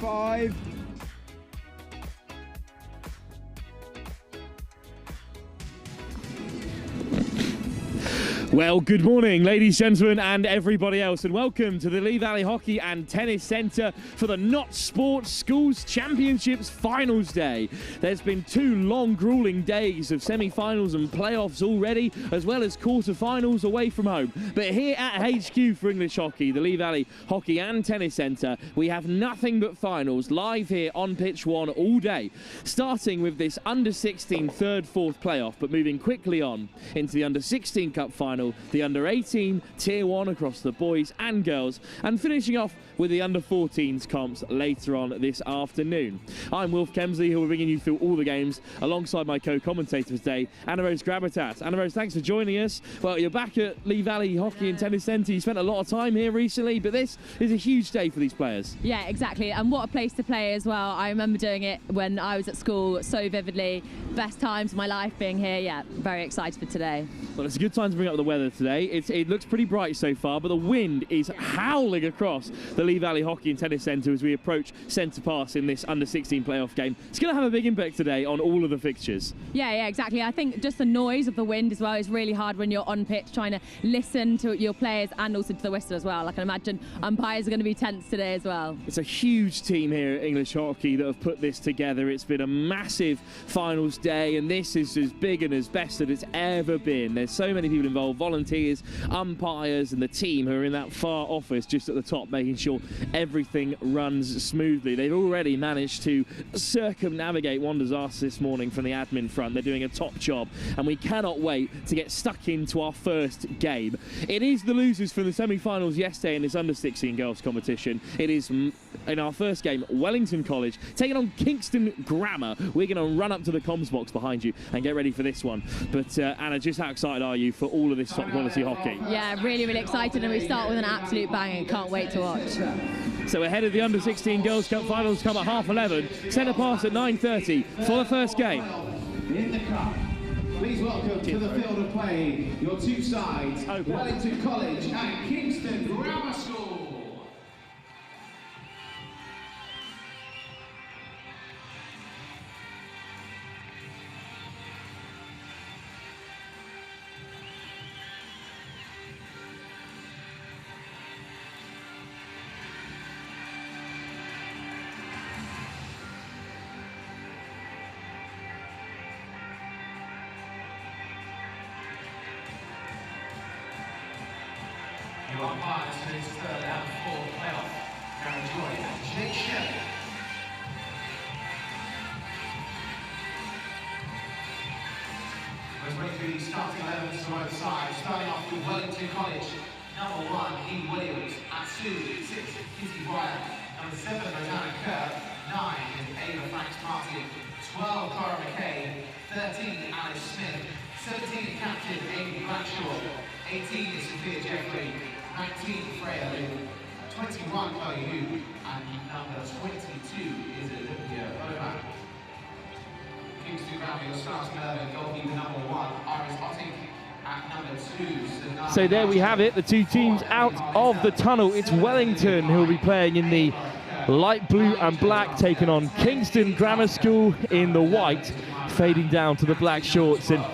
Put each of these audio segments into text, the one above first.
5. Well, good morning, ladies, gentlemen, and everybody else, and welcome to the Lee Valley Hockey and Tennis Centre for the Not Sports Schools Championships Finals Day. There's been 2 long, gruelling days of semi-finals and playoffs already, as well as quarter-finals away from home. But here at HQ for English Hockey, the Lee Valley Hockey and Tennis Centre, we have nothing but finals live here on Pitch 1 all day, starting with this Under-16 third-fourth playoff, but moving quickly on into the Under-16 Cup final, the Under-18 Tier 1 across the boys and girls, and finishing off with the Under-14s comps later on this afternoon. I'm Wilf Kemsley, who will be bringing you through all the games alongside my co-commentator today, Anna Rose Gravitas. Anna Rose, thanks for joining us. Well, you're back at Lee Valley Hockey and Tennis Centre. You spent a lot of time here recently, but this is a huge day for these players. Yeah, exactly, and what a place to play as well. I remember doing it when I was at school so vividly. Best times of my life being here. Yeah, very excited for today. Well, it's a good time to bring up the weather today. It looks pretty bright so far, but the wind is howling across the Lee Valley Hockey and Tennis Centre as we approach centre pass in this Under-16 playoff game. It's going to have a big impact today on all of the fixtures. Yeah, exactly. I think just the noise of the wind as well is really hard when you're on pitch trying to listen to your players and also to the whistle as well. I can imagine umpires are going to be tense today as well. It's a huge team here at English Hockey that have put this together. It's been a massive finals day, and this is as big and as best that it's ever been. There's so many people involved, volunteers, umpires, and the team who are in that far office just at the top, making sure everything runs smoothly. They've already managed to circumnavigate one disaster this morning from the admin front. They're doing a top job, and we cannot wait to get stuck into our first game. It is the losers from the semi-finals yesterday in this Under-16 girls competition. It is, in our first game, Wellington College taking on Kingston Grammar. We're going to run up to the comms box behind you and get ready for this one. But Anna, just how excited are you for all of this top quality hockey? Yeah, really, really excited, and we start with an absolute banger. Can't wait to watch. So ahead of the Under-16 Girls Cup finals come at 11:30. Centre pass at 9:30 for the first game. In the cup, please welcome to the field of play your 2 sides, Wellington College and Kingston Grammar School. Your umpires for this third and fourth playoff, Gary Joy and Jake Shelley. Let's run through these starting 11s to both sides, starting off with Wellington College. Number 1, E. Williams. At 2, 6, Kitty Wyatt. Number 7, Rosanna Kerr. 9 is Ava Franks Martin. 12, Cora McKay. 13, Alice Smith. 17, captain Amy Blackshaw. 18 is Sophia Jeffrey. 19, Freya Lynn, 21, Chloe Hu, and number 22 is Olympia Bowman. Kingston Grammar, your starting 11, goalkeeper number 1, Iris Otting, at number 2. So there we have it, the 2 teams out of the tunnel. It's Wellington who will be playing in the light blue and black, taking on Kingston Grammar School in the white, fading down to the black shorts. And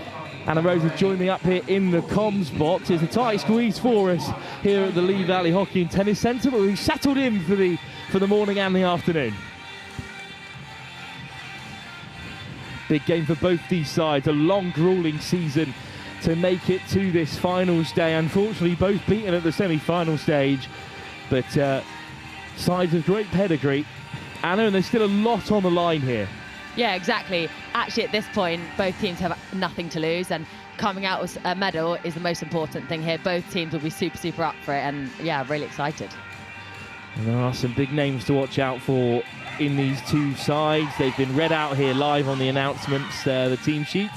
Anna Rose has joined me up here in the comms box. It's a tight squeeze for us here at the Lee Valley Hockey and Tennis Centre, but we've settled in for the morning and the afternoon. Big game for both these sides, a long, gruelling season to make it to this finals day. Unfortunately, both beaten at the semi-final stage, but sides of great pedigree. Anna, and there's still a lot on the line here. Yeah, exactly. Actually, at this point, both teams have nothing to lose, and coming out with a medal is the most important thing here. Both teams will be super up for it, and yeah, really excited. And there are some big names to watch out for in these 2 sides. They've been read out here live on the announcements, the team sheets.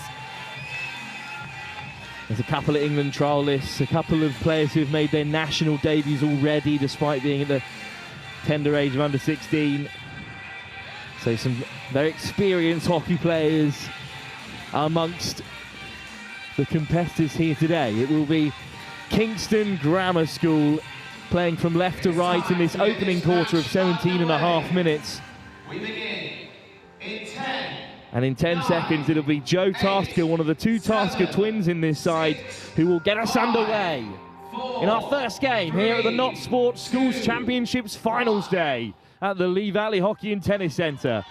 There's a couple of England trial lists, a couple of players who have made their national debuts already, despite being at the tender age of under 16. So some very experienced hockey players amongst the competitors here today. It will be Kingston Grammar School playing from left to right in this opening quarter of 17.5 minutes. We begin in 10. And in 10 seconds, it'll be Joe Tasker, one of the two Tasker twins in this side, who will get us underway in our first game here at the Not Sports Schools Championships Finals Day at the Lee Valley Hockey and Tennis Centre.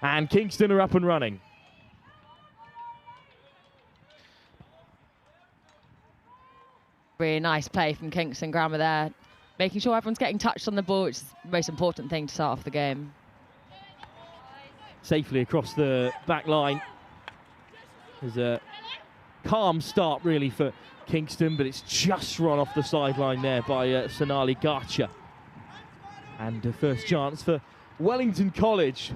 And Kingston are up and running. Really nice play from Kingston Grammar there, making sure everyone's getting touched on the ball, which is the most important thing to start off the game. Safely across the back line. There's a calm start really for Kingston, but it's just run off the sideline there by Sonali Garcha. And the first chance for Wellington College.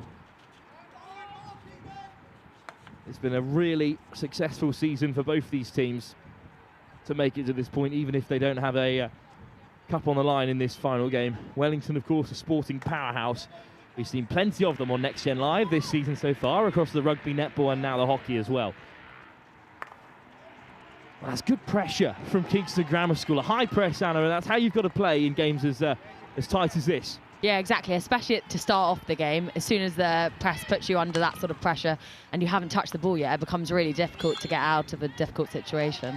It's been a really successful season for both these teams to make it to this point, even if they don't have a cup on the line in this final game. Wellington, of course, a sporting powerhouse. We've seen plenty of them on Next Gen Live this season so far, across the rugby, netball, and now the hockey as well. Well, that's good pressure from Kingston Grammar School. A high press, Anna, and that's how you've got to play in games as tight as this. Yeah, exactly, especially to start off the game. As soon as the press puts you under that sort of pressure and you haven't touched the ball yet, it becomes really difficult to get out of a difficult situation.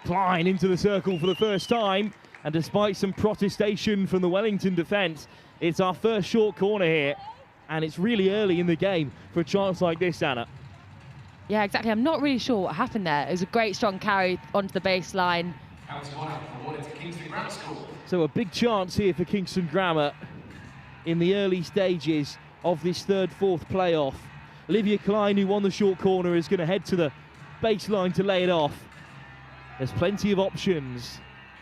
Klein into the circle for the first time, and despite some protestation from the Wellington defence, it's our first short corner here, and it's really early in the game for a chance like this, Anna. Yeah, exactly. I'm not really sure what happened there. It was a great strong carry onto the baseline. So a big chance here for Kingston Grammar in the early stages of this third, fourth playoff. Olivia Klein, who won the short corner, is going to head to the baseline to lay it off. There's plenty of options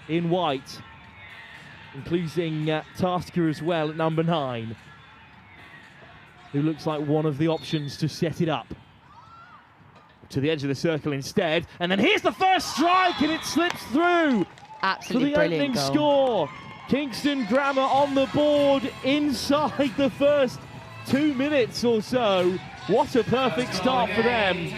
in white, including Tasker as well at number 9, who looks like one of the options to set it up. To the edge of the circle instead, and then here's the first strike, and it slips through. Absolutely for the brilliant opening goal. score. Kingston Grammar on the board inside the first 2 minutes or so. What a perfect start for them.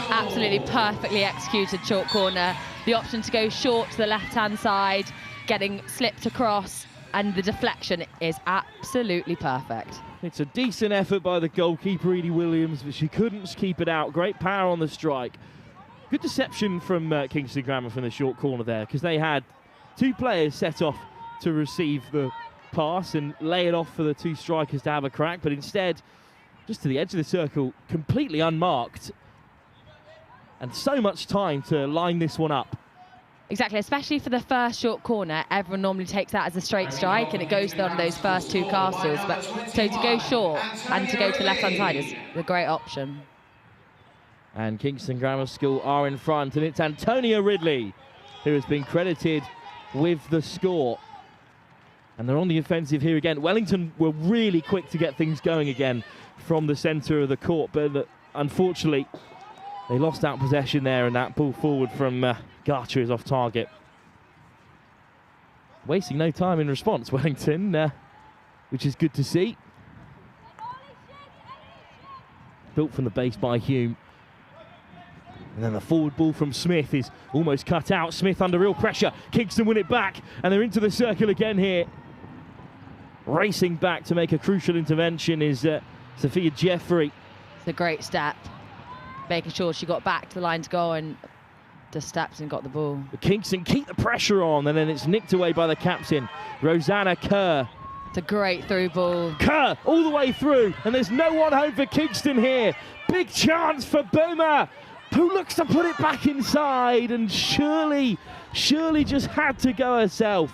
Absolutely perfectly executed short corner. The option to go short to the left-hand side, getting slipped across, and the deflection is absolutely perfect. It's a decent effort by the goalkeeper, Edie Williams, but she couldn't keep it out. Great power on the strike. Good deception from Kingston Grammar from the short corner there, because they had 2 players set off to receive the pass and lay it off for the 2 strikers to have a crack, but instead, just to the edge of the circle, completely unmarked. And so much time to line this one up. Exactly, especially for the first short corner. Everyone normally takes that as a straight strike and it goes on those first 2 castles. But so to go short and to go to the left-hand side is a great option. And Kingston Grammar School are in front, and it's Antonia Ridley who has been credited with the score. And they're on the offensive here again. Wellington were really quick to get things going again from the centre of the court, but unfortunately they lost out possession there, and that ball forward from Garcha is off target. Wasting no time in response, Wellington, which is good to see. Built from the base by Hume. And then the forward ball from Smith is almost cut out. Smith under real pressure. Kingston win it back, and they're into the circle again here. Racing back to make a crucial intervention is Sophia Jeffrey. It's a great step. Making sure she got back to the line to go and just steps and got the ball. But Kingston keep the pressure on, and then it's nicked away by the captain, Rosanna Kerr. It's a great through ball. Kerr all the way through, and there's no one home for Kingston here. Big chance for Boomer, who looks to put it back inside, and Shirley just had to go herself.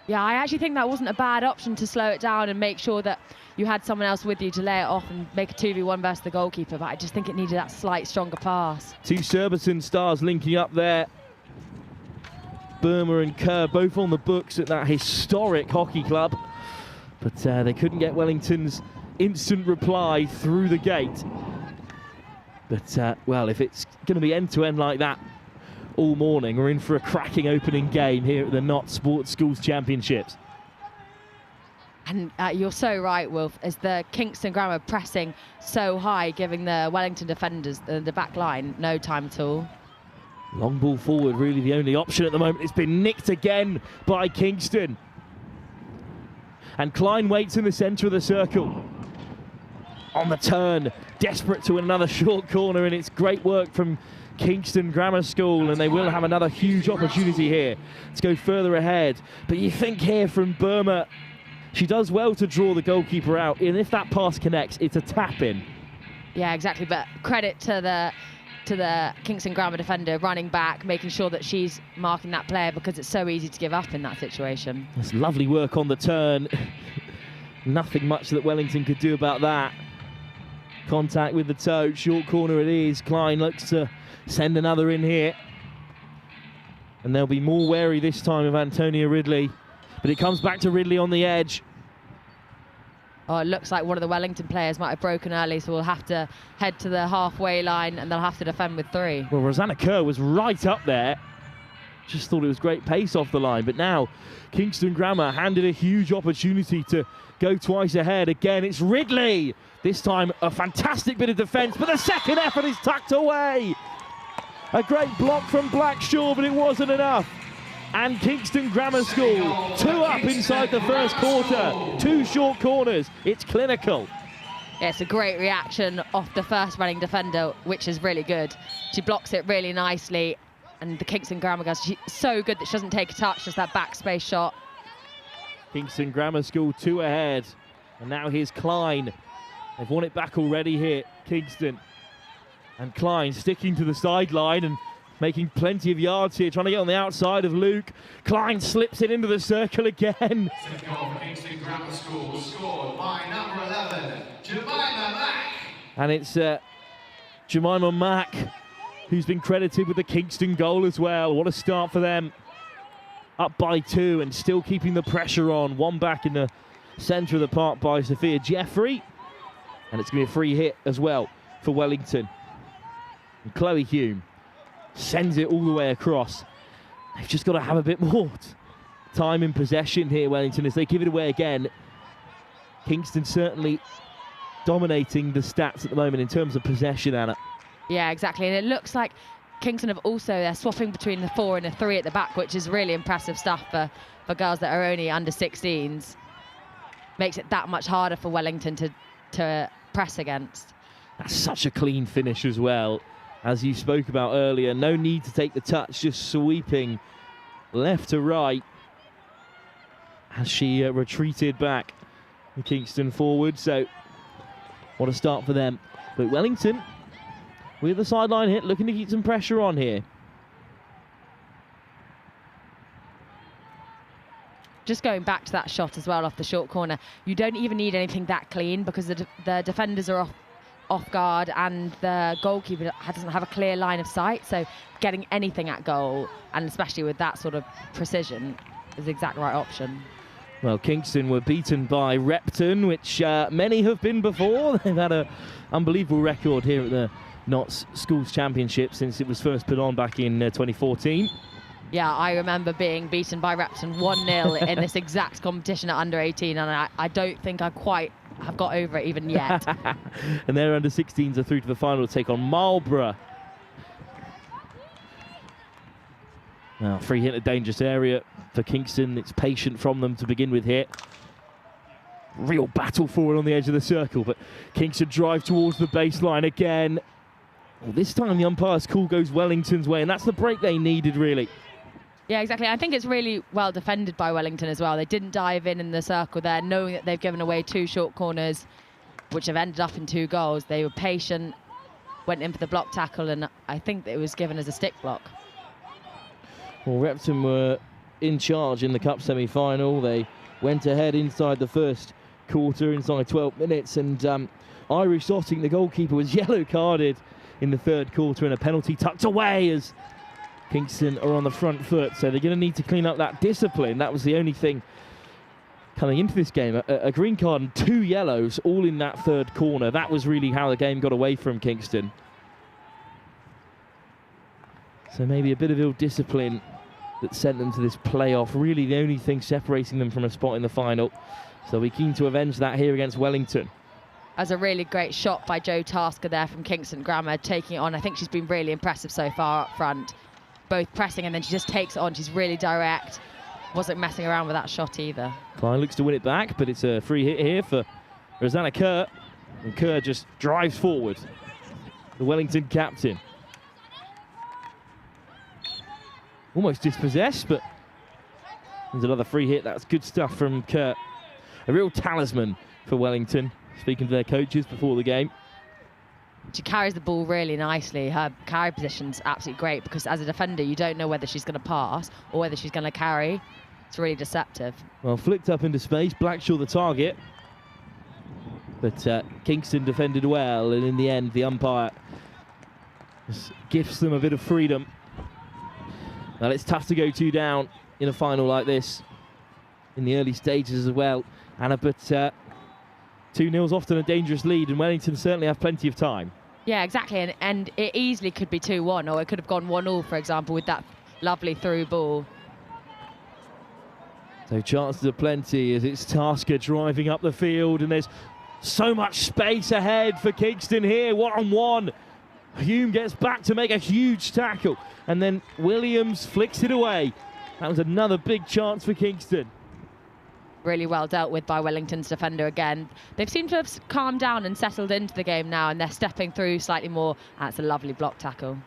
Yeah, I actually think that wasn't a bad option to slow it down and make sure that you had someone else with you to lay it off and make a 2v1 versus the goalkeeper, but I just think it needed that slight stronger pass. 2 Surbiton stars linking up there. Burma and Kerr both on the books at that historic hockey club, but they couldn't get Wellington's instant reply through the gate. But, well, if it's going to be end-to-end like that all morning, we're in for a cracking opening game here at the Not Sports Schools Championships. And you're so right, Wilf, as the Kingston Grammar pressing so high, giving the Wellington defenders, the back line, no time at all. Long ball forward, really the only option at the moment. It's been nicked again by Kingston. And Klein waits in the centre of the circle. On the turn, desperate to win another short corner, and it's great work from Kingston Grammar School, and they will have another huge opportunity here to go further ahead. But you think here from Burma, she does well to draw the goalkeeper out, and if that pass connects, it's a tap-in. Yeah, exactly, but credit to the Kingston Grammar defender running back, making sure that she's marking that player, because it's so easy to give up in that situation. That's lovely work on the turn. Nothing much that Wellington could do about that. Contact with the toe, short corner it is. Klein looks to send another in here. And they'll be more wary this time of Antonia Ridley. But it comes back to Ridley on the edge. Oh, it looks like one of the Wellington players might have broken early, so we'll have to head to the halfway line and they'll have to defend with 3. Well, Rosanna Kerr was right up there. Just thought it was great pace off the line. But now Kingston Grammar handed a huge opportunity to go twice ahead. Again, it's Ridley. This time, a fantastic bit of defence, but the second effort is tucked away. A great block from Blackshaw, but it wasn't enough. And Kingston Grammar School, 2 up inside the first quarter. 2 short corners. It's clinical. Yeah, it's a great reaction off the first running defender, which is really good. She blocks it really nicely, and the Kingston Grammar girls, she's so good that she doesn't take a touch, just that backspace shot. Kingston Grammar School 2 ahead. And now here's Klein. They've won it back already here, Kingston. And Klein sticking to the sideline and making plenty of yards here, trying to get on the outside of Luke. Klein slips it into the circle again. Second goal for Kingston Grammar School, scored by number 11, Jemima Mack. And it's Jemima Mack who's been credited with the Kingston goal as well. What a start for them. Up by 2 and still keeping the pressure on. One back in the centre of the park by Sophia Jeffrey. And it's going to be a free hit as well for Wellington. And Chloe Hume sends it all the way across. They've just got to have a bit more time in possession here, Wellington, as they give it away again. Kingston certainly dominating the stats at the moment in terms of possession, Anna. Yeah, exactly. And it looks like Kingston have also, they're swapping between the 4 and the 3 at the back, which is really impressive stuff for girls that are only under 16s. Makes it that much harder for Wellington to press against. That's such a clean finish as well, as you spoke about earlier. No need to take the touch, just sweeping left to right as she retreated back the Kingston forward. So what a start for them. But Wellington with the sideline hit, looking to keep some pressure on here. Just going back to that shot as well off the short corner, you don't even need anything that clean, because the defenders are off guard and the goalkeeper doesn't have a clear line of sight, so getting anything at goal, and especially with that sort of precision, is the exact right option. Well, Kingston were beaten by Repton, which many have been before. They've had an unbelievable record here at the Notts Schools Championship since it was first put on back in 2014. Yeah, I remember being beaten by Repton 1-0 in this exact competition at under 18, and I don't think I quite have got over it even yet. And their under 16s are through to the final to take on Marlborough. Now, free hit in a dangerous area for Kingston. It's patient from them to begin with here. Real battle forward on the edge of the circle, but Kingston drive towards the baseline again. Well, this time the umpire's call goes Wellington's way, and that's the break they needed, really. Yeah, exactly. I think it's really well defended by Wellington as well. They didn't dive in the circle there, knowing that they've given away 2 short corners, which have ended up in 2 goals. They were patient, went in for the block tackle, and I think it was given as a stick block. Well, Repton were in charge in the Cup semi-final. They went ahead inside the first quarter, inside 12 minutes, and Irish Otting, the goalkeeper, was yellow carded in the third quarter, and a penalty tucked away as Kingston are on the front foot. So they're going to need to clean up that discipline. That was the only thing coming into this game. A green card and 2 yellows all in that third corner. That was really how the game got away from Kingston. So maybe a bit of ill discipline that sent them to this playoff. Really the only thing separating them from a spot in the final. So we're keen to avenge that here against Wellington. As a really great shot by Jo Tasker there from Kingston Grammar, taking it on. I think she's been really impressive so far up front. both pressing, and then she just takes it on. She's really direct. Wasn't messing around with that shot either. Klein looks to win it back, but it's a free hit here for Rosanna Kerr. And Kerr just drives forward. The Wellington captain. Almost dispossessed, but there's another free hit. That's good stuff from Kerr. A real talisman for Wellington, speaking to their coaches before the game. She carries the ball really nicely. Her carry position's absolutely great, because as a defender, you don't know whether she's going to pass or whether she's going to carry. It's really deceptive. Well, flicked up into space, Blackshaw the target. But Kingston defended well, and in the end, the umpire just gifts them a bit of freedom. Well, it's tough to go 2 down in a final like this, in the early stages as well, Anna, but 2-0 is often a dangerous lead, and Wellington certainly have plenty of time. Yeah, exactly, and it easily could be 2-1, or it could have gone 1-1, for example, with that lovely through ball. So chances are plenty as it's Tasker driving up the field, and there's so much space ahead for Kingston here, 1-on-1. Hume gets back to make a huge tackle, and then Williams flicks it away. That was another big chance for Kingston. Really well dealt with by Wellington's defender again. They've seemed to have calmed down and settled into the game now, and they're stepping through slightly more. That's a lovely block tackle.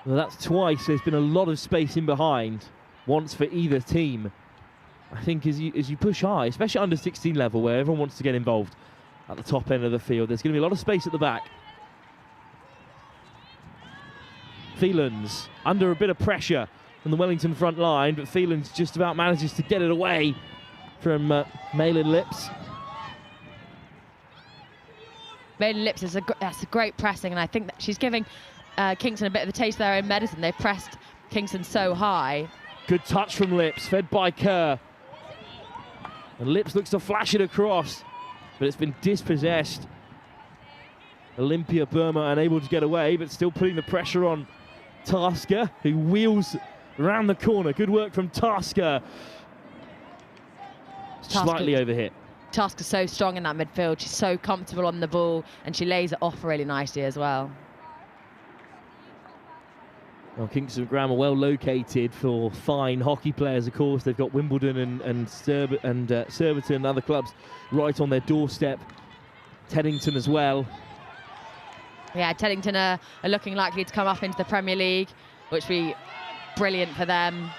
Well, that's twice. There's been a lot of space in behind, once for either team. I think as you push high, especially under 16 level, where everyone wants to get involved at the top end of the field, there's going to be a lot of space at the back. Phelans under a bit of pressure from the Wellington front line, but Phelans just about manages to get it away from Malin Lips. Malin Lips that's a great pressing, and I think that she's giving Kingston a bit of a taste of their own medicine. They've pressed Kingston so high. Good touch from Lips, fed by Kerr. And Lips looks to flash it across, but it's been dispossessed. Olympia Burma unable to get away, but still putting the pressure on Tasker, who wheels around the corner. Good work from Tasker. Slightly overhit. Tasker's so strong in that midfield. She's so comfortable on the ball, and she lays it off really nicely as well. Well, Kingston Grammar well located for fine hockey players, of course. They've got Wimbledon and Surbiton and other clubs right on their doorstep. Teddington as well. Yeah, Teddington are looking likely to come up into the Premier League, which would be brilliant for them.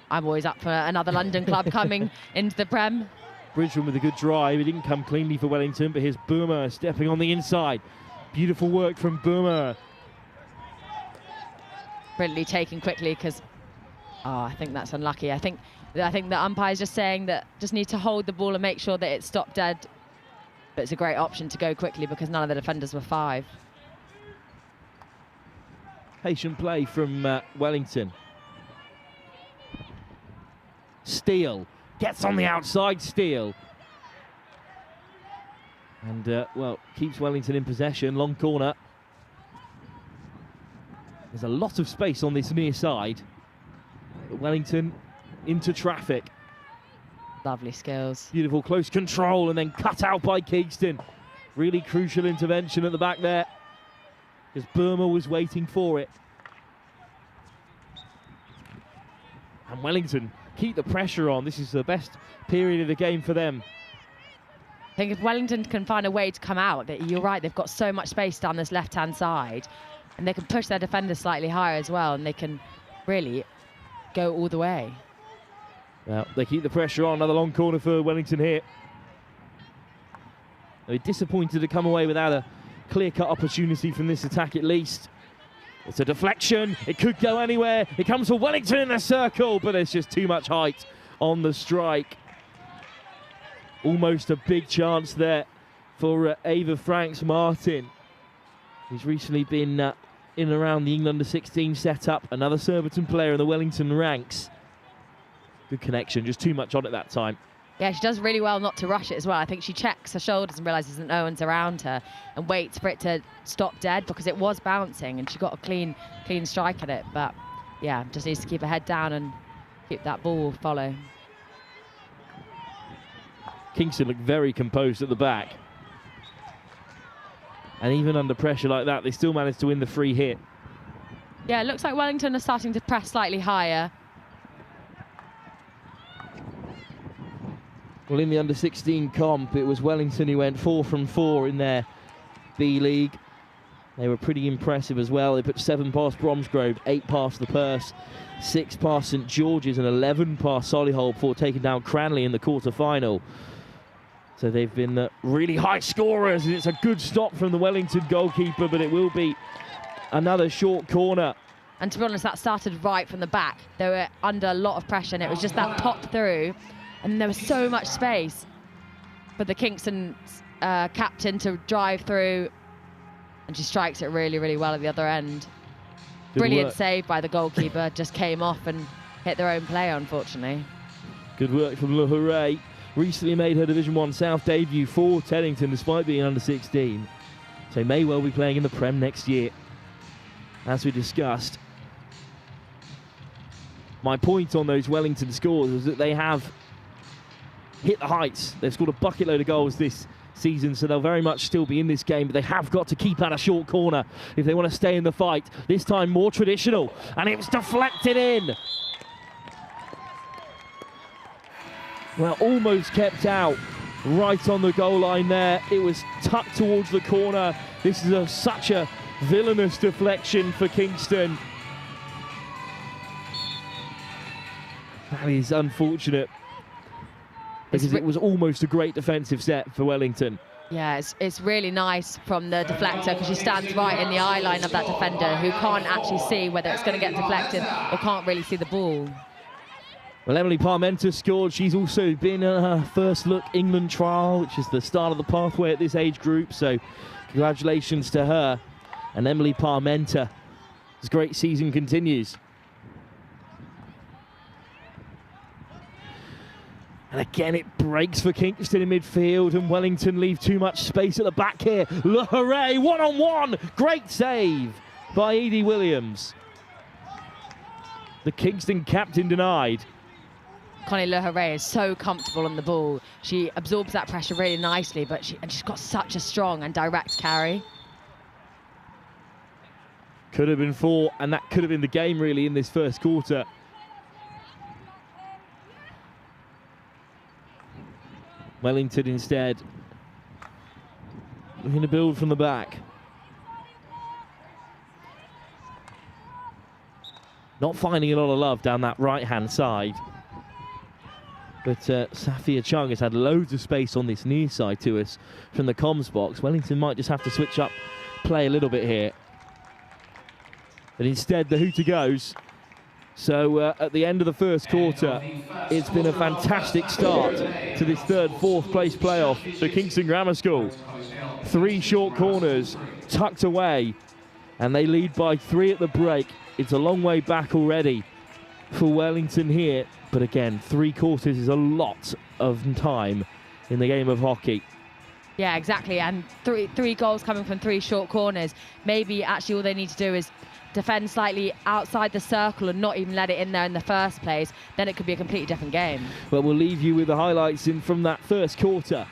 I'm always up for another London club coming into the Prem. Bridgman with a good drive. It didn't come cleanly for Wellington, but here's Boomer stepping on the inside. Beautiful work from Boomer. Brilliantly taken quickly, because I think that's unlucky. I think the umpire's just saying that just need to hold the ball and make sure that it's stopped dead. But it's a great option to go quickly because none of the defenders were 5. Patient play from Wellington. Steele gets on the outside, Steele. And, well, keeps Wellington in possession, long corner. There's a lot of space on this near side. But Wellington into traffic. Lovely skills. Beautiful close control and then cut out by Kingston. Really crucial intervention at the back there, because Burma was waiting for it. And Wellington keep the pressure on. This is the best period of the game for them. I think if Wellington can find a way to come out, you're right, they've got so much space down this left-hand side, and they can push their defenders slightly higher as well, and they can really go all the way. Well, they keep the pressure on. Another long corner for Wellington here. They're disappointed to come away without a clear-cut opportunity from this attack at least. It's a deflection. It could go anywhere. It comes for Wellington in the circle, but there's just too much height on the strike. Almost a big chance there for Ava Franks-Martin, who's recently been in and around the England under-16 setup. Another Surbiton player in the Wellington ranks. Good connection, just too much on at that time. Yeah, she does really well not to rush it as well. I think she checks her shoulders and realises that no one's around her and waits for it to stop dead, because it was bouncing and she got a clean strike at it. But yeah, just needs to keep her head down and keep that ball follow. Kingston looked very composed at the back. And even under pressure like that, they still managed to win the free hit. Yeah, it looks like Wellington are starting to press slightly higher. Well, in the under-16 comp, it was Wellington who went 4 from 4 in their B-League. They were pretty impressive as well. They put 7 past Bromsgrove, 8 past the Purse, 6 past St George's, and 11 past Solihull before taking down Cranley in the quarter-final. So they've been really high scorers, and it's a good stop from the Wellington goalkeeper, but it will be another short corner. And to be honest, that started right from the back. They were under a lot of pressure, and it was just that pop through, and there was so much space for the Kingston captain to drive through, and she strikes it really, really well at the other end. Good Brilliant work. save by the goalkeeper, just came off and hit their own play, unfortunately. Good work from Le Hurray. Recently made her Division 1 South debut for Teddington despite being under 16. So may well be playing in the Prem next year. As we discussed, my point on those Wellington scores is that they have hit the heights. They've scored a bucket load of goals this season, so they'll very much still be in this game, but they have got to keep out a short corner if they want to stay in the fight. This time more traditional, and it was deflected in. Well, almost kept out right on the goal line there. It was tucked towards the corner. This is such a villainous deflection for Kingston. That is unfortunate, because it was almost a great defensive set for Wellington. Yeah, it's really nice from the deflector, because she stands right in the eye line of that defender who can't actually see whether it's going to get deflected or can't really see the ball. Well, Emily Parmenter scored. She's also been in her first look England trial, which is the start of the pathway at this age group. So congratulations to her. And Emily Parmenter, this great season continues. And again, it breaks for Kingston in midfield, and Wellington leave too much space at the back here. Le Hurray, one-on-one. Great save by Edie Williams. The Kingston captain denied. Connie Le Hurray is so comfortable on the ball. She absorbs that pressure really nicely, but she's got such a strong and direct carry. Could have been 4, and that could have been the game really in this first quarter. Wellington instead looking to build from the back. Not finding a lot of love down that right-hand side. But Safia Chung has had loads of space on this near side to us from the comms box. Wellington might just have to switch up play a little bit here. But instead, the hooter goes. So at the end of the first quarter, it's been a fantastic start to this third, fourth place playoff for Kingston Grammar School. 3 short corners tucked away, and they lead by 3 at the break. It's a long way back already for Wellington here. But again, 3 quarters is a lot of time in the game of hockey. Yeah, exactly. And three goals coming from 3 short corners. Maybe actually all they need to do is defend slightly outside the circle and not even let it in there in the first place. Then it could be a completely different game. But we'll leave you with the highlights from that first quarter.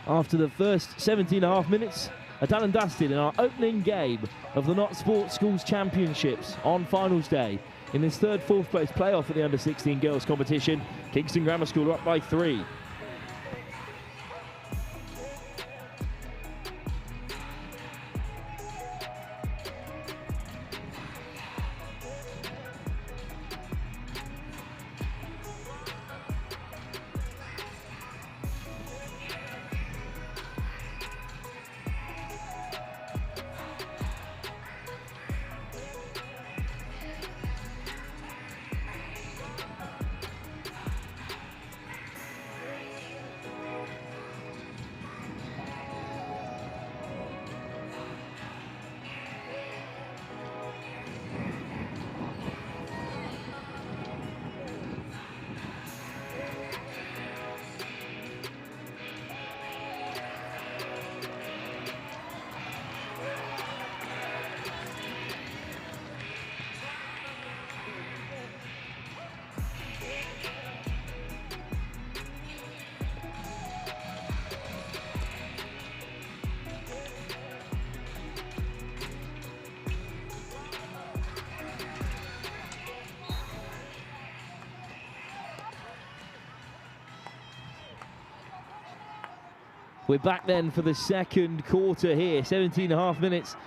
After the first 17.5 minutes, are done and dusted in our opening game of the Not Sports Schools Championships on finals day. In this third, fourth place playoff at the under-16 girls competition, Kingston Grammar School are up by 3. We're back then for the second quarter here. 17.5 minutes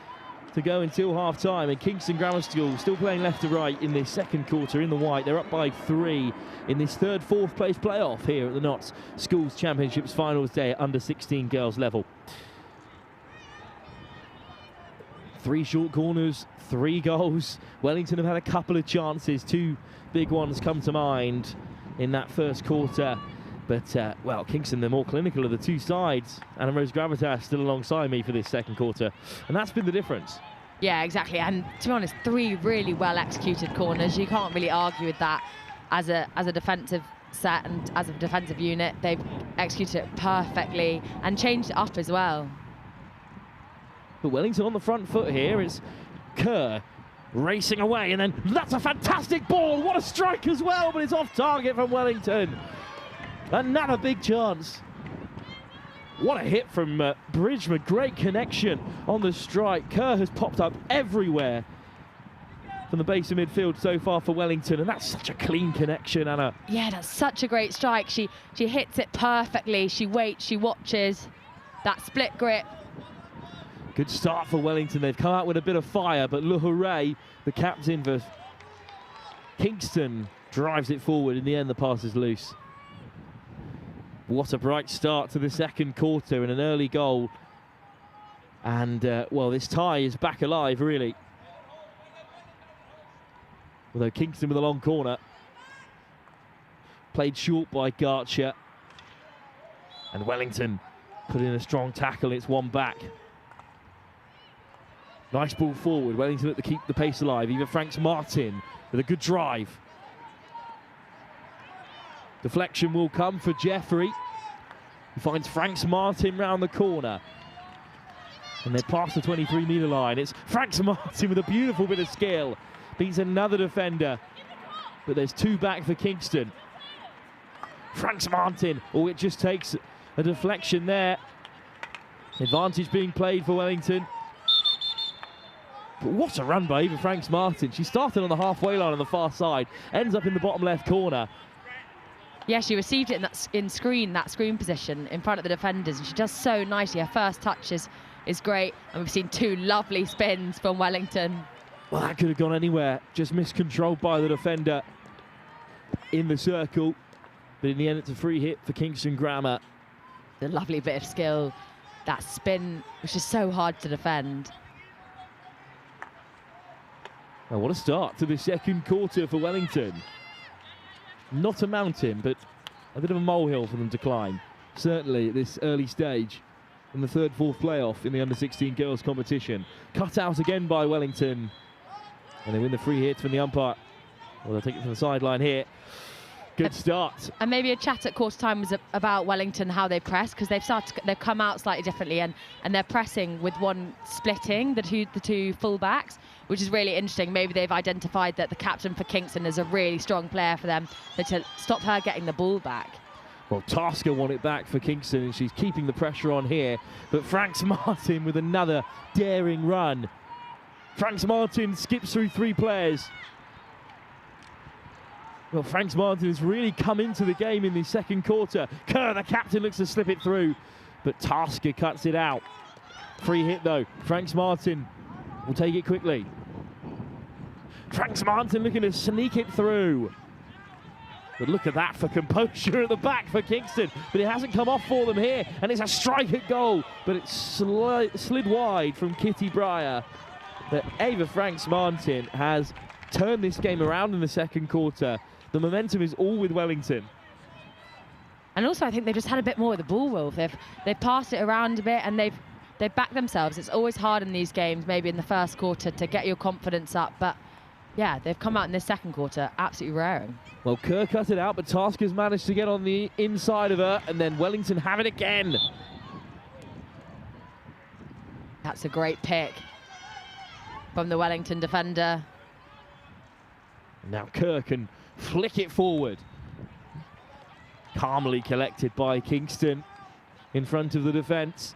to go until half-time, and Kingston Grammar School still playing left to right in this second quarter in the white. They're up by 3 in this third, fourth place playoff here at the Notts Schools Championships Finals Day at under 16 girls level. 3 short corners, 3 goals. Wellington have had a couple of chances, 2 big ones come to mind in that first quarter. But, well, Kingston, they're more clinical of the 2 sides. Anna Rose Gravitas still alongside me for this second quarter. And that's been the difference. Yeah, exactly. And to be honest, 3 really well-executed corners. You can't really argue with that as a defensive set and as a defensive unit. They've executed it perfectly and changed it up as well. But Wellington on the front foot here. It's Kerr racing away. And then that's a fantastic ball. What a strike as well. But it's off target from Wellington. Another big chance. What a hit from Bridgman. Great connection on the strike. Kerr has popped up everywhere from the base of midfield so far for Wellington, and that's such a clean connection, Anna. Yeah, that's such a great strike. She hits it perfectly. She waits, she watches. That split grip. Good start for Wellington. They've come out with a bit of fire, but Luhuray, the captain for Kingston, drives it forward. In the end, the pass is loose. What a bright start to the second quarter and an early goal. And, well, this tie is back alive, really. Although Kingston with a long corner. Played short by Garcher. And Wellington put in a strong tackle. It's one back. Nice ball forward. Wellington to keep the pace alive. Eva Franks Martin with a good drive. Deflection will come for Jeffrey. He finds Franks Martin round the corner. And they're past the 23-metre line. It's Franks Martin with a beautiful bit of skill. Beats another defender. But there's 2 back for Kingston. Franks Martin. Oh, it just takes a deflection there. Advantage being played for Wellington. But what a run by Eva Franks Martin. She started on the halfway line on the far side. Ends up in the bottom left corner. Yeah, she received it in that screen position in front of the defenders, and she does so nicely. Her first touch is great, and we've seen 2 lovely spins from Wellington. Well, that could have gone anywhere. Just miscontrolled by the defender in the circle. But in the end, it's a free hit for Kingston Grammar. A lovely bit of skill. That spin, which is so hard to defend. Well, what a start to the second quarter for Wellington. Not a mountain, but a bit of a molehill for them to climb. Certainly at this early stage in the third, fourth playoff in the under-16 girls competition. Cut out again by Wellington. And they win the free hit from the umpire. Well, they'll take it from the sideline here. Good start. And maybe a chat at quarter time was about Wellington, how they press, because they've come out slightly differently, and they're pressing with one splitting the two full-backs, which is really interesting. Maybe they've identified that the captain for Kingston is a really strong player for them, so to stop her getting the ball back. Well, Tasker won it back for Kingston, and she's keeping the pressure on here. But Franks Martin with another daring run. Franks Martin skips through 3 players. Well, Franks Martin has really come into the game in the second quarter. Kerr, the captain, looks to slip it through, but Tasker cuts it out. Free hit, though. Franks Martin will take it quickly. Franks Martin looking to sneak it through. But look at that for composure at the back for Kingston. But it hasn't come off for them here, and it's a strike at goal. But it's slid wide from Kitty Breyer. But Eva Franks Martin has turned this game around in the second quarter. The momentum is all with Wellington. And also, I think they've just had a bit more of the ball, Wolf. They've passed it around a bit, and they've backed themselves. It's always hard in these games, maybe in the first quarter, to get your confidence up. But yeah, they've come out in this second quarter absolutely raring. Well, Kerr cut it out, but Tasker's managed to get on the inside of her, and then Wellington have it again. That's a great pick from the Wellington defender. Now Kerr can flick it forward. Calmly collected by Kingston in front of the defence.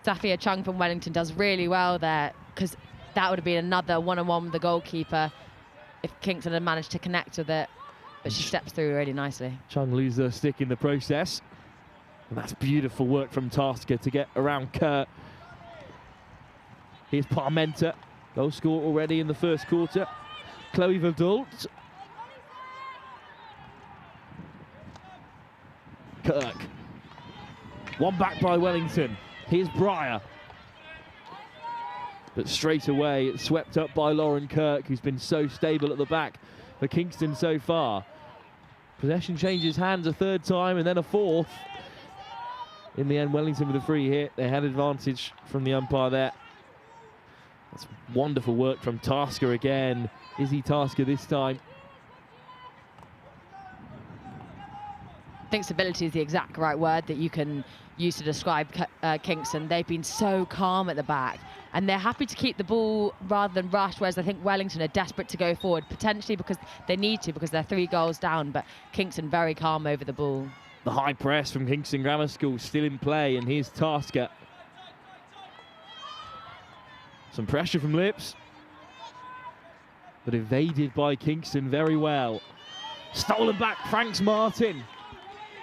Safia Chung from Wellington does really well there, because that would have been another one-on-one with the goalkeeper if Kingston had managed to connect with it. But she steps through really nicely. Chung loses her stick in the process. And that's beautiful work from Tasker to get around Kurt. Here's Parmenter. Goal score already in the first quarter. Chloe Verdult. Kirk. One back by Wellington. Here's Breyer. But straight away, it's swept up by Lauren Kirk, who's been so stable at the back for Kingston so far. Possession changes hands a third time and then a fourth. In the end, Wellington with a free hit. They had advantage from the umpire there. That's wonderful work from Tasker again. Izzy Tasker this time. I think stability is the exact right word that you can use to describe Kingston. They've been so calm at the back, and they're happy to keep the ball rather than rush, whereas I think Wellington are desperate to go forward, potentially because they need to, because they're 3 goals down, but Kingston very calm over the ball. The high press from Kingston Grammar School still in play, and here's Tasker. Some pressure from Lips, but evaded by Kingston very well. Stolen back, Franks Martin.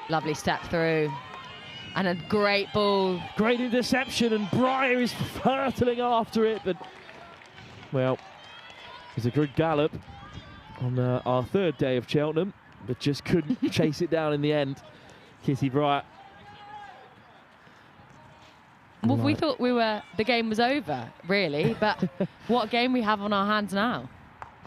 Lovely step through. And a great ball. Great interception, and Breyer is hurtling after it, but, well, it's a good gallop on our third day of Cheltenham, but just couldn't chase it down in the end. Kitty Breyer. Well, we thought the game was over, really, but what game we have on our hands now.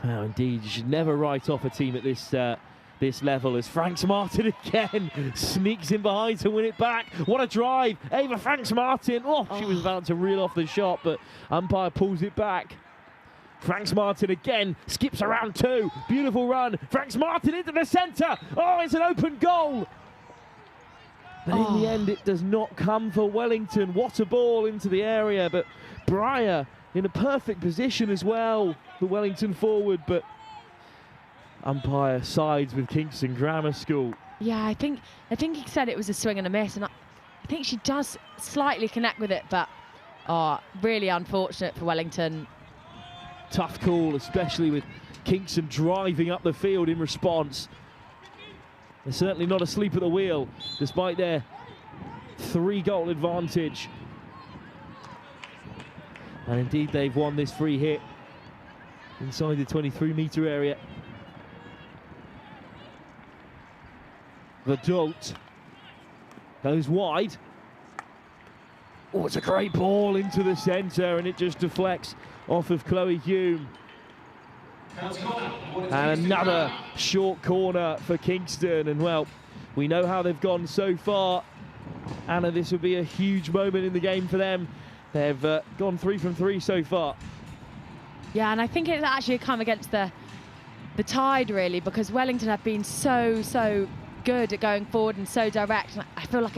Well, indeed, you should never write off a team at this level, as Franks Martin again sneaks in behind to win it back. What a drive. Ava Franks Martin. Oh, she was about to reel off the shot, but umpire pulls it back. Franks Martin again skips around 2. Beautiful run. Franks Martin into the centre. Oh, it's an open goal. But in the end, it does not come for Wellington. What a ball into the area, but Breyer in a perfect position as well for Wellington forward, but umpire sides with Kingston Grammar School. Yeah, I think he said it was a swing and a miss, and I think she does slightly connect with it, but really unfortunate for Wellington. Tough call, especially with Kingston driving up the field in response. They're certainly not asleep at the wheel, despite their 3-goal advantage. And indeed, they've won this free hit inside the 23-metre area. Verdult goes wide. Oh, it's a great ball into the centre, and it just deflects off of Chloe Hume. And another short corner for Kingston, and well, we know how they've gone so far. Anna, this will be a huge moment in the game for them. They've gone 3 from 3 so far. Yeah, and I think it's actually come against the tide, really, because Wellington have been so good at going forward and so direct. And I feel like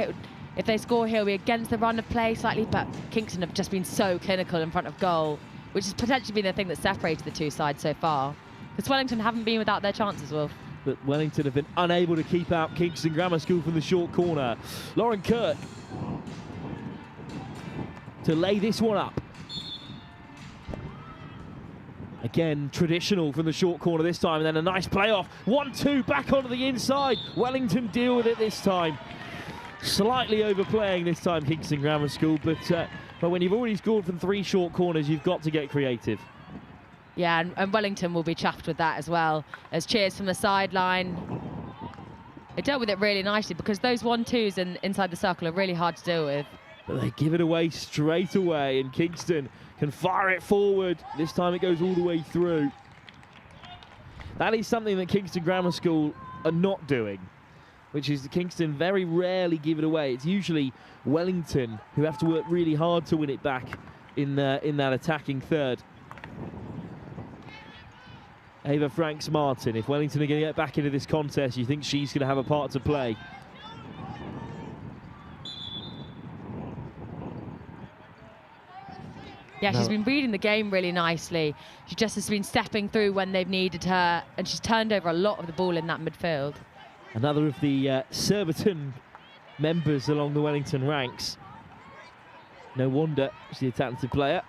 if they score here, it'll be against the run of play slightly, but Kingston have just been so clinical in front of goal, which has potentially been the thing that separated the two sides so far. Because Wellington haven't been without their chances, Wolf. But Wellington have been unable to keep out Kingston Grammar School from the short corner. Lauren Kirk to lay this one up. Again, traditional from the short corner this time, and then a nice playoff. 1-2 back onto the inside. Wellington deal with it this time. Slightly overplaying this time, Kingston Grammar School, but when you've already scored from 3 short corners, you've got to get creative. Yeah, and Wellington will be chuffed with that as well, as cheers from the sideline. They dealt with it really nicely, because those 1-2s inside the circle are really hard to deal with. But they give it away straight away, and Kingston can fire it forward. This time it goes all the way through. That is something that Kingston Grammar School are not doing, which is Kingston very rarely give it away. It's usually Wellington who have to work really hard to win it back in that attacking third. Ava Franks Martin, if Wellington are going to get back into this contest, you think she's going to have a part to play? Yeah, she's been reading the game really nicely. She just has been stepping through when they've needed her, and she's turned over a lot of the ball in that midfield. Another of the Surbiton members along the Wellington ranks. No wonder she's a talented player.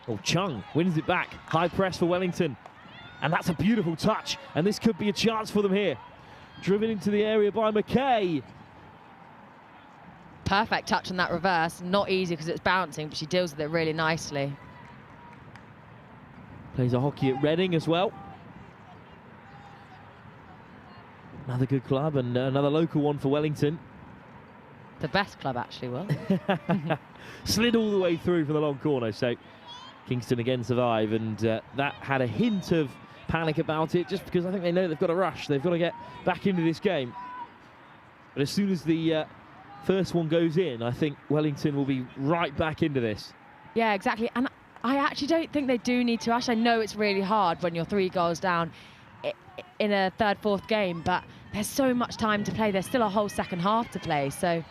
Oh, Chung wins it back. High press for Wellington. And that's a beautiful touch. And this could be a chance for them here. Driven into the area by McKay. perfect touch on that reverse. Not easy because it's bouncing, but she deals with it really nicely. Plays a hockey at Reading as well. Another good club and another local one for Wellington. The best club, actually, Will. Slid all the way through from the long corner, so Kingston again survive, and that had a hint of panic about it, just because I think they know they've got to rush. They've got to get back into this game. But as soon as the first one goes in, I think Wellington will be right back into this. Yeah, exactly. And I actually don't think they do need to rush. I know it's really hard when you're 3 goals down in a third, fourth game, but there's so much time to play. There's still a whole second half to play. So,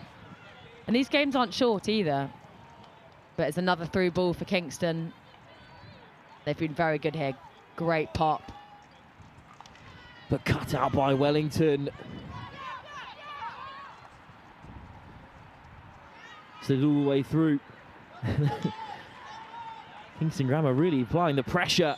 and these games aren't short either. But it's another through ball for Kingston. They've been very good here. Great pop. But cut out by Wellington. Slid all the way through. Kingston Grammar really applying the pressure.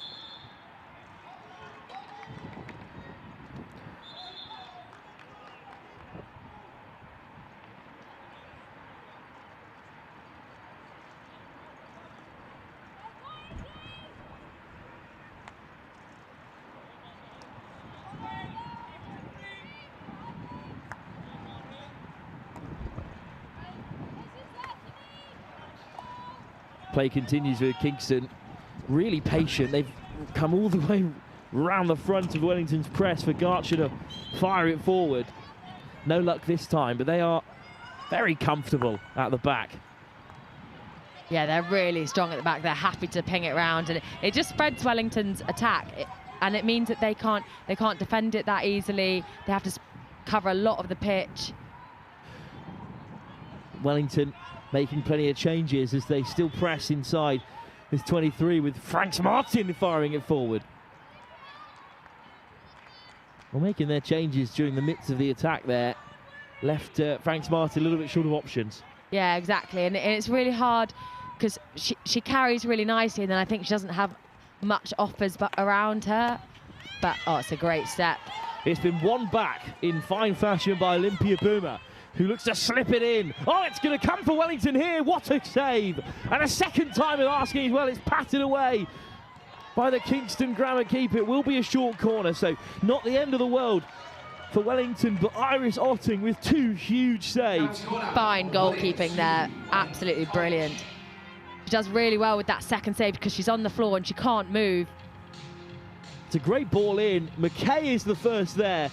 Play continues with Kingston, really patient. They've come all the way round the front of Wellington's press for Gartshire to fire it forward. No luck this time, but they are very comfortable at the back. Yeah, they're really strong at the back. They're happy to ping it round, and it just spreads Wellington's attack, and it means that they can't defend it that easily. They have to cover a lot of the pitch. Wellington making plenty of changes as they still press inside this 23 with Franks Martin firing it forward. Well, making their changes during the midst of the attack there left Franks Martin a little bit short of options. Yeah, exactly, and it's really hard because she carries really nicely, and then I think she doesn't have much offers around her. But, oh, it's a great step. It's been won back in fine fashion by Olympia Boomer, who looks to slip it in. Oh, it's going to come for Wellington here. What a save. And a second time of asking as well. It's patted away by the Kingston Grammar keeper. It will be a short corner, so not the end of the world for Wellington, but Iris Otting with 2 huge saves. Fine goalkeeping there. Absolutely brilliant. She does really well with that second save because she's on the floor and she can't move. It's a great ball in. McKay is the first there.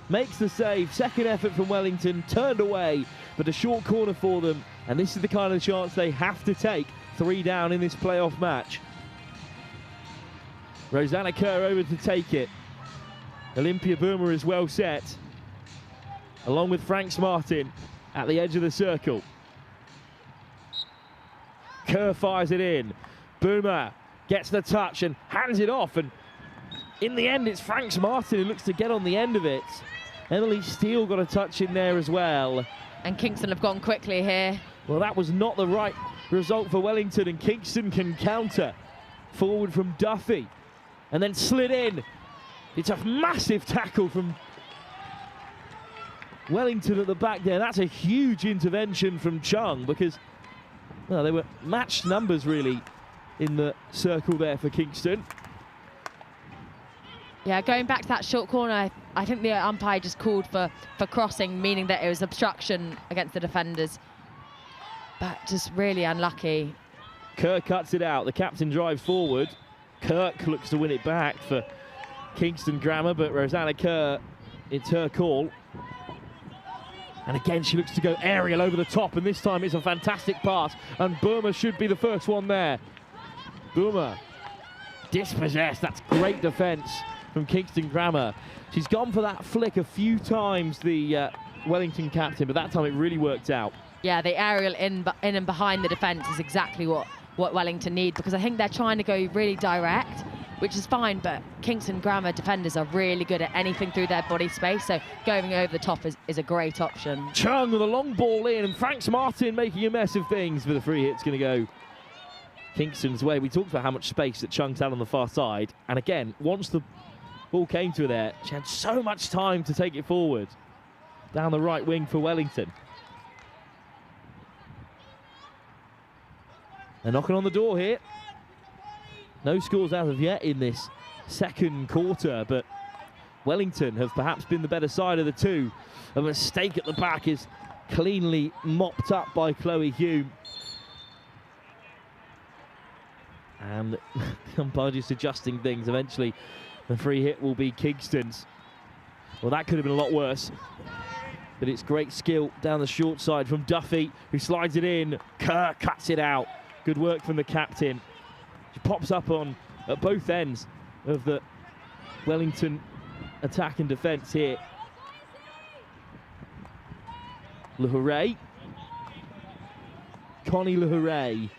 Makes the save, second effort from Wellington, turned away, but a short corner for them, and this is the kind of chance they have to take, 3 down in this playoff match. Rosanna Kerr over to take it. Olympia Boomer is well set, along with Franks Martin at the edge of the circle. Kerr fires it in. Boomer gets the touch and hands it off, and in the end, it's Franks Martin who looks to get on the end of it. Emily Steele got a touch in there as well. And Kingston have gone quickly here. Well, that was not the right result for Wellington, and Kingston can counter. Forward from Duffy, and then slid in. It's a massive tackle from Wellington at the back there. That's a huge intervention from Chung, because, well, they were matched numbers really in the circle there for Kingston. Yeah, going back to that short corner, I think the umpire just called for crossing, meaning that it was obstruction against the defenders. But just really unlucky. Kerr cuts it out. The captain drives forward. Kirk looks to win it back for Kingston Grammar, but Rosanna Kerr, it's her call. And again, she looks to go aerial over the top, and this time it's a fantastic pass, and Boomer should be the first one there. Boomer dispossessed. That's great defence from Kingston Grammar. She's gone for that flick a few times, the Wellington captain, but that time it really worked out. Yeah, the aerial in and behind the defence is exactly what Wellington need, because I think they're trying to go really direct, which is fine, but Kingston Grammar defenders are really good at anything through their body space, so going over the top is a great option. Chung with a long ball in, and Franks Martin making a mess of things, but the free hit's going to go Kingston's way. We talked about how much space that Chung's had on the far side, and again, once the ball came to her there, she had so much time to take it forward down the right wing for Wellington. They're knocking on the door here. No scores as of yet in this second quarter, but Wellington have perhaps been the better side of the two. A mistake at the back is cleanly mopped up by Chloe Hume. And the umpire just adjusting things. Eventually, the free hit will be Kingston's. Well, that could have been a lot worse. But it's great skill down the short side from Duffy, who slides it in. Kerr cuts it out. Good work from the captain. She pops up on at both ends of the Wellington attack and defence here. Lehuret. Connie Lehuret.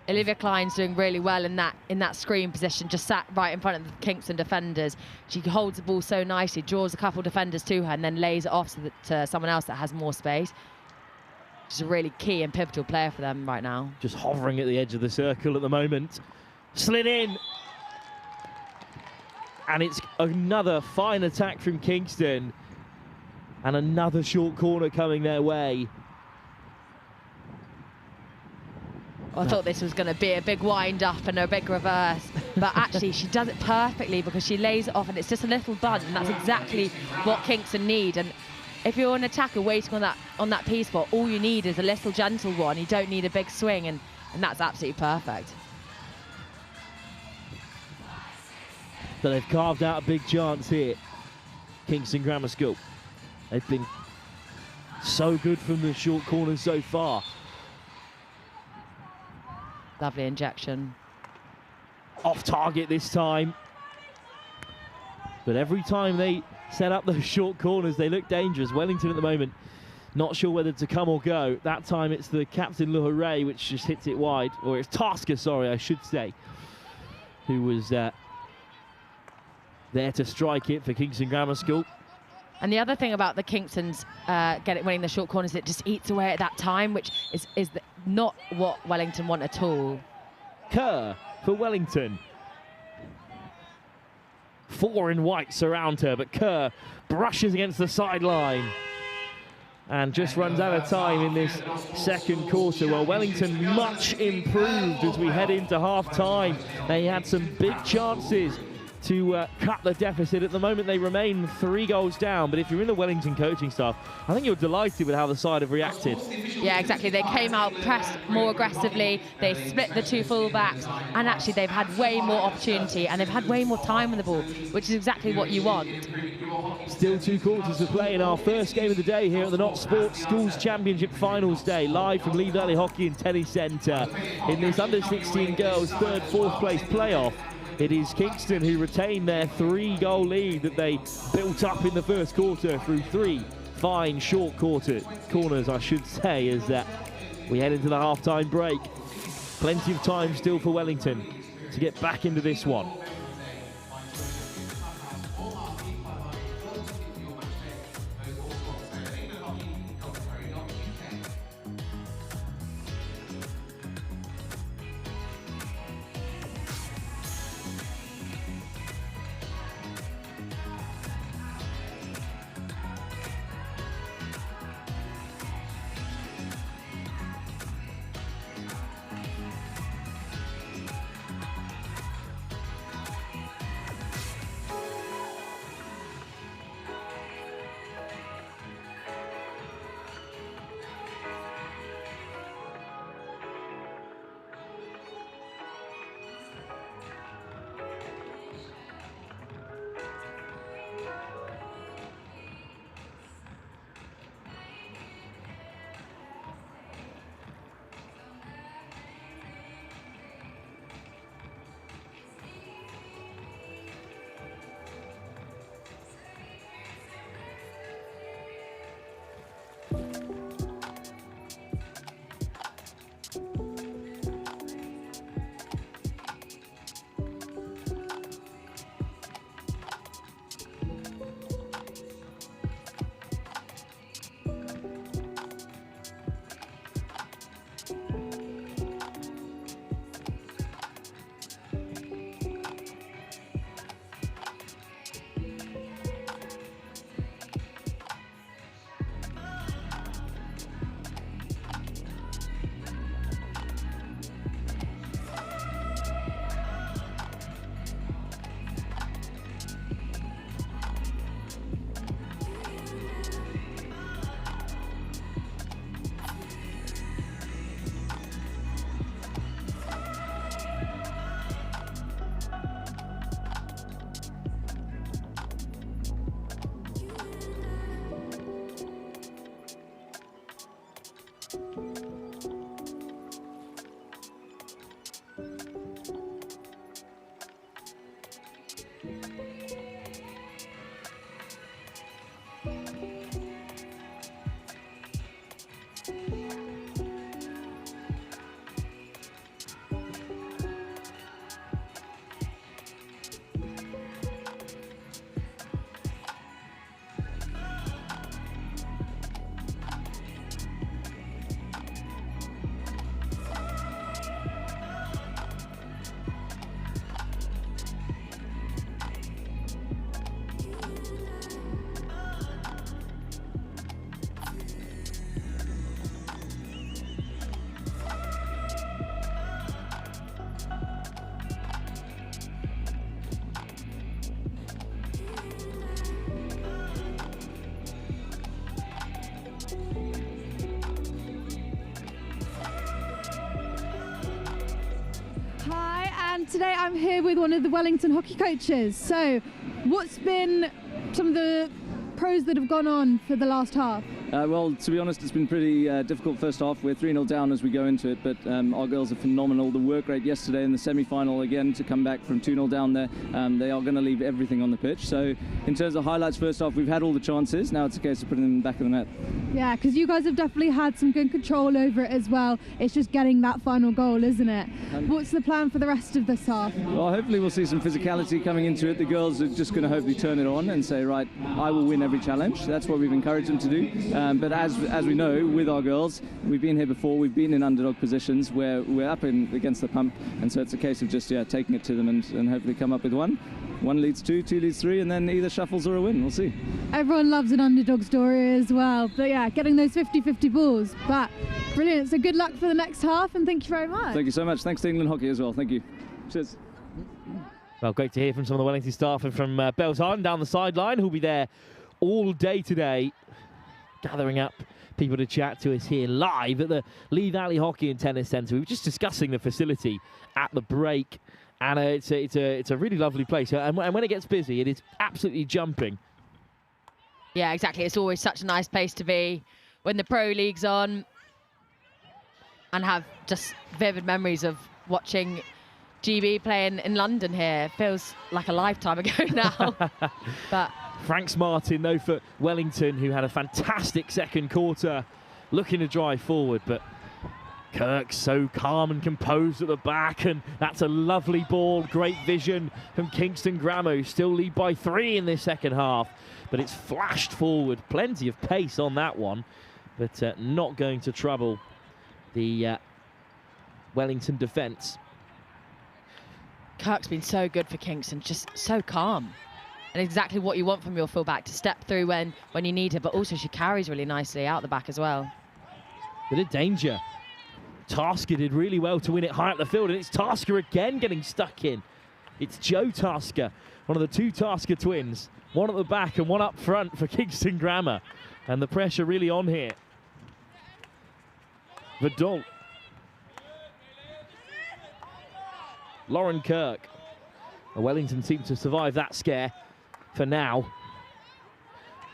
Olivia Klein's doing really well in that screen position, just sat right in front of the Kingston defenders. She holds the ball so nicely, draws a couple defenders to her, and then lays it off to someone else that has more space. She's a really key and pivotal player for them right now. Just hovering at the edge of the circle at the moment. Slid in. And it's another fine attack from Kingston. And another short corner coming their way. I thought this was going to be a big wind-up and a big reverse, but actually she does it perfectly because she lays it off and it's just a little bunt, and that's exactly what Kingston need. And if you're an attacker waiting on that P-spot, all you need is a little gentle one. You don't need a big swing, and that's absolutely perfect. So they've carved out a big chance here, Kingston Grammar School. They've been so good from the short corners so far. Lovely injection. Off target this time. But every time they set up those short corners, they look dangerous. Wellington at the moment, not sure whether to come or go. That time it's the captain, Lehuret, which just hits it wide. Or it's Tasker, sorry, I should say, who was there to strike it for Kingston Grammar School. And the other thing about the Kingstons winning the short corners, it just eats away at that time, which is not what Wellington want at all. Kerr for Wellington. 4 in white surround her, but Kerr brushes against the sideline and just runs out of time in this second quarter. Well, Wellington much improved as we head into half-time. They had some big chances to cut the deficit. At the moment they remain 3 goals down, but if you're in the Wellington coaching staff, I think you're delighted with how the side have reacted. Yeah, exactly. They came out, pressed more aggressively, they split the 2 full-backs, and actually they've had way more opportunity and they've had way more time on the ball, which is exactly what you want. Still 2 quarters to play in our first game of the day here at the Not Sports Schools Championship Finals Day, live from Lee Valley Hockey and Tennis Centre in this under-16 girls 3rd, 4th place playoff. It is Kingston who retain their 3-goal lead that they built up in the first quarter through 3 fine short corners, I should say, as we head into the half-time break. Plenty of time still for Wellington to get back into this one. And today I'm here with one of the Wellington hockey coaches. So what's been some of the pros that have gone on for the last half? Well, to be honest, it's been pretty difficult first half. We're 3-0 down as we go into it, but our girls are phenomenal. The work rate yesterday in the semi-final, again, to come back from 2-0 down there, they are going to leave everything on the pitch. So in terms of highlights first half, we've had all the chances. Now it's a case of putting them in the back of the net. Yeah, because you guys have definitely had some good control over it as well. It's just getting that final goal, isn't it? What's the plan for the rest of this half? Well, hopefully we'll see some physicality coming into it. The girls are just going to hopefully turn it on and say, right, I will win every challenge. That's what we've encouraged them to do. But as we know, with our girls, we've been here before. We've been in underdog positions where we're up against the pump, and so it's a case of just taking it to them and hopefully come up with one. One leads two leads three, and then either shuffles or a win. We'll see. Everyone loves an underdog story as well. But yeah, getting those 50-50 balls. But brilliant. So good luck for the next half, and thank you very much. Thank you so much. Thanks to England Hockey as well. Thank you. Cheers. Well, great to hear from some of the Wellington staff and from Beltane down the sideline, who'll be there all day today, gathering up people to chat to us here live at the Lee Valley Hockey and Tennis Centre. We were just discussing the facility at the break, and it's a really lovely place. And when it gets busy, it is absolutely jumping. Yeah, exactly. It's always such a nice place to be when the Pro League's on, and have just vivid memories of watching GB playing in London here. Feels like a lifetime ago now. But Franks Martin, though, for Wellington, who had a fantastic second quarter, looking to drive forward, but Kirk so calm and composed at the back, and that's a lovely ball. Great vision from Kingston Grammar, who still lead by 3 in this second half, but it's flashed forward. Plenty of pace on that one, but not going to trouble the Wellington defence. Kirk's been so good for Kingston, just so calm. And exactly what you want from your fullback, to step through when you need her, but also she carries really nicely out the back as well. Bit of danger. Tasker did really well to win it high up the field, and it's Tasker again getting stuck in. It's Joe Tasker, one of the two Tasker twins, one at the back and one up front for Kingston Grammar. And the pressure really on here. Verdon. Lauren Kirk. Wellington seemed to survive that scare for now.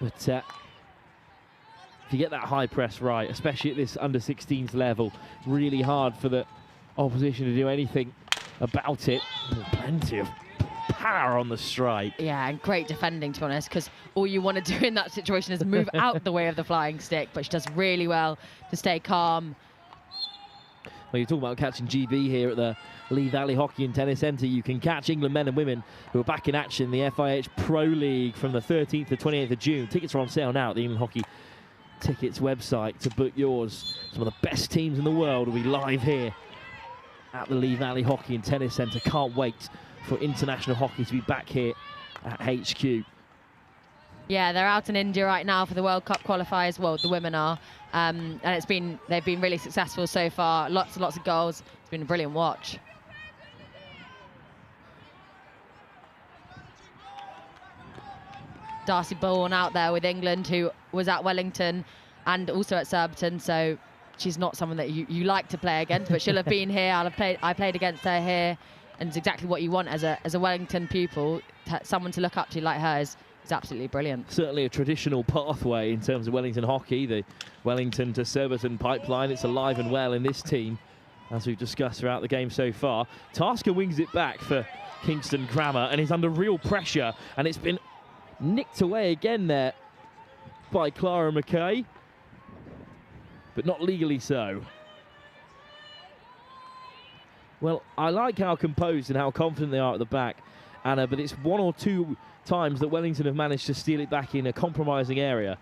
But if you get that high press right, especially at this under-16s level, really hard for the opposition to do anything about it. Plenty of power on the strike. Yeah, and great defending, to be honest, because all you want to do in that situation is move out the way of the flying stick, but she does really well to stay calm. Well, you're talking about catching GB here at the Lee Valley Hockey and Tennis Centre. You can catch England men and women who are back in action in the FIH Pro League from the 13th to 28th of June. Tickets are on sale now at the England Hockey Tickets website to book yours. Some of the best teams in the world will be live here at the Lee Valley Hockey and Tennis Centre. Can't wait for international hockey to be back here at HQ. Yeah, they're out in India right now for the World Cup qualifiers. Well, the women are, and they've been really successful so far. Lots and lots of goals. It's been a brilliant watch. Darcy Bourne out there with England, who was at Wellington and also at Surbiton, so she's not someone that you like to play against, but she'll have been here. I played against her here, and it's exactly what you want as a Wellington pupil. Someone to look up to like her is is absolutely brilliant. Certainly a traditional pathway in terms of Wellington hockey. The Wellington to Surbiton pipeline, it's alive and well in this team, as we've discussed throughout the game so far. Tasker wings it back for Kingston Grammar and is under real pressure, and it's been nicked away again there by Clara McKay, but not legally so. Well, I like how composed and how confident they are at the back, Anna, but it's one or two times that Wellington have managed to steal it back in a compromising area.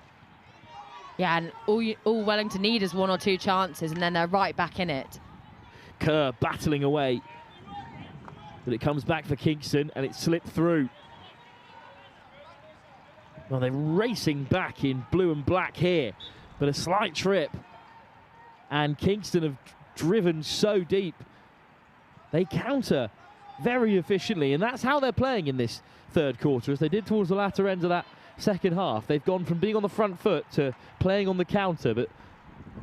Yeah, and all Wellington need is one or two chances, and then they're right back in it. Kerr battling away, but it comes back for Kingston, and it slipped through. Well, they're racing back in blue and black here, but a slight trip. And Kingston have driven so deep. They counter very efficiently, and that's how they're playing in this third quarter, as they did towards the latter end of that second half. They've gone from being on the front foot to playing on the counter, but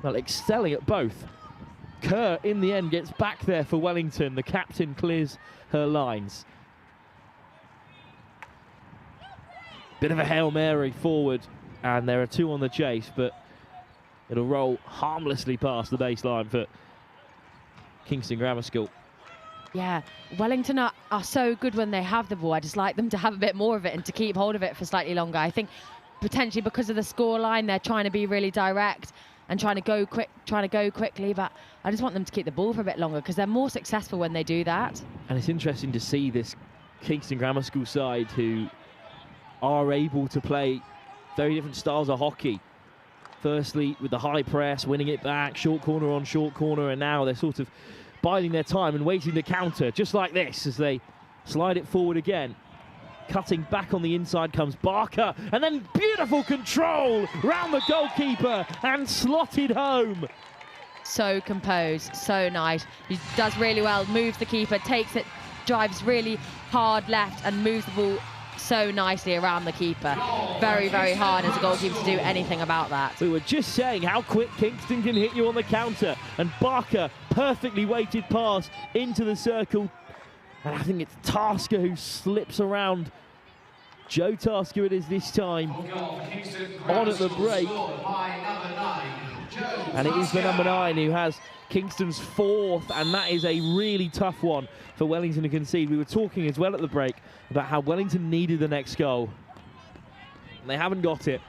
well, excelling at both. Kerr, in the end, gets back there for Wellington. The captain clears her lines. Bit of a Hail Mary forward, and there are two on the chase, but it'll roll harmlessly past the baseline for Kingston Grammar School. Yeah, Wellington are so good when they have the ball. I just like them to have a bit more of it and to keep hold of it for slightly longer. I think potentially because of the scoreline, they're trying to be really direct and trying to go quickly, but I just want them to keep the ball for a bit longer because they're more successful when they do that. And it's interesting to see this Kingston Grammar School side who are able to play very different styles of hockey. Firstly, with the high press, winning it back, short corner on short corner, and now they're sort of biding their time and waiting to counter, just like this, as they slide it forward again. Cutting back on the inside comes Barker, and then beautiful control round the goalkeeper and slotted home. So composed, so nice. He does really well, moves the keeper, takes it, drives really hard left and moves the ball so nicely around the keeper. Very, very hard as a goalkeeper to do anything about that. We were just saying how quick Kingston can hit you on the counter, and Barker, perfectly weighted pass into the circle. And I think it's Tasker who slips around. Joe Tasker it is this time, on at the break. And it is the number 9 who has Kingston's 4th, and that is a really tough one for Wellington to concede. We were talking as well at the break about how Wellington needed the next goal, and they haven't got it.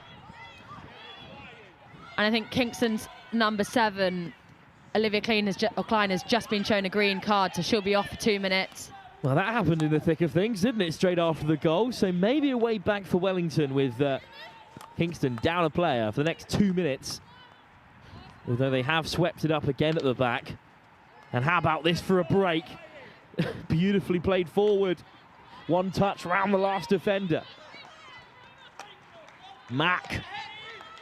And I think Kingston's number 7, Olivia Klein, has just been shown a green card, so she'll be off for 2 minutes. Well, that happened in the thick of things, didn't it, straight after the goal? So maybe a way back for Wellington with Kingston down a player for the next 2 minutes. Although they have swept it up again at the back. And how about this for a break? Beautifully played forward. One touch round the last defender. Mack,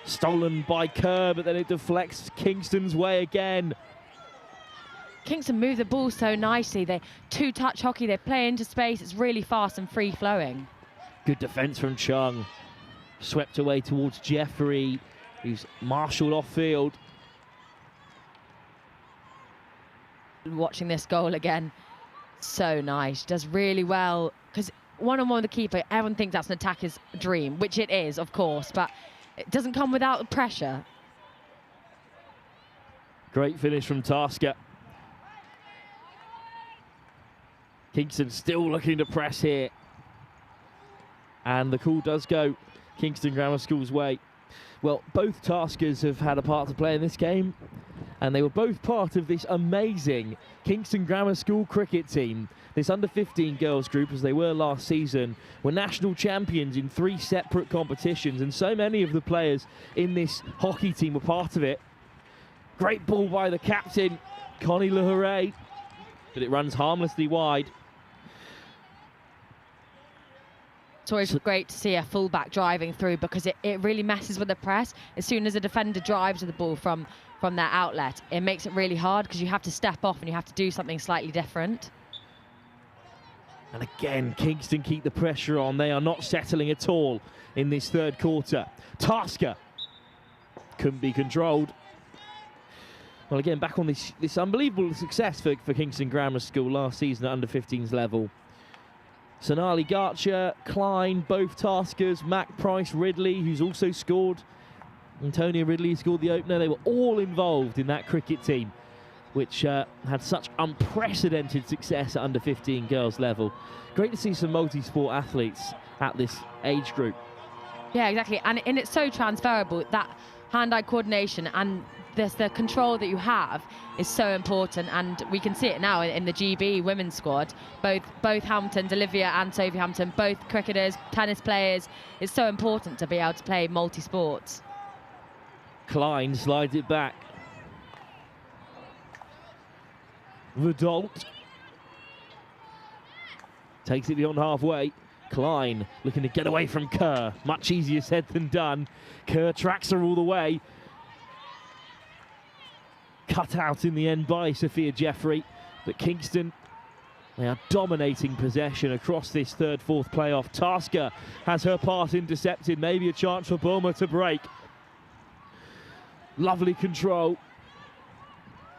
stolen by Kerr, but then it deflects Kingston's way again. Kingston move the ball so nicely. They two-touch hockey, they play into space. It's really fast and free-flowing. Good defence from Chung. Swept away towards Jeffrey, who's marshalled off-field. Watching this goal again, so nice. Does really well, because one-on-one with the keeper, everyone thinks that's an attacker's dream, which it is, of course, but it doesn't come without the pressure. Great finish from Tasker. Kingston still looking to press here. And the call does go Kingston Grammar School's way. Well, both Taskers have had a part to play in this game, and they were both part of this amazing Kingston Grammar School cricket team. This under-15 girls group, as they were last season, were national champions in 3 separate competitions, and so many of the players in this hockey team were part of it. Great ball by the captain, Connie Leharay, but it runs harmlessly wide. It's always great to see a fullback driving through, because it really messes with the press. As soon as a defender drives with the ball from their outlet, it makes it really hard because you have to step off and you have to do something slightly different. And again, Kingston keep the pressure on. They are not settling at all in this third quarter. Tasker couldn't be controlled. Well, again, back on this unbelievable success for Kingston Grammar School last season at under-15s level. Sonali Garcher, Klein, both taskers, Mac Price, Ridley, who's also scored. Antonia Ridley scored the opener. They were all involved in that cricket team, which had such unprecedented success at under-15 girls level. Great to see some multi-sport athletes at this age group. Yeah, exactly. And it's so transferable. That hand-eye coordination and the control that you have is so important, and we can see it now in the GB women's squad. Both Hamptons, Olivia and Sophie Hampton, both cricketers, tennis players. It's so important to be able to play multi-sports. Klein slides it back. Verdolt takes it beyond halfway. Klein looking to get away from Kerr. Much easier said than done. Kerr tracks her all the way. Cut out in the end by Sophia Jeffrey. But Kingston, they are dominating possession across this third, fourth playoff. Tasker has her pass intercepted. Maybe a chance for Bulmer to break. Lovely control,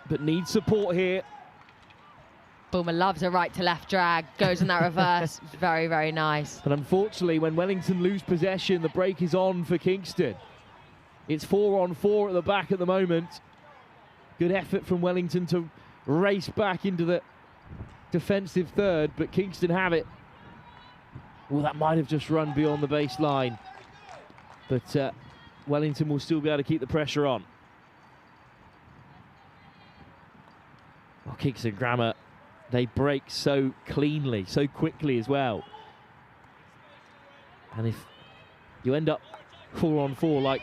but needs support here. Bulmer loves a right to left drag, goes in that reverse. Very, very nice. But unfortunately, when Wellington lose possession, the break is on for Kingston. It's 4-on-4 at the back at the moment. Good effort from Wellington to race back into the defensive third, but Kingston have it. Well, that might have just run beyond the baseline. But Wellington will still be able to keep the pressure on. Well, Kingston Grammar, they break so cleanly, so quickly as well. And if you end up 4-on-4 like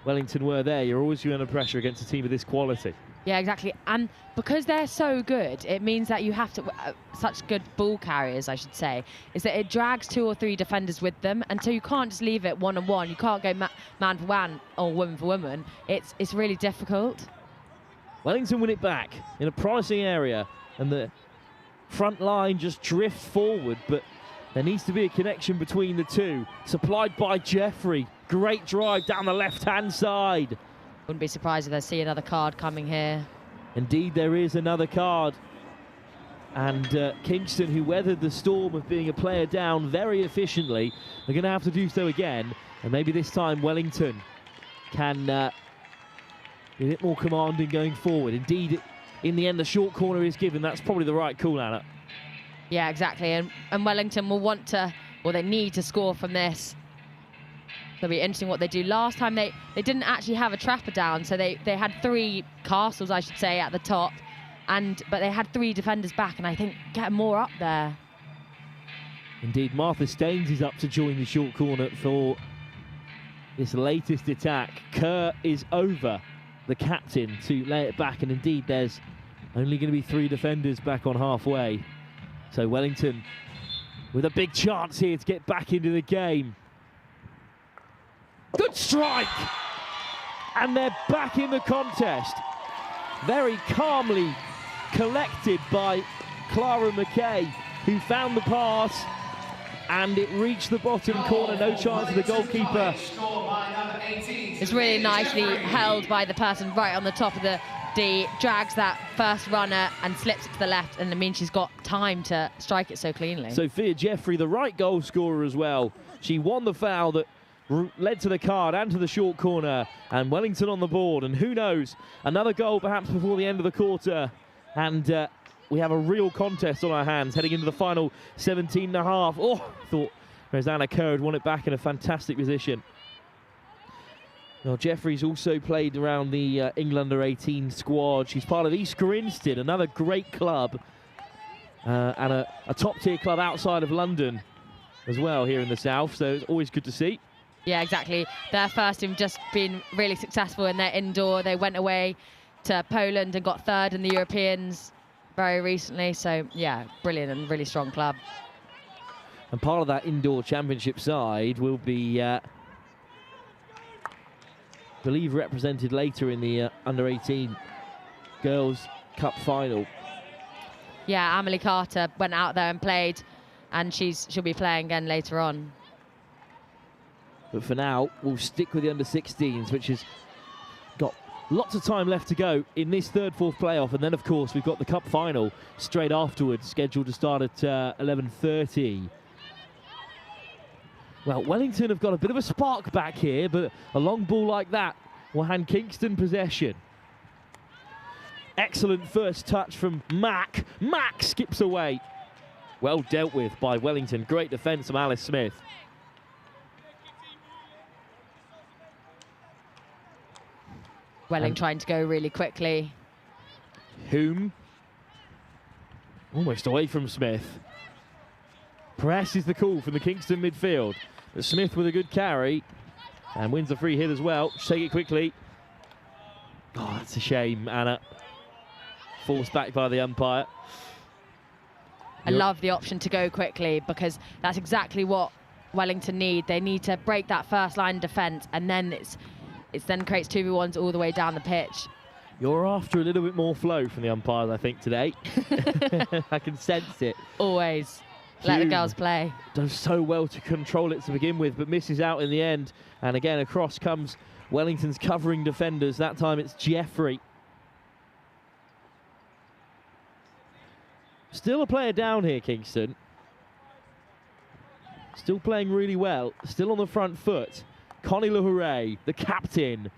Wellington were there, you're always under pressure against a team of this quality. Yeah, exactly. And because they're so good, it means that you have to, such good ball carriers, I should say, is that it drags 2 or 3 defenders with them. And so you can't just leave it one-on-one. You can't go man for man or woman for woman. It's really difficult. Wellington win it back in a promising area, and the front line just drifts forward, but there needs to be a connection between the two. Supplied by Jeffrey. Great drive down the left-hand side. Wouldn't be surprised if they see another card coming here. Indeed, there is another card. And Kingston, who weathered the storm of being a player down very efficiently, are going to have to do so again. And maybe this time Wellington can be a bit more commanding going forward. Indeed, in the end, the short corner is given. That's probably the right call, Anna. Yeah, exactly. And Wellington will want to, or they need to score from this. It'll be interesting what they do. Last time they didn't actually have a trapper down, so they had 3 castles, I should say, at the top, but they had 3 defenders back, and I think get more up there. Indeed, Martha Staines is up to join the short corner for this latest attack. Kerr is over the captain to lay it back, and indeed there's only going to be 3 defenders back on halfway. So Wellington with a big chance here to get back into the game. Good strike! And they're back in the contest. Very calmly collected by Clara McKay, who found the pass, and it reached the bottom corner. No chance for the goalkeeper. It's really nicely held by the person right on the top of the D, drags that first runner and slips it to the left, and it means she's got time to strike it so cleanly. Sophia Jeffrey, the right goal scorer as well. She won the foul that led to the card and to the short corner, and Wellington on the board, and who knows, another goal perhaps before the end of the quarter, and we have a real contest on our hands heading into the final 17.5. Oh, I thought Rosanna Kerr had won it back in a fantastic position. Well, Jeffrey's also played around the England under-18 squad. She's part of East Grinstead, another great club, and a top-tier club outside of London as well here in the south, so it's always good to see. Yeah, exactly. Their first team just been really successful in their indoor. They went away to Poland and got 3rd in the Europeans very recently. So, yeah, brilliant and really strong club. And part of that indoor championship side will be, I believe, represented later in the under-18 Girls' Cup final. Yeah, Amelie Carter went out there and played, and she'll be playing again later on. But for now, we'll stick with the under-16s, which has got lots of time left to go in this third, fourth playoff. And then, of course, we've got the cup final straight afterwards, scheduled to start at 11:30. Well, Wellington have got a bit of a spark back here, but a long ball like that will hand Kingston possession. Excellent first touch from Mack. Mack skips away. Well dealt with by Wellington. Great defence from Alice Smith. Welling trying to go really quickly. Hume. Almost away from Smith. Press is the call from the Kingston midfield. But Smith with a good carry. And wins the free hit as well. Take it quickly. Oh, that's a shame, Anna. Forced back by the umpire. I love the option to go quickly, because that's exactly what Wellington need. They need to break that first line defence, and then it then creates 2v1s all the way down the pitch. You're after a little bit more flow from the umpires, I think, today. I can sense it. Always. Let the girls play. Does so well to control it to begin with, but misses out in the end. And again, across comes Wellington's covering defenders. That time it's Jeffrey. Still a player down here, Kingston. Still playing really well. Still on the front foot. Connie Hooray, the captain.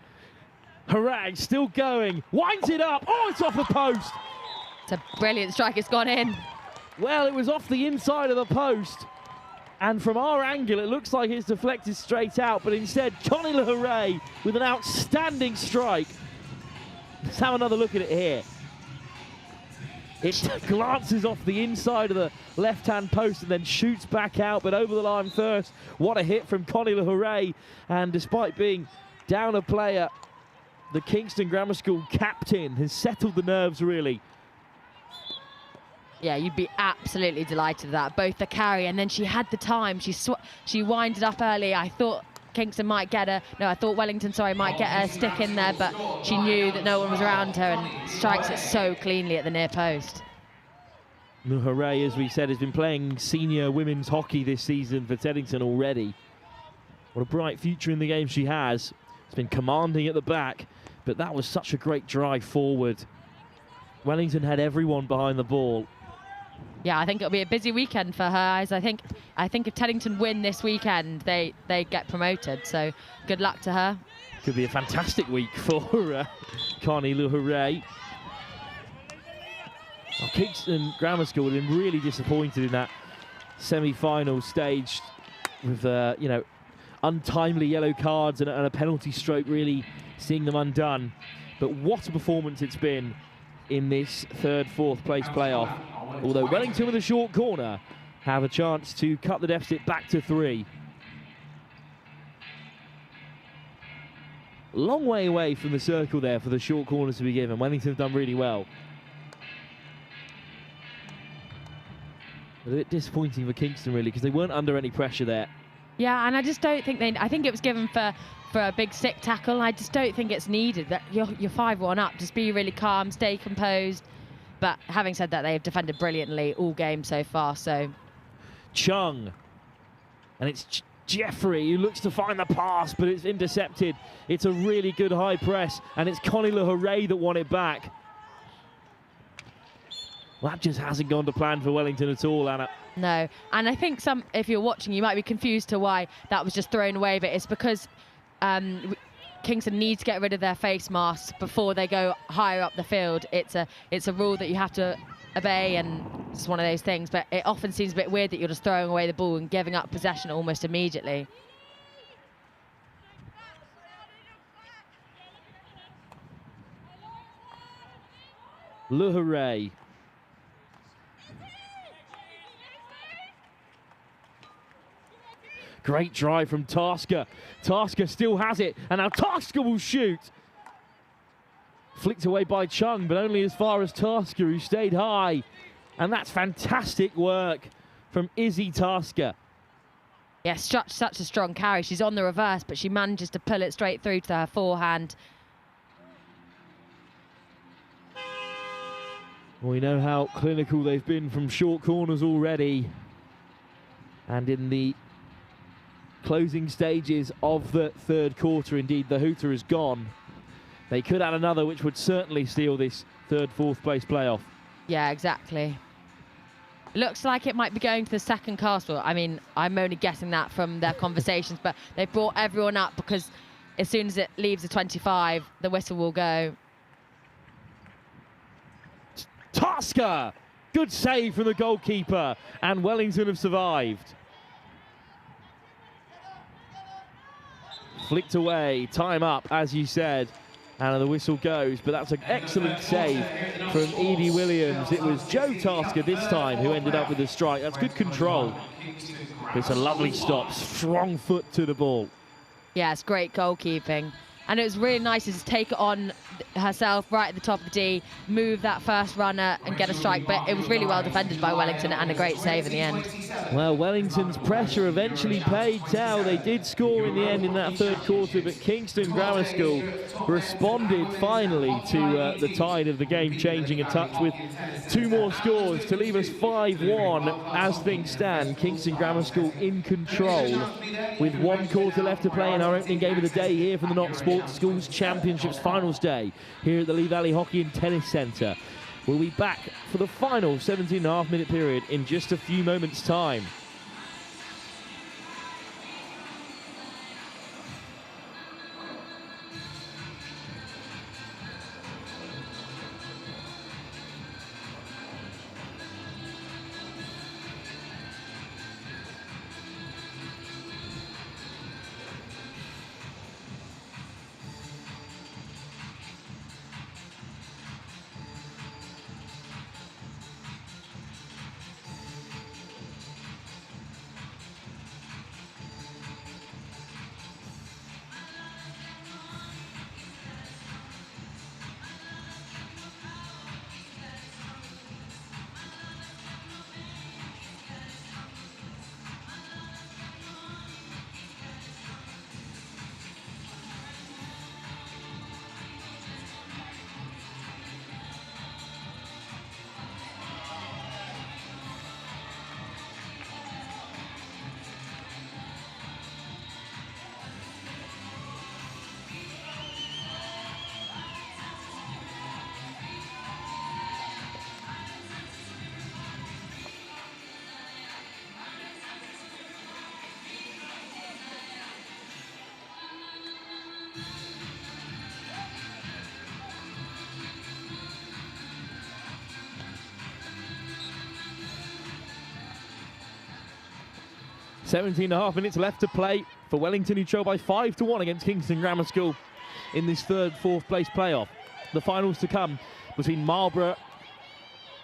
Hooray, still going. Winds it up. Oh, it's off the post. It's a brilliant strike. It's gone in. Well, it was off the inside of the post. And from our angle, it looks like it's deflected straight out. But instead, Connie Hooray with an outstanding strike. Let's have another look at it here. It glances off the inside of the left-hand post and then shoots back out, but over the line first. What a hit from Connie Hooray. And despite being down a player, the Kingston Grammar School captain has settled the nerves, really. Yeah, you'd be absolutely delighted with that. Both the carry, and then she had the time. She winded up early. I thought Kingston might get her. No, I thought Wellington, might get a stick in there, but she knew that no one was around her and strikes it so cleanly at the near post. Hooray, as we said, has been playing senior women's hockey this season for Teddington already. What a bright future in the game she has. It's been commanding at the back, but that was such a great drive forward. Wellington had everyone behind the ball. Yeah, I think it'll be a busy weekend for her. As I think if Teddington win this weekend, they get promoted. So good luck to her. Could be a fantastic week for Connie Hooray. Well, Kingston Grammar School have been really disappointed in that semi-final stage with untimely yellow cards and a penalty stroke really seeing them undone. But what a performance it's been in this third, fourth place playoff. Although Wellington with a short corner have a chance to cut the deficit back to 3. Long way away from the circle there for the short corners to be given. Wellington have done really well. But a bit disappointing for Kingston, really, because they weren't under any pressure there. Yeah, and I just don't think I think it was given for a big stick tackle. I just don't think it's needed. That you're 5-1 up. Just be really calm, stay composed. But having said that, they have defended brilliantly all game so far. So Chung, and it's Jeffrey who looks to find the pass, but it's intercepted. It's a really good high press, and it's Connie Hooray that won it back. Well, that just hasn't gone to plan for Wellington at all, Anna. No, and I think if you're watching, you might be confused to why that was just thrown away, but it's because Kingston needs to get rid of their face masks before they go higher up the field. It's a rule that you have to obey, and it's one of those things, but it often seems a bit weird that you're just throwing away the ball and giving up possession almost immediately. Hooray. Great drive from Tasker. Tasker still has it, and now Tasker will shoot. Flicked away by Chung, but only as far as Tasker, who stayed high. And that's fantastic work from Izzy Tasker. Yeah, such a strong carry. She's on the reverse, but she manages to pull it straight through to her forehand. We know how clinical they've been from short corners already. And in the closing stages of the third quarter, indeed, the hooter is gone. They could add another, which would certainly steal this third, fourth place playoff. Yeah, exactly. Looks like it might be going to the second castle. I mean, I'm only guessing that from their conversations, but they brought everyone up because as soon as it leaves the 25, the whistle will go. Tasker! Good save from the goalkeeper, and Wellington have survived. Flicked away, time up, as you said, and the whistle goes, but that's an excellent save from Edie Williams. It was Joe Tasker this time who ended up with the strike. That's good control. It's a lovely stop, strong foot to the ball. Yeah, it's great goalkeeping. And it was really nice to just take it on herself right at the top of the D, move that first runner and get a strike. But it was really well defended by Wellington and a great save in the end. Well, Wellington's pressure eventually paid tell. They did score in the end in that third quarter, but Kingston Grammar School responded finally to the tide of the game changing a touch with 2 more scores to leave us 5-1 as things stand. Kingston Grammar School in control with 1 quarter left to play in our opening game of the day here from the Not Sports Schools Championships Finals Day here at the Lee Valley Hockey and Tennis Centre. We'll be back for the final 17.5-minute period in just a few moments' time. Seventeen and a half minutes left to play for Wellington, who trail by 5-1 against Kingston Grammar School in this third, fourth place playoff. The finals to come between Marlborough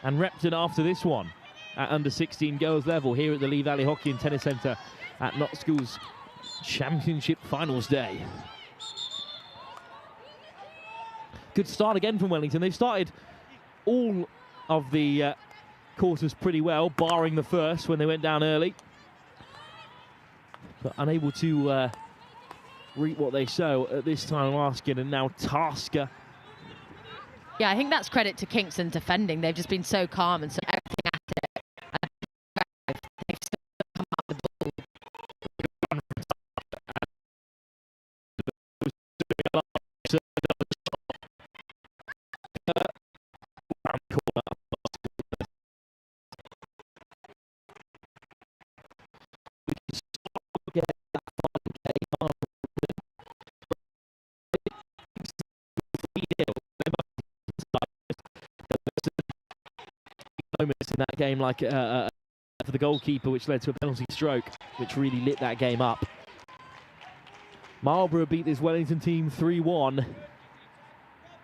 and Repton after this one at under 16 girls level here at the Lee Valley Hockey and Tennis Centre at Not Schools Championship Finals Day. Good start again from Wellington. They've started all of the quarters pretty well, barring the first when they went down early. But unable to reap what they sow at this time last game, and now Tasker. Yeah, I think that's credit to Kingston defending. They've just been so calm and so everything at it. And they've still come up with the ball. Moments in that game, like for the goalkeeper, which led to a penalty stroke, which really lit that game up. Marlborough beat this Wellington team 3-1. I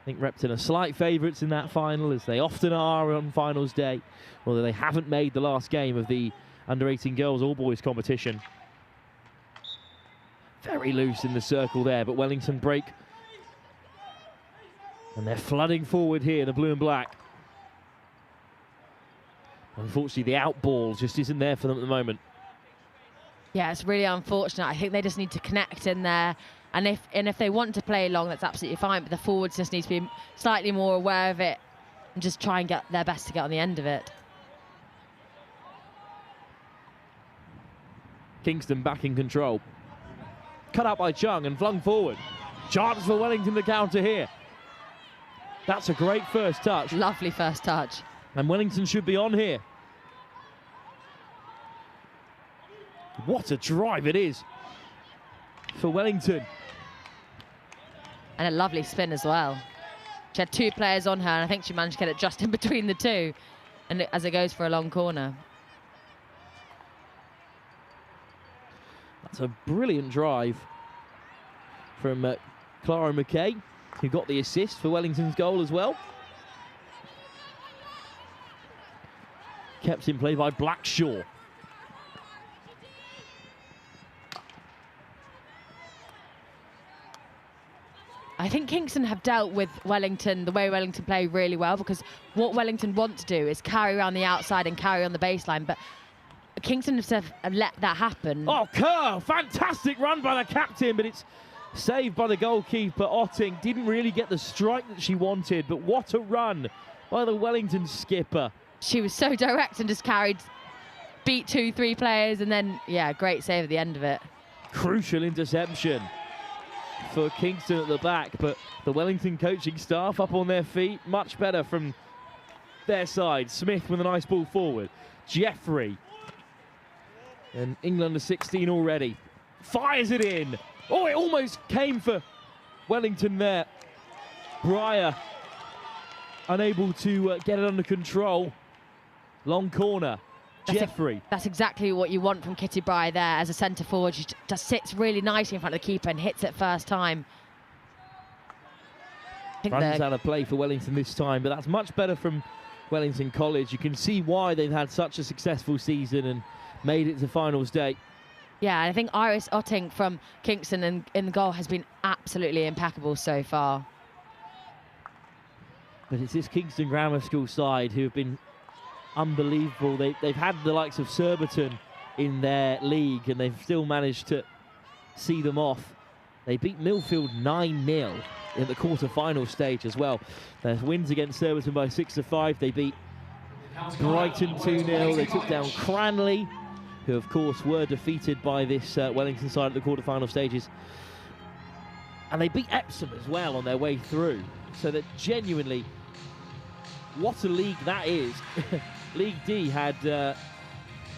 think Repton are slight favourites in that final, as they often are on finals day, although they haven't made the last game of the under-18 girls all-boys competition. Very loose in the circle there, but Wellington break. And they're flooding forward here, the blue and black. Unfortunately, the out ball just isn't there for them at the moment. Yeah, it's really unfortunate. I think they just need to connect in there. And if they want to play long, that's absolutely fine. But the forwards just need to be slightly more aware of it and just try and get their best to get on the end of it. Kingston back in control. Cut out by Chung and flung forward. Chance for Wellington to counter here. That's a great first touch. Lovely first touch. And Wellington should be on here. what a drive it is for Wellington. And a lovely spin as well. She had 2 players on her, and I think she managed to get it just in between the 2, and as it goes for a long corner. That's a brilliant drive from Clara McKay, who got the assist for Wellington's goal as well. Kept in play by Blackshaw. I think Kingston have dealt with Wellington, the way Wellington play, really well, because what Wellington want to do is carry around the outside and carry on the baseline, but Kingston have let that happen. Oh, Kerr, fantastic run by the captain, but it's saved by the goalkeeper. Otting didn't really get the strike that she wanted, but what a run by the Wellington skipper. She was so direct and just beat 2-3 players, and then, yeah, great save at the end of it. Crucial interception for Kingston at the back, but the Wellington coaching staff up on their feet, much better from their side. Smith with a nice ball forward. Jeffrey, and England under 16 already, fires it in. Oh, it almost came for Wellington there. Breyer unable to get it under control. Long corner. Jeffrey. That's exactly what you want from Kitty Breyer there as a centre forward. She just sits really nicely in front of the keeper and hits it first time. Runs out of play for Wellington this time, but that's much better from Wellington College. You can see why they've had such a successful season and made it to finals day. Yeah, and I think Iris Otting from Kingston in the goal has been absolutely impeccable so far. But it's this Kingston Grammar School side who have been unbelievable. They've had the likes of Surbiton in their league, and they've still managed to see them off. They beat Millfield 9-0 in the quarter-final stage as well. Their wins against Surbiton by 6-5. They beat Brighton 2-0. They took down Cranley, who of course were defeated by this Wellington side at the quarter-final stages. And they beat Epsom as well on their way through. So that genuinely, what a league that is. League D had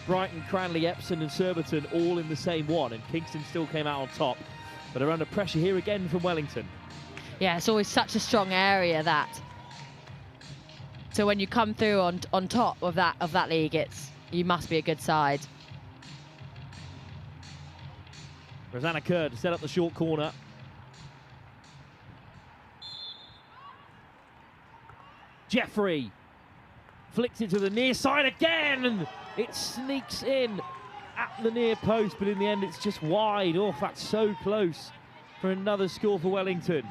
Brighton, Cranley, Epsom and Surbiton all in the same one, and Kingston still came out on top, but are under pressure here again from Wellington. Yeah, it's always such a strong area, that. So when you come through on top of that league, you must be a good side. Rosanna Kerr to set up the short corner. Jeffrey flicks it to the near side again, and it sneaks in at the near post, but in the end it's just wide. Oh, that's so close for another score for Wellington.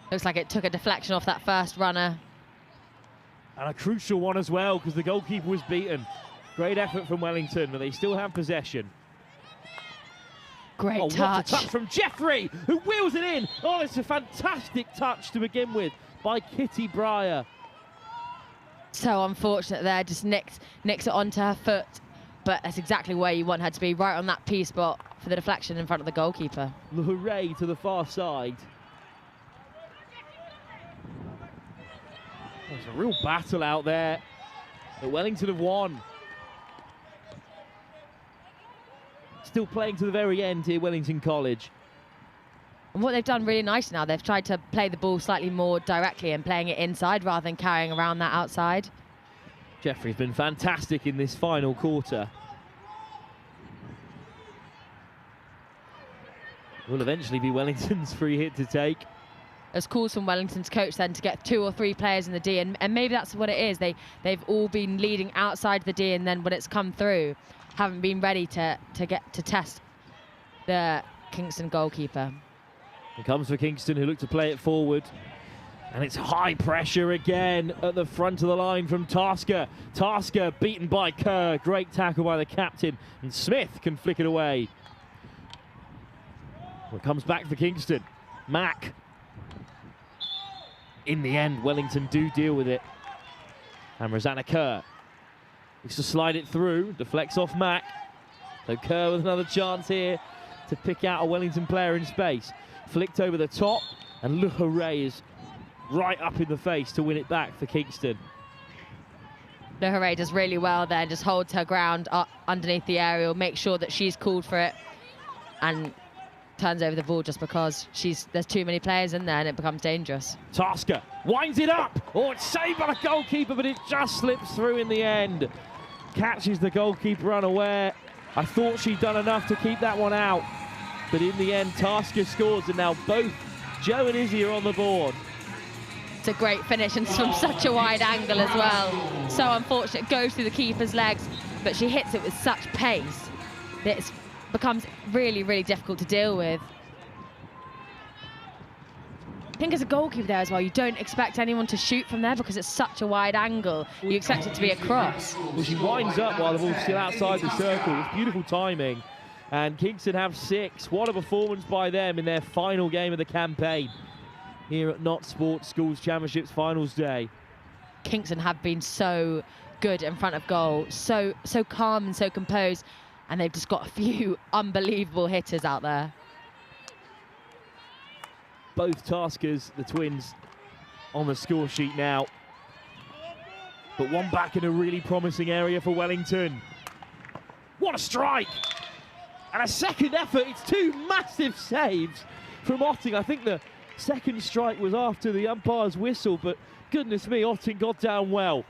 Looks like it took a deflection off that first runner. And a crucial one as well, because the goalkeeper was beaten. Great effort from Wellington, but they still have possession. Great touch. What a touch from Jeffrey, who wheels it in. Oh, it's a fantastic touch to begin with by Kitty Breyer. So unfortunate there, just nicks it onto her foot, but that's exactly where you want her to be, right on that P spot for the deflection in front of the goalkeeper. The hooray to the far side. There's a real battle out there, but Wellington have won. Still playing to the very end here, Wellington College. And what they've done really nicely now, they've tried to play the ball slightly more directly and playing it inside rather than carrying around that outside. Jeffrey's been fantastic in this final quarter. Will eventually be Wellington's free hit to take. There's calls from Wellington's coach then to get 2 or 3 players in the D, and maybe that's what it is. They've all been leading outside the D, and then when it's come through, haven't been ready to test the Kingston goalkeeper. It comes for Kingston, who look to play it forward. And it's high pressure again at the front of the line from Tasker. Tasker beaten by Kerr. Great tackle by the captain. And Smith can flick it away. Well, it comes back for Kingston. Mack. In the end, Wellington do deal with it. And Rosanna Kerr needs to slide it through. Deflects off Mack. So Kerr with another chance here to pick out a Wellington player in space. Flicked over the top, and Le Hooray is right up in the face to win it back for Kingston. Lohare does really well there, just holds her ground underneath the aerial, makes sure that she's called for it, and turns over the ball just because there's too many players in there and it becomes dangerous. Tasker winds it up. Oh, it's saved by the goalkeeper, but it just slips through in the end. Catches the goalkeeper unaware. I thought she'd done enough to keep that one out, but in the end, Tasker scores, and now both Joe and Izzy are on the board. It's a great finish, and from such a wide angle as well. So unfortunate, it goes through the keeper's legs, but she hits it with such pace that it becomes really, really difficult to deal with. I think as a goalkeeper there as well, you don't expect anyone to shoot from there because it's such a wide angle. You expect it to be a cross. Well, she winds up while the ball's still outside the circle. It's beautiful timing. And Kingston have 6. What a performance by them in their final game of the campaign here at Not Sports Schools Championships Finals Day. Kingston have been so good in front of goal, so calm and so composed, and they've just got a few unbelievable hitters out there. Both Taskers, the twins, on the score sheet now. But one back in a really promising area for Wellington. What a strike! And a second effort. It's 2 massive saves from Otting. I think the second strike was after the umpire's whistle, but goodness me, Otting got down well.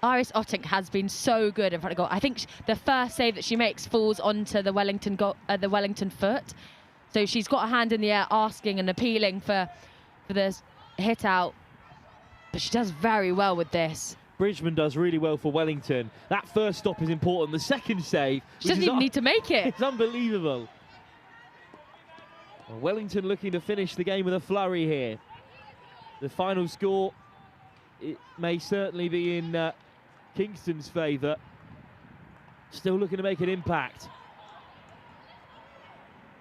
Iris Otting has been so good in front of goal. I think the first save that she makes falls onto the Wellington foot. So she's got a hand in the air asking and appealing for the hit out. But she does very well with this. Bridgman does really well for Wellington. That first stop is important. The second save... She doesn't even need to make it. It's unbelievable. Well, Wellington looking to finish the game with a flurry here. The final score, it may certainly be in Kingston's favour. Still looking to make an impact.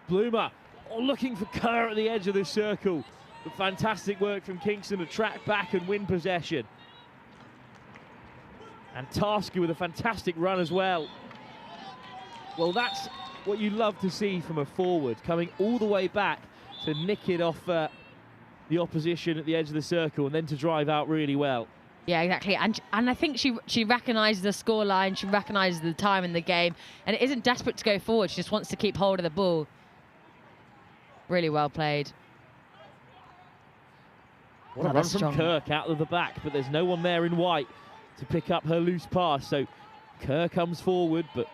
Bloomer looking for Kerr at the edge of the circle. But fantastic work from Kingston to track back and win possession. And Tasker with a fantastic run as well. Well, that's what you love to see from a forward, coming all the way back to nick it off the opposition at the edge of the circle and then to drive out really well. Yeah, exactly. And I think she recognises the scoreline, she recognises the time in the game, and it isn't desperate to go forward. She just wants to keep hold of the ball. Really well played. What a run from Kirk out of the back, but there's no one there in white to pick up her loose pass. So Kerr comes forward, but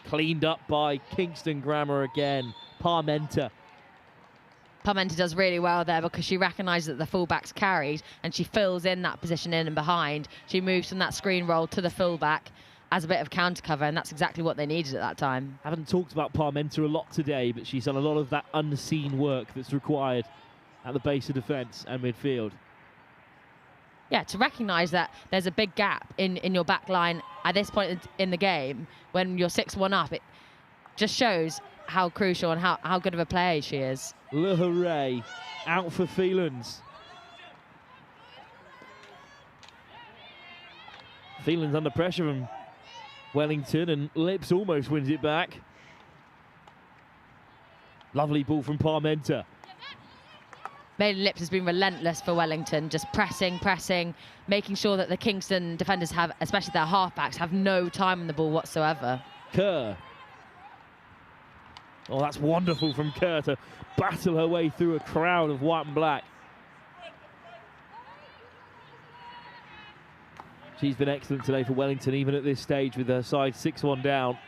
cleaned up by Kingston Grammar again. Parmenter does really well there because she recognises that the fullback's carried and she fills in that position in and behind. She moves from that screen roll to the fullback as a bit of counter cover, and that's exactly what they needed at that time. Haven't talked about Parmenter a lot today, but she's done a lot of that unseen work that's required at the base of defence and midfield. Yeah, to recognise that there's a big gap in your back line at this point in the game when you're 6-1 up, it just shows how crucial and how good of a player she is. Lohare out for Phelans. Phelans under pressure from Wellington, and Lips almost wins it back. Lovely ball from Parmenter. Maiden Lips has been relentless for Wellington, just pressing, making sure that the Kingston defenders have, especially their halfbacks, have no time on the ball whatsoever. Kerr. Oh, that's wonderful from Kerr to battle her way through a crowd of white and black. She's been excellent today for Wellington, even at this stage with her side 6-1 down.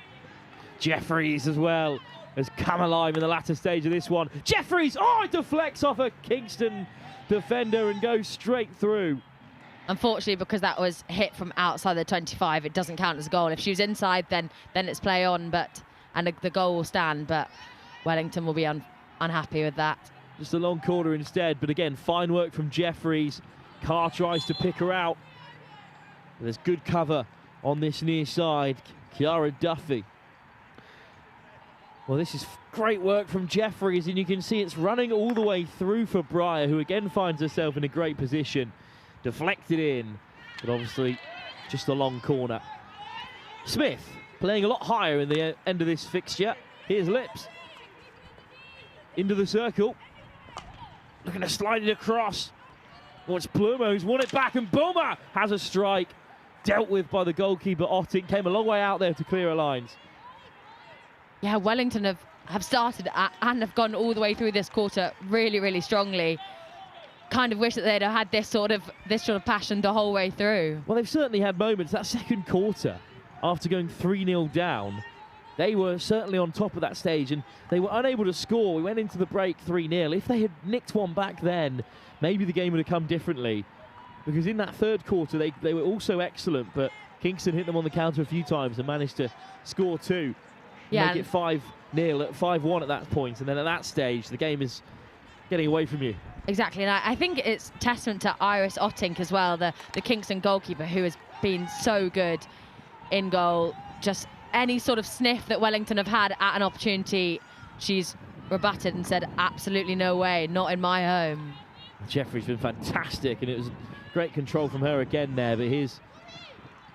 Jeffries as well has come alive in the latter stage of this one. Jeffries, it deflects off a Kingston defender and goes straight through. Unfortunately, because that was hit from outside the 25, it doesn't count as a goal. If she was inside, then it's play on, and the goal will stand, but Wellington will be unhappy with that. Just a long corner instead, but again, fine work from Jeffries. Carr tries to pick her out. There's good cover on this near side. Kiara Duffy. Well, this is great work from Jeffries, and you can see it's running all the way through for Breyer, who again finds herself in a great position. Deflected in, but obviously just a long corner. Smith playing a lot higher in the end of this fixture. Here's Lips. Into the circle. Looking to slide it across. Watch Plumo, who's won it back, and Boomer has a strike. Dealt with by the goalkeeper, Otting. Came a long way out there to clear her lines. Yeah, Wellington have started and have gone all the way through this quarter really, really strongly. Kind of wish that they'd have had this sort of passion the whole way through. Well, they've certainly had moments. That second quarter, after going 3-0 down, they were certainly on top of that stage, and they were unable to score. We went into the break 3-0. If they had nicked one back then, maybe the game would have come differently. Because in that third quarter, they were also excellent, but Kingston hit them on the counter a few times and managed to score 2. Yeah, make it 5-0, 5-1 at that point. And then at that stage, the game is getting away from you. Exactly, and I think it's testament to Iris Otting as well, the Kingston goalkeeper, who has been so good in goal. Just any sort of sniff that Wellington have had at an opportunity, she's rebutted and said, absolutely no way, not in my home. Jeffrey's been fantastic, and it was great control from her again there. But here's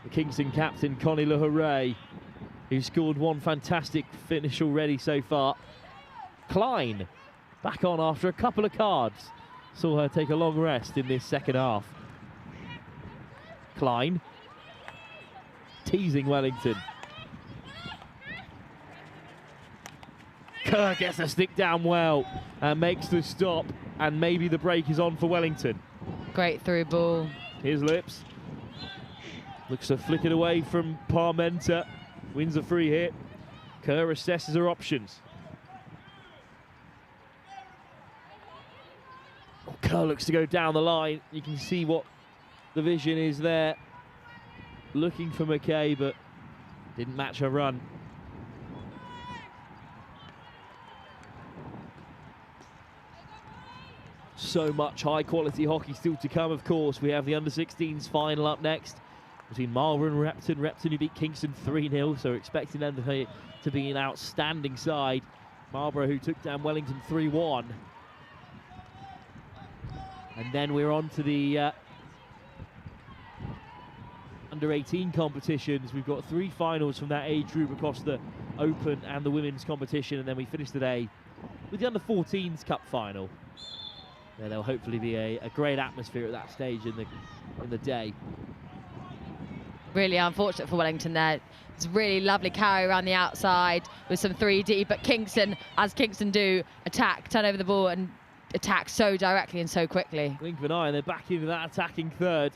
the Kingston captain, Connie LaHouray, who scored one fantastic finish already so far. Klein back on after a couple of cards. Saw her take a long rest in this second half. Klein teasing Wellington. Kerr gets a stick down well and makes the stop, and maybe the break is on for Wellington. Great through ball. Here's Lips. Looks to flick it away from Parmenter. Wins a free hit. Kerr assesses her options. Kerr looks to go down the line. You can see what the vision is there. Looking for McKay, but didn't match her run. So much high-quality hockey still to come, of course. We have the under-16s final up next between Marlborough and Repton. Repton who beat Kingston 3-0, so we're expecting them to be an outstanding side. Marlborough who took down Wellington 3-1. And then we're on to the under-18 competitions. We've got 3 finals from that age group across the Open and the Women's competition, and then we finish today with the under-14s Cup final. There'll hopefully be a great atmosphere at that stage in the day. Really unfortunate for Wellington there. It's a really lovely carry around the outside with some 3D, but Kingston, as Kingston do, turn over the ball and attack so directly and so quickly. Blink of an eye, and they're back into that attacking third.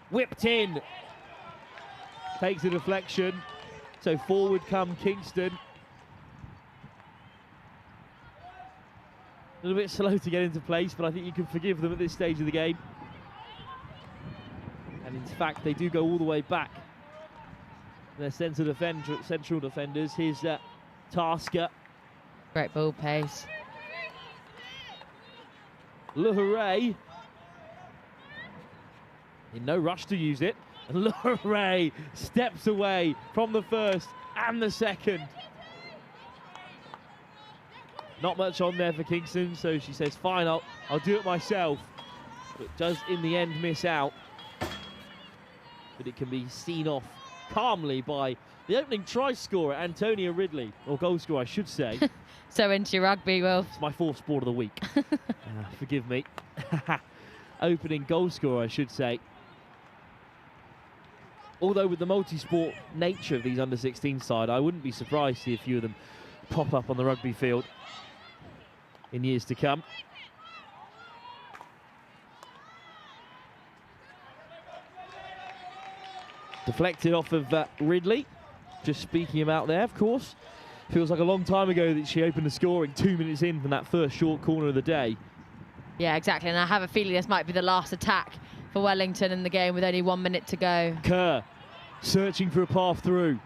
Whipped in. Takes a deflection. So forward come Kingston. A little bit slow to get into place, but I think you can forgive them at this stage of the game. And in fact, they do go all the way back. Their central defenders. Here's Tasker. Great ball pace. LaHouray. In no rush to use it. And LaHouray steps away from the first and the second. Not much on there for Kingston, so she says, fine, I'll do it myself. But does in the end miss out. But it can be seen off calmly by the opening try scorer, Antonia Ridley, or goal scorer, I should say. So into your rugby, Will. It's my 4th sport of the week. Forgive me. Opening goal scorer, I should say. Although with the multi-sport nature of these under-16 side, I wouldn't be surprised to see a few of them pop up on the rugby field in years to come. Deflected off of Ridley. Just speaking about there, of course. Feels like a long time ago that she opened the scoring 2 minutes in from that first short corner of the day. Yeah, exactly, and I have a feeling this might be the last attack for Wellington in the game with only 1 minute to go. Kerr searching for a path through.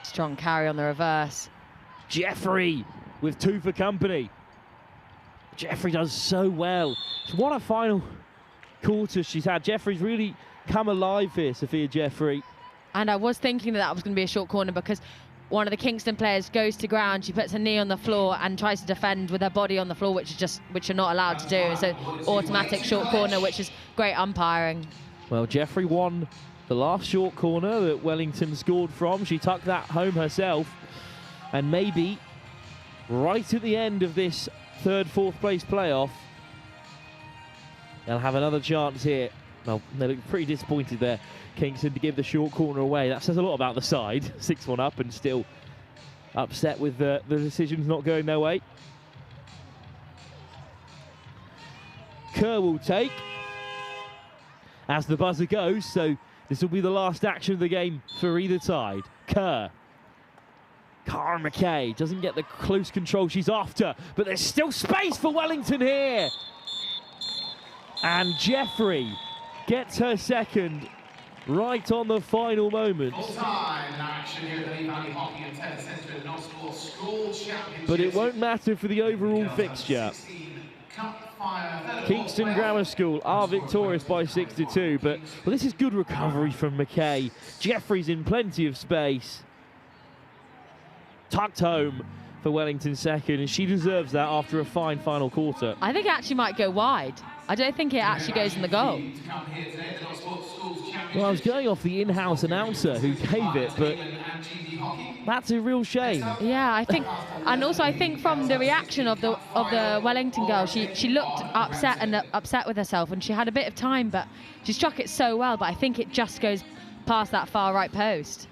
Strong carry on the reverse. Jeffrey with 2 for company. Jeffrey does so well. What a final quarter she's had. Jeffrey's really come alive here, Sophia Jeffrey. And I was thinking that was going to be a short corner because one of the Kingston players goes to ground, she puts her knee on the floor and tries to defend with her body on the floor, which you're not allowed to do. It's an automatic short corner, which is great umpiring. Well, Jeffrey won the last short corner that Wellington scored from. She tucked that home herself. And maybe right at the end of this third, fourth place playoff. They'll have another chance here. Well, they look pretty disappointed there, Kingston, to give the short corner away. That says a lot about the side. 6-1 up and still upset with the decisions not going their way. Kerr will take as the buzzer goes, so this will be the last action of the game for either side. Kerr. Cara McKay doesn't get the close control she's after, but there's still space for Wellington here. And Jeffrey gets her second right on the final moment. Full-time action here at the Lee Valley Hockey and Tennis Centre in Knoxville School Championships. But it won't matter for the overall fixture. Kingston Grammar School are victorious by 6-2, but well, this is good recovery from McKay. Jeffrey's in plenty of space. Tucked home for Wellington second, and she deserves that after a fine final quarter. I think it actually might go wide. I don't think it actually goes in the goal. Well, I was going off the in-house announcer who gave it, but that's a real shame. Yeah, I think, and also I think from the reaction of the Wellington girl, she looked upset with herself, and she had a bit of time, but she struck it so well. But I think it just goes past that far right post.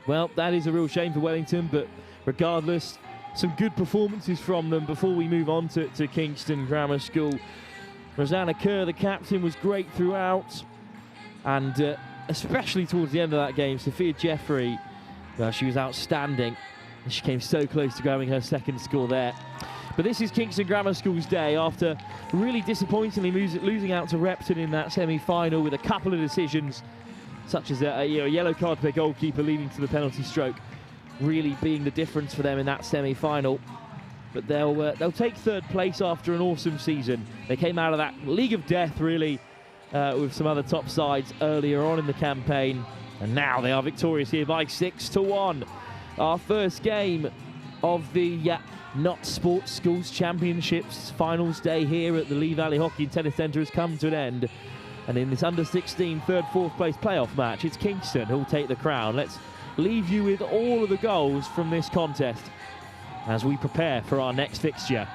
Well, that is a real shame for Wellington, but regardless, some good performances from them before we move on to Kingston Grammar School. Rosanna Kerr, the captain, was great throughout, and especially towards the end of that game, Sophia Jeffrey, well, she was outstanding, and she came so close to grabbing her second score there. But this is Kingston Grammar School's day after really disappointingly losing out to Repton in that semi-final with a couple of decisions, such as a yellow card for their goalkeeper leading to the penalty stroke, really being the difference for them in that semi-final. But they'll take third place after an awesome season. They came out of that league of death, really, with some other top sides earlier on in the campaign, and now they are victorious here by 6-1. Our first game of the Not Sports Schools Championships finals day here at the Lee Valley Hockey and Tennis Centre has come to an end. And in this under-16 third, fourth place playoff match, it's Kingston who'll take the crown. Let's leave you with all of the goals from this contest as we prepare for our next fixture.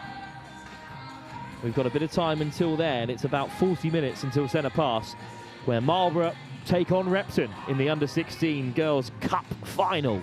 We've got a bit of time until then. It's about 40 minutes until centre pass, where Marlborough take on Repton in the under-16 Girls' Cup final.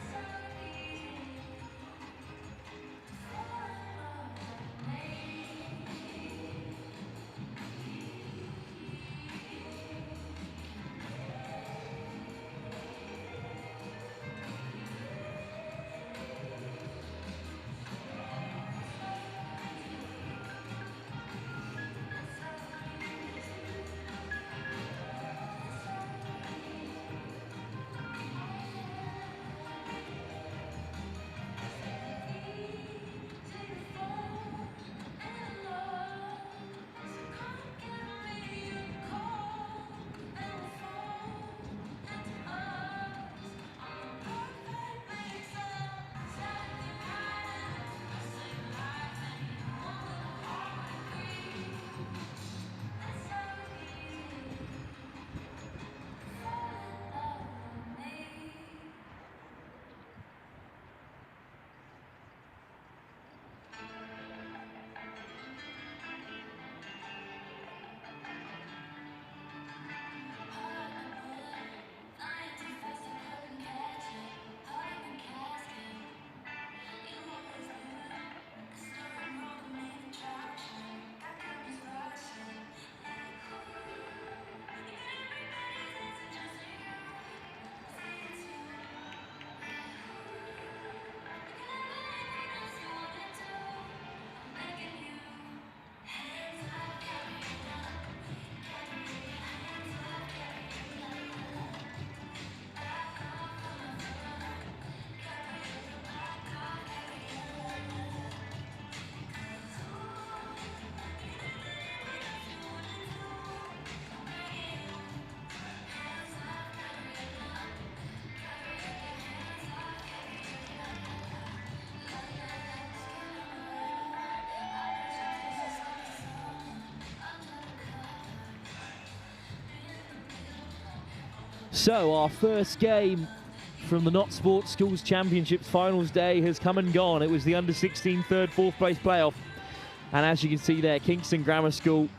So our first game from the Not Sports Schools Championships finals day has come and gone. It was the under-16 third, fourth place playoff. And as you can see there, Kingston Grammar School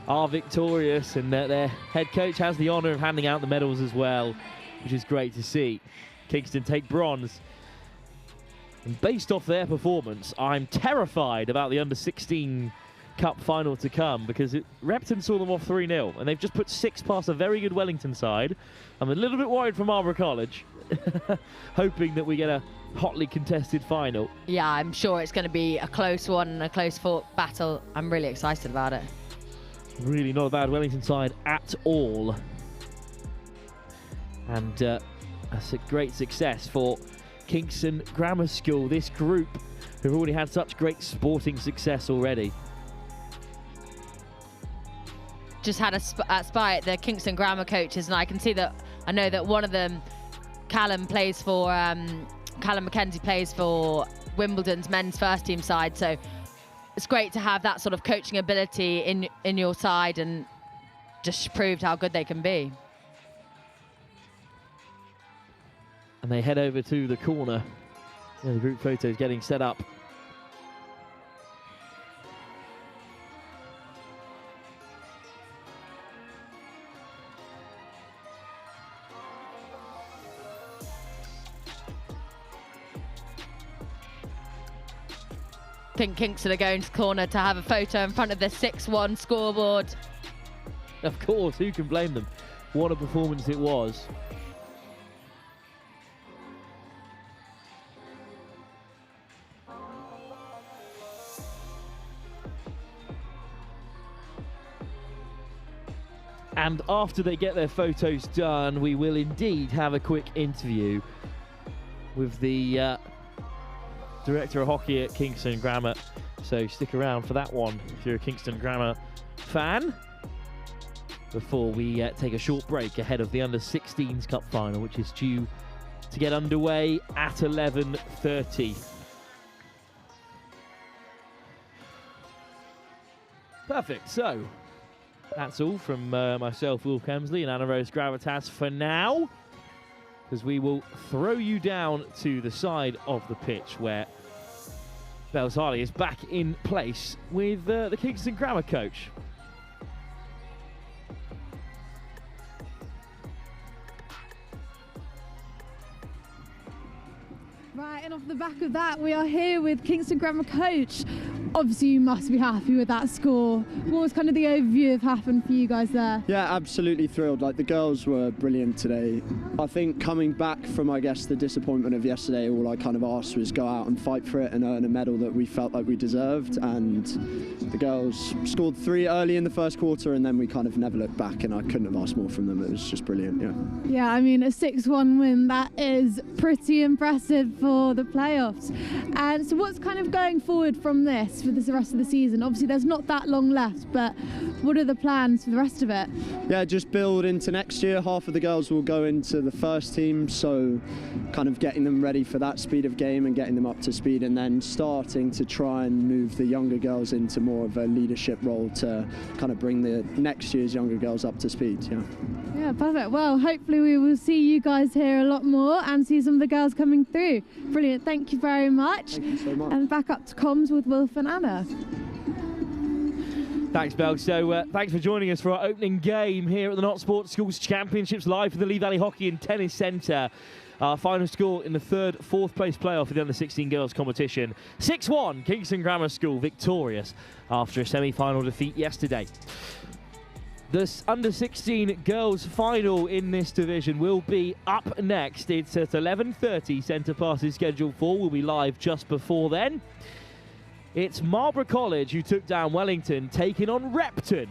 are victorious, and their head coach has the honour of handing out the medals as well, which is great to see. Kingston take bronze. And based off their performance, I'm terrified about the under-16 Cup final to come, because Repton saw them off 3-0, and they've just put 6 past a very good Wellington side. I'm a little bit worried for Marlborough College, hoping that we get a hotly contested final. Yeah, I'm sure it's going to be a close one and a close-fought battle. I'm really excited about it. Really not a bad Wellington side at all. And that's a great success for Kingston Grammar School, this group who've already had such great sporting success already. Just had a spy at the Kingston Grammar coaches, and I can see that, I know that one of them, Callum McKenzie plays for Wimbledon's men's first team side, so it's great to have that sort of coaching ability in your side, and just proved how good they can be. And they head over to the corner. Yeah, the group photo is getting set up. I think Kingston are going to the corner to have a photo in front of the 6-1 scoreboard. Of course, who can blame them? What a performance it was. And after they get their photos done, we will indeed have a quick interview with the Director of Hockey at Kingston Grammar. So stick around for that one if you're a Kingston Grammar fan, before we take a short break ahead of the Under-16s Cup final, which is due to get underway at 11:30. Perfect. So that's all from myself, Will Kemsley, and Anna Rose Gravitas for now, because we will throw you down to the side of the pitch where Bells Harley is back in place with the Kingston Grammar coach. Right, and off the back of that, we are here with Kingston Grammar coach. Obviously, you must be happy with that score. What was kind of the overview of happened for you guys there? Yeah, absolutely thrilled. Like, the girls were brilliant today. I think coming back from, I guess, the disappointment of yesterday, all I kind of asked was go out and fight for it and earn a medal that we felt like we deserved. And the girls scored 3 early in the first quarter, and then we kind of never looked back, and I couldn't have asked more from them. It was just brilliant, yeah. Yeah, I mean, a 6-1 win, that is pretty impressive for the playoffs. And so what's kind of going forward from this for the rest of the season? Obviously, there's not that long left, but what are the plans for the rest of it? Yeah, just build into next year. Half of the girls will go into the first team, so kind of getting them ready for that speed of game and getting them up to speed, and then starting to try and move the younger girls into more of a leadership role to kind of bring the next year's younger girls up to speed. Yeah, perfect. Well, hopefully we will see you guys here a lot more and see some of the girls coming through. Brilliant. Thank you very much. Thank you so much. And back up to comms with Wilf and Anna. Thanks, Bel. So thanks for joining us for our opening game here at the Not Sports Schools Championships, live from the Lee Valley Hockey and Tennis Centre. Our final score in the fourth place playoff of the Under-16 girls competition. 6-1, Kingston Grammar School victorious after a semi-final defeat yesterday. The Under-16 girls final in this division will be up next. It's at 11:30. Centre passes scheduled for. We'll be live just before then. It's Marlborough College who took down Wellington, taking on Repton.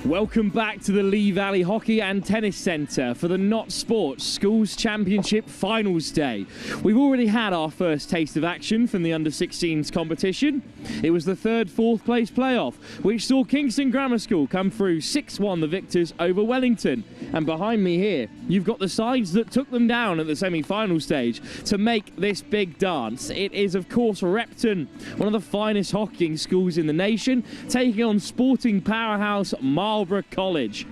Welcome back to the Lee Valley Hockey and Tennis Centre for the Not Sports Schools Championship Finals Day. We've already had our first taste of action from the Under-16s competition. It was the third fourth place playoff, which saw Kingston Grammar School come through 6-1 the victors over Wellington. And behind me here, you've got the sides that took them down at the semi-final stage to make this big dance. It is, of course, Repton, one of the finest hockeying schools in the nation, taking on sporting powerhouse Marlborough College.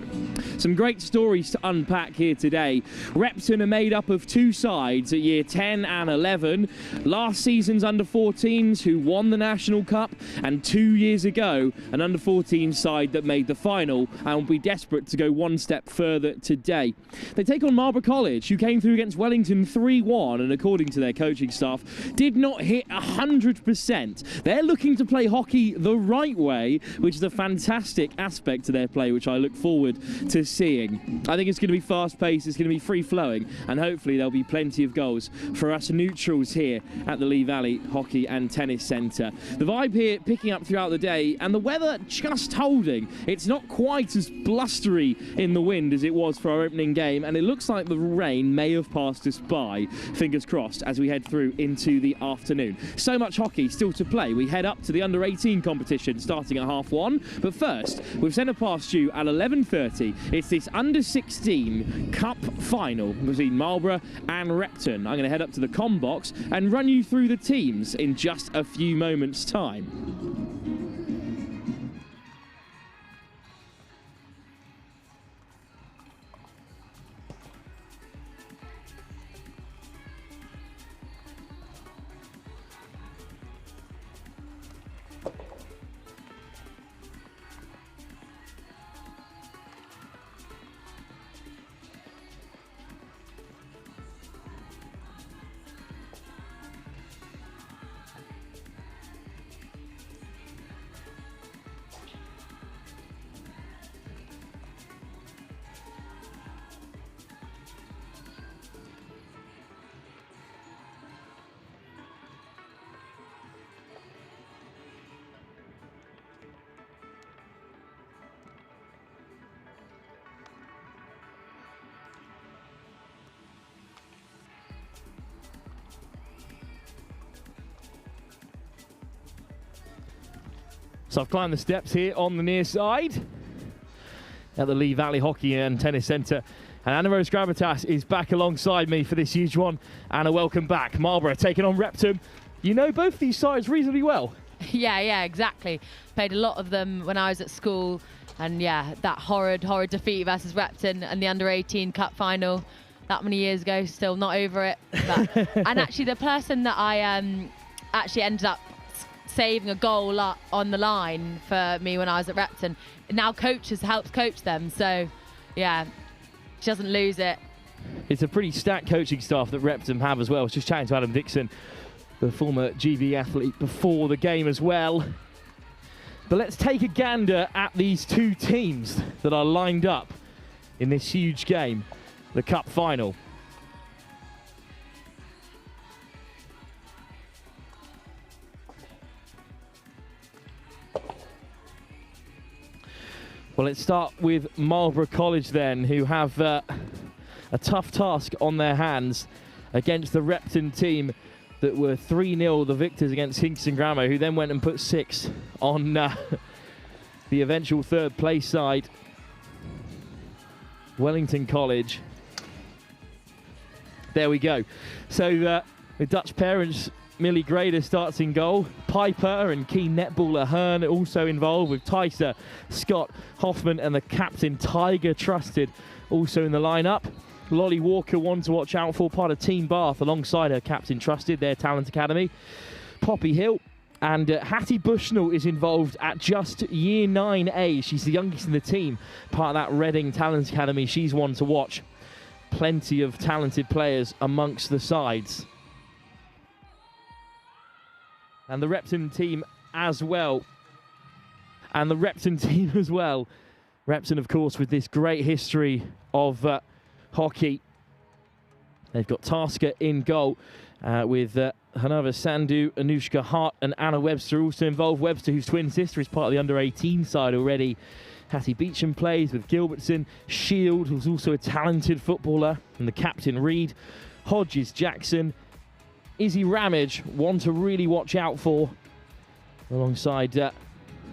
Some great stories to unpack here today. Repton are made up of two sides at year 10 and 11. Last season's under-14s who won the National Cup, and 2 years ago an under-14 side that made the final and will be desperate to go one step further today. They take on Marlborough College, who came through against Wellington 3-1 and, according to their coaching staff, did not hit 100%. They're looking to play hockey the right way, which is a fantastic aspect to their play, which I look forward to seeing. I think it's going to be fast-paced, it's going to be free-flowing, and hopefully there'll be plenty of goals for us neutrals here at the Lee Valley Hockey and Tennis Centre. The vibe here picking up throughout the day, and the weather just holding. It's not quite as blustery in the wind as it was for our opening game, and it looks like the rain may have passed us by, fingers crossed, as we head through into the afternoon. So much hockey still to play. We head up to the under-18 competition starting at 1:30, but first, we've sent a past you at 11:30. It's this under-16 cup final between Marlborough and Repton. I'm going to head up to the comm box and run you through the teams in just a few moments' time. So I've climbed the steps here on the near side at the Lee Valley Hockey and Tennis Centre. And Anna Rose Gravitas is back alongside me for this huge one. Anna, welcome back. Marlborough taking on Repton. You know both these sides reasonably well. Yeah, exactly. Played a lot of them when I was at school. And yeah, that horrid defeat versus Repton and the under-18 cup final that many years ago, still not over it. But, and actually the person that I actually ended up saving a goal on the line for me when I was at Repton now helps coach them, so yeah, she doesn't lose it. It's a pretty stacked coaching staff that Repton have as well. I was just chatting to Adam Dixon, the former GB athlete, before the game as well. But let's take a gander at these two teams that are lined up in this huge game, the cup final. Well, let's start with Marlborough College then, who have a tough task on their hands against the Repton team that were 3-0 the victors against Kingston Grammar, who then went and put 6 on the eventual third place side, Wellington College. There we go. So the Dutch parents, Millie Grader starts in goal. Piper and key netballer Hearn also involved, with Tyser, Scott, Hoffman and the captain Tiger Trusted also in the lineup. Lolly Walker, one to watch out for, part of Team Bath alongside her captain Trusted, their talent academy. Poppy Hill and Hattie Bushnell is involved at just year 9A. She's the youngest in the team, part of that Reading Talent Academy. She's one to watch. Plenty of talented players amongst the sides. And the Repton team as well. Repton, of course, with this great history of hockey. They've got Tasker in goal with Hanava Sandhu, Anushka Hart and Anna Webster also involved. Webster, whose twin sister, is part of the under-18 side already, Hattie Beecham plays with Gilbertson. Shield, who's also a talented footballer, and the captain Reed. Hodges, Jackson. Izzy Ramage, one to really watch out for, alongside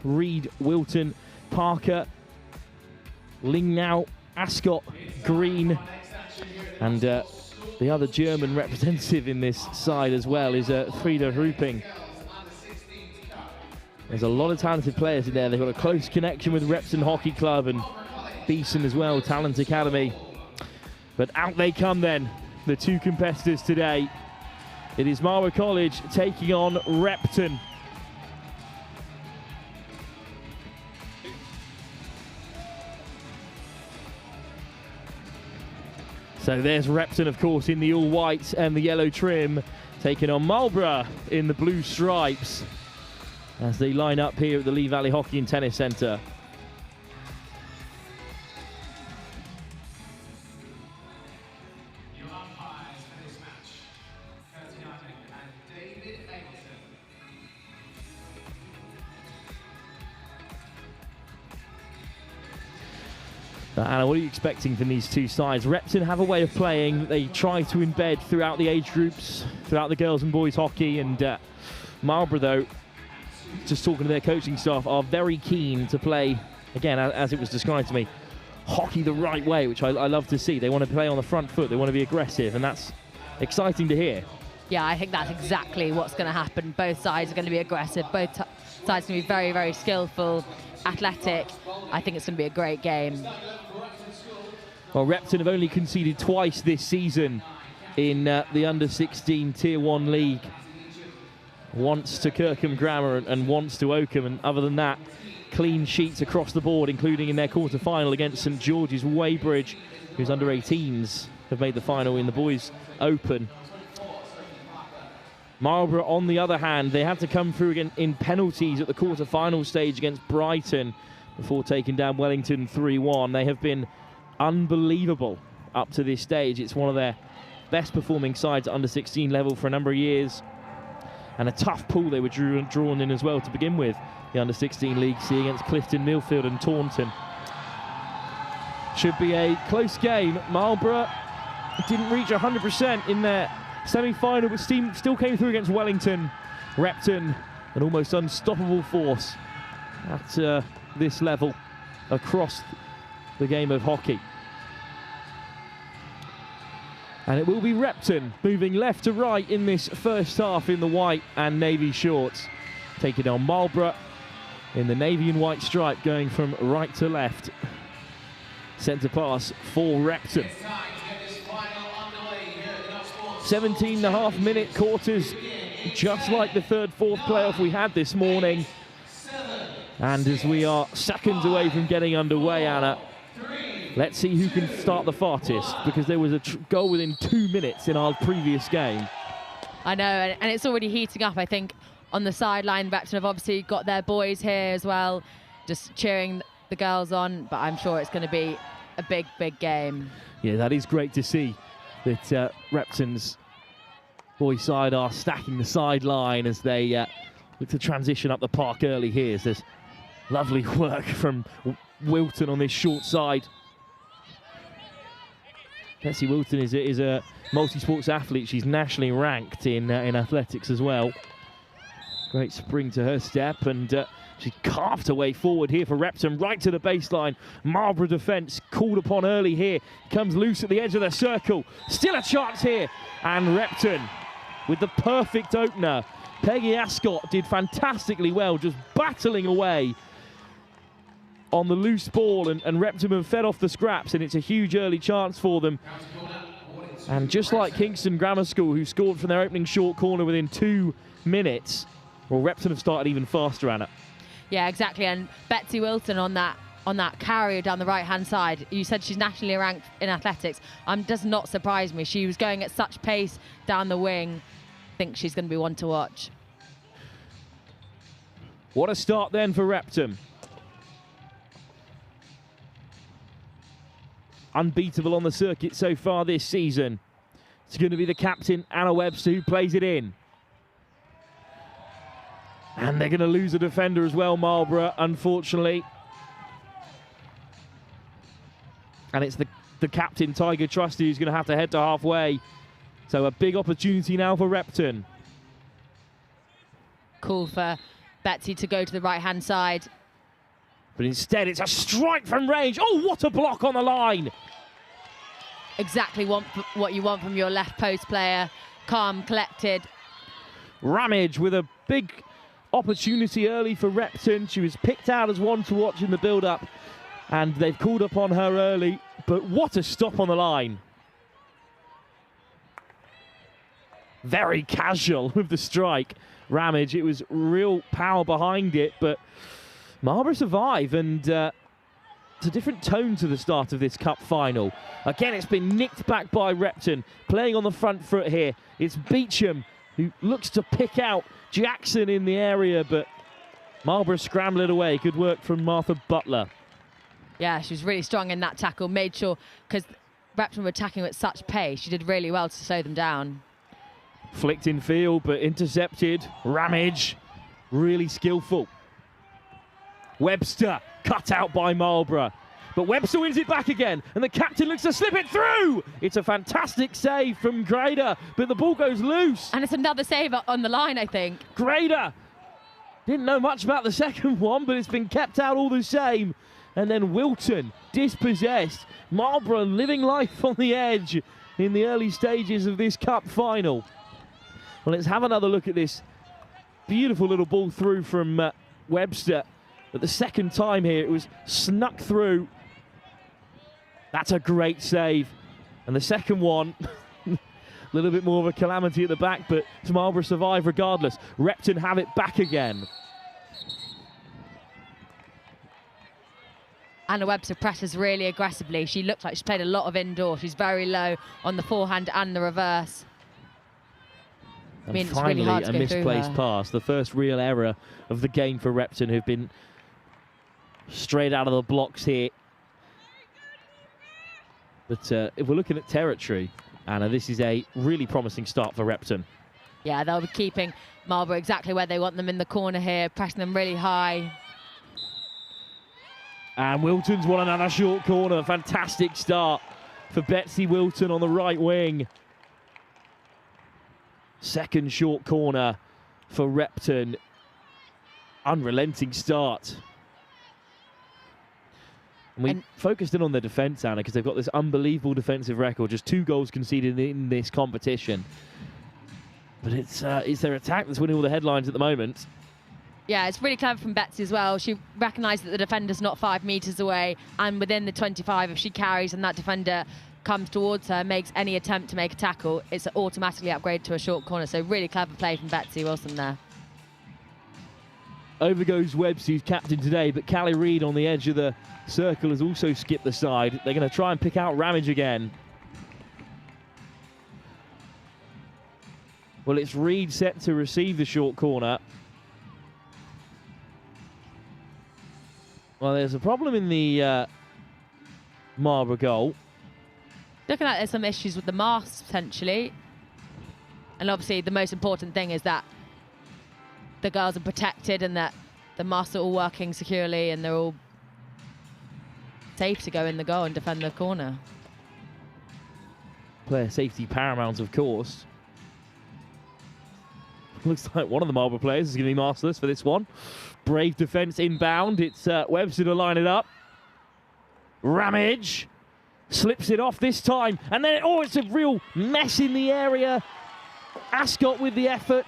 Reed, Wilton, Parker, Lingnau, Ascot, Green, and the other German representative in this side as well is Frieda Ruping. There's a lot of talented players in there. They've got a close connection with Repton Hockey Club and Beeson as well, Talent Academy. But out they come then, the two competitors today. It is Marlborough College taking on Repton. So there's Repton, of course, in the all-white and the yellow trim, taking on Marlborough in the blue stripes as they line up here at the Lee Valley Hockey and Tennis Centre. Anna, what are you expecting from these two sides? Repton have a way of playing they try to embed throughout the age groups, throughout the girls and boys hockey, and Marlborough, though, just talking to their coaching staff, are very keen to play, again, as it was described to me, hockey the right way, which I love to see. They want to play on the front foot, they want to be aggressive, and that's exciting to hear. Yeah, I think that's exactly what's going to happen. Both sides are going to be aggressive, both sides are going to be very, very skillful, athletic. I think it's going to be a great game. Well, Repton have only conceded twice this season in the under-16 Tier 1 league. Once to Kirkham Grammar and once to Oakham, and other than that, clean sheets across the board, including in their quarter-final against St George's Weybridge, whose under-18s have made the final in the Boys Open. Marlborough, on the other hand, they had to come through again in penalties at the quarter-final stage against Brighton before taking down Wellington 3-1. They have been unbelievable up to this stage. It's one of their best performing sides at under-16 level for a number of years. And a tough pool they were drawn in as well to begin with. The under-16 League C against Clifton, Millfield and Taunton. Should be a close game. Marlborough didn't reach 100% in their semi-final, but still came through against Wellington. Repton, an almost unstoppable force at this level across the game of hockey. And it will be Repton moving left to right in this first half in the white and navy shorts, taking on Marlborough in the navy and white stripe, going from right to left. Centre pass for Repton. 17.5-minute quarters, just like the fourth playoff we had this morning. And as we are seconds away from getting underway, Anna, let's see who can start the farthest, because there was a goal within 2 minutes in our previous game. I know, and it's already heating up. I think on the sideline, Repton have obviously got their boys here as well, just cheering the girls on, but I'm sure it's going to be a big, big game. Yeah, that is great to see that Repton's boys side are stacking the sideline as they look to transition up the park early here. There's lovely work from Wilton on this short side. Betsy Wilton is a multi-sports athlete. She's nationally ranked in athletics as well. Great spring to her step, and she carved her way forward here for Repton, right to the baseline. Marlborough defence called upon early here. Comes loose at the edge of the circle. Still a chance here, and Repton with the perfect opener. Peggy Ascot did fantastically well, just battling away on the loose ball, and Repton have fed off the scraps, and it's a huge early chance for them. And just like Kingston Grammar School, who scored from their opening short corner within 2 minutes, well, Repton have started even faster, Anna. Yeah, exactly. And Betsy Wilton on that carrier down the right-hand side. You said she's nationally ranked in athletics. Does not surprise me. She was going at such pace down the wing. I think she's going to be one to watch. What a start then for Repton. Unbeatable on the circuit so far this season. It's going to be the captain, Anna Webster, who plays it in. And they're going to lose a defender as well, Marlborough, unfortunately. And it's the captain, Tiger Trusty, who's going to have to head to halfway. So a big opportunity now for Repton. Cool for Betsy to go to the right-hand side. But instead, it's a strike from range. Oh, what a block on the line. Exactly what you want from your left post player. Calm, collected. Ramage with a big opportunity early for Repton. She was picked out as one to watch in the build-up, and they've called upon her early. But what a stop on the line. Very casual with the strike. Ramage, it was real power behind it, but Marlborough survive, and it's a different tone to the start of this cup final. Again, it's been nicked back by Repton, playing on the front foot here. It's Beecham who looks to pick out Jackson in the area, but Marlborough scramble it away. Good work from Martha Butler. Yeah, she was really strong in that tackle, made sure, because Repton were attacking at such pace, she did really well to slow them down. Flicked in field, but intercepted. Ramage, really skillful. Webster, cut out by Marlborough. But Webster wins it back again, and the captain looks to slip it through. It's a fantastic save from Grader, but the ball goes loose. And it's another save on the line, I think. Grader didn't know much about the second one, but it's been kept out all the same. And then Wilton, dispossessed. Marlborough living life on the edge in the early stages of this cup final. Well, let's have another look at this beautiful little ball through from Webster. But the second time here, it was snuck through. That's a great save. And the second one, a little bit more of a calamity at the back, but Marlborough survive regardless. Repton have it back again. Anna Webster presses really aggressively. She looks like she's played a lot of indoor. She's very low on the forehand and the reverse. And I mean, finally, it's really hard to a go misplaced pass. The first real error of the game for Repton, who've been straight out of the blocks here. But if we're looking at territory, Anna, this is a really promising start for Repton. Yeah, they'll be keeping Marlborough exactly where they want them in the corner here, pressing them really high. And Wilton's won another short corner. Fantastic start for Betsy Wilton on the right wing. Second short corner for Repton. Unrelenting start. And we focused in on their defence, Anna, because they've got this unbelievable defensive record. Just 2 goals conceded in this competition. But it's their attack that's winning all the headlines at the moment. Yeah, it's really clever from Betsy as well. She recognised that the defender's not 5 metres away, and within the 25, if she carries and that defender comes towards her, makes any attempt to make a tackle, it's automatically upgraded to a short corner. So really clever play from Betsy Wilson there. Over goes Webbs, who's captain today, but Callie Reid on the edge of the circle has also skipped the side. They're going to try and pick out Ramage again. Well, it's Reid set to receive the short corner. Well, there's a problem in the Marlborough goal. Looking like there's some issues with the masts, potentially. And obviously, the most important thing is that the girls are protected and that the masts are all working securely and they're all safe to go in the goal and defend the corner. Player safety paramount, of course. Looks like one of the Marlborough players is going to be masterless for this one. Brave defence inbound. It's Webster to line it up. Ramage slips it off this time. And then, it's a real mess in the area. Ascot with the effort.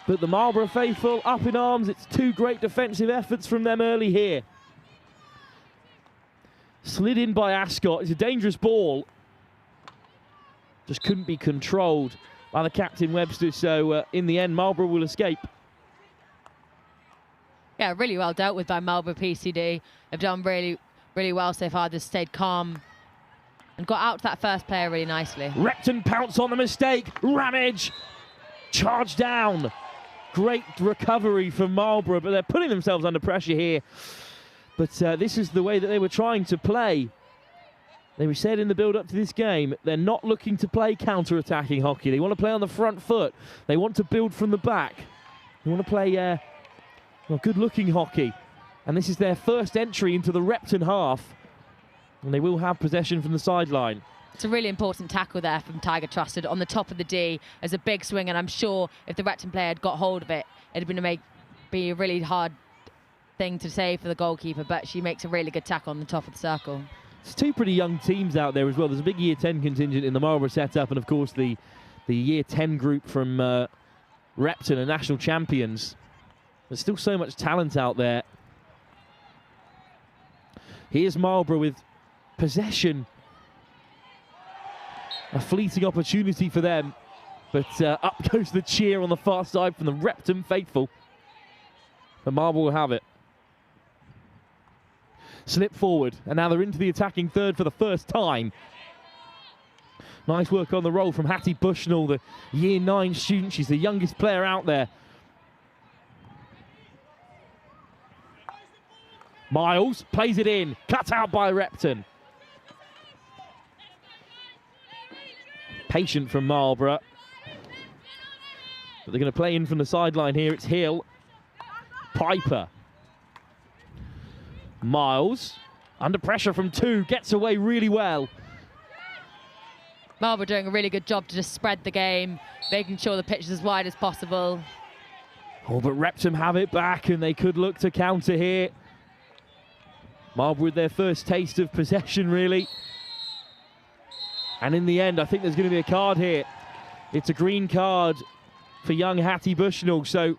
But the Marlborough faithful up in arms. It's 2 great defensive efforts from them early here. Slid in by Ascot. It's a dangerous ball. Just couldn't be controlled by the captain Webster. So in the end, Marlborough will escape. Yeah, really well dealt with by Marlborough PCD. They've done really, really well so far. They've stayed calm and got out to that first player really nicely. Repton pounce on the mistake. Ramage charged down. Great recovery from Marlborough, but they're putting themselves under pressure here. But this is the way that they were trying to play. They said in the build-up to this game, they're not looking to play counter-attacking hockey. They want to play on the front foot. They want to build from the back. They want to play good-looking hockey. And this is their first entry into the Repton half. And they will have possession from the sideline. It's a really important tackle there from Tiger Trusted on the top of the D as a big swing, and I'm sure if the Repton player had got hold of it, it'd be a really hard thing to save for the goalkeeper, but she makes a really good tackle on the top of the circle. There's two pretty young teams out there as well. There's a big Year 10 contingent in the Marlborough setup, and of course the Year 10 group from Repton are national champions. There's still so much talent out there. Here's Marlborough with possession. A fleeting opportunity for them, but up goes the cheer on the far side from the Repton faithful. But Marlborough will have it. Slip forward, and now they're into the attacking third for the first time. Nice work on the roll from Hattie Bushnell, the Year 9 student. She's the youngest player out there. Miles plays it in, cut out by Repton. Patient from Marlborough. But they're going to play in from the sideline here. It's Hill. Piper. Miles, under pressure from 2, gets away really well. Marlborough doing a really good job to just spread the game, making sure the pitch is as wide as possible. Oh, but Repton have it back, and they could look to counter here. Marlborough with their first taste of possession, really. And in the end, I think there's going to be a card here. It's a green card for young Hattie Bushnell. So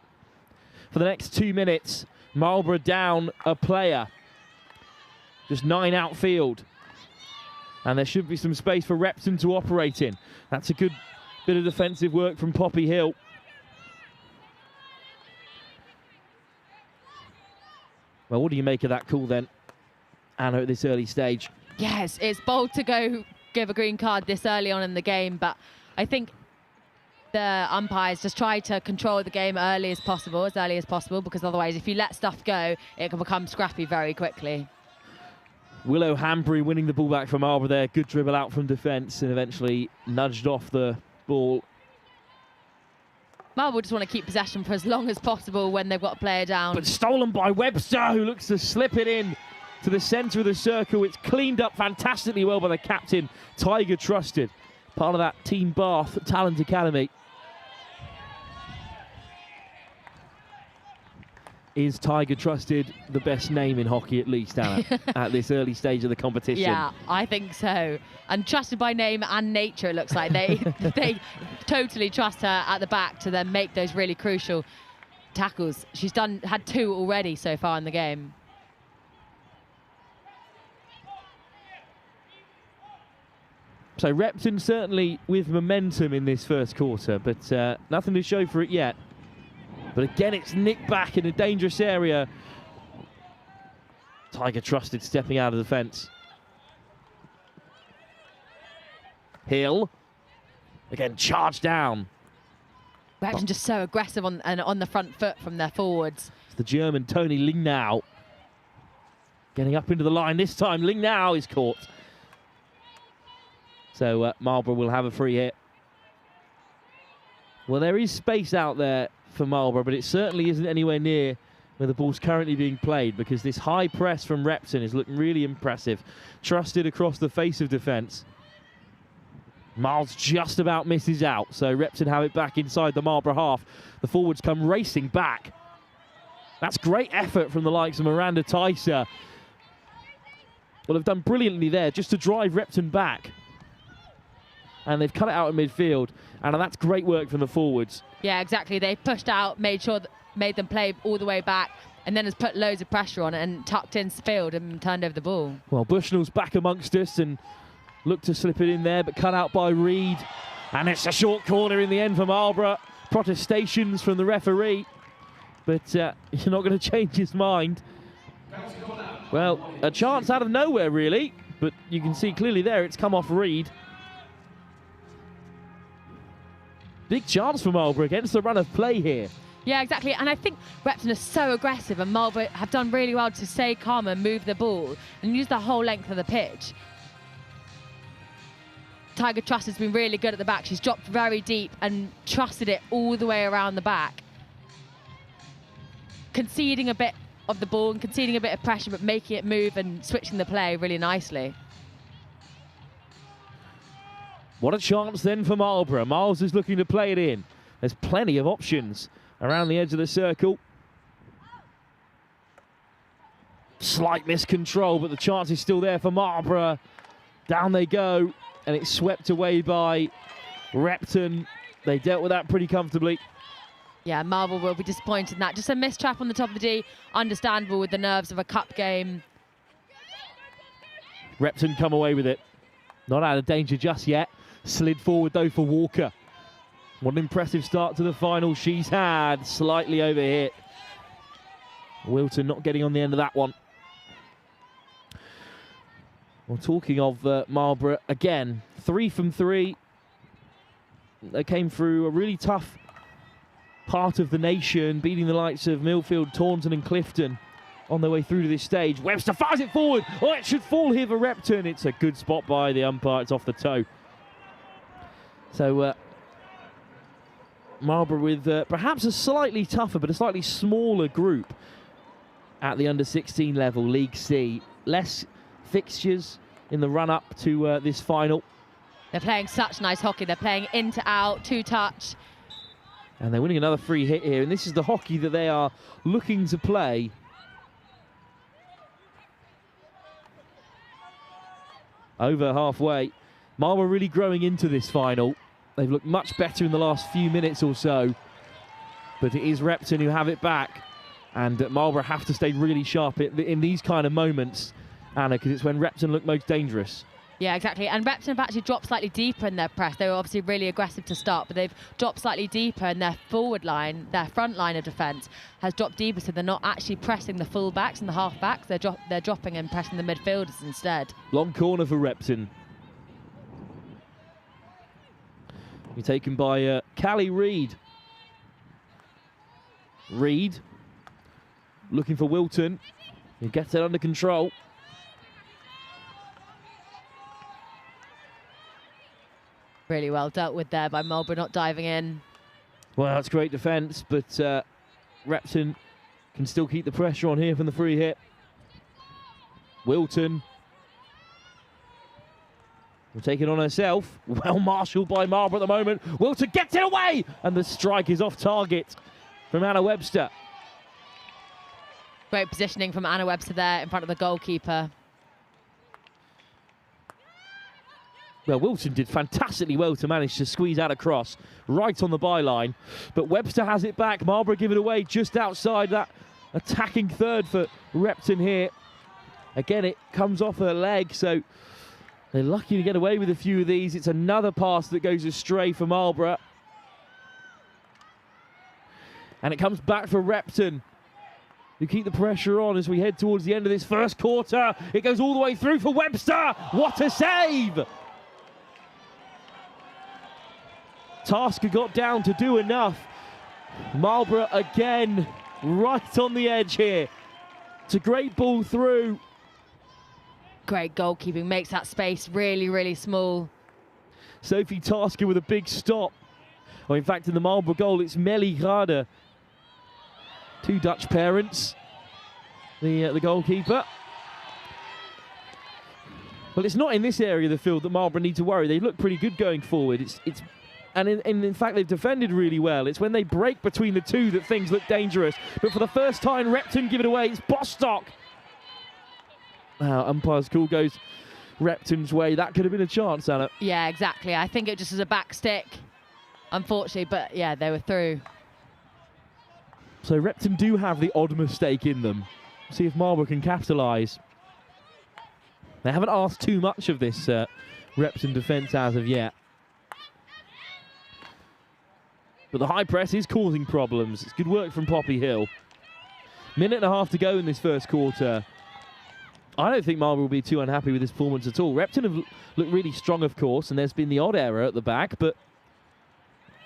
for the next 2 minutes, Marlborough down a player. Just 9 outfield. And there should be some space for Repton to operate in. That's a good bit of defensive work from Poppy Hill. Well, what do you make of that call then, Anna, at this early stage? Yes, it's bold to go give a green card this early on in the game, but I think the umpires just try to control the game as early as possible, because otherwise if you let stuff go, it can become scrappy very quickly. Willow Hambury winning the ball back from Marlborough there. Good dribble out from defence and eventually nudged off the ball. Marlborough just want to keep possession for as long as possible when they've got a player down. But stolen by Webster, who looks to slip it in to the centre of the circle. It's cleaned up fantastically well by the captain, Tiger Trusted. Part of that Team Bath Talent Academy. Is Tiger Trusted the best name in hockey, at least, Anna, at this early stage of the competition? Yeah, I think so. And trusted by name and nature, it looks like. They totally trust her at the back to then make those really crucial tackles. She's had 2 already so far in the game. So Repton certainly with momentum in this first quarter, but nothing to show for it yet. But again, it's nicked back in a dangerous area. Tiger Trusted stepping out of the fence. Hill. Again, charged down. Repton just so aggressive on the front foot from their forwards. It's the German Tony Lingnau. Getting up into the line this time. Lingnau is caught. So Marlborough will have a free hit. Well, there is space out there for Marlborough, but it certainly isn't anywhere near where the ball's currently being played, because this high press from Repton is looking really impressive. Trusted across the face of defence. Miles just about misses out, so Repton have it back inside the Marlborough half. The forwards come racing back. That's great effort from the likes of Miranda Tyser. Well, they've done brilliantly there just to drive Repton back. And they've cut it out in midfield, and that's great work from the forwards. Yeah, exactly. They pushed out, made them play all the way back, and then has put loads of pressure on it and tucked in field and turned over the ball. Well, Bushnell's back amongst us and looked to slip it in there, but cut out by Reed. And it's a short corner in the end for Marlborough. Protestations from the referee, but you're not going to change his mind. Well, a chance out of nowhere, really, but you can see clearly there it's come off Reed. Big chance for Marlborough against the run of play here. Yeah, exactly. And I think Repton is so aggressive, and Marlborough have done really well to stay calm and move the ball and use the whole length of the pitch. Tiger Trust has been really good at the back. She's dropped very deep and trusted it all the way around the back. Conceding a bit of the ball and conceding a bit of pressure, but making it move and switching the play really nicely. What a chance then for Marlborough. Miles is looking to play it in. There's plenty of options around the edge of the circle. Slight miscontrol, but the chance is still there for Marlborough. Down they go, and it's swept away by Repton. They dealt with that pretty comfortably. Yeah, Marlborough will be disappointed in that. Just a missed trap on the top of the D. Understandable with the nerves of a cup game. Repton come away with it. Not out of danger just yet. Slid forward though for Walker. What an impressive start to the final she's had. Slightly overhit. Wilton not getting on the end of that one. Well, talking of Marlborough, again, 3 from 3. They came through a really tough part of the nation, beating the likes of Millfield, Taunton and Clifton on their way through to this stage. Webster fires it forward. Oh, it should fall here for Repton. It's a good spot by the umpire. It's off the toe. So Marlborough with perhaps a slightly tougher but a slightly smaller group at the under-16 level, League C. Less fixtures in the run-up to this final. They're playing such nice hockey. They're playing in to out, 2-touch. And they're winning another free hit here. And this is the hockey that they are looking to play. Over halfway. Marlborough really growing into this final. They've looked much better in the last few minutes or so. But it is Repton who have it back. And Marlborough have to stay really sharp in these kind of moments, Anna, because it's when Repton look most dangerous. Yeah, exactly. And Repton have actually dropped slightly deeper in their press. They were obviously really aggressive to start, but they've dropped slightly deeper, and their forward line, their front line of defence, has dropped deeper, so they're not actually pressing the full-backs and the half-backs. They're dropping and pressing the midfielders instead. Long corner for Repton. Be taken by Callie Reid. Reid looking for Wilton. He gets it under control. Really well dealt with there by Marlborough, not diving in. Well, that's great defence, but Repton can still keep the pressure on here from the free hit. Wilton will take it on herself. Well marshalled by Marlborough at the moment. Wilton gets it away, and the strike is off target from Anna Webster. Great positioning from Anna Webster there in front of the goalkeeper. Well, Wilton did fantastically well to manage to squeeze out a cross right on the byline. But Webster has it back. Marlborough give it away just outside that attacking third for Repton here. Again, it comes off her leg, so they're lucky to get away with a few of these. It's another pass that goes astray for Marlborough. And it comes back for Repton, who keep the pressure on as we head towards the end of this first quarter. It goes all the way through for Webster. What a save! Tasker got down to do enough. Marlborough again right on the edge here. It's a great ball through. Great goalkeeping, makes that space really, really small. Sophie Tasker with a big stop. Well, in fact, in the Marlborough goal, it's Melly Grader. Two Dutch parents, the goalkeeper. Well, it's not in this area of the field that Marlborough need to worry. They look pretty good going forward. And in fact, they've defended really well. It's when they break between the two that things look dangerous. But for the first time, Repton give it away. It's Bostock. Wow, umpire's call goes Repton's way. That could have been a chance, Anna. Yeah, exactly. I think it just was a back stick, unfortunately. But yeah, they were through. So Repton do have the odd mistake in them. See if Marlborough can capitalise. They haven't asked too much of this Repton defence as of yet. But the high press is causing problems. It's good work from Poppy Hill. Minute and a half to go in this first quarter. I don't think Marlborough will be too unhappy with this performance at all. Repton have looked really strong, of course, and there's been the odd error at the back, but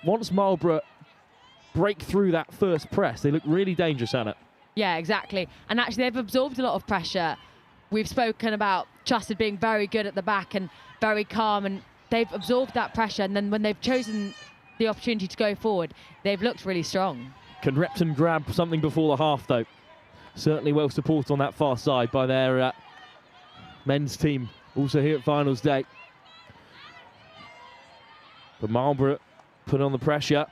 once Marlborough break through that first press, they look really dangerous, Anna. Yeah, exactly. And actually, they've absorbed a lot of pressure. We've spoken about Trusted being very good at the back and very calm, and they've absorbed that pressure, and then when they've chosen the opportunity to go forward, they've looked really strong. Can Repton grab something before the half, though? Certainly well supported on that far side by their men's team, also here at finals day. But Marlborough put on the pressure.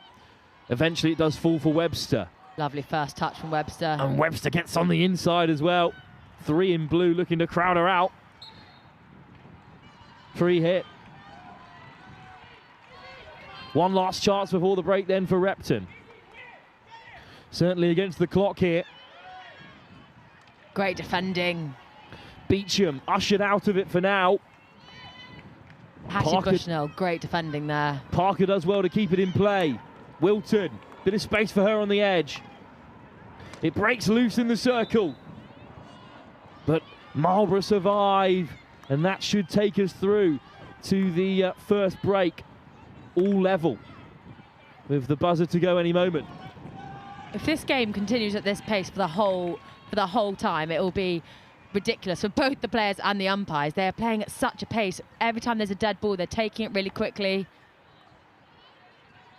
Eventually it does fall for Webster. Lovely first touch from Webster. And Webster gets on the inside as well. 3 in blue looking to crowd her out. Free hit. One last chance before the break then for Repton. Certainly against the clock here. Great defending. Beecham ushered out of it for now. Hattie Bushnell, great defending there. Parker does well to keep it in play. Wilton, bit of space for her on the edge. It breaks loose in the circle. But Marlborough survive, and that should take us through to the first break. All level, with the buzzer to go any moment. If this game continues at this pace for the whole time, it will be ridiculous for both the players and the umpires. They're playing at such a pace. Every time there's a dead ball, they're taking it really quickly.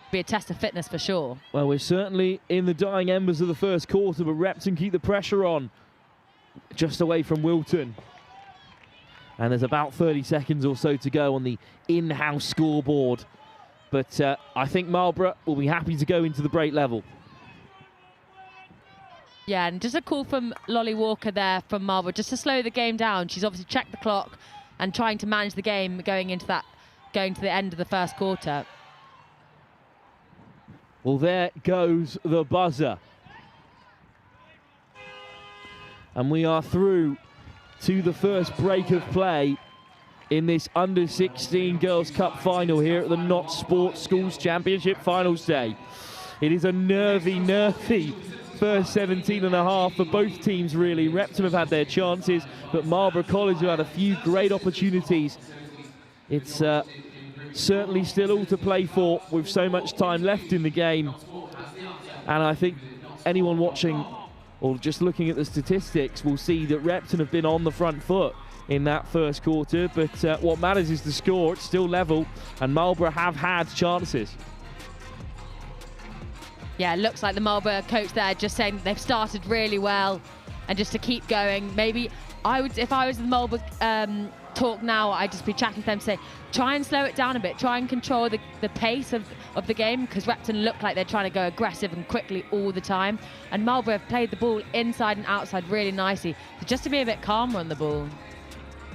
Be a test of fitness for sure. Well, we're certainly in the dying embers of the first quarter, but Repton keep the pressure on. Just away from Wilton. And there's about 30 seconds or so to go on the in-house scoreboard. But I think Marlborough will be happy to go into the break level. Yeah, and just a call from Lolly Walker there from Marlborough, just to slow the game down. She's obviously checked the clock and trying to manage the game going to the end of the first quarter. Well, there goes the buzzer. And we are through to the first break of play in this Under-16 Girls' Cup final here at the Not Sports Schools Championship Finals Day. It is a nervy first 17 and a half for both teams, really. Repton have had their chances, but Marlborough College have had a few great opportunities. It's certainly still all to play for with so much time left in the game. And I think anyone watching or just looking at the statistics will see that Repton have been on the front foot in that first quarter, but what matters is the score. It's still level, and Marlborough have had chances. Yeah, it looks like the Marlborough coach there just saying they've started really well, and just to keep going. Maybe I would, if I was the Marlborough talk now, I'd just be chatting to them, say, try and slow it down a bit, try and control the pace of the game, because Repton look like they're trying to go aggressive and quickly all the time, and Marlborough have played the ball inside and outside really nicely, so just to be a bit calmer on the ball.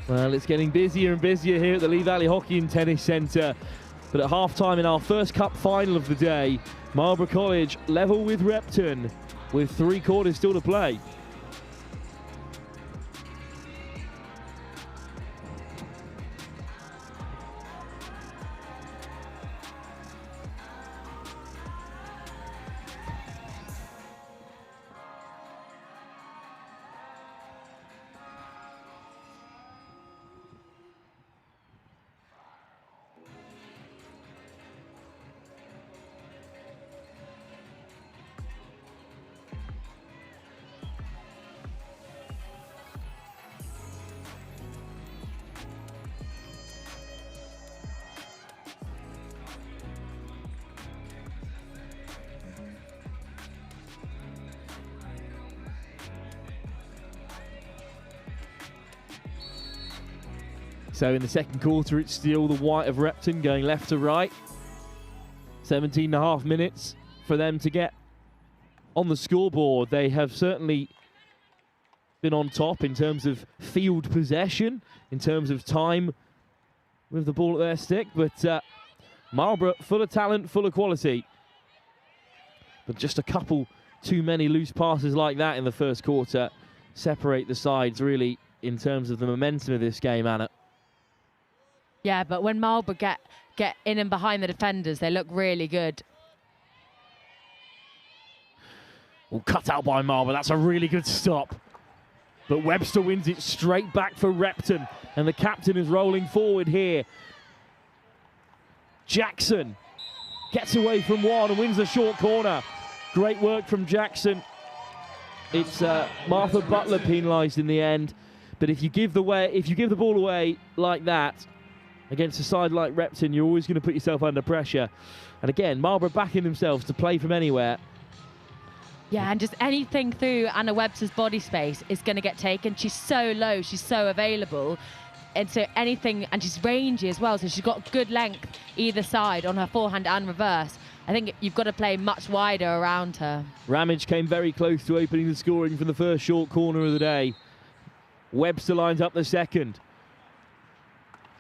Well, it's getting busier and busier here at the Lee Valley Hockey and Tennis Centre. But at half-time in our first cup final of the day, Marlborough College level with Repton with 3 quarters still to play. So in the second quarter, it's still the white of Repton going left to right. 17 and a half minutes for them to get on the scoreboard. They have certainly been on top in terms of field possession, in terms of time with the ball at their stick. But Marlborough, full of talent, full of quality. But just a couple too many loose passes like that in the first quarter separate the sides, really, in terms of the momentum of this game, Anna. Yeah, but when Marlborough get in and behind the defenders, they look really good. Well, cut out by Marlborough. That's a really good stop. But Webster wins it straight back for Repton, and the captain is rolling forward here. Jackson gets away from one and wins the short corner. Great work from Jackson. It's Martha Butler penalised in the end. But if you give the ball away like that against a side like Repton, you're always going to put yourself under pressure. And again, Marlborough backing themselves to play from anywhere. Yeah, and just anything through Anna Webster's body space is going to get taken. She's so low, she's so available. And so anything, and she's rangy as well, so she's got good length either side on her forehand and reverse. I think you've got to play much wider around her. Ramage came very close to opening the scoring from the first short corner of the day. Webster lines up the second.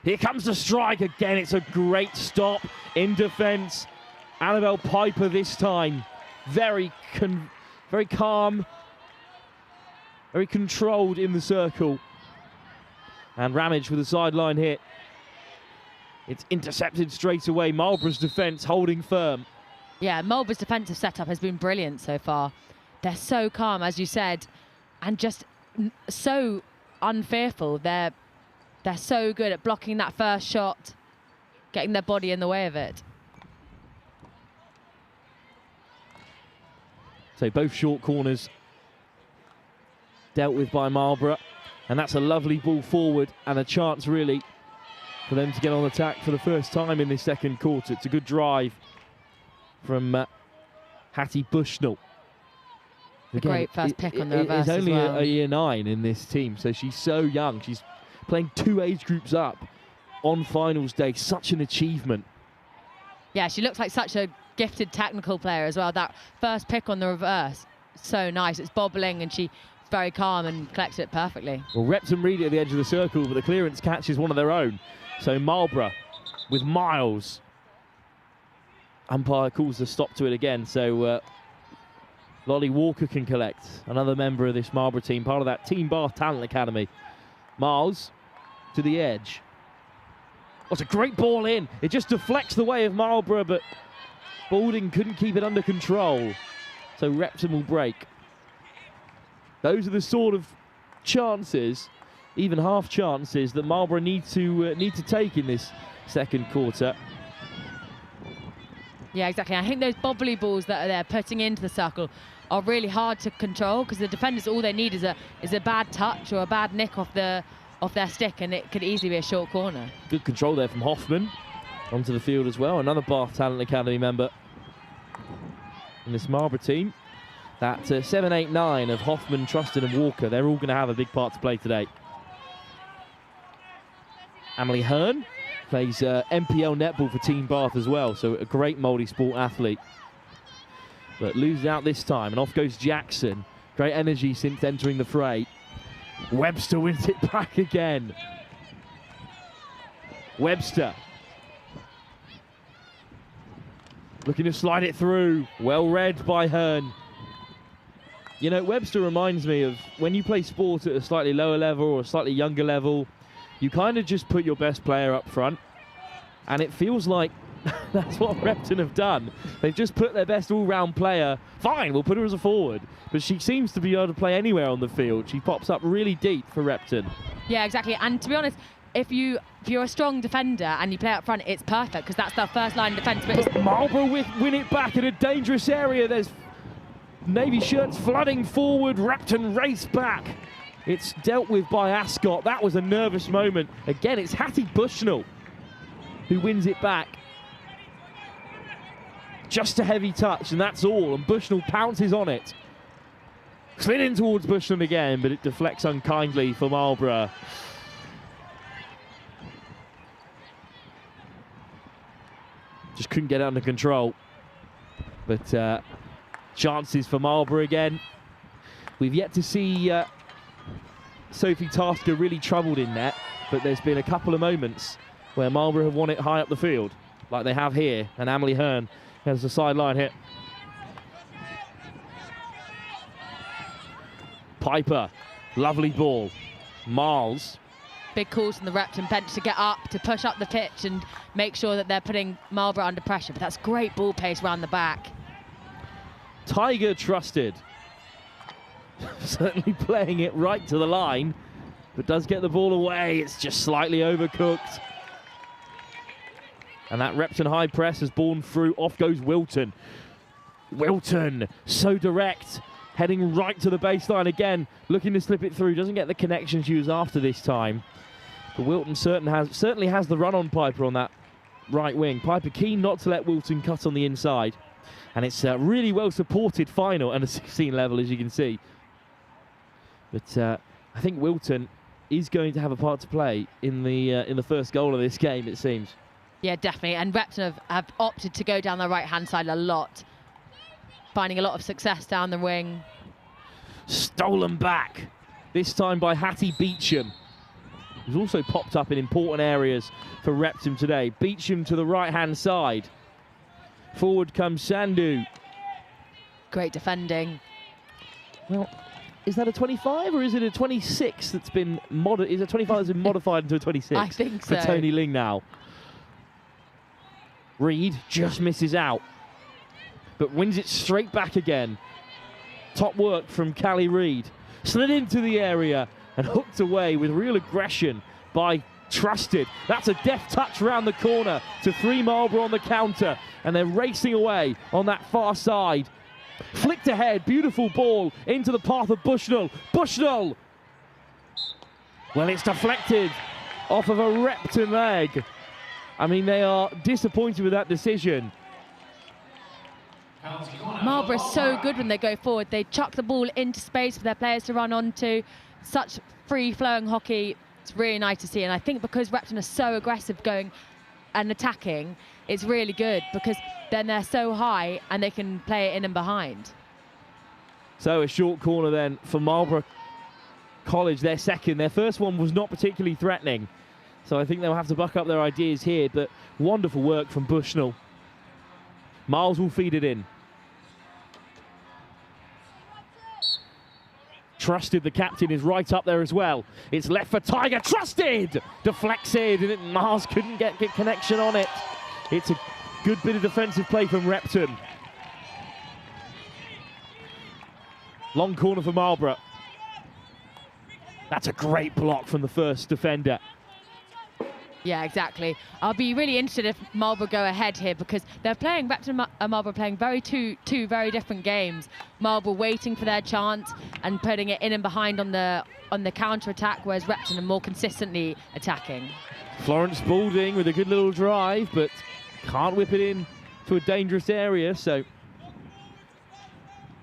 Here comes the strike again. It's a great stop in defence. Annabelle Piper this time. Very calm, very controlled in the circle. And Ramage with a sideline hit. It's intercepted straight away. Marlborough's defence holding firm. Yeah, Marlborough's defensive setup has been brilliant so far. They're so calm, as you said, and just so unfearful. They're so good at blocking that first shot, getting their body in the way of it. So both short corners dealt with by Marlborough, and that's a lovely ball forward and a chance really for them to get on attack for the first time in this second quarter. It's a good drive from Hattie Bushnell. Again, great first pick on the reverse It's only as well. a year 9 in this team, so she's so young. She's playing 2 age groups up on finals day. Such an achievement. Yeah, she looks like such a gifted technical player as well. That first pick on the reverse, so nice. It's bobbling and she's very calm and collects it perfectly. Well, Repton Reedy at the edge of the circle, but the clearance catch is one of their own. So Marlborough with Miles. Umpire calls the stop to it again, so Lolly Walker can collect. Another member of this Marlborough team, part of that Team Bath Talent Academy. Miles to the edge. Oh, it's a great ball in. It just deflects the way of Marlborough, but Balding couldn't keep it under control. So Repton will break. Those are the sort of chances, even half chances, that Marlborough need to take in this second quarter. Yeah, exactly. I think those bobbly balls that are there putting into the circle are really hard to control, because the defenders, all they need is a bad touch or a bad nick off their stick, and it could easily be a short corner. Good control there from Hoffman onto the field as well. Another Bath Talent Academy member in this Marlborough team. That 7, 8, 9 of Hoffman, Trustin and Walker, they're all going to have a big part to play today. Emily Hearn plays MPL netball for Team Bath as well, so a great multi-sport athlete. But loses out this time, and off goes Jackson. Great energy since entering the fray. Webster wins it back again. Webster looking to slide it through. Well read by Hearn. You know, Webster reminds me of when you play sport at a slightly lower level or a slightly younger level, you kind of just put your best player up front, and it feels like that's what Repton have done. They've just put their best all-round player. Fine, we'll put her as a forward, but she seems to be able to play anywhere on the field. She pops up really deep for Repton. Yeah, exactly. And to be honest, if you're a strong defender and you play up front, it's perfect, because that's their first line of defence. But Marlborough win it back in a dangerous area. There's Navy shirts flooding forward. Repton race back. It's dealt with by Ascot. That was a nervous moment. Again, it's Hattie Bushnell who wins it back. Just a heavy touch, and that's all. And Bushnell pounces on it. Slid in towards Bushnell again, but it deflects unkindly for Marlborough. Just couldn't get it under control. But chances for Marlborough again. We've yet to see Sophie Tasker really troubled in net, but there's been a couple of moments where Marlborough have won it high up the field, like they have here, and Emily Hearn has a sideline hit. Piper, lovely ball. Miles. Big calls from the Repton bench to get up, to push up the pitch and make sure that they're putting Marlborough under pressure, but that's great ball pace around the back. Tiger Trusted. Certainly playing it right to the line, but does get the ball away. It's just slightly overcooked. And that Repton high press has borne through. Off goes Wilton. Wilton, so direct, heading right to the baseline again, looking to slip it through. Doesn't get the connection she was after this time. But Wilton certainly has the run on Piper on that right wing. Piper keen not to let Wilton cut on the inside. And it's a really well supported final and a 16 level, as you can see. But I think Wilton is going to have a part to play in the first goal of this game, it seems. Yeah, definitely. And Repton have opted to go down the right-hand side a lot, finding a lot of success down the wing. Stolen back, this time by Hattie Beecham, who's also popped up in important areas for Repton today. Beecham to the right-hand side. Forward comes Sandhu. Great defending. Well, is that a 25 or is it a 26 that's been is a 25 that's been modified into a 26? I think so. For Tony Ling now. Reed just misses out, but wins it straight back again. Top work from Callie Reed. Slid into the area and hooked away with real aggression by Trusted. That's a deft touch around the corner to 3 Marlborough on the counter, and they're racing away on that far side. Flicked ahead, beautiful ball into the path of Bushnell. Bushnell! Well, it's deflected off of a Repton leg. I mean, they are disappointed with that decision. Marlborough are so good when they go forward. They chuck the ball into space for their players to run onto. Such free-flowing hockey. It's really nice to see. And I think because Repton are so aggressive going and attacking, it's really good because then they're so high and they can play it in and behind. So a short corner then for Marlborough College, their second. Their first one was not particularly threatening. So I think they'll have to buck up their ideas here, but wonderful work from Bushnell. Miles will feed it in. Trusted, the captain, is right up there as well. It's left for Tiger. Trusted! Deflects it, and Miles couldn't get connection on it. It's a good bit of defensive play from Repton. Long corner for Marlborough. That's a great block from the first defender. Yeah, exactly. I'll be really interested if Marlborough go ahead here because they're playing, Repton and Marlborough playing two very different games. Marlborough waiting for their chance and putting it in and behind on the counter-attack, whereas Repton are more consistently attacking. Florence Balding with a good little drive, but can't whip it in to a dangerous area, so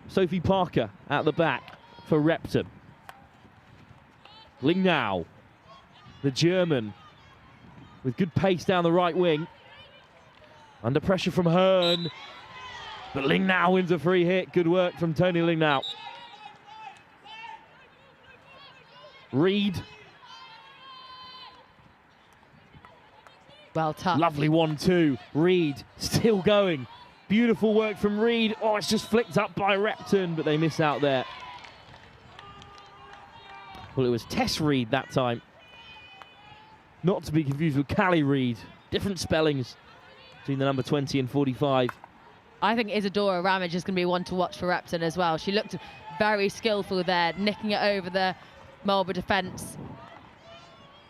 Sophie Parker at the back for Repton. Ling now, the German, with good pace down the right wing. Under pressure from Hearn. But Ling now wins a free hit. Good work from Tony Ling now. Reed. Well tough. Lovely 1-2. Reed still going. Beautiful work from Reed. Oh, it's just flicked up by Repton, but they miss out there. Well, it was Tess Reed that time. Not to be confused with Callie Reed. Different spellings between the number 20 and 45. I think Isadora Ramage is going to be one to watch for Repton as well. She looked very skillful there, nicking it over the Marlborough defence.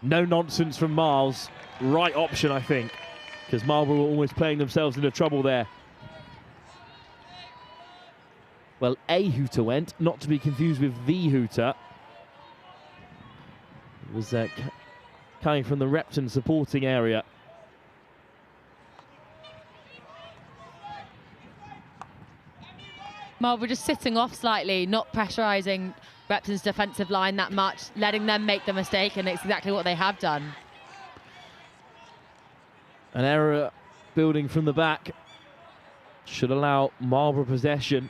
No nonsense from Miles. Right option, I think, because Marlborough were almost playing themselves into trouble there. Well, a hooter went, not to be confused with the hooter. It was coming from the Repton supporting area. Marlborough just sitting off slightly, not pressurising Repton's defensive line that much, letting them make the mistake, and it's exactly what they have done. An error building from the back should allow Marlborough possession.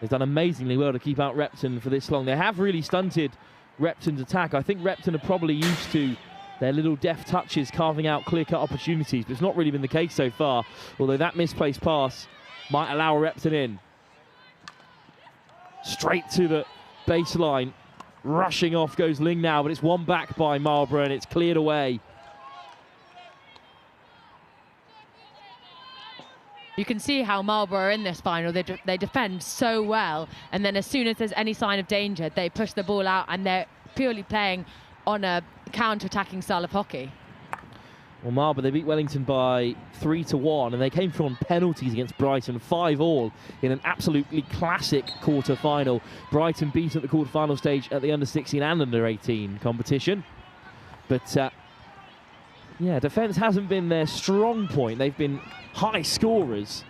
They've done amazingly well to keep out Repton for this long. They have really stunted Repton's attack. I think Repton are probably used to their little deft touches carving out clear-cut opportunities, but it's not really been the case so far, although that misplaced pass might allow Repton in. Straight to the baseline. Rushing off goes Ling now, but it's won back by Marlborough and it's cleared away. You can see how Marlborough are in this final. They defend so well, and then as soon as there's any sign of danger, they push the ball out, and they're purely playing on a counter-attacking style of hockey. Well, Marlborough, they beat Wellington by 3-1, and they came through on penalties against Brighton, 5-all in an absolutely classic quarter-final. Brighton beat at the quarter-final stage at the under-16 and under-18 competition. But, yeah, defence hasn't been their strong point. They've been high scorers.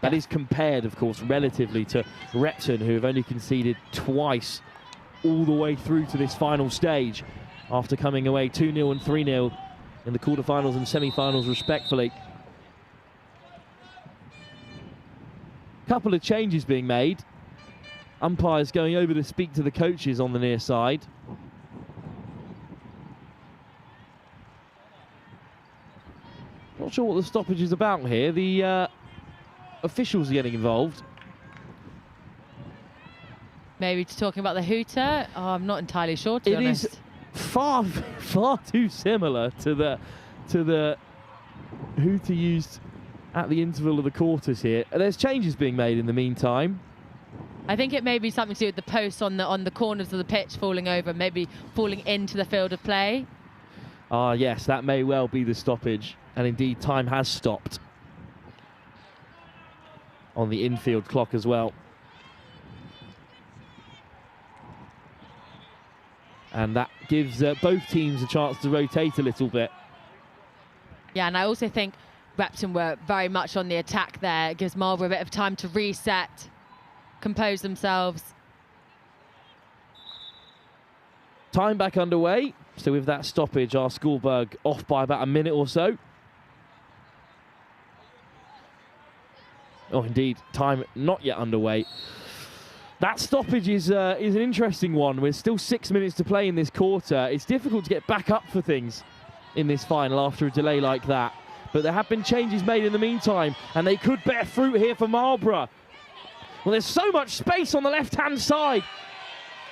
That is compared, of course, relatively to Repton, who have only conceded twice all the way through to this final stage after coming away 2-0 and 3-0 in the quarterfinals and semi-finals respectfully. Couple of changes being made. Umpires going over to speak to the coaches on the near side. Not sure what the stoppage is about here. The officials are getting involved. Maybe talking about the hooter. Oh, I'm not entirely sure, to be honest. It is far too similar to the hooter used at the interval of the quarters here. There's changes being made in the meantime. I think it may be something to do with the posts on the corners of the pitch falling over, maybe falling into the field of play. Ah, yes, that may well be the stoppage. And indeed, time has stopped on the infield clock as well. And that gives both teams a chance to rotate a little bit. Yeah, and I also think Repton were very much on the attack there. It gives Marlborough a bit of time to reset, compose themselves. Time back underway. So with that stoppage, our Skullberg off by about a minute or so. Oh, indeed, time not yet underway. That stoppage is an interesting one. We're still 6 minutes to play in this quarter. It's difficult to get back up for things in this final after a delay like that. But there have been changes made in the meantime, and they could bear fruit here for Marlborough. Well, there's so much space on the left-hand side.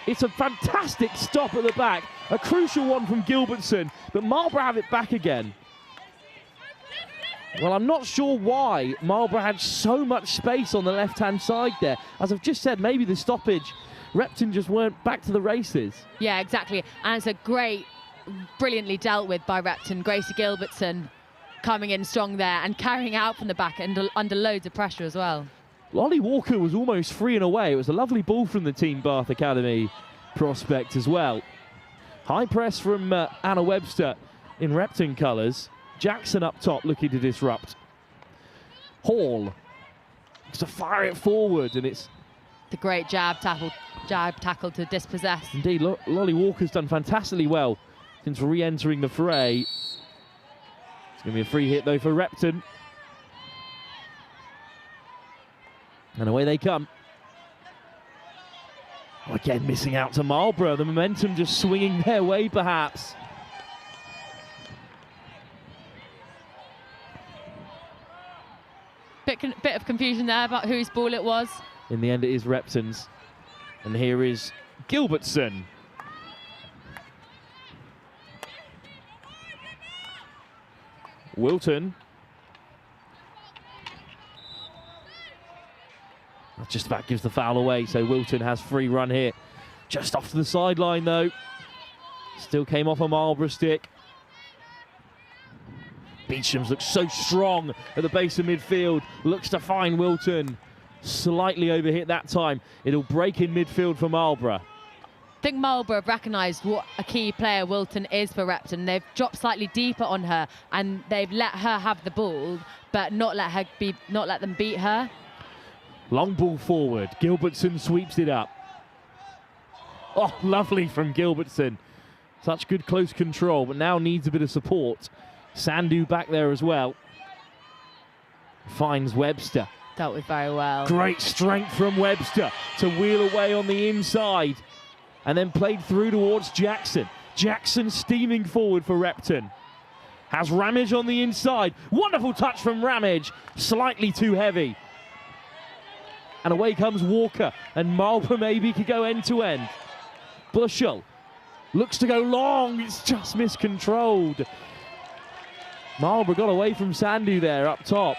It's a fantastic stop at the back. A crucial one from Gilbertson, but Marlborough have it back again. Well, I'm not sure why Marlborough had so much space on the left-hand side there. As I've just said, maybe the stoppage, Repton just weren't back to the races. Yeah, exactly. And it's a brilliantly dealt with by Repton. Gracie Gilbertson coming in strong there and carrying out from the back and under loads of pressure as well. Lolly Walker was almost free and away. It was a lovely ball from the Team Bath Academy prospect as well. High press from Anna Webster in Repton colours. Jackson up top looking to disrupt. Hall looks to fire it forward, and it's the great jab tackle to dispossess. Indeed, Lolly Walker's done fantastically well since re-entering the fray. It's going to be a free hit though for Repton. And away they come. Oh, again, missing out to Marlborough. The momentum just swinging their way, perhaps. Bit of confusion there about whose ball it was. In the end, it is Repton's. And here is Gilbertson. Wilton. Just about gives the foul away, so Wilton has free run here. Just off to the sideline, though. Still came off a Marlborough stick. Beecham's looks so strong at the base of midfield. Looks to find Wilton. Slightly overhit that time. It'll break in midfield for Marlborough. I think Marlborough have recognised what a key player Wilton is for Repton. They've dropped slightly deeper on her and they've let her have the ball, but not let them beat her. Long ball forward. Gilbertson sweeps it up. Oh, lovely from Gilbertson. Such good close control, but now needs a bit of support. Sandu back there as well. Finds Webster. Dealt with very well. Great strength from Webster to wheel away on the inside. And then played through towards Jackson. Jackson steaming forward for Repton. Has Ramage on the inside. Wonderful touch from Ramage. Slightly too heavy. And away comes Walker. And Marlborough maybe could go end to end. Bushell looks to go long. It's just miscontrolled. Marlborough got away from Sandu there up top.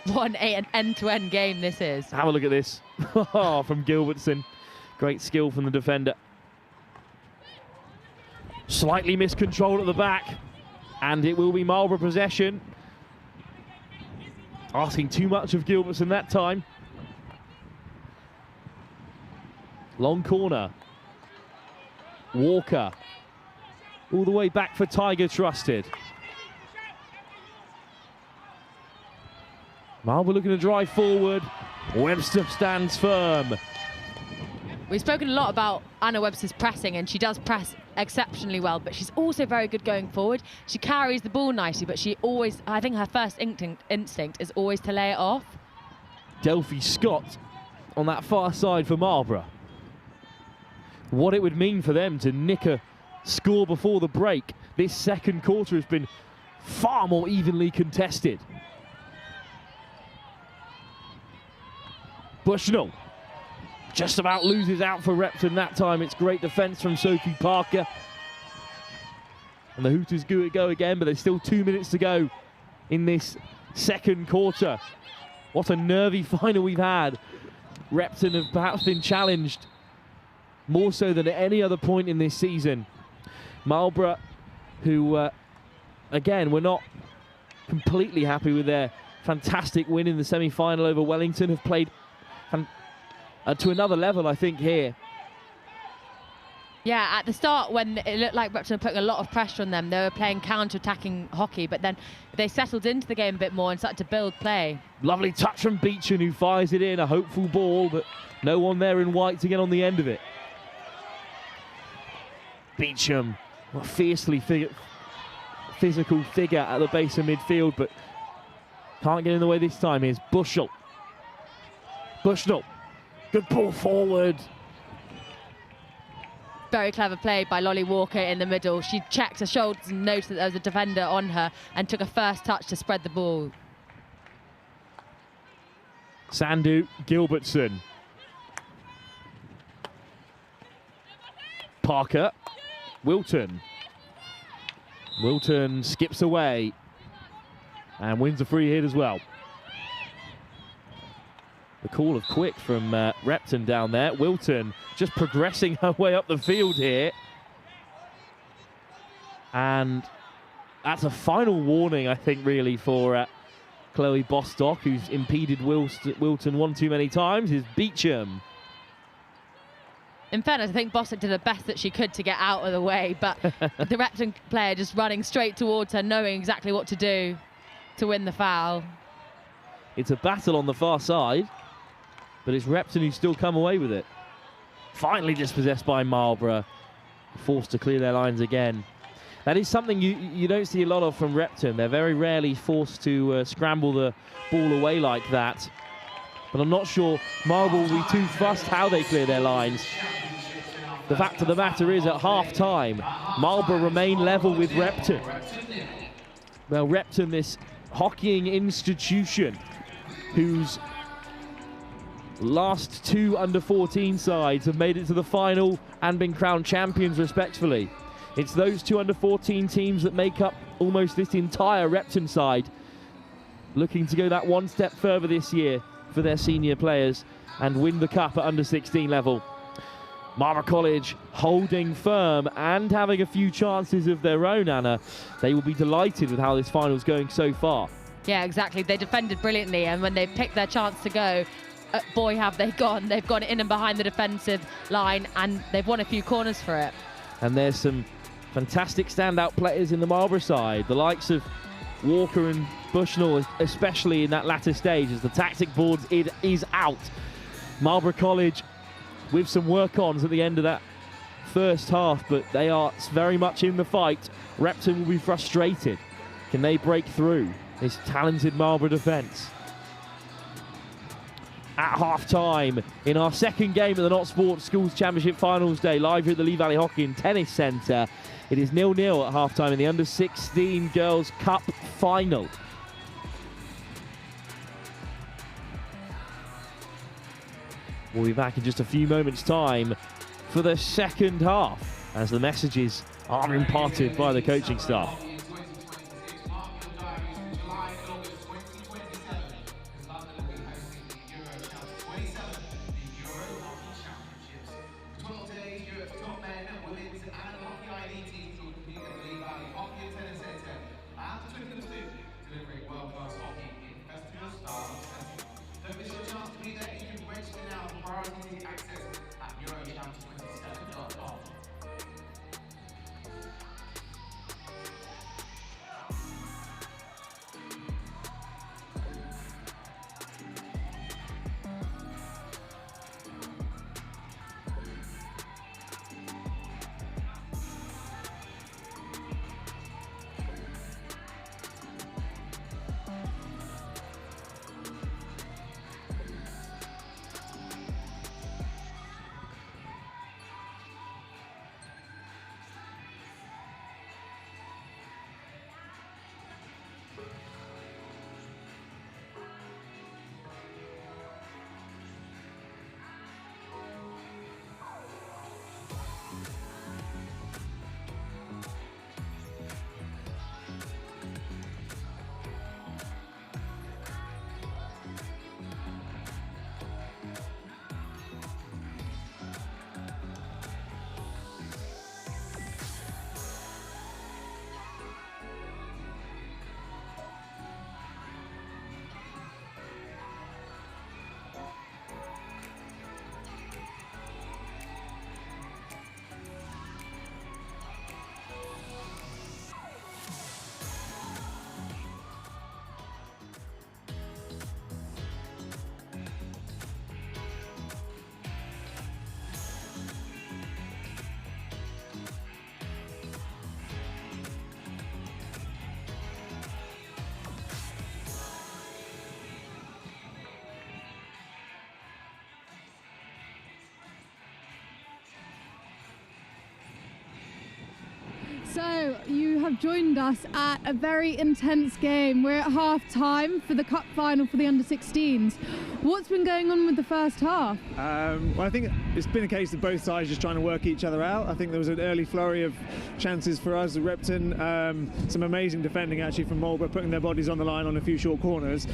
What an end-to-end game this is. Have a look at this. From Gilbertson. Great skill from the defender. Slightly miscontrolled at the back. And it will be Marlborough possession. Asking too much of Gilbertson that time. Long corner. Walker. All the way back for Tiger Trusted. Marlborough looking to drive forward. Webster stands firm. We've spoken a lot about Anna Webster's pressing, and she does press exceptionally well, but she's also very good going forward. She carries the ball nicely, but she always, I think her first instinct is always to lay it off. Delphi Scott on that far side for Marlborough. What it would mean for them to nick a score before the break. This second quarter has been far more evenly contested. Bushnell just about loses out for Repton that time. It's great defence from Sophie Parker. And the Hooters go again, but there's still 2 minutes to go in this second quarter. What a nervy final we've had. Repton have perhaps been challenged more so than at any other point in this season. Marlborough, who, again, were not completely happy with their fantastic win in the semi-final over Wellington, have played to another level, I think, here. Yeah, at the start, when it looked like Repton were putting a lot of pressure on them, they were playing counter-attacking hockey, but then they settled into the game a bit more and started to build play. Lovely touch from Beecham, who fires it in, a hopeful ball, but no one there in white to get on the end of it. Beecham, a fiercely physical figure at the base of midfield, but can't get in the way this time. Here's Bushnell. Bushnell, good ball forward. Very clever play by Lolly Walker in the middle. She checked her shoulders and noticed that there was a defender on her and took a first touch to spread the ball. Sandu Gilbertson. Parker. Wilton. Wilton skips away and wins a free hit as well. The call of quick from Repton down there. Wilton just progressing her way up the field here. And that's a final warning, I think, really, for Chloe Bostock, who's impeded Wilton one too many times, is Beecham. In fairness, I think Bostock did the best that she could to get out of the way, but the Repton player just running straight towards her, knowing exactly what to do to win the foul. It's a battle on the far side, but it's Repton who still come away with it. Finally dispossessed by Marlborough, forced to clear their lines again. That is something you don't see a lot of from Repton. They're very rarely forced to scramble the ball away like that. But I'm not sure Marlborough will be too fussed how they clear their lines. The fact of the matter is, at half-time, Marlborough remain level with Repton. Well, Repton, this hockeying institution, whose last two under-14 sides have made it to the final and been crowned champions respectfully. It's those two under-14 teams that make up almost this entire Repton side, looking to go that one step further this year for their senior players and win the cup at under-16 level. Marlborough College holding firm and having a few chances of their own, Anna. They will be delighted with how this final's going so far. Yeah, exactly. They defended brilliantly, and when they picked their chance to go, boy, have they gone. They've gone in and behind the defensive line, and they've won a few corners for it. And there's some fantastic standout players in the Marlborough side, the likes of Walker and Bushnell, especially in that latter stage as the tactic board is out. Marlborough College with some work-ons at the end of that first half, but they are very much in the fight. Repton will be frustrated. Can they break through this talented Marlborough defence? At half-time in our second game of the Not Sports Schools Championship Finals Day, live here at the Lee Valley Hockey and Tennis Centre. It is 0-0 at half-time in the Under-16 Girls' Cup Final. We'll be back in just a few moments' time for the second half as the messages are imparted by the coaching staff. So you have joined us at a very intense game. We're at half time for the cup final for the under-16s. What's been going on with the first half? Well, I think it's been a case of both sides just trying to work each other out. I think there was an early flurry of chances for us at Repton. Some amazing defending actually from Marlborough, putting their bodies on the line on a few short corners.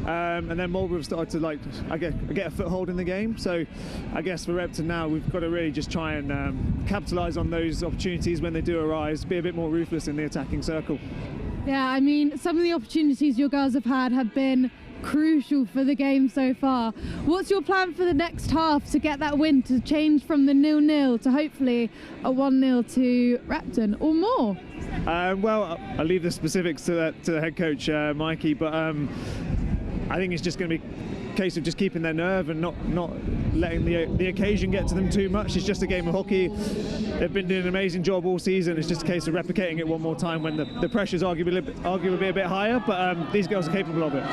And then Marlborough have started to get a foothold in the game. So I guess for Repton now, we've got to really just try and capitalise on those opportunities when they do arise, be a bit more ruthless in the attacking circle. Yeah, I mean, some of the opportunities your girls have been crucial for the game so far. What's your plan for the next half to get that win, to change from the 0-0 to hopefully a 1-0 to Repton or more? Well, I'll leave the specifics to the head coach, Mikey, but I think it's just going to be a case of just keeping their nerve and not letting the occasion get to them too much. It's just a game of hockey. They've been doing an amazing job all season. It's just a case of replicating it one more time when the pressure's arguably a bit higher, but these girls are capable of it.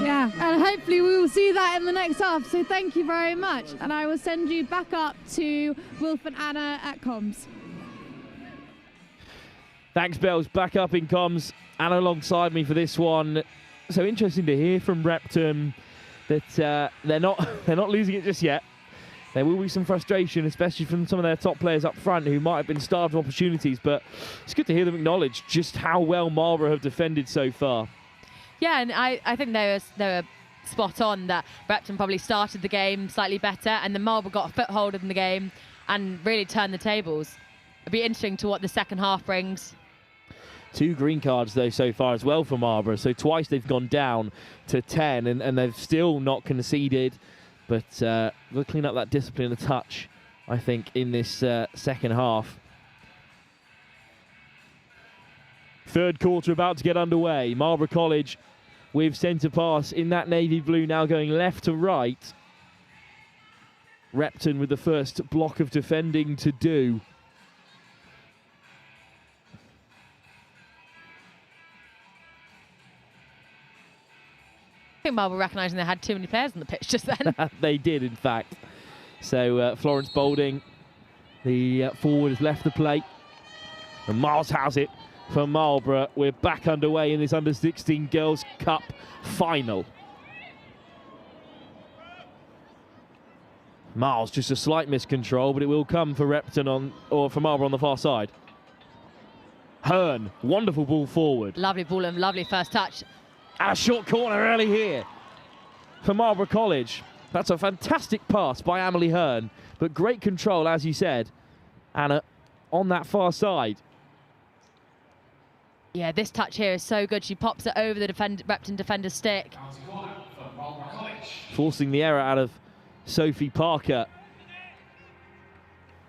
Yeah, and hopefully we will see that in the next half. So thank you very much. And I will send you back up to Wilf and Anna at comms. Thanks, Bells. Back up in comms. Anna alongside me for this one. So interesting to hear from Repton that they're not losing it just yet. There will be some frustration, especially from some of their top players up front who might have been starved of opportunities, but it's good to hear them acknowledge just how well Marlborough have defended so far. Yeah, and I think they were spot on that Repton probably started the game slightly better, and then Marlborough got a foothold in the game and really turned the tables. It'll be interesting to what the second half brings. 2 green cards, though, so far as well for Marlborough. So twice they've gone down to 10, and they've still not conceded. But we'll clean up that discipline a touch, I think, in this second half. Third quarter about to get underway. Marlborough College with centre pass in that navy blue, now going left to right. Repton with the first block of defending to do. I think Marlborough recognising they had too many players on the pitch just then. They did, in fact. So Florence Boulding, the forward, has left the plate. And Miles has it for Marlborough. We're back underway in this Under-16 Girls' Cup final. Miles, just a slight miscontrol, but it will come for Repton or for Marlborough on the far side. Hearn, wonderful ball forward. Lovely ball and lovely first touch. And a short corner early here for Marlborough College. That's a fantastic pass by Amelie Hearn, but great control, as you said, Anna, on that far side. Yeah, this touch here is so good. She pops it over the Repton defender's stick. Forcing the error out of Sophie Parker.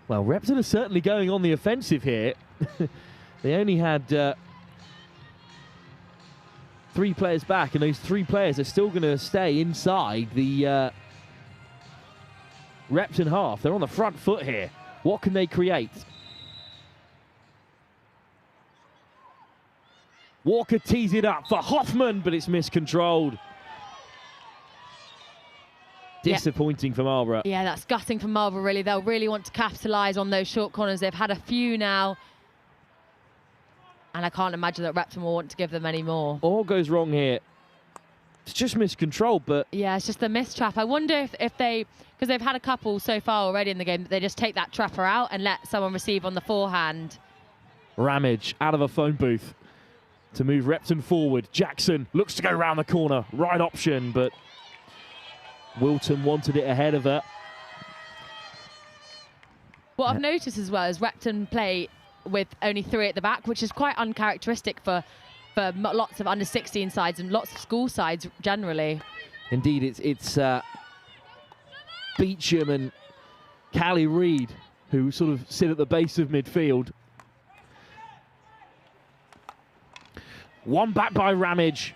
Well, Repton are certainly going on the offensive here. They only had 3 players back, and those 3 players are still going to stay inside the Repton half. They're on the front foot here. What can they create? Walker tees it up for Hoffman, but it's miscontrolled. Disappointing for Marlborough. Yeah, that's gutting for Marlborough, really. They'll really want to capitalise on those short corners. They've had a few now. And I can't imagine that Repton will want to give them any more. All goes wrong here. It's just miscontrolled, but... Yeah, it's just a miss trap. I wonder if they... Because they've had a couple so far already in the game, that they just take that trapper out and let someone receive on the forehand. Ramage out of a phone booth to move Repton forward. Jackson looks to go round the corner. Right option, but Wilton wanted it ahead of her. What I've noticed as well is Repton play with only 3 at the back, which is quite uncharacteristic for lots of under-16 sides and lots of school sides generally. Indeed, it's Beecham and Callie Reid who sort of sit at the base of midfield. One back by Ramage.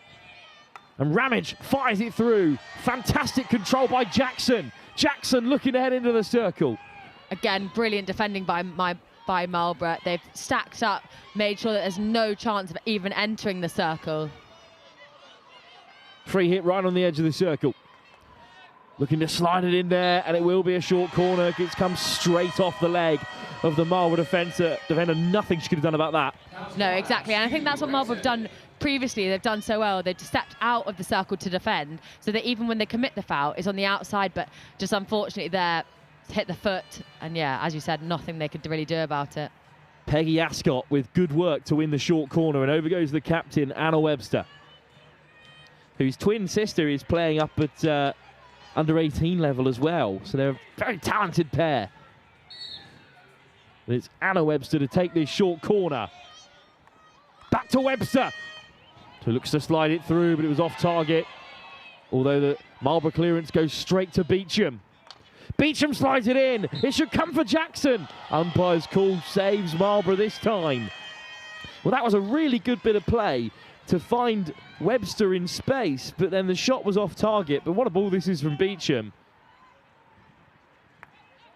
And Ramage fires it through. Fantastic control by Jackson. Jackson looking ahead into the circle. Again, brilliant defending by Marlborough. They've stacked up, made sure that there's no chance of even entering the circle. Free hit right on the edge of the circle. Looking to slide it in there, and it will be a short corner. It's come straight off the leg of the Marlborough defender. Nothing she could have done about that. No, exactly. And I think that's what Marlborough have done previously. They've done so well. They've stepped out of the circle to defend, so that even when they commit the foul, it's on the outside, but just unfortunately there, hit the foot. And yeah, as you said, nothing they could really do about it. Peggy Ascott with good work to win the short corner, and over goes the captain, Anna Webster, whose twin sister is playing up at under 18 level as well. So they're a very talented pair. But it's Anna Webster to take this short corner. Back to Webster, who looks to slide it through, but it was off target. Although the Marlborough clearance goes straight to Beecham. Beecham slides it in. It should come for Jackson. Umpire's call saves Marlborough this time. Well, that was a really good bit of play to find Webster in space, but then the shot was off target. But what a ball this is from Beecham.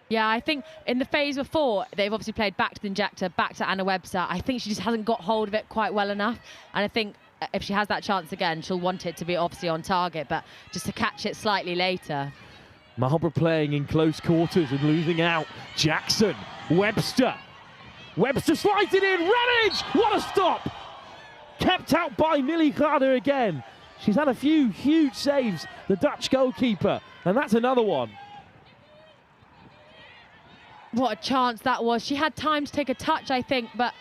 Yeah, I think in the phase before, they've obviously played back to the injector, back to Anna Webster. I think she just hasn't got hold of it quite well enough. And I think if she has that chance again, she'll want it to be obviously on target, but just to catch it slightly later. Marlborough playing in close quarters and losing out. Jackson, Webster. Webster slides it in. Ramage! What a stop! Kept out by Millie Carter again. She's had a few huge saves, the Dutch goalkeeper, and that's another one. What a chance that was. She had time to take a touch, I think, but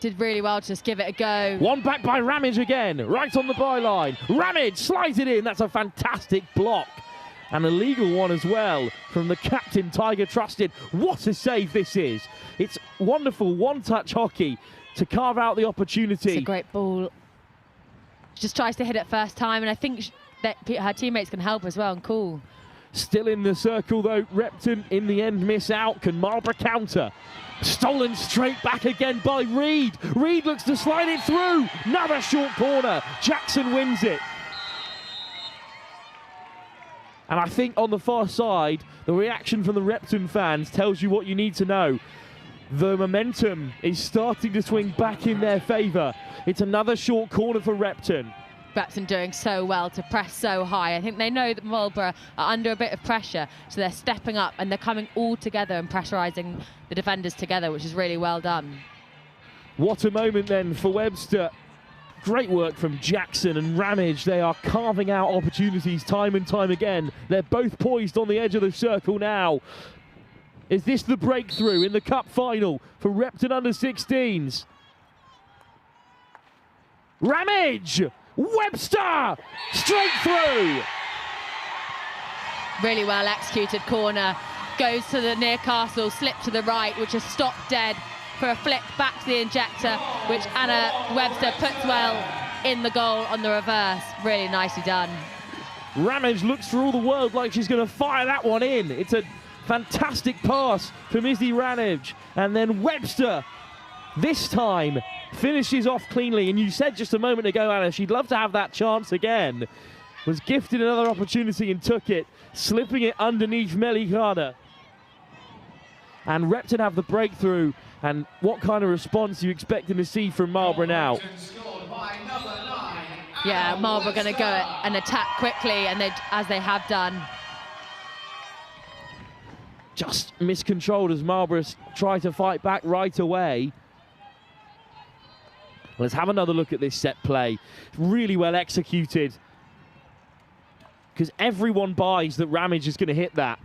did really well to just give it a go. One back by Ramage again, right on the byline. Ramage slides it in. That's a fantastic block. And a legal one as well from the captain, Tiger Trusted. What a save this is. It's wonderful one-touch hockey to carve out the opportunity. It's a great ball. She just tries to hit it first time, and I think that her teammates can help as well and call. Still in the circle though, Repton in the end miss out. Can Marlborough counter? Stolen straight back again by Reed. Reed looks to slide it through. Another short corner. Jackson wins it. And I think on the far side, the reaction from the Repton fans tells you what you need to know. The momentum is starting to swing back in their favour. It's another short corner for Repton. Repton doing so well to press so high. I think they know that Marlborough are under a bit of pressure, so they're stepping up and they're coming all together and pressurising the defenders together, which is really well done. What a moment then for Webster. Great work from Jackson and Ramage. They are carving out opportunities time and time again. They're both poised on the edge of the circle now. Is this the breakthrough in the cup final for Repton under-16s? Ramage! Webster! Straight through! Really well executed corner. Goes to the near castle, slip to the right, which is stopped dead for a flick back to the injector, which Anna Webster puts well in the goal on the reverse. Really nicely done. Ramage looks for all the world like she's going to fire that one in. It's a fantastic pass from Izzy Ramage. And then Webster, this time, finishes off cleanly. And you said just a moment ago, Anna, she'd love to have that chance again. Was gifted another opportunity and took it, slipping it underneath Melikada. And Repton have the breakthrough. And what kind of response are you expecting to see from Marlborough now? Yeah, Marlborough going to go and attack quickly, and as they have done. Just miscontrolled as Marlborough try to fight back right away. Let's have another look at this set play. Really well executed. Because everyone buys that Ramage is going to hit that.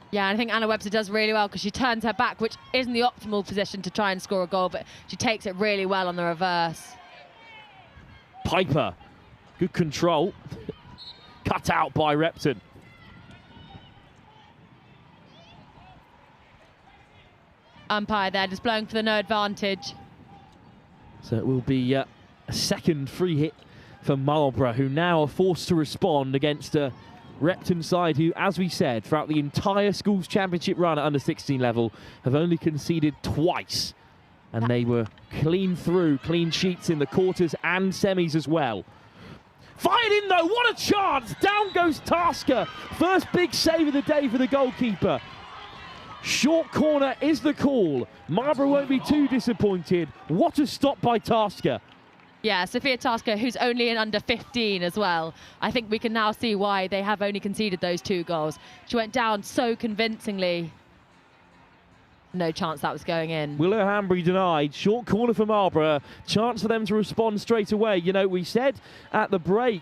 Yeah, I think Anna Webster does really well because she turns her back, which isn't the optimal position to try and score a goal, but she takes it really well on the reverse. Piper, good control. Cut out by Repton. Umpire there, just blowing for the no advantage. So it will be a second free hit for Marlborough, who now are forced to respond against a Repton side who, as we said, throughout the entire schools championship run at under-16 level, have only conceded twice. And they were clean sheets in the quarters and semis as well. Fired in though, what a chance! Down goes Tasker. First big save of the day for the goalkeeper. Short corner is the call. Marlborough won't be too disappointed. What a stop by Tasker. Yeah, Sophia Tasker, who's only in under 15 as well. I think we can now see why they have only conceded those 2 goals. She went down so convincingly. No chance that was going in. Willow Hanbury denied. Short corner for Marlborough. Chance for them to respond straight away. You know, we said at the break,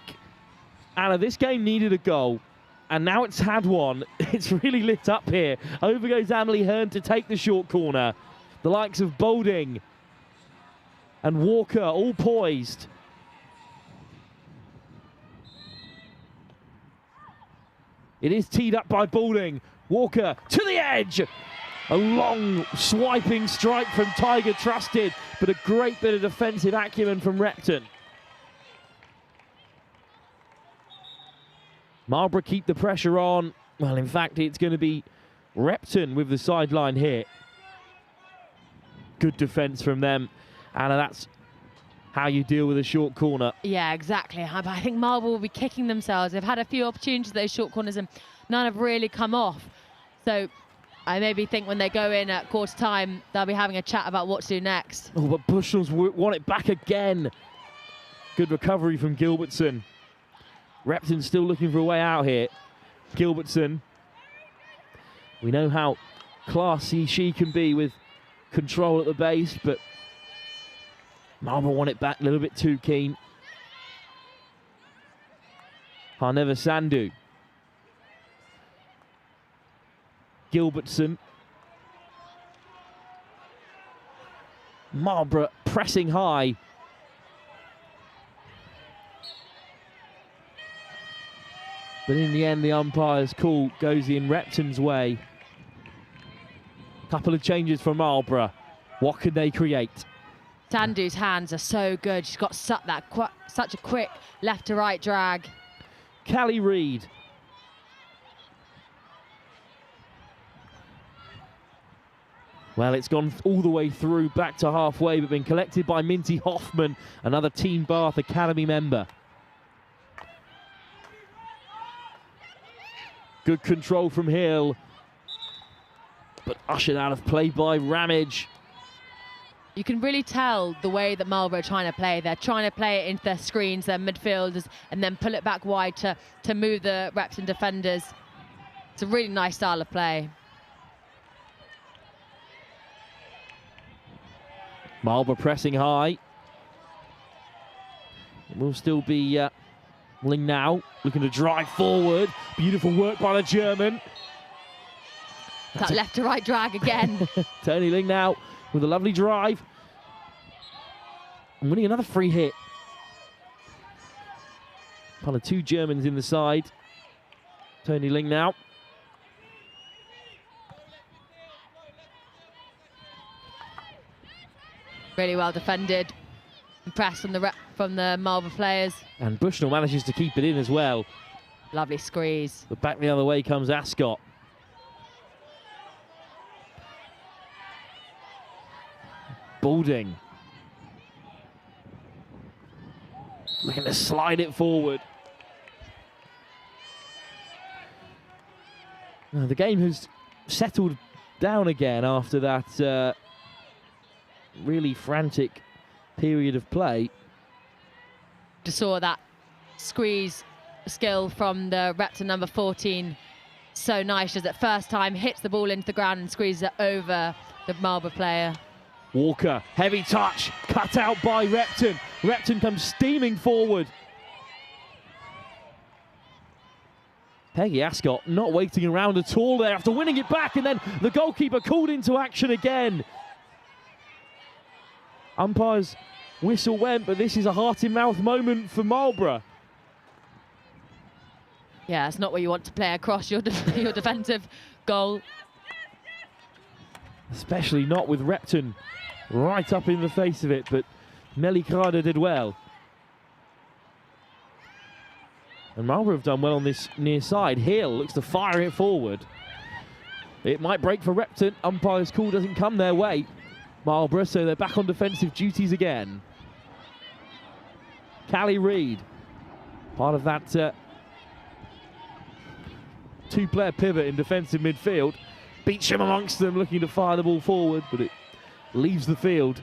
Anna, this game needed a goal. And now it's had one. It's really lit up here. Over goes Emily Hearn to take the short corner. The likes of Boulding and Walker all poised. It is teed up by Boulding. Walker to the edge. A long swiping strike from Tiger Trusted, but a great bit of defensive acumen from Repton. Marlborough keep the pressure on. Well, in fact, it's going to be Repton with the sideline hit. Good defence from them. Anna, that's how you deal with a short corner. Yeah, exactly. I think Marlborough will be kicking themselves. They've had a few opportunities, those short corners, and none have really come off. So I maybe think when they go in at quarter time, they'll be having a chat about what to do next. Oh, but Bushnell's want it back again. Good recovery from Gilbertson. Repton's still looking for a way out here. Gilbertson. We know how classy she can be with control at the base, but Marlborough want it back a little bit too keen. Harneva Sandhu. Gilbertson. Marlborough pressing high. But in the end, the umpire's call goes in Repton's way. Couple of changes for Marlborough. What can they create? Sandhu's hands are so good. She's got such a quick left to right drag. Callie Reid. Well, it's gone all the way through, back to halfway, but been collected by Minty Hoffman, another Team Bath Academy member. Good control from Hill, but ushered out of play by Ramage. You can really tell the way that Marlborough are trying to play. They're trying to play it into their screens, their midfielders, and then pull it back wide to move the Repton defenders. It's a really nice style of play. Marlborough pressing high. It will still be Ling now, looking to drive forward. Beautiful work by the German. That left to right drag again. Tony Ling now with a lovely drive. And winning another free hit. Kind of 2 Germans in the side. Tony Ling now. Really well defended. Impressed from the Marlborough players. And Bushnell manages to keep it in as well. Lovely squeeze. But back the other way comes Ascot. Boulding. Looking to slide it forward. Now, the game has settled down again after that really frantic period of play. Just saw that squeeze skill from the Repton number 14. So nice as at first time hits the ball into the ground and squeezes it over the Marlborough player. Walker, heavy touch, cut out by Repton. Repton comes steaming forward. Peggy Ascot not waiting around at all there after winning it back, and then the goalkeeper called into action again. Umpire's whistle went, but this is a heart-in-mouth moment for Marlborough. Yeah, it's not where you want to play across your defensive goal. Especially not with Repton right up in the face of it, but Melly Carter did well. And Marlborough have done well on this near side. Hill looks to fire it forward. It might break for Repton. Umpire's call doesn't come their way. Marlborough, so they're back on defensive duties again. Callie Reid, part of that two-player pivot in defensive midfield. Beecham amongst them, looking to fire the ball forward, but it leaves the field.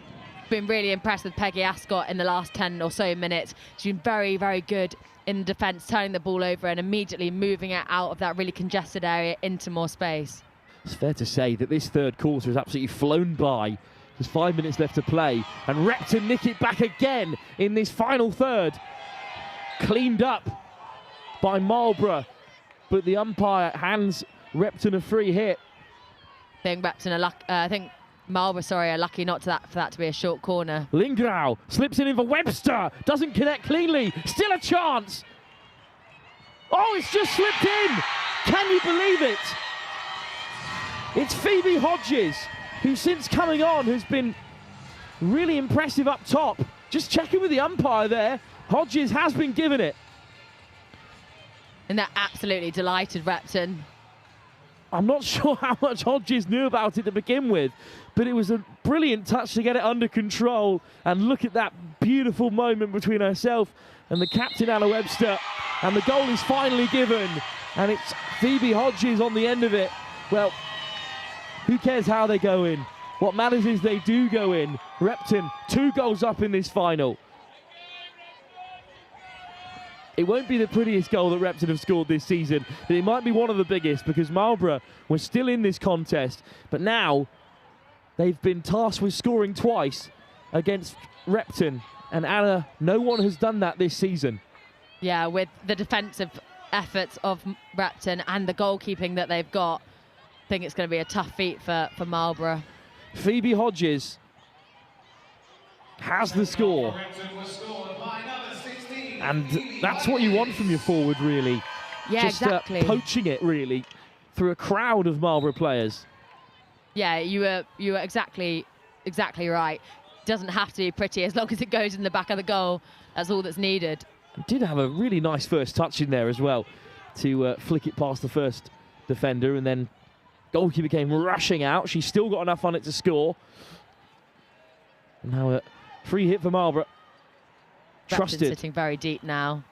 been really impressed with Peggy Ascott in the last 10 or so minutes. She's been very, very good in defence, turning the ball over and immediately moving it out of that really congested area into more space. It's fair to say that this third quarter has absolutely flown by. There's 5 minutes left to play, and Repton nick it back again in this final third. Cleaned up by Marlborough, but the umpire hands Repton a free hit. I think Marlborough, are lucky not for that to be a short corner. Lingrau slips it in for Webster, doesn't connect cleanly, still a chance. Oh, it's just slipped in. Can you believe it? It's Phoebe Hodges, who since coming on has been really impressive up top. Just checking with the umpire there. Hodges has been given it. And they're absolutely delighted, Repton. I'm not sure how much Hodges knew about it to begin with, but it was a brilliant touch to get it under control. And look at that beautiful moment between herself and the captain, Anna Webster. And the goal is finally given. And it's Phoebe Hodges on the end of it. Well, who cares how they go in? What matters is they do go in. Repton, 2 goals up in this final. It won't be the prettiest goal that Repton have scored this season, but it might be one of the biggest because Marlborough was still in this contest, but now they've been tasked with scoring twice against Repton, and Anna, no one has done that this season. Yeah, with the defensive efforts of Repton and the goalkeeping that they've got, I think it's going to be a tough feat for Marlborough. Phoebe Hodges has the score. And that's what you want from your forward, really. Yeah, just, exactly. Poaching it, really, through a crowd of Marlborough players. Yeah, you were exactly right. Doesn't have to be pretty as long as it goes in the back of the goal. That's all that's needed. Did have a really nice first touch in there as well to flick it past the first defender, and then goalkeeper came rushing out. She's still got enough on it to score. And now a free hit for Marlborough. Trusted. Sitting very deep now.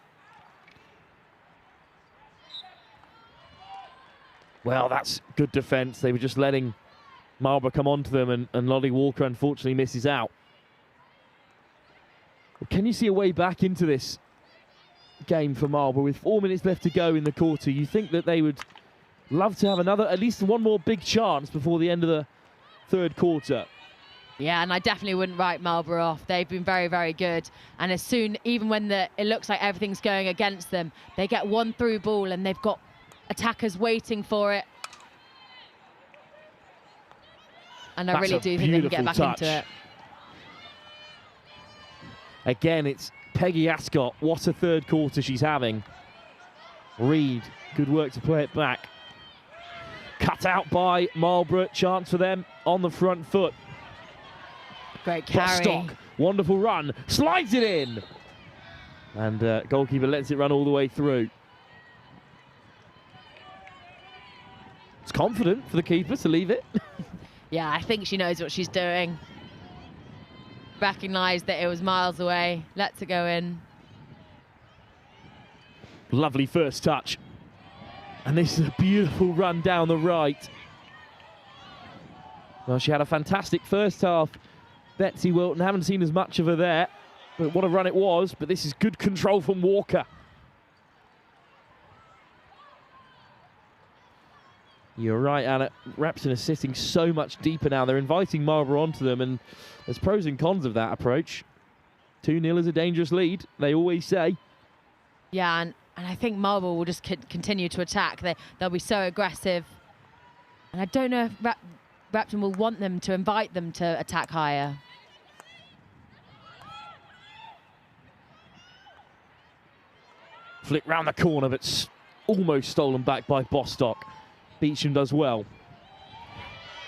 Well, that's good defence. They were just letting Marlborough come onto them, and Lolly Walker unfortunately misses out. Well, can you see a way back into this game for Marlborough with 4 minutes left to go in the quarter? You think that they would love to have at least one more big chance before the end of the third quarter. Yeah, and I definitely wouldn't write Marlborough off. They've been very, very good. And as soon, even when it looks like everything's going against them, they get one through ball and they've got attackers waiting for it. And I really do think they can get back into it. Again, it's Peggy Ascott. What a third quarter she's having. Reed, good work to play it back. Cut out by Marlborough. Chance for them on the front foot. Great carry. Bostock, wonderful run, slides it in. And goalkeeper lets it run all the way through. It's confident for the keeper to leave it. Yeah, I think she knows what she's doing. Recognised that it was miles away, lets it go in. Lovely first touch. And this is a beautiful run down the right. Well, she had a fantastic first half. Betsy Wilton, haven't seen as much of her there, but what a run it was. But this is good control from Walker. You're right, Anna. Repton are sitting so much deeper now. They're inviting Marlborough onto them, and there's pros and cons of that approach. 2-0 is a dangerous lead, they always say. Yeah, and I think Marlborough will just continue to attack. They'll be so aggressive. And I don't know if Repton will want them to invite them to attack higher. Flick round the corner, but almost stolen back by Bostock. Beecham does well.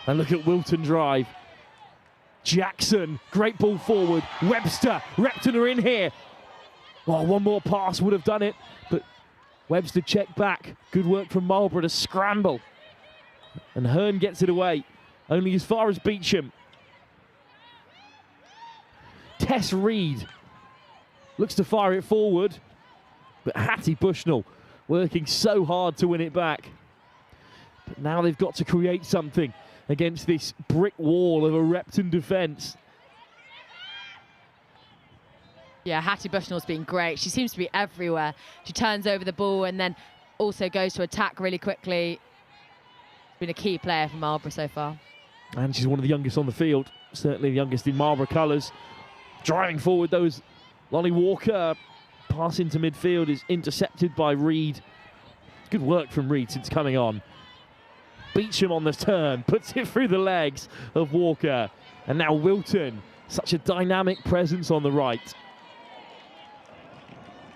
And look at Wilton drive. Jackson, great ball forward. Webster, Repton are in here. Well, one more pass would have done it, but Webster checked back. Good work from Marlborough to scramble. And Hearn gets it away, only as far as Beecham. Tess Reed looks to fire it forward, but Hattie Bushnell working so hard to win it back. But now they've got to create something against this brick wall of a Repton defence. Yeah, Hattie Bushnell's been great. She seems to be everywhere. She turns over the ball and then also goes to attack really quickly. Been a key player for Marlborough so far. And she's one of the youngest on the field, certainly the youngest in Marlborough colours. Driving forward, those Lonnie Walker. Pass into midfield is intercepted by Reed. Good work from Reed since coming on. Beecham on the turn, puts it through the legs of Walker. And now Wilton, such a dynamic presence on the right.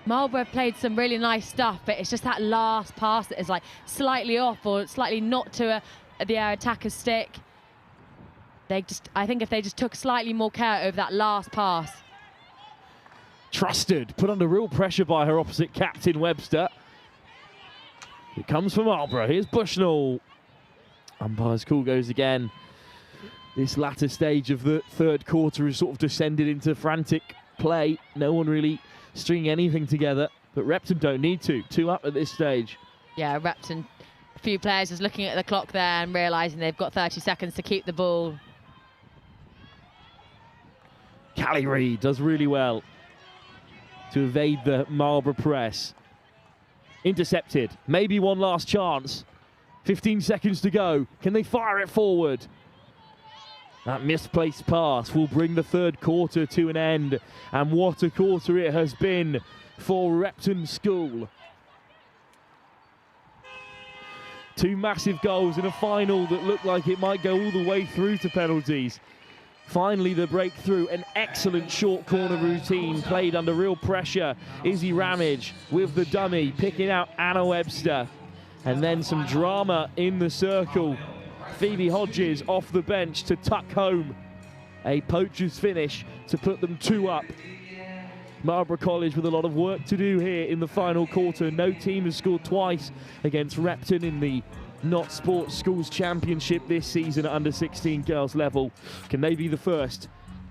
Marlborough played some really nice stuff, but it's just that last pass that is like slightly off or slightly not to the attacker's stick. I think if they just took slightly more care over that last pass. Trusted, put under real pressure by her opposite captain Webster. It comes from Marlborough. Here's Bushnell. Umpire's call goes again. This latter stage of the third quarter has sort of descended into frantic play. No one really stringing anything together, but Repton don't need to. 2 up at this stage. Yeah, Repton, a few players just looking at the clock there and realising they've got 30 seconds to keep the ball. Callie Reid does really well to evade the Marlborough press. Intercepted, maybe one last chance. 15 seconds to go. Can they fire it forward? That misplaced pass will bring the third quarter to an end. And what a quarter it has been for Repton School. 2 massive goals in a final that looked like it might go all the way through to penalties. Finally the breakthrough, an excellent short corner routine played under real pressure. Izzy Ramage with the dummy, picking out Anna Webster. And then some drama in the circle. Phoebe Hodges off the bench to tuck home a poacher's finish to put them 2 up. Marlborough College with a lot of work to do here in the final quarter. No team has scored twice against Repton in the Not Sports Schools Championship this season at under 16 girls level. Can they be the first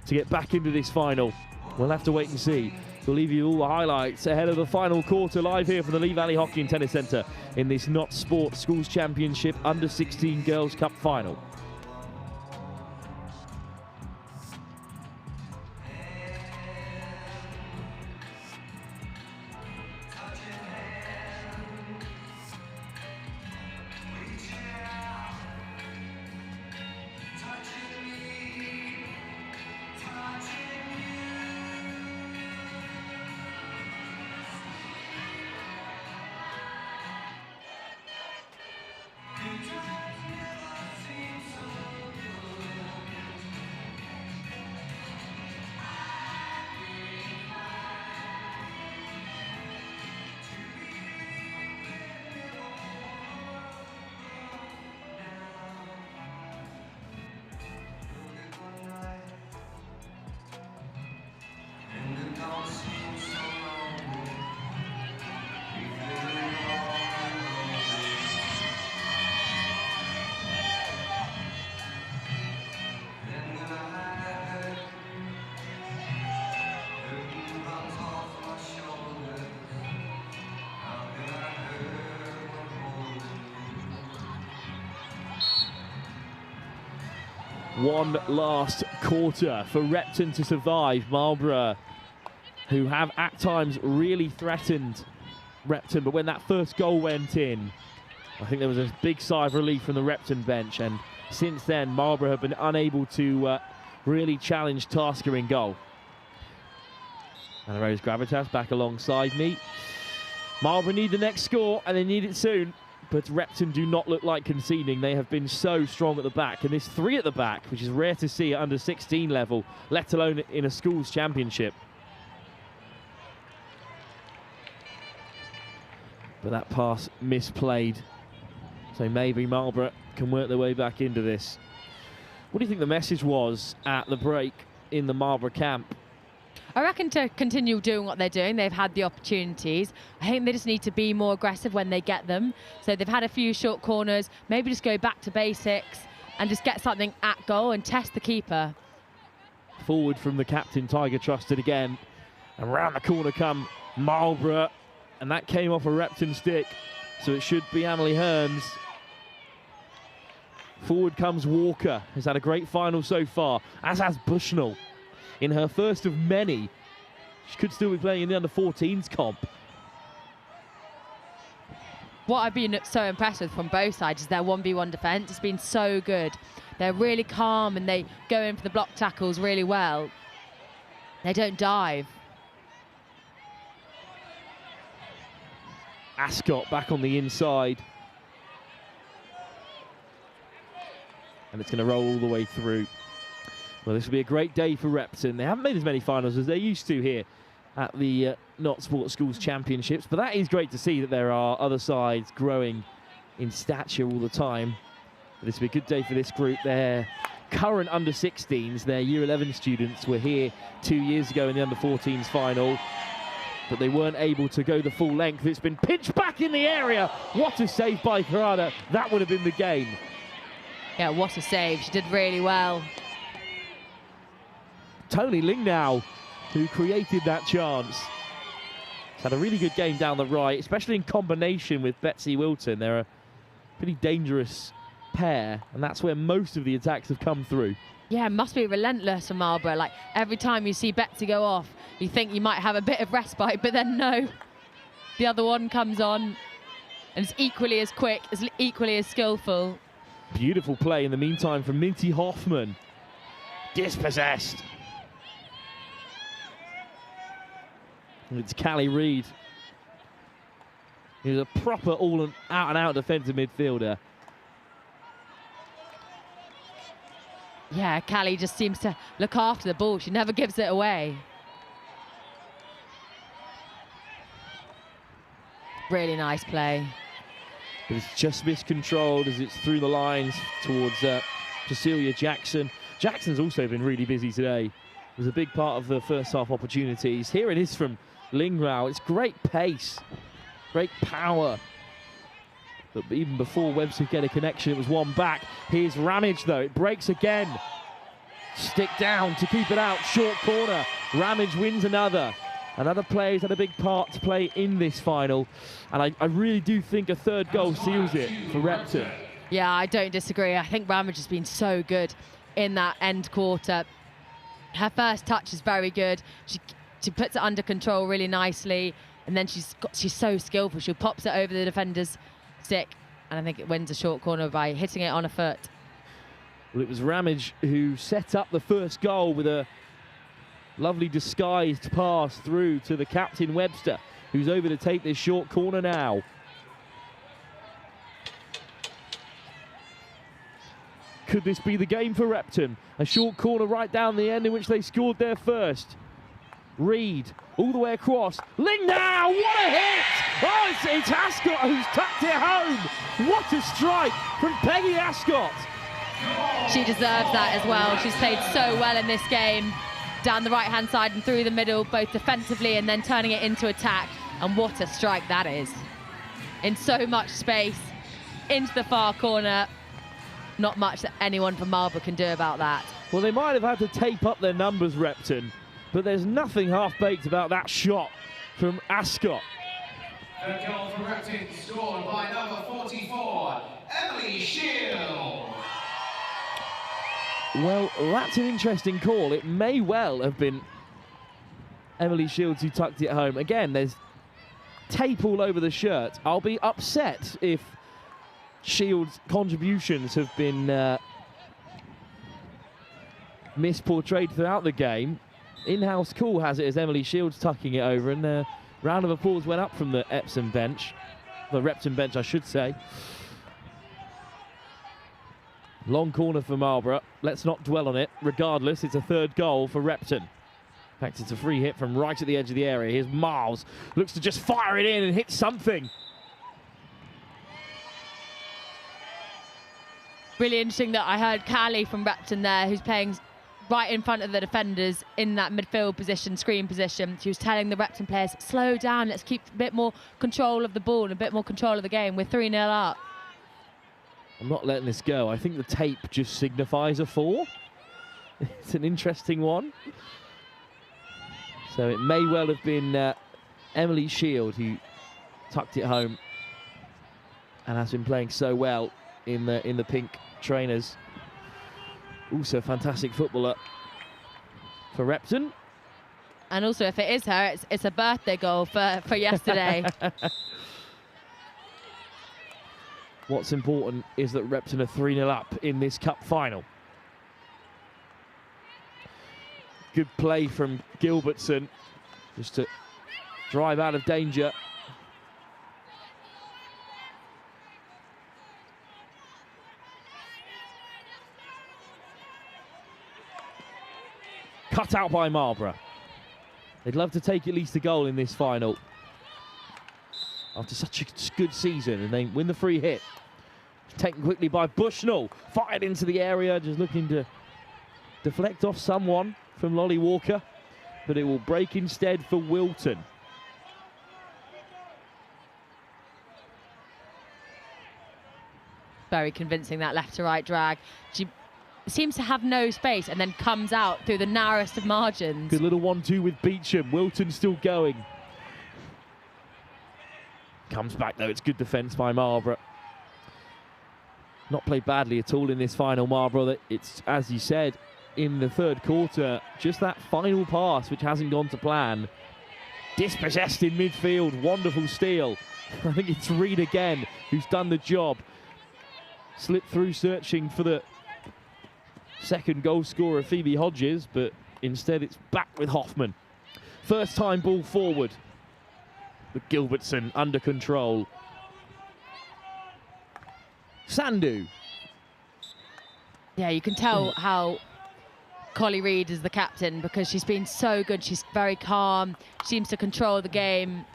to get back into this final? We'll have to wait and see. We'll leave you all the highlights ahead of the final quarter live here from the Lee Valley Hockey and Tennis Centre in this Not Sports Schools Championship under 16 Girls Cup final. One last quarter for Repton to survive. Marlborough, who have at times really threatened Repton, but when that first goal went in, I think there was a big sigh of relief from the Repton bench, and since then Marlborough have been unable to really challenge Tasker in goal. And Rose Gravitas back alongside me. Marlborough need the next score, and they need it soon. But Repton do not look like conceding. They have been so strong at the back. And this 3 at the back, which is rare to see at under 16 level, let alone in a schools championship. But that pass misplayed. So maybe Marlborough can work their way back into this. What do you think the message was at the break in the Marlborough camp? I reckon to continue doing what they're doing. They've had the opportunities. I think they just need to be more aggressive when they get them. So they've had a few short corners, maybe just go back to basics and just get something at goal and test the keeper. Forward from the captain, Tiger Trusted again. And round the corner come Marlborough. And that came off a Repton stick. So it should be Amelie Hearns. Forward comes Walker, has had a great final so far, as has Bushnell. In her first of many She could still be playing in the under-14s comp. What I've been so impressed with from both sides is their 1v1 defence. It's been so good. They're really calm and they go in for the block tackles really well. They don't dive. Ascot back on the inside. And it's going to roll all the way through. Well, this will be a great day for Repton. They haven't made as many finals as they used to here at the Not Sports Schools Championships, but that is great to see that there are other sides growing in stature all the time. But this will be a good day for this group. Their current under-16s, their Year 11 students, were here 2 years ago in the under-14s final, but they weren't able to go the full length. It's been pitched back in the area. What a save by Karada. That would have been the game. Yeah, what a save. She did really well. Tony Lingnau, who created that chance. She's had a really good game down the right, especially in combination with Betsy Wilton. They're a pretty dangerous pair, and that's where most of the attacks have come through. Yeah, it must be relentless for Marlborough. Like, every time you see Betsy go off, you think you might have a bit of respite, but then no. The other one comes on, and it's equally as quick, equally as skillful. Beautiful play in the meantime from Minty Hoffman. Dispossessed. And it's Callie Reid. He's a proper out-and-out defensive midfielder. Yeah, Callie just seems to look after the ball. She never gives it away. Really nice play. But it's just miscontrolled as it's through the lines towards Cecilia Jackson. Jackson's also been really busy today. It was a big part of the first half opportunities. Here it is from Lingrau. It's great pace, great power. But even before Webster get a connection, it was one back. Here's Ramage, though. It breaks again. Stick down to keep it out. Short corner. Ramage wins another. Another player's had a big part to play in this final. And I really do think a third goal seals it for Repton. Yeah, I don't disagree. I think Ramage has been so good in that end quarter. Her first touch is very good. She puts it under control really nicely. And then she's so skillful. She pops it over the defender's stick. And I think it wins a short corner by hitting it on a foot. Well, it was Ramage who set up the first goal with a lovely disguised pass through to the captain Webster, who's over to take this short corner now. Could this be the game for Repton? A short corner right down the end in which they scored their first. Reid all the way across. Lingnau, what a hit! Oh, it's Ascot who's tucked it home. What a strike from Peggy Ascot. She deserves that as well. She's played so well in this game. Down the right-hand side and through the middle, both defensively and then turning it into attack. And what a strike that is. In so much space, into the far corner. Not much that anyone from Marlborough can do about that. Well, they might have had to tape up their numbers, Repton, but there's nothing half-baked about that shot from Ascot. The goal for Repton scored by number 44, Emily Shield. Well, that's an interesting call. It may well have been Emily Shields who tucked it home. Again, there's tape all over the shirt. I'll be upset if Shields' contributions have been misportrayed throughout the game. In-house call has it as Emily Shields tucking it over, and a round of applause went up from the Epsom bench. The Repton bench, I should say. Long corner for Marlborough. Let's not dwell on it. Regardless, it's a third goal for Repton. In fact, it's a free hit from right at the edge of the area. Here's Miles. Looks to just fire it in and hit something. Really interesting that I heard Callie from Repton there, who's playing right in front of the defenders in that midfield position, screen position. She was telling the Repton players, slow down, let's keep a bit more control of the ball and a bit more control of the game. We're 3-0 up. I'm not letting this go. I think the tape just signifies a 4. It's an interesting one. So it may well have been Emily Shield who tucked it home and has been playing so well in the pink trainers. Also a fantastic footballer for Repton. And also, if it is her, it's a birthday goal for yesterday. What's important is that Repton are 3-0 up in this cup final. Good play from Gilbertson, just to drive out of danger. Cut out by Marlborough. They'd love to take at least a goal in this final after such a good season, and they win the free hit. Taken quickly by Bushnell, fired into the area, just looking to deflect off someone from Lolly Walker, but it will break instead for Wilton. Very convincing, that left to right drag. She seems to have no space and then comes out through the narrowest of margins. Good little 1-2 with Beecham. Wilton still going. Comes back though, it's good defence by Marlborough. Not played badly at all in this final, Marlborough. It's, as you said, in the third quarter, just that final pass which hasn't gone to plan. Dispossessed in midfield, wonderful steal. I think it's Reed again who's done the job. Slipped through searching for the second goal scorer, Phoebe Hodges, but instead it's back with Hoffman. First time ball forward, but Gilbertson under control. Sandhu. Yeah, you can tell how Collie Reid is the captain, because she's been so good. She's very calm, seems to control the game.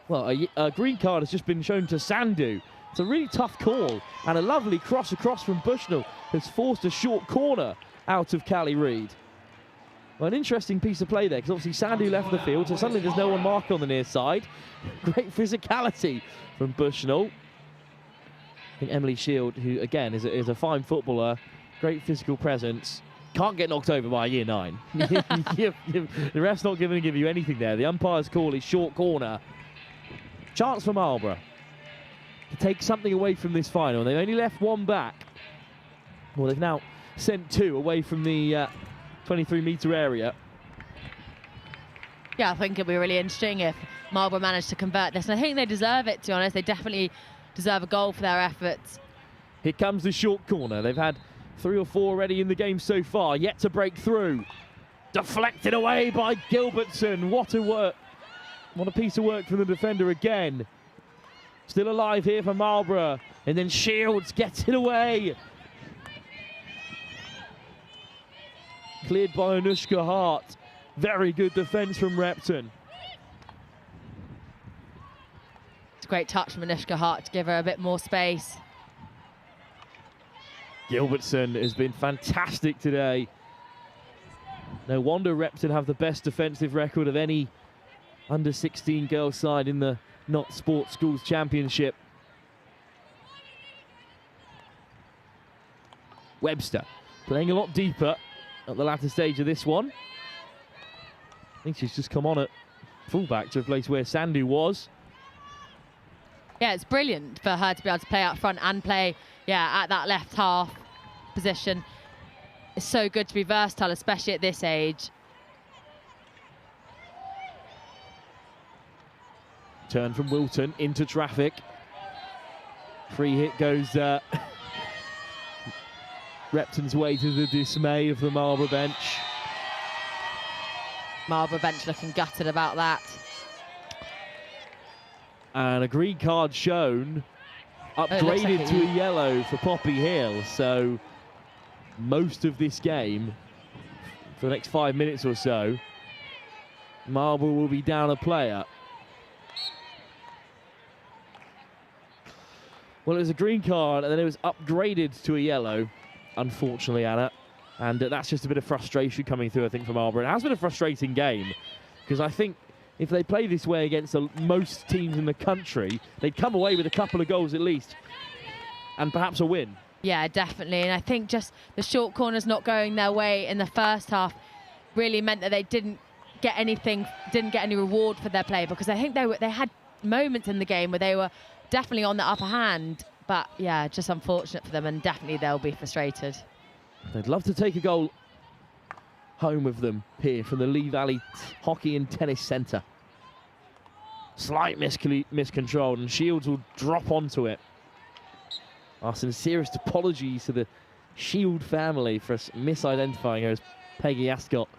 Well, a green card has just been shown to Sandhu. It's a really tough call, and a lovely cross across from Bushnell has forced a short corner out of Callie Reid. Well, an interesting piece of play there, because obviously Sandhu left the field, so suddenly there's no one marked on the near side. Great physicality from Bushnell. I think Emily Shield, who again is a fine footballer, great physical presence, can't get knocked over by a year 9. The ref's not going to give you anything there. The umpire's call is short corner. Chance for Marlborough to take something away from this final. They've only left one back. Well, they've now sent 2 away from the 23-metre area. Yeah, I think it'll be really interesting if Marlborough managed to convert this. And I think they deserve it, to be honest. They definitely deserve a goal for their efforts. Here comes the short corner. They've had 3 or 4 already in the game so far, yet to break through. Deflected away by Gilbertson. What a piece of work from the defender again. Still alive here for Marlborough. And then Shields gets it away. Cleared by Anushka Hart. Very good defence from Repton. It's a great touch from Anushka Hart to give her a bit more space. Gilbertson has been fantastic today. No wonder Repton have the best defensive record of any under-16 girls side in the Not Sports Schools Championship. Webster playing a lot deeper at the latter stage of this one. I think she's just come on at fullback to a place where Sandhu was. Yeah, it's brilliant for her to be able to play out front and play, yeah, at that left half position. It's so good to be versatile, especially at this age. Turn from Wilton into traffic. Free hit goes Repton's way, to the dismay of the Marlborough bench. Marlborough bench looking gutted about that. And a green card shown, upgraded to a yellow for Poppy Hill. So most of this game, for the next 5 minutes or so, Marlborough will be down a player. Well, it was a green card and then it was upgraded to a yellow, unfortunately, Anna. And that's just a bit of frustration coming through, I think, from Marlborough. It has been a frustrating game, because I think if they play this way against most teams in the country, they'd come away with a couple of goals at least, and perhaps a win. Yeah, definitely. And I think just the short corners not going their way in the first half really meant that they didn't get any reward for their play, because I think they had moments in the game where they were definitely on the upper hand. But yeah, just unfortunate for them, and definitely they'll be frustrated. They'd love to take a goal home of them here from the Lee Valley Hockey and Tennis Centre. Slight miscontrol, and Shields will drop onto it. Our sincerest apologies to the Shield family for us misidentifying her as Peggy Ascot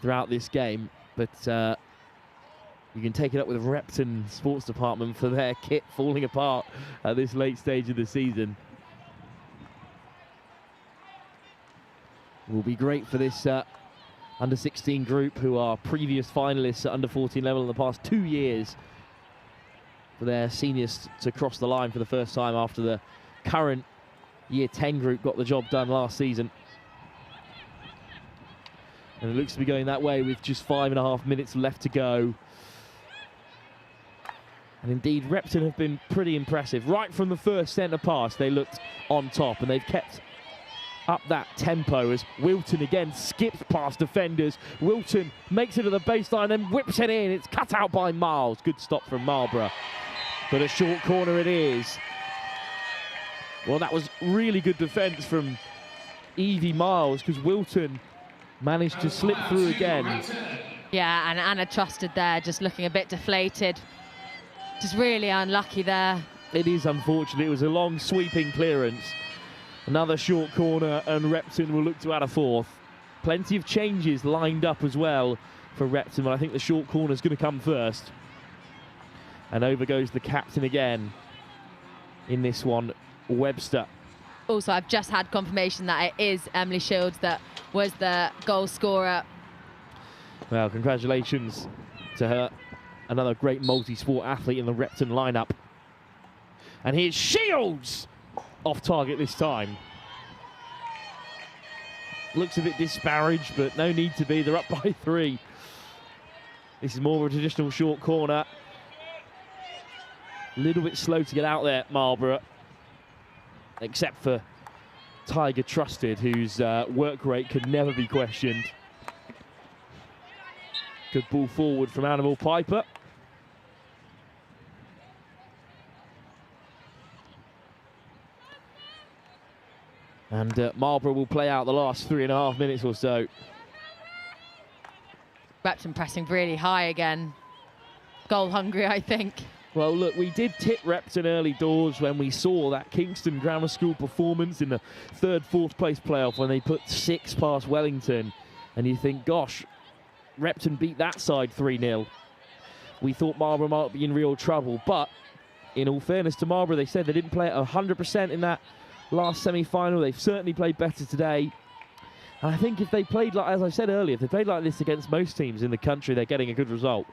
throughout this game, but you can take it up with Repton Sports Department for their kit falling apart at this late stage of the season. Will be great for this under-16 group, who are previous finalists at under-14 level in the past 2 years, for their seniors to cross the line for the first time after the current Year 10 group got the job done last season. And it looks to be going that way with just 5.5 minutes left to go. And indeed, Repton have been pretty impressive. Right from the first centre pass, they looked on top, and they've kept up that tempo as Wilton again skips past defenders. Wilton makes it to the baseline and whips it in. It's cut out by Miles. Good stop from Marlborough. But a short corner it is. Well, that was really good defence from Evie Miles, because Wilton managed to slip through again. Yeah, and Anna Trusted there, just looking a bit deflated. Just really unlucky there. It is unfortunate. It was a long sweeping clearance. Another short corner, and Repton will look to add a fourth. Plenty of changes lined up as well for Repton, but I think the short corner is going to come first. And over goes the captain again in this one, Webster. Also, I've just had confirmation that it is Emily Shields that was the goal scorer. Well, congratulations to her. Another great multi-sport athlete in the Repton lineup. And here's Shields! Off target this time. Looks a bit disparaged, but no need to be. They're up by 3. This is more of a traditional short corner. A little bit slow to get out there, Marlborough. Except for Tiger Trusted, whose work rate could never be questioned. Good ball forward from Animal Piper. And Marlborough will play out the last 3.5 minutes or so. Repton pressing really high again. Goal hungry, I think. Well, look, we did tip Repton early doors when we saw that Kingston Grammar School performance in the 3rd, 4th place playoff when they put 6 past Wellington. And you think, gosh, Repton beat that side 3-0. We thought Marlborough might be in real trouble. But in all fairness to Marlborough, they said they didn't play at 100% in that last semi-final. They've certainly played better today. And I think if they played, like, as I said earlier, if they played like this against most teams in the country, they're getting a good result.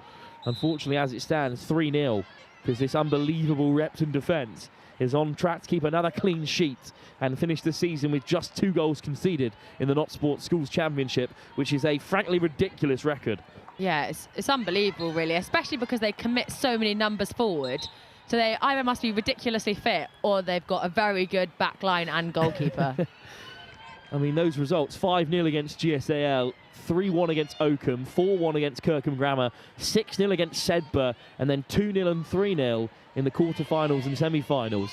Unfortunately, as it stands, 3-0. Because this unbelievable Repton defence is on track to keep another clean sheet and finish the season with just 2 goals conceded in the Not Sports Schools Championship, which is a frankly ridiculous record. Yeah, it's unbelievable, really, especially because they commit so many numbers forward. So they either must be ridiculously fit or they've got a very good back line and goalkeeper. I mean, those results, 5-0 against GSAL, 3-1 against Oakham, 4-1 against Kirkham Grammar, 6-0 against Sedbergh, and then 2-0 and 3-0 in the quarterfinals and semi-finals.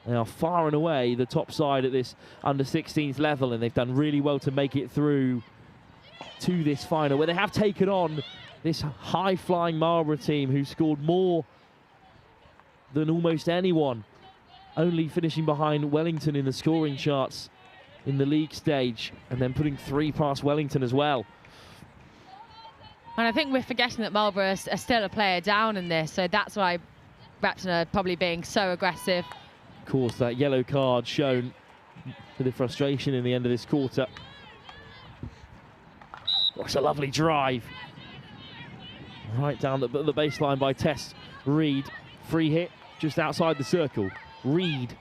They are far and away the top side at this under-16s level, and they've done really well to make it through to this final, where they have taken on this high-flying Marlborough team who scored more than almost anyone, only finishing behind Wellington in the scoring charts in the league stage, and then putting 3 past Wellington as well. And I think we're forgetting that Marlborough are still a player down in this, so that's why Repton are probably being so aggressive. Of course, that yellow card shown for the frustration in the end of this quarter. Oh, it's a lovely drive. Right down the baseline by Tess Reed. Free hit just outside the circle. Reed.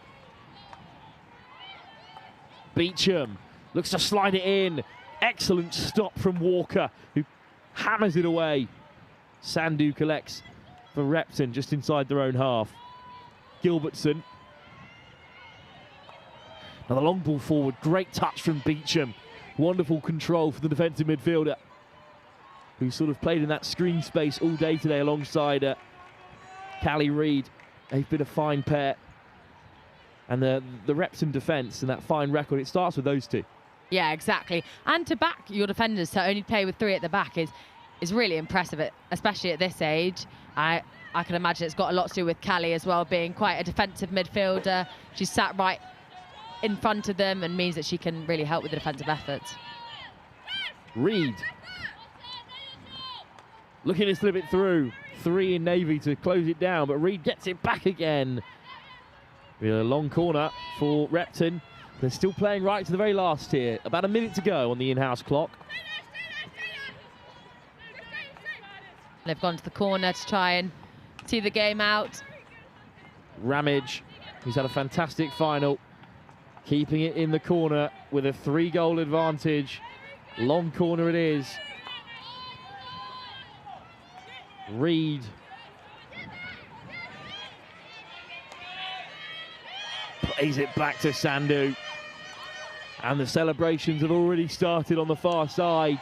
Beecham looks to slide it in. Excellent stop from Walker, who hammers it away. Sandu collects for Repton just inside their own half. Gilbertson. Now the long ball forward. Great touch from Beecham. Wonderful control for the defensive midfielder, who sort of played in that screen space all day today alongside Callie Reed. They've been a fine pair. And the Repton defence and that fine record, it starts with those two. Yeah, exactly. And to back your defenders to only play with 3 at the back is really impressive, especially at this age. I can imagine it's got a lot to do with Callie as well, being quite a defensive midfielder. She's sat right in front of them and means that she can really help with the defensive efforts. Reed looking to slip it through. 3 in Navy to close it down, but Reed gets it back again. A long corner for Repton. They're still playing right to the very last here. About a minute to go on the in-house clock. They've gone to the corner to try and see the game out. Ramage, who's had a fantastic final, keeping it in the corner with a 3-goal advantage. Long corner it is. Reed. Plays it back to Sandhu. And the celebrations have already started on the far side.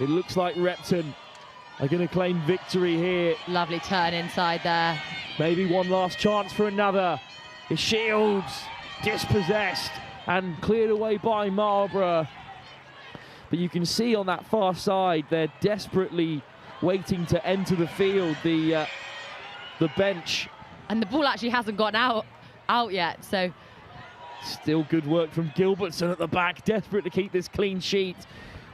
It looks like Repton are going to claim victory here. Lovely turn inside there. Maybe one last chance for another. The Shields dispossessed and cleared away by Marlborough. But you can see on that far side, they're desperately waiting to enter the field, the bench. And the ball actually hasn't gone out yet, so. Still good work from Gilbertson at the back, desperate to keep this clean sheet.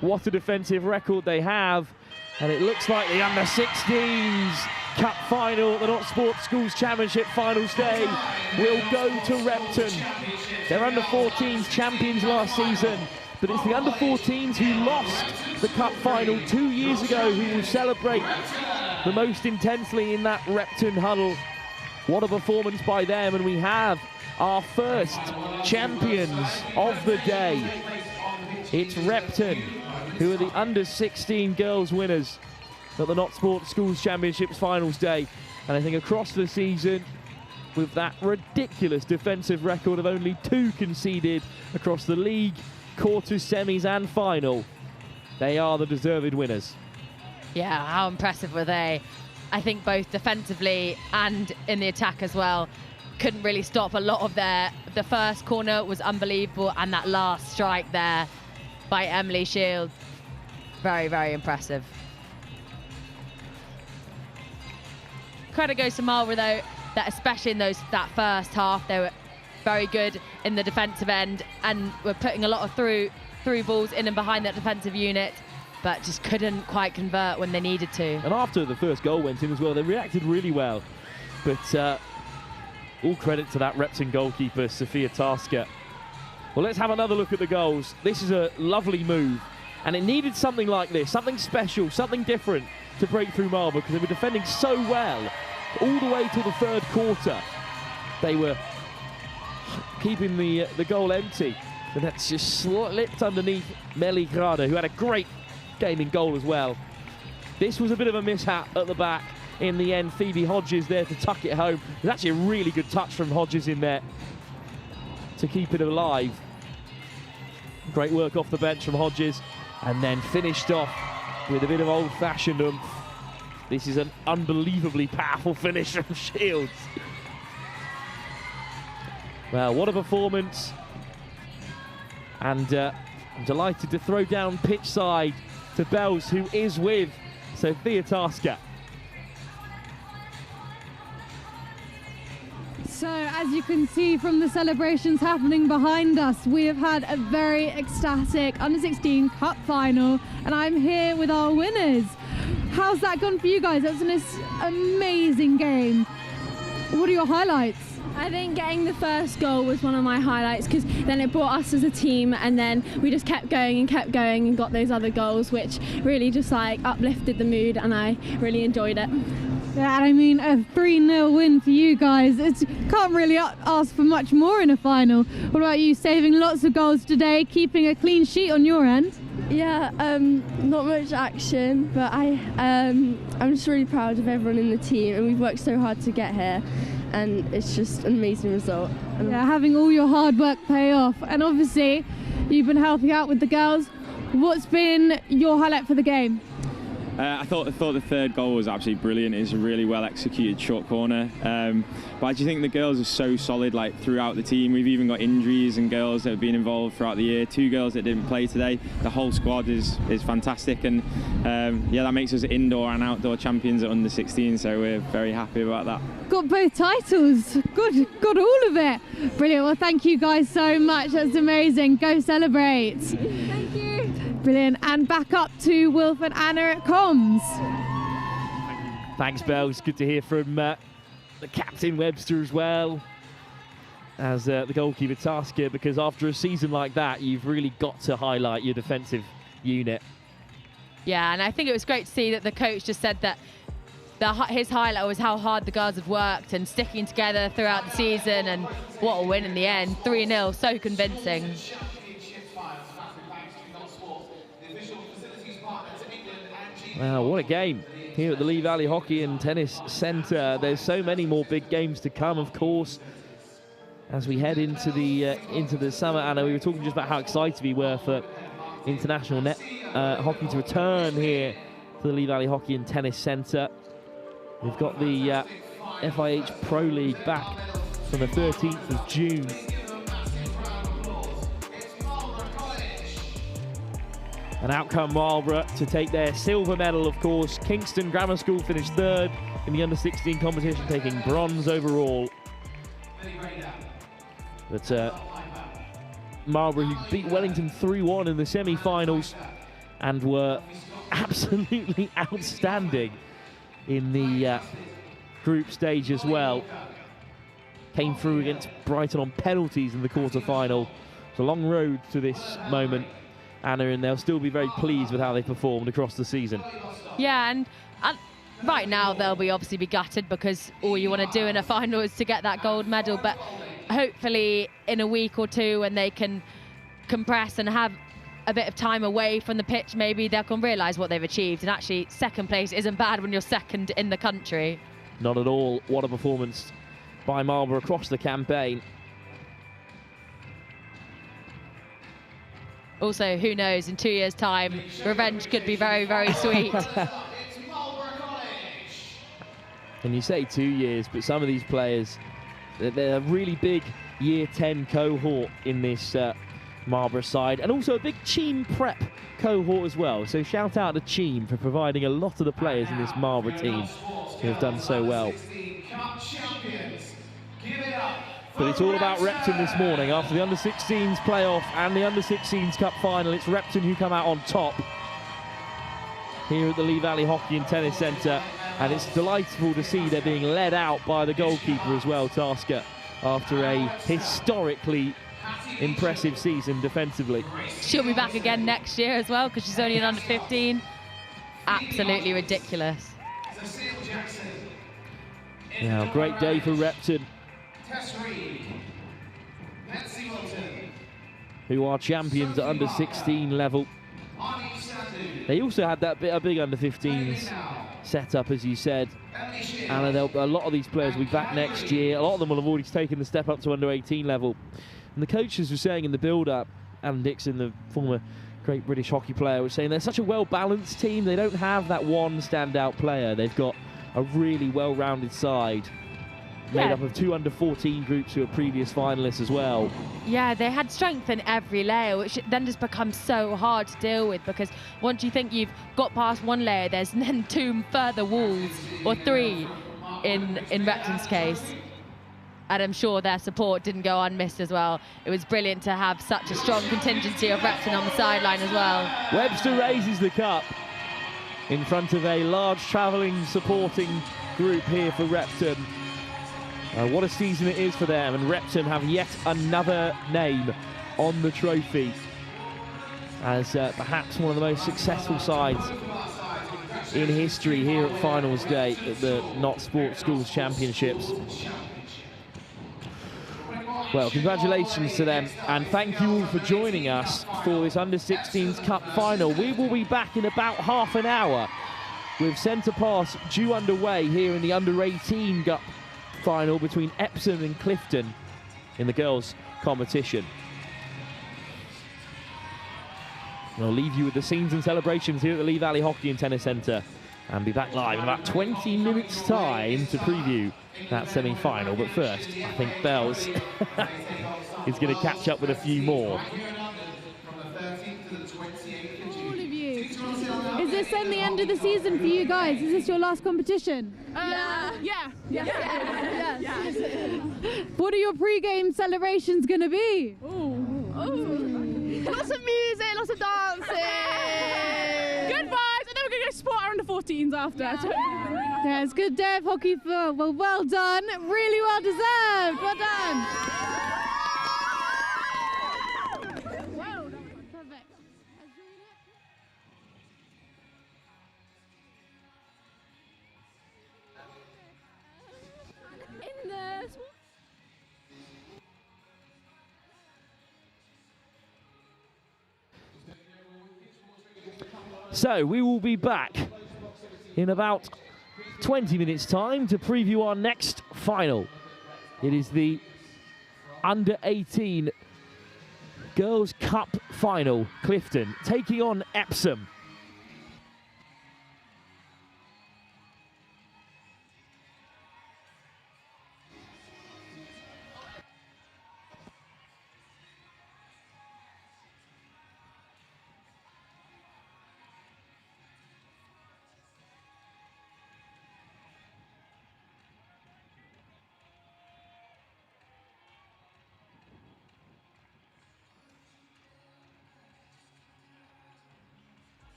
What a defensive record they have. And it looks like the under-16s cup final at the Not Sports Schools Championship finals day will go to Repton. They're under-14s champions last season, but it's the under-14s who lost the cup final 2 years ago who will celebrate the most intensely in that Repton huddle. What a performance by them, and we have our first champions of the day. It's Repton, who are the under-16 girls winners at the Not Sports Schools Championships finals day. And I think across the season, with that ridiculous defensive record of only 2 conceded across the league, quarters, semis and final, they are the deserved winners. Yeah, how impressive were they? I think both defensively and in the attack as well. Couldn't really stop a lot of the first corner was unbelievable, and that last strike there by Emily Shield, very, very impressive. Credit goes to Marlborough though, that especially in that first half, they were very good in the defensive end and were putting a lot of through balls in and behind that defensive unit, but just couldn't quite convert when they needed to. And after the first goal went in as well, they reacted really well. But all credit to that Repton goalkeeper, Sophia Tasker. Well, let's have another look at the goals. This is a lovely move, and it needed something like this, something special, something different to break through Marlborough, because they were defending so well all the way till the 3rd quarter. They were keeping the goal empty, and that's just slipped underneath Melly Grada, who had a great game in goal as well. This was a bit of a mishap at the back. In the end, Phoebe Hodges there to tuck it home. It was actually a really good touch from Hodges in there to keep it alive. Great work off the bench from Hodges, and then finished off with a bit of old-fashioned oomph. This is an unbelievably powerful finish from Shields. Well, what a performance. And I'm delighted to throw down pitch side to Bells, who is with Sophia Tasker. So, as you can see from the celebrations happening behind us, we have had a very ecstatic Under-16 Cup final, and I'm here with our winners. How's that gone for you guys? That was an amazing game. What are your highlights? I think getting the first goal was one of my highlights, because then it brought us as a team, and then we just kept going and got those other goals, which really just like uplifted the mood, and I really enjoyed it. Yeah, and I mean, a 3-0 win for you guys. Can't really ask for much more in a final. What about you, saving lots of goals today, keeping a clean sheet on your end? Yeah, not much action, but I'm just really proud of everyone in the team, and we've worked so hard to get here, and it's just an amazing result. Yeah, having all your hard work pay off, and obviously you've been helping out with the girls. What's been your highlight for the game? I thought the third goal was absolutely brilliant. It's a really well executed short corner. But I just think the girls are so solid, like, throughout the team. We've even got injuries and girls that have been involved throughout the year. 2 girls that didn't play today. The whole squad is fantastic, and yeah, that makes us indoor and outdoor champions at under 16. So we're very happy about that. Got both titles. Good, got all of it. Brilliant. Well, thank you guys so much. That's amazing. Go celebrate. Thank you. Brilliant. And back up to Wilf and Anna at comms. Thanks, Bells. Good to hear from the captain Webster as well as the goalkeeper Tasker, because after a season like that, you've really got to highlight your defensive unit. Yeah, and I think it was great to see that the coach just said that his highlight was how hard the girls had worked and sticking together throughout the season, and what a win in the end. 3-0, so convincing. Wow, what a game here at the Lee Valley Hockey and Tennis Centre. There's so many more big games to come, of course, as we head into the summer. Anna, we were talking just about how excited we were for international hockey to return here to the Lee Valley Hockey and Tennis Centre. We've got the FIH Pro League back from the 13th of June. And out come Marlborough to take their silver medal, of course. Kingston Grammar School finished 3rd in the under-16 competition, taking bronze overall. But Marlborough, who beat Wellington 3-1 in the semi-finals and were absolutely outstanding in the group stage as well. Came through against Brighton on penalties in the quarter-final. It's a long road to this moment, Anna, and they'll still be very pleased with how they performed across the season. Yeah, and right now they'll obviously be gutted, because all you want to do in a final is to get that gold medal. But hopefully in a week or two, when they can compress and have a bit of time away from the pitch, maybe they can realise what they've achieved. And actually, second place isn't bad when you're second in the country. Not at all. What a performance by Marlborough across the campaign. Also, who knows, in 2 years' time, revenge could be very, very sweet. And you say 2 years, but some of these players, they're a really big year 10 cohort in this Marlborough side, and also a big Cheam prep cohort as well. So shout out to Cheam for providing a lot of the players in this Marlborough team who have done so well. But it's all about Repton this morning. After the under-16s playoff and the under-16s cup final, it's Repton who come out on top here at the Lee Valley Hockey and Tennis Centre. And it's delightful to see they're being led out by the goalkeeper as well, Tasker, after a historically impressive season defensively. She'll be back again next year as well, because she's only an under-15. Absolutely ridiculous. Yeah, great day for Repton, who are champions at under-16 level. They also had a big under-15s set up, as you said. And a lot of these players will be back next year. A lot of them will have already taken the step up to under-18 level. And the coaches were saying in the build-up, Alan Dixon, the former great British hockey player, was saying they're such a well-balanced team. They don't have that one standout player. They've got a really well-rounded side, made up of 2 under-14 groups who are previous finalists as well. Yeah, they had strength in every layer, which then just becomes so hard to deal with, because once you think you've got past one layer, there's then 2 further walls, or 3 in Repton's case. And I'm sure their support didn't go unmissed as well. It was brilliant to have such a strong contingency of Repton on the sideline as well. Webster raises the cup in front of a large travelling supporting group here for Repton. What a season it is for them, and Repton have yet another name on the trophy as perhaps one of the most successful sides in history here at finals day at the Not Sports Schools Championships. Well, congratulations to them, and thank you all for joining us for this Under-16s Cup final. We will be back in about half an hour with centre pass due underway here in the Under-18 Cup final between Epsom and Clifton in the girls' competition. I'll leave you with the scenes and celebrations here at the Lee Valley Hockey and Tennis Centre and be back live in about 20 minutes' time to preview that semi-final. But first, I think Bells is going to catch up with a few more. All of you. Is this then the end of the season for you guys? Is this your last competition? Yeah. What are your pre-game celebrations going to be? Lots of music, lots of dancing. Good vibes, and then we're going to go support our under-14s after. Yeah, it's a good day of hockey for, well done. Really well deserved. Well done. Perfect. In the... So we will be back in about 20 minutes' time to preview our next final. It is the Under-18 Girls' Cup final. Clifton taking on Epsom.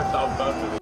worked out perfectly.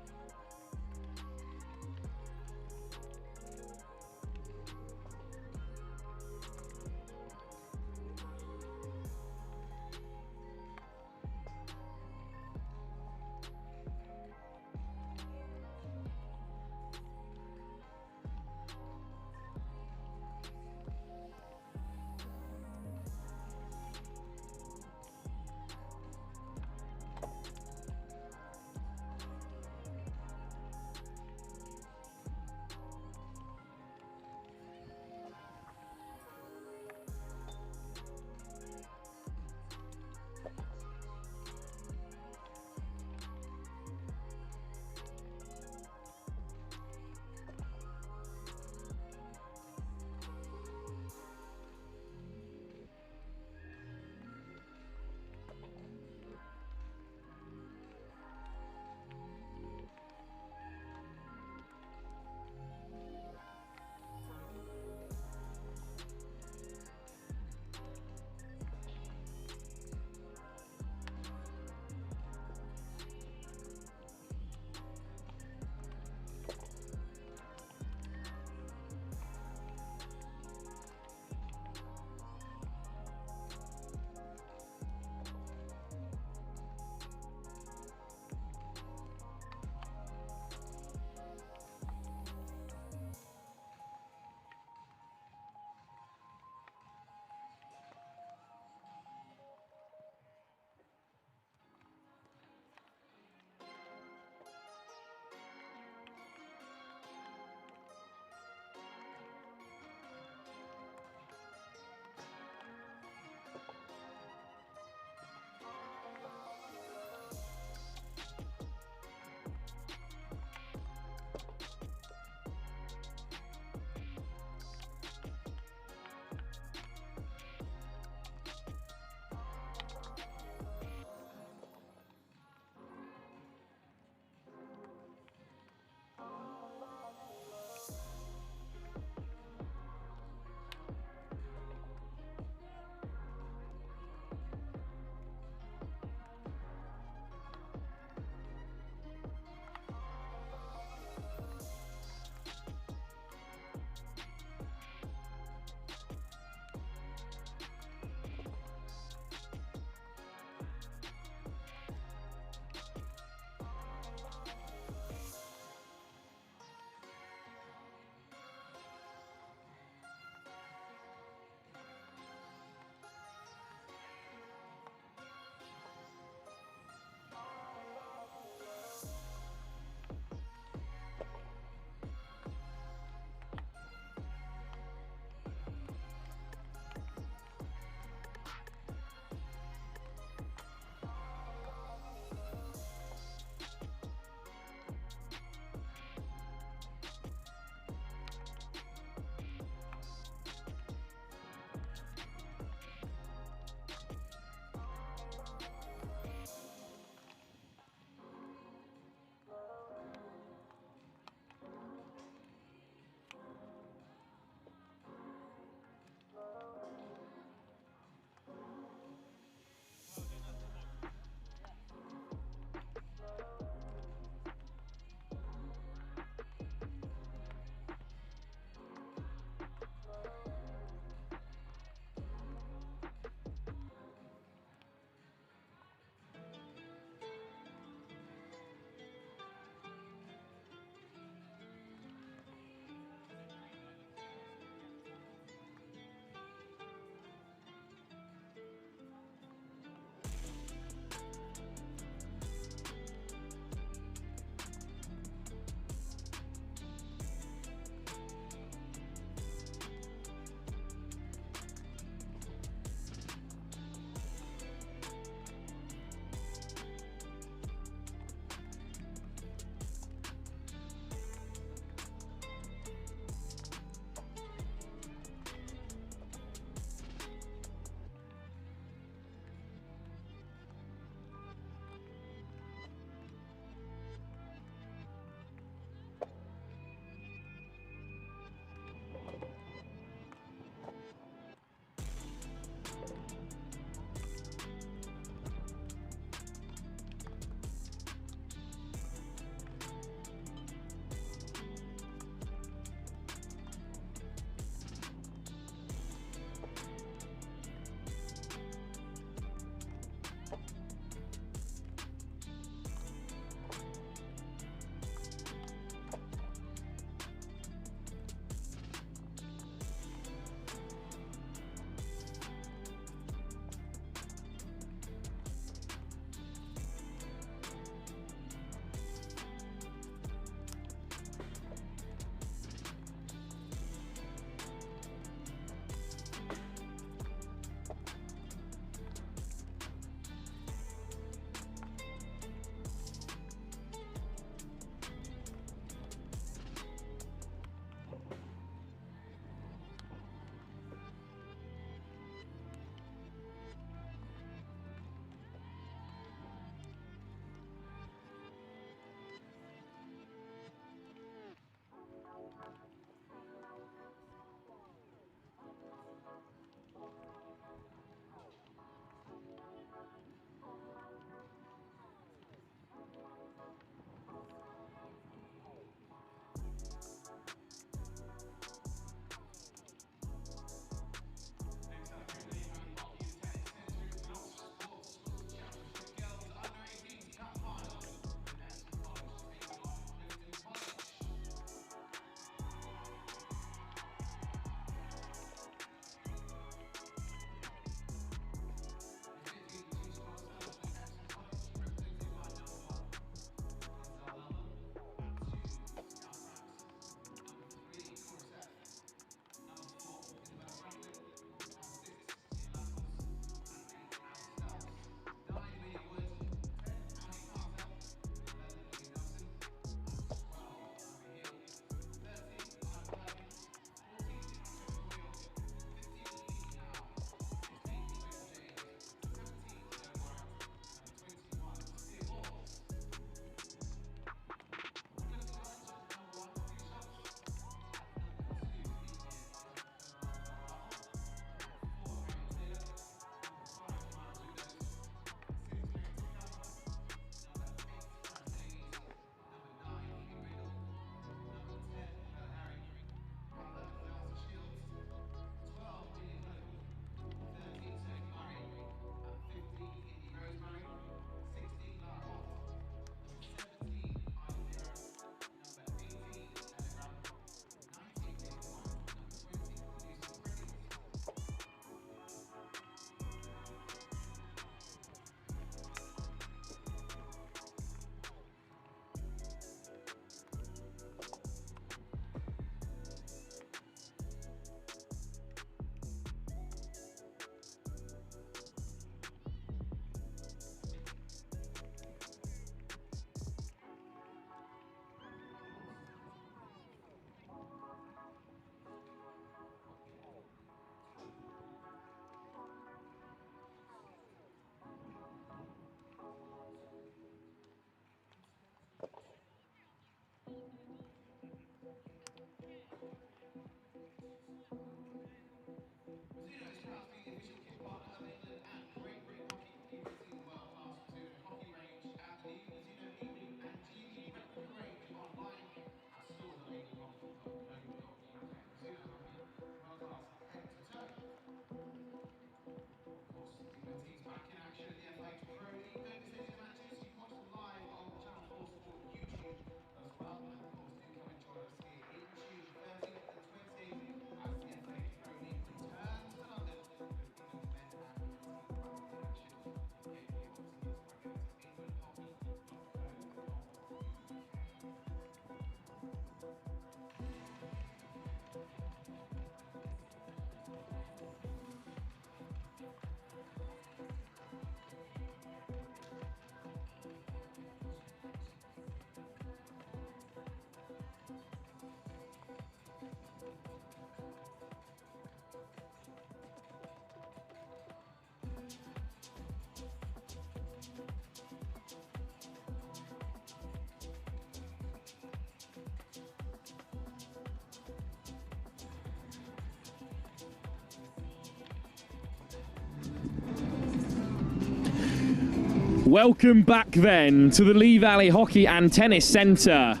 Welcome back then to the Lee Valley Hockey and Tennis Centre.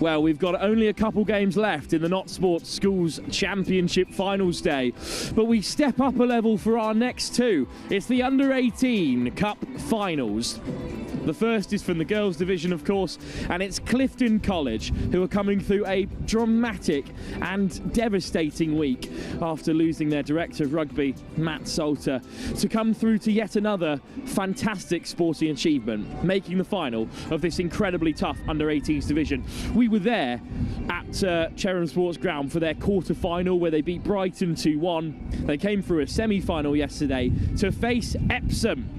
Well, we've got only a couple games left in the Not Sports Schools Championship Finals Day, but we step up a level for our next two. It's the Under-18 Cup Finals. The first is from the girls' division, of course, and it's Clifton College, who are coming through a dramatic and devastating week after losing their director of rugby, Matt Salter, to come through to yet another fantastic sporting achievement, making the final of this incredibly tough Under-18s division. We were there at Cherham Sports Ground for their quarter-final, where they beat Brighton 2-1. They came through a semi-final yesterday to face Epsom.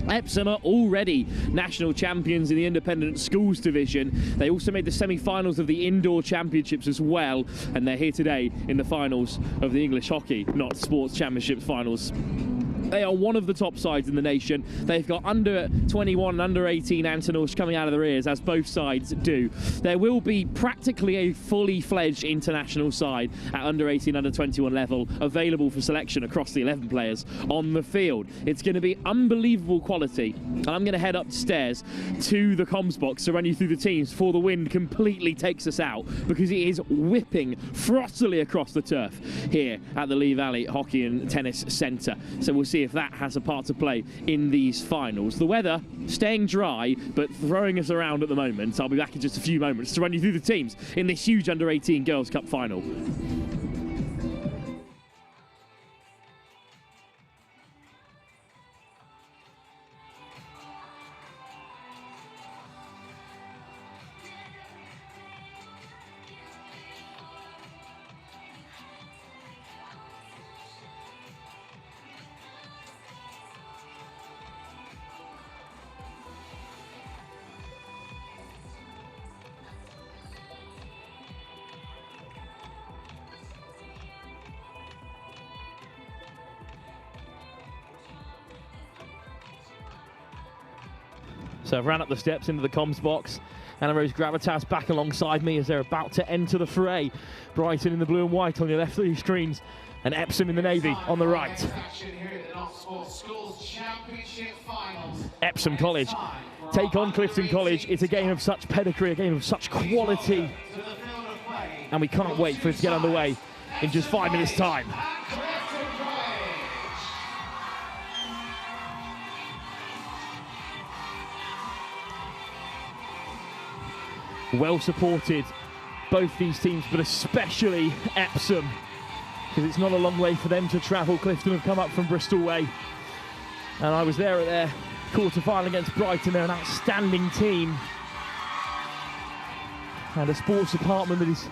Epsom are already national champions in the independent schools division. They also made the semi-finals of the indoor championships as well, and they're here today in the finals of the English Hockey Not Sports Championships finals. They are one of the top sides in the nation. They've got under 21 and under 18 Antonosh coming out of their ears, as both sides do. There will be practically a fully fledged international side at under 18, under 21 level available for selection across the 11 players on the field. It's going to be unbelievable quality. And I'm going to head upstairs to the comms box to run you through the teams before the wind completely takes us out, because it is whipping frostily across the turf here at the Lee Valley Hockey and Tennis Centre. So we'll see if that has a part to play in these finals. The weather staying dry but throwing us around at the moment. I'll be back in just a few moments to run you through the teams in this huge Under-18 Girls' Cup final. So I've ran up the steps into the comms box. Anna Rose Gravitas back alongside me as they're about to enter the fray. Brighton in the blue and white on your left of your screens, and Epsom in the navy on the right. Epsom College take on Clifton College. It's a game of such pedigree, a game of such quality, and we can't wait for it to get underway in just 5 minutes' time. Well supported, both these teams, but especially Epsom, because it's not a long way for them to travel. Clifton have come up from Bristol way, and I was there at their quarter-final against Brighton. They're an outstanding team, and a sports department that is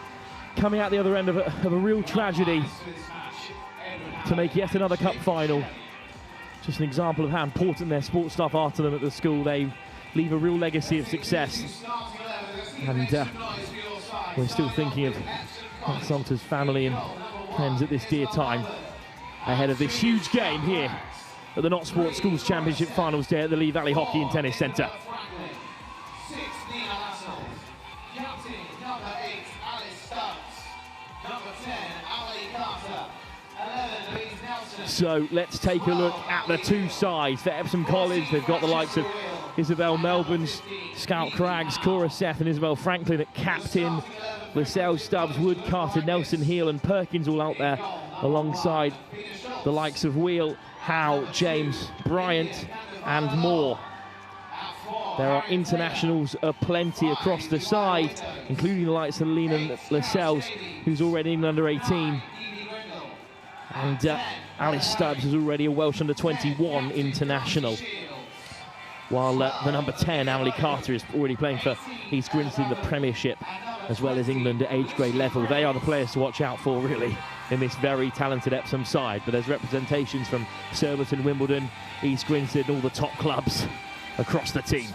coming out the other end of a real tragedy to make yet another cup final. Just an example of how important their sports staff are to them at the school. They leave a real legacy of success. And we're still thinking of Matt Salter's family and friends at this dear time, ahead of this huge game here at the Not Sports Schools Championship Finals Day at the Lee Valley Hockey and Tennis Centre. So let's take a look at the two sides. For Epsom College, they've got the likes of Isabel Melbourne's, Scout Craggs, Cora Seth and Isabel Franklin at captain. Lascelles, Stubbs, Wood, Carter, Nelson, Heel and Perkins all out there alongside the likes of Wheel, Howe, James, Bryant and more. There are internationals aplenty across the side, including the likes of Lena Lascelles, who's already in under 18. And Alice Stubbs is already a Welsh under 21 international. While the number 10, Emily Carter, is already playing for East Grinstead in the Premiership, as well as England at age grade level. They are the players to watch out for, really, in this very talented Epsom side. But there's representations from Surbiton, Wimbledon, East Grinstead, and all the top clubs across the team.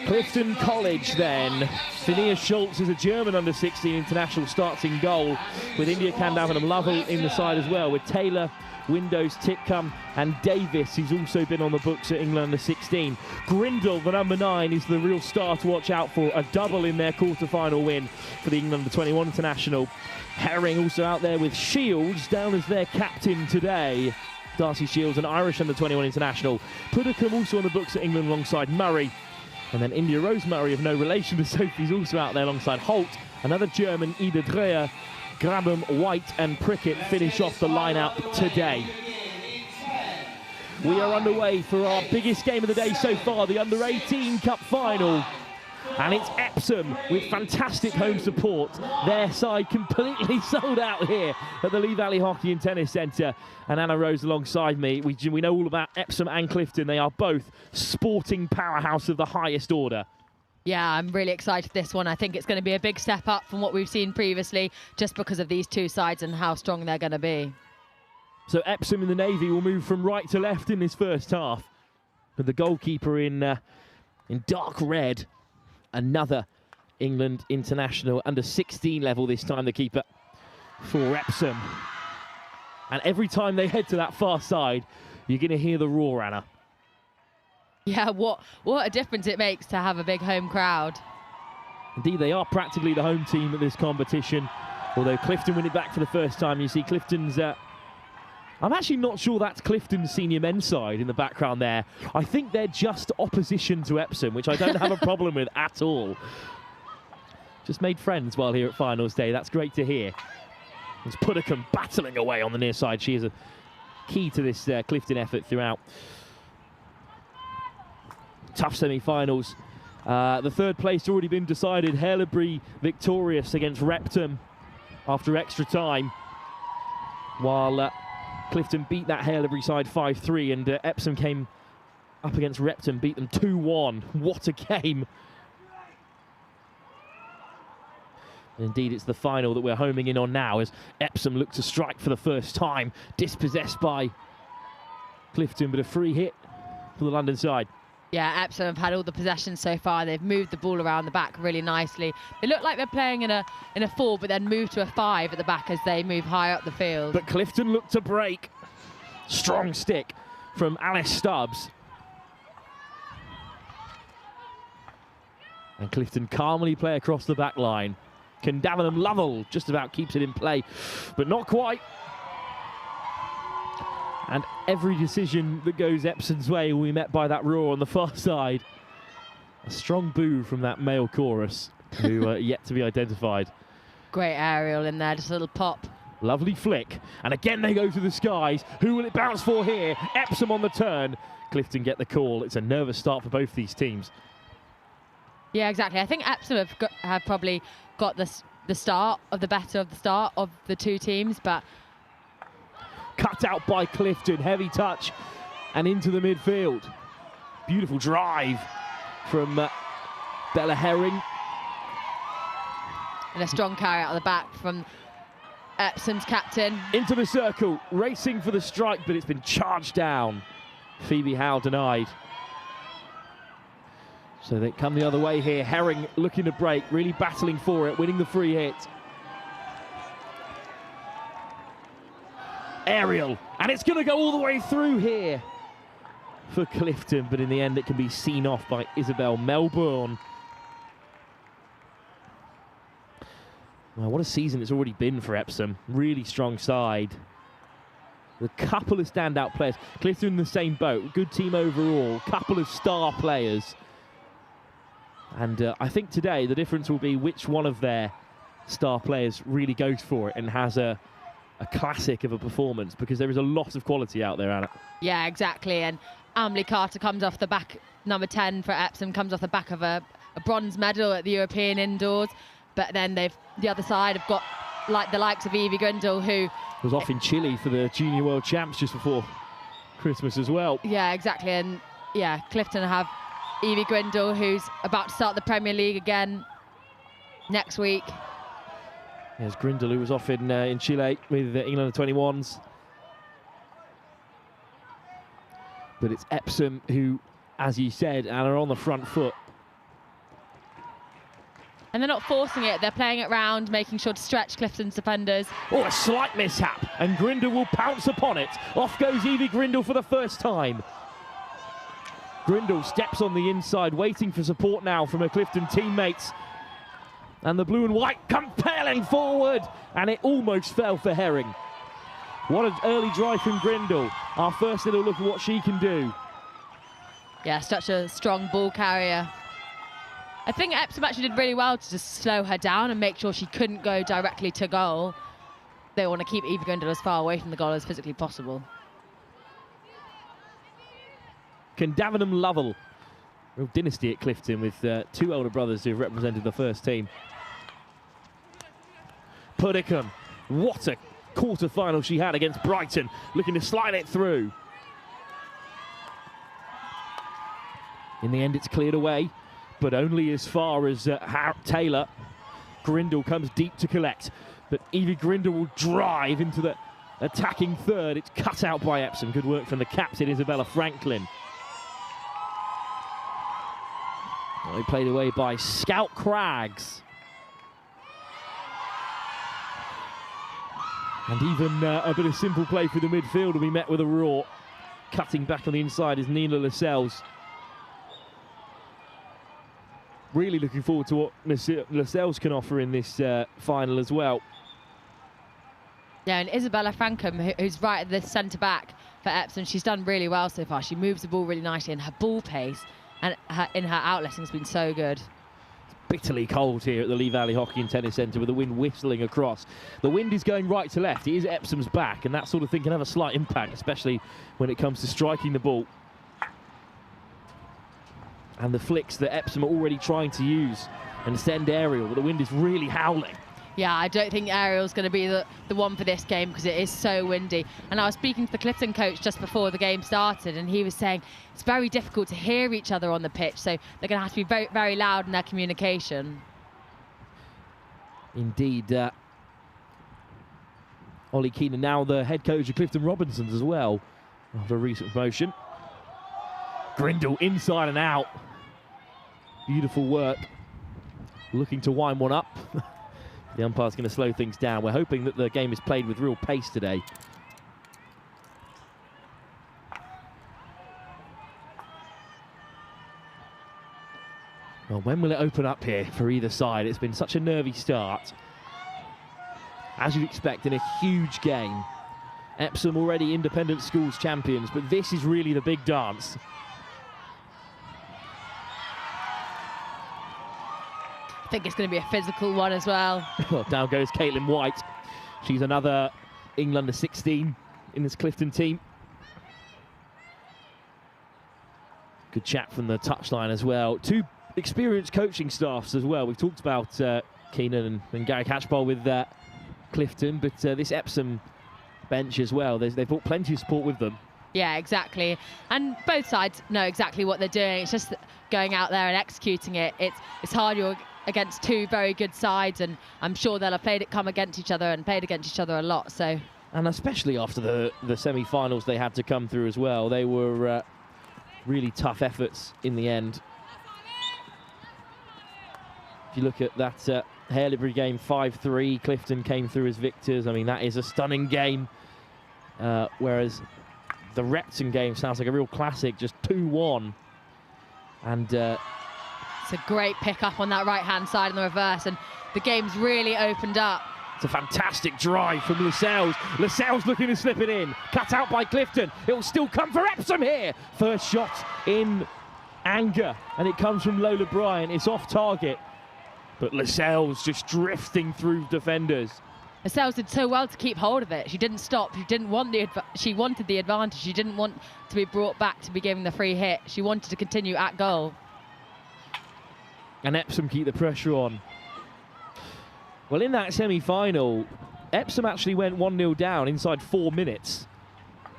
Clifton College then. Phineas Schultz is a German under-16 international, starts in goal, with India Kandavanam Lovell in the side as well, with Taylor, Windows, Titcombe and Davis, who's also been on the books at England under-16. Grindle, the number 9, is the real star to watch out for, a double in their quarter-final win for the England under-21 international. Herring also out there with Shields down as their captain today. Darcy Shields, an Irish under-21 international. Puddicombe also on the books at England alongside Murray. And then India Rose Murray, of no relation to Sophie's, also out there alongside Holt. Another German, Ida Dreher, Grabham, White and Prickett finish off the lineup today. We are underway for our biggest game of the day so far, the Under-18 Cup Final. And it's Epsom with fantastic home support. Their side completely sold out here at the Lee Valley Hockey and Tennis Centre. And Anna Rose alongside me. We know all about Epsom and Clifton. They are both sporting powerhouse of the highest order. Yeah, I'm really excited for this one. I think it's going to be a big step up from what we've seen previously, just because of these two sides and how strong they're going to be. So Epsom in the Navy will move from right to left in this first half. With the goalkeeper in dark red. Another England international, under 16 level this time, the keeper for Epsom. And every time they head to that far side, you're going to hear the roar, Anna. Yeah, what a difference it makes to have a big home crowd. Indeed, they are practically the home team at this competition. Although Clifton win it back for the first time. You see Clifton's... I'm actually not sure that's Clifton's senior men's side in the background there. I think they're just opposition to Epsom, which I don't have a problem with at all. Just made friends while here at finals day. That's great to hear. It's Puddicombe battling away on the near side. She is a key to this Clifton effort throughout. Tough semi-finals. The third place already been decided. Haileybury victorious against Repton after extra time. While... Clifton beat that Haileybury side 5-3, and Epsom came up against Repton, beat them 2-1. What a game. And indeed, it's the final that we're homing in on now as Epsom look to strike for the first time. Dispossessed by Clifton, but a free hit for the London side. Yeah, Epsom have had all the possession so far. They've moved the ball around the back really nicely. They look like they're playing in a 4, but then move to a 5 at the back as they move high up the field. But Clifton look to break. Strong stick from Alice Stubbs. And Clifton calmly play across the back line. Davenham Lovell just about keeps it in play, but not quite. And every decision that goes Epsom's way will be met by that roar on the far side. A strong boo from that male chorus, who are yet to be identified. Great aerial in there, just a little pop. Lovely flick. And again they go to the skies. Who will it bounce for here? Epsom on the turn. Clifton get the call. It's a nervous start for both these teams. Yeah, exactly. I think Epsom have probably got the better start of the two teams, but... Cut out by Clifton, heavy touch, and into the midfield. Beautiful drive from Bella Herring. And a strong carry out of the back from Epsom's captain. Into the circle, racing for the strike, but it's been charged down. Phoebe Howe denied. So they come the other way here. Herring looking to break, really battling for it, winning the free hit. Aerial, and it's going to go all the way through here for Clifton, but in the end it can be seen off by Isabel Melbourne. Well, what a season it's already been for Epsom. Really strong side. A couple of standout players. Clifton in the same boat, good team overall, couple of star players. And I think today the difference will be which one of their star players really goes for it and has a classic of a performance, because there is a lot of quality out there, Anna. Yeah, exactly. And Emily Carter comes off the back, number 10 for Epsom, comes off the back of a bronze medal at the European Indoors. But then the other side have got like the likes of Evie Grindle, who was off in Chile for the Junior World Champs just before Christmas as well. Yeah, exactly. And yeah, Clifton have Evie Grindle, who's about to start the Premier League again next week. There's Grindle, who was off in Chile with England under-21s. But it's Epsom who, as you said, and are on the front foot. And they're not forcing it, they're playing it round, making sure to stretch Clifton's defenders. Oh, a slight mishap, and Grindle will pounce upon it. Off goes Evie Grindle for the first time. Grindle steps on the inside, waiting for support now from her Clifton teammates. And the blue and white compelling forward, and it almost fell for Herring. What an early drive from Grindle. Our first little look at what she can do. Yeah, such a strong ball carrier. I think Epsom actually did really well to just slow her down and make sure she couldn't go directly to goal. They want to keep Eva Grindle as far away from the goal as physically possible. Can Davenham Lovell, real dynasty at Clifton with two older brothers who've represented the first team. Puddicombe, what a quarter-final she had against Brighton, looking to slide it through. In the end, it's cleared away, but only as far as Taylor. Grindle comes deep to collect, but Evie Grindle will drive into the attacking third. It's cut out by Epsom. Good work from the captain, Isabella Franklin. Well, played away by Scout Craggs. And even a bit of simple play through the midfield will be met with a roar. Cutting back on the inside is Nina Lascelles. Really looking forward to what Lascelles can offer in this final as well. Yeah, and Isabella Frankham, who's right at the centre-back for Epsom, she's done really well so far. She moves the ball really nicely, and her ball pace and in her outletting has been so good. Bitterly cold here at the Lee Valley Hockey and Tennis Centre with the wind whistling across. The wind is going right to left. It is Epsom's back, and that sort of thing can have a slight impact, especially when it comes to striking the ball. And the flicks that Epsom are already trying to use and send aerial, but the wind is really howling. Yeah, I don't think aerial's going to be the one for this game because it is so windy. And I was speaking to the Clifton coach just before the game started, and he was saying it's very difficult to hear each other on the pitch, so they're going to have to be very, very loud in their communication. Indeed. Ollie Keenan, now the head coach of Clifton Robinsons as well, after a recent promotion. Grindle inside and out. Beautiful work. Looking to wind one up. The umpire's going to slow things down. We're hoping that the game is played with real pace today. Well, when will it open up here for either side? It's been such a nervy start. As you'd expect in a huge game. Epsom already independent schools champions, but this is really the big dance. I think it's going to be a physical one as well. Well, down goes Caitlin White. She's another England under 16 in this Clifton team. Good chat from the touchline as well. Two experienced coaching staffs as well. We've talked about Keenan and Gary Catchpole with Clifton, but this Epsom bench as well. They've brought plenty of support with them. Yeah, exactly. And both sides know exactly what they're doing. It's just going out there and executing it. It's hard. You're against two very good sides, and I'm sure they'll have come against each other and played against each other a lot. So, and especially after the semi-finals they had to come through as well. They were really tough efforts in the end. If you look at that Haileybury game, 5-3, Clifton came through as victors. I mean, that is a stunning game. Whereas the Repton game sounds like a real classic, just 2-1. And it's a great pick-up on that right-hand side in the reverse, and the game's really opened up. It's a fantastic drive from Lascelles. Lascelles looking to slip it in. Cut out by Clifton. It will still come for Epsom here. First shot in anger, and it comes from Lola Bryant. It's off target, but Lascelles just drifting through defenders. Lascelles did so well to keep hold of it. She didn't stop. She wanted the advantage. She didn't want to be brought back to be given the free hit. She wanted to continue at goal. And Epsom keep the pressure on. Well, in that semi-final, Epsom actually went 1-0 down inside 4 minutes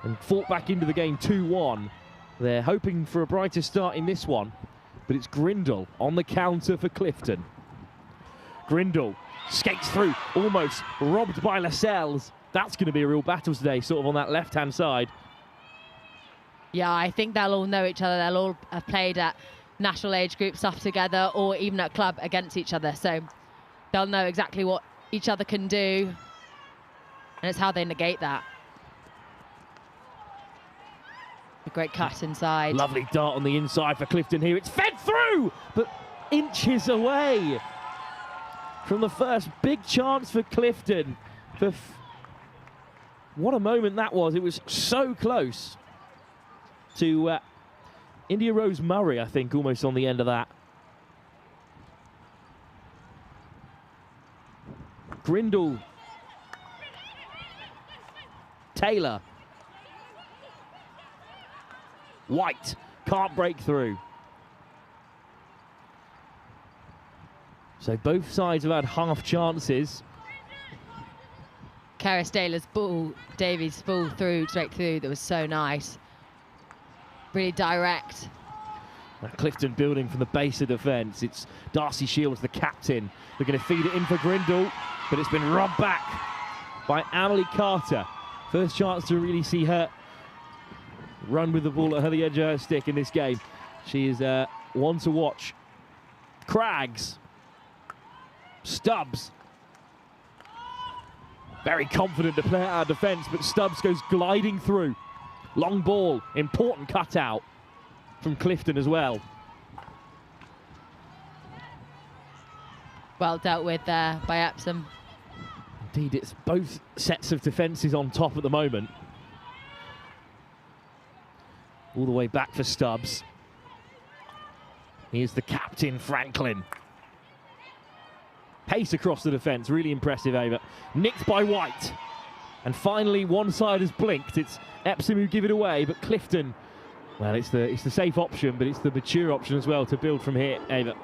and fought back into the game 2-1. They're hoping for a brighter start in this one, but it's Grindle on the counter for Clifton. Grindle skates through, almost robbed by Lascelles. That's going to be a real battle today, sort of on that left-hand side. Yeah, I think they'll all know each other. They'll all have played at national age group stuff together or even at club against each other. So they'll know exactly what each other can do, and it's how they negate that. A great cut inside. Lovely dart on the inside for Clifton here. It's fed through, but inches away from the first big chance for Clifton. What a moment that was. It was so close to India Rose Murray, I think, almost on the end of that. Grindle. Taylor. White can't break through. So both sides have had half chances. Karis Taylor's ball, Davies' ball straight through, that was so nice. Really direct. Clifton building from the base of defence. It's Darcy Shields, the captain. They're going to feed it in for Grindle, but it's been robbed back by Emily Carter. First chance to really see her run with the ball at the edge of her stick in this game. She is one to watch. Craggs. Stubbs. Very confident to play out of defence, but Stubbs goes gliding through. Long ball, important cutout from Clifton as well. Well dealt with there by Epsom. Indeed, it's both sets of defences on top at the moment. All the way back for Stubbs. Here's the captain, Franklin. Pace across the defence, really impressive, Ava. Nicked by White. And finally, one side has blinked. It's Epsom who give it away, but Clifton, well, it's the safe option, but it's the mature option as well to build from here, Ava.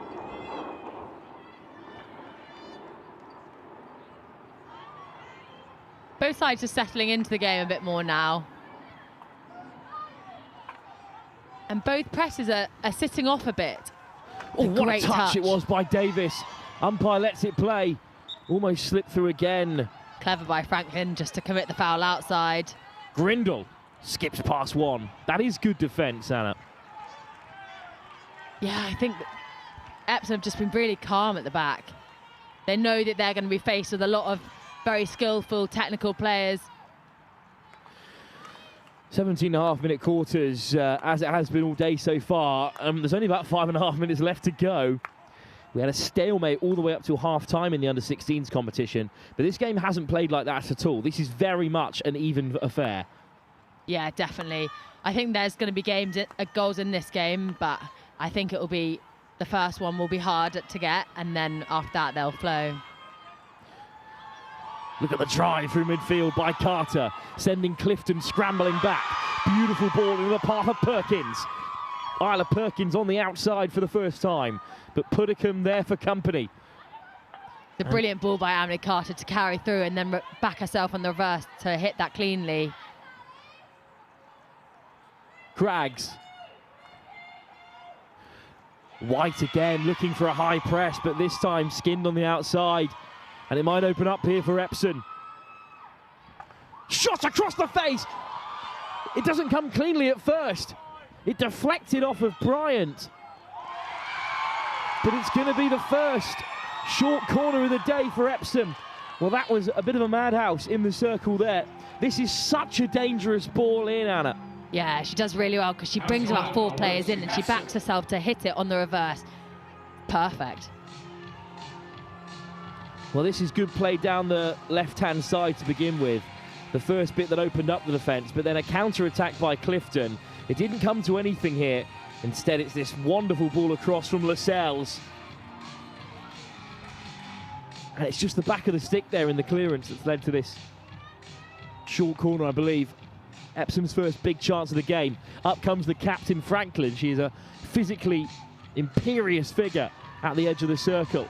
Both sides are settling into the game a bit more now. And both presses are sitting off a bit. Oh, what great a touch it was by Davis. Umpire lets it play. Almost slipped through again. Clever by Franklin just to commit the foul outside. Grindle skips past one. That is good defence, Anna. Yeah, I think Epsom have just been really calm at the back. They know that they're going to be faced with a lot of very skillful, technical players. 17.5-minute quarters, as it has been all day so far. There's only about 5.5 minutes left to go. We had a stalemate all the way up to half-time in the under-16s competition, but this game hasn't played like that at all. This is very much an even affair. Yeah, definitely. I think there's going to be goals in this game, but I think it will be, the first one will be hard to get, and then after that they'll flow. Look at the drive through midfield by Carter, sending Clifton scrambling back. Beautiful ball in the path of Perkins. Isla Perkins on the outside for the first time, but Puddicombe there for company. The brilliant ball by Emily Carter to carry through and then back herself on the reverse to hit that cleanly. Craggs. White again, looking for a high press, but this time skinned on the outside. And it might open up here for Epsom. Shot across the face! It doesn't come cleanly at first. It deflected off of Bryant. But it's going to be the first short corner of the day for Epsom. Well, that was a bit of a madhouse in the circle there. This is such a dangerous ball in, Anna. Yeah, she does really well because she brings about 4 players in and she backs herself to hit it on the reverse. Perfect. Well, this is good play down the left-hand side to begin with. The first bit that opened up the defence, but then a counter-attack by Clifton. It didn't come to anything here. Instead, it's this wonderful ball across from Lascelles. And it's just the back of the stick there in the clearance that's led to this short corner, I believe. Epsom's first big chance of the game. Up comes the captain, Franklin. She is a physically imperious figure at the edge of the circle.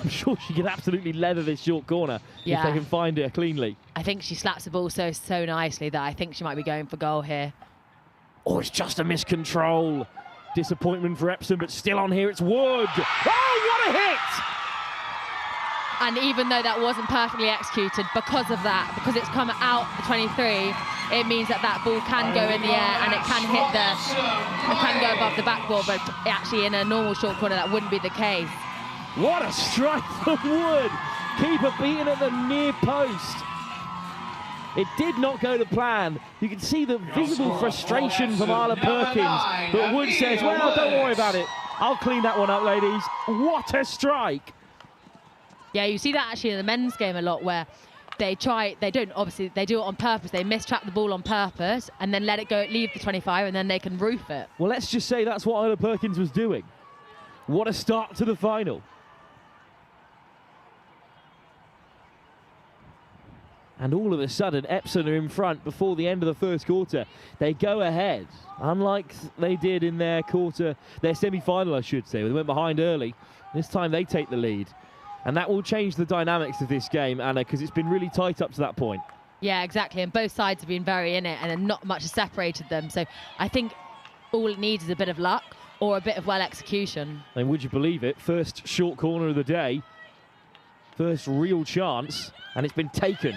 I'm sure she can absolutely leather this short corner if they can find her cleanly. I think she slaps the ball so nicely that I think she might be going for goal here. Oh, it's just a miscontrol. Disappointment for Epsom, but still on here, it's Wood. Oh, what a hit! And even though that wasn't perfectly executed, because of that, because it's come out the 23, it means that that ball can go in the air and it can hit it can go above the backboard, but actually in a normal short corner that wouldn't be the case. What a strike from Wood. Keeper beaten at the near post. It did not go to plan. You can see the visible frustration from Isla Perkins, but Wood says, well, don't worry about it. I'll clean that one up, ladies. What a strike. Yeah, you see that actually in the men's game a lot, where they do it on purpose. They mistrap the ball on purpose and then let it go, leave the 25, and then they can roof it. Well, let's just say that's what Isla Perkins was doing. What a start to the final. And all of a sudden, Epsom are in front before the end of the first quarter. They go ahead, unlike they did in their semi-final, I should say. They went behind early. This time they take the lead. And that will change the dynamics of this game, Anna, because it's been really tight up to that point. Yeah, exactly. And both sides have been very in it, and then not much has separated them. So I think all it needs is a bit of luck or a bit of well execution. And would you believe it? First short corner of the day. First real chance, and it's been taken.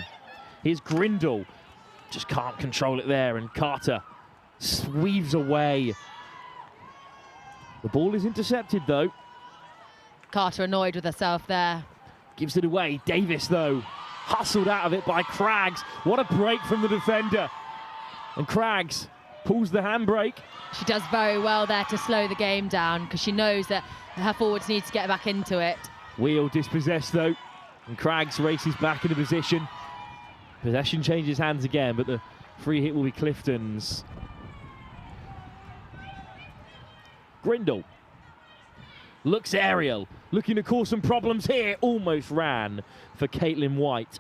Here's Grindle. Just can't control it there, and Carter weaves away. The ball is intercepted, though. Carter annoyed with herself there. Gives it away. Davis, though, hustled out of it by Craggs. What a break from the defender. And Craggs pulls the handbrake. She does very well there to slow the game down because she knows that her forwards need to get back into it. Wheel dispossessed, though. And Craggs races back into position. Possession changes hands again, but the free hit will be Clifton's. Grindle looks aerial, looking to cause some problems here. Almost ran for Caitlin White.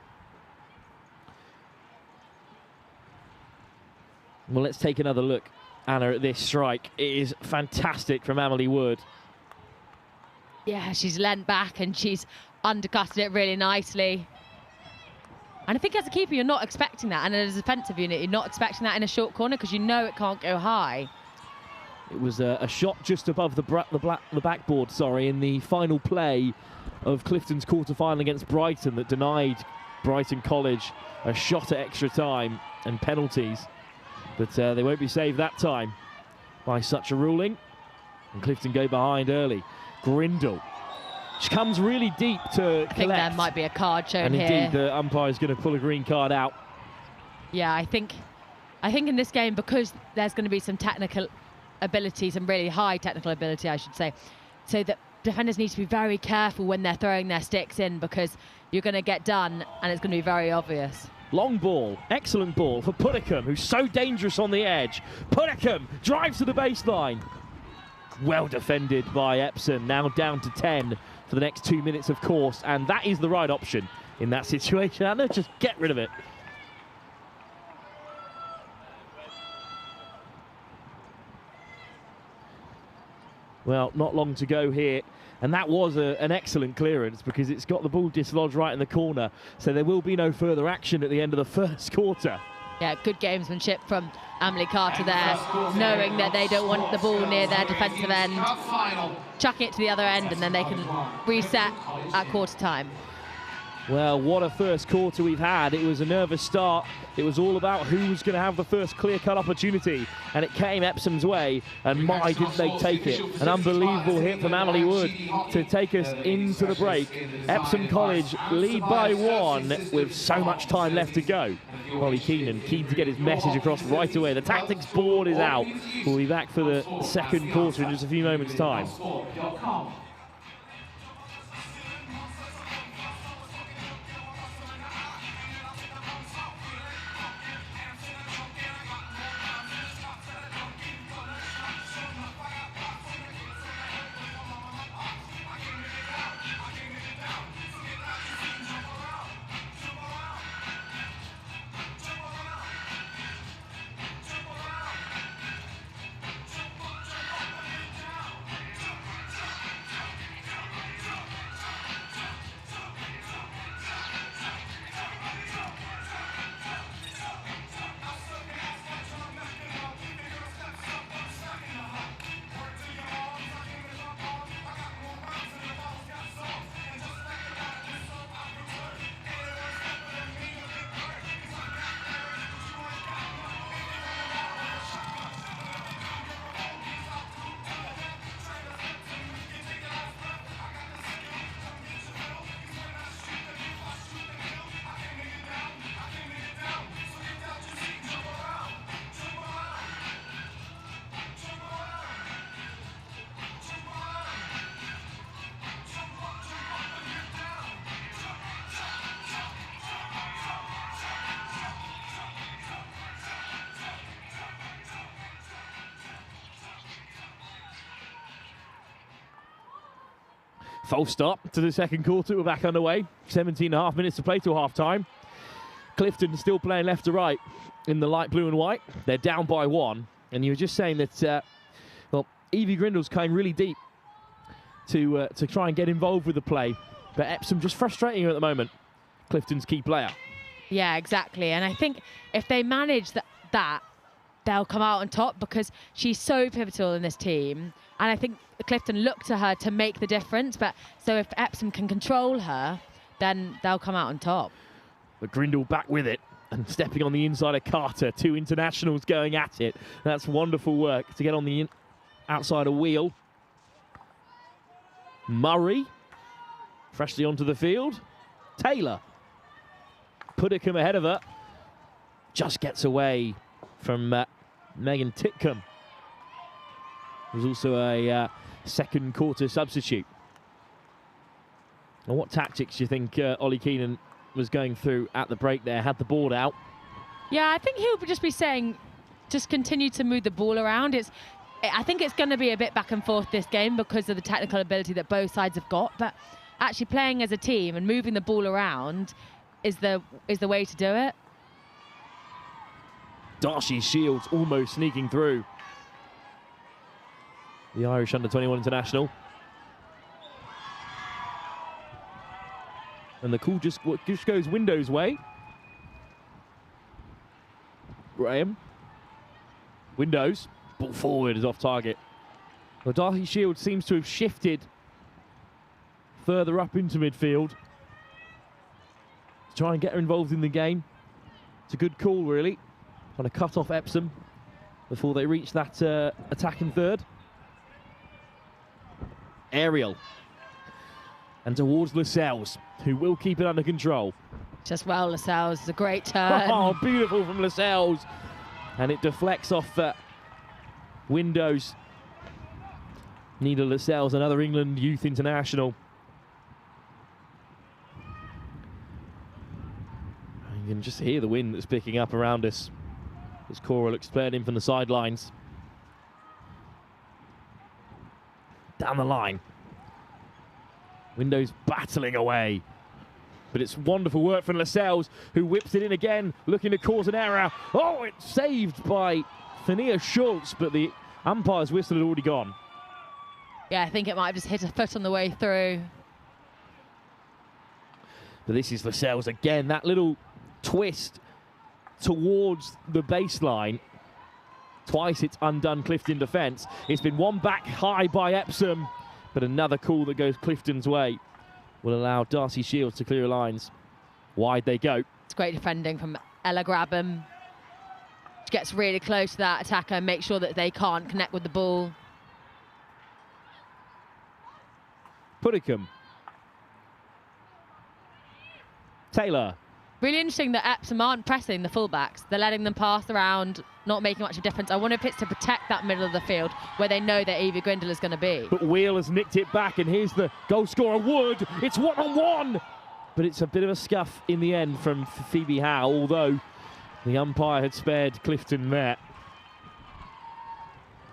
Well, let's take another look, Anna, at this strike. It is fantastic from Amelie Wood. Yeah, she's leant back and she's undercutted it really nicely. And I think as a keeper, you're not expecting that. And as a defensive unit, you're not expecting that in a short corner because you know it can't go high. It was a shot just above the backboard, in the final play of Clifton's quarter-final against Brighton that denied Brighton College a shot at extra time and penalties. But they won't be saved that time by such a ruling. And Clifton go behind early. Grindle. She comes really deep to collect. I think there might be a card shown here. And indeed, the umpire is going to pull a green card out. Yeah, I think in this game, because there's going to be some technical ability, some really high technical ability, I should say, so that defenders need to be very careful when they're throwing their sticks in because you're going to get done and it's going to be very obvious. Long ball, excellent ball for Puddicombe, who's so dangerous on the edge. Puddicombe drives to the baseline. Well defended by Epsom, now down to 10 for the next 2 minutes, of course, and that is the right option in that situation. Anna, just get rid of it. Well, not long to go here, and that was an excellent clearance because it's got the ball dislodged right in the corner, so there will be no further action at the end of the first quarter. Yeah, good gamesmanship from Amelie Carter there, knowing that they don't want the ball near their defensive end, chucking it to the other end, and then they can reset at quarter time. Well, what a first quarter we've had. It was a nervous start. It was all about who was going to have the first clear-cut opportunity, and it came Epsom's way, and my, did they take it. An unbelievable hit from Amelie Wood to take us into the break. Epsom College lead by 1 with so much time left to go. Ollie Keenan keen to get his message across right away. The tactics board is out. We'll be back for the second quarter in just a few moments' time. False start to the second quarter. We're back underway. 17.5 minutes to play till half-time. Clifton still playing left to right in the light blue and white. They're down by 1. And you were just saying that, well, Evie Grindle's came really deep to try and get involved with the play. But Epsom just frustrating her at the moment. Clifton's key player. Yeah, exactly. And I think if they manage that, they'll come out on top because she's so pivotal in this team. And I think Clifton look to her to make the difference. But so if Epsom can control her, then they'll come out on top. But Grindle back with it and stepping on the inside of Carter. 2 internationals going at it. That's wonderful work to get on the outside of Wheel. Murray freshly onto the field. Taylor. Puddicombe ahead of her. Just gets away from Megan Titcombe. There's also a second quarter substitute. And what tactics do you think Ollie Keenan was going through at the break there? Had the board out. Yeah, I think he'll just be saying, just continue to move the ball around. I think it's going to be a bit back and forth this game because of the technical ability that both sides have got. But actually playing as a team and moving the ball around is the way to do it. Darcy Shields almost sneaking through. The Irish under-21 international. And the call just goes Windows' way. Graham. Windows. Ball forward is off target. Well, Darcy Shields seems to have shifted further up into midfield to try and get her involved in the game. It's a good call, really. Trying to cut off Epsom before they reach that attacking third. Aerial. And towards Lascelles, who will keep it under control. Just well, Lascelles. It's a great turn. Oh, beautiful from Lascelles. And it deflects off Windows. Nina Lascelles, another England youth international. You can just hear the wind that's picking up around us as Cora looks playing in from the sidelines. Down the line. Windows battling away. But it's wonderful work from Lascelles, who whips it in again, looking to cause an error. Oh, it's saved by Fania Schultz, but the umpire's whistle had already gone. Yeah, I think it might have just hit a foot on the way through. But this is Lascelles again, that little twist towards the baseline. Twice it's undone Clifton defence. It's been one back high by Epsom, but another call that goes Clifton's way will allow Darcy Shields to clear lines. Wide they go. It's great defending from Ella Grabham. She gets really close to that attacker and makes sure that they can't connect with the ball. Puddicombe. Taylor. Really interesting that Epsom aren't pressing the fullbacks. They're letting them pass around, not making much of a difference. I wonder if it's to protect that middle of the field where they know that Evie Grindle is going to be. But Wheel has nicked it back, and here's the goal scorer, Wood. It's 1-on-1. But it's a bit of a scuff in the end from Phoebe Howe, although the umpire had spared Clifton there.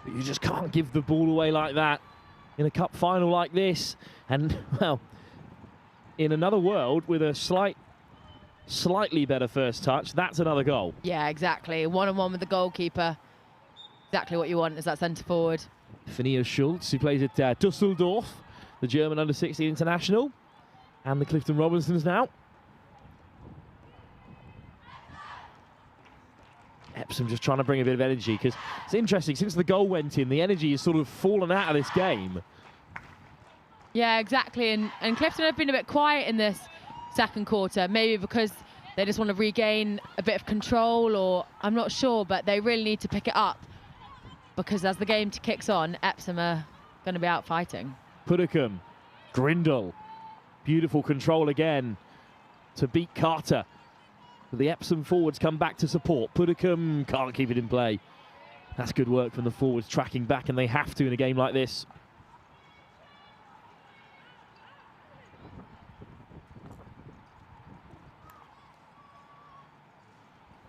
But you just can't give the ball away like that in a cup final like this. And, well, in another world with a slightly better first touch, that's another goal. Yeah, exactly. 1-on-1 with the goalkeeper. Exactly what you want is that centre forward. Fania Schultz, who plays at Dusseldorf, the German under-16 international, and the Clifton Robinsons now. Epsom just trying to bring a bit of energy, because it's interesting, since the goal went in, the energy has sort of fallen out of this game. Yeah, exactly. And Clifton have been a bit quiet in this second quarter, maybe because they just want to regain a bit of control, or I'm not sure, but they really need to pick it up, because as the game kicks on, Epsom are going to be out fighting. Puddicombe, Grindle, beautiful control again to beat Carter. The Epsom forwards come back to support. Puddicombe can't keep it in play. That's good work from the forwards, tracking back, and they have to in a game like this.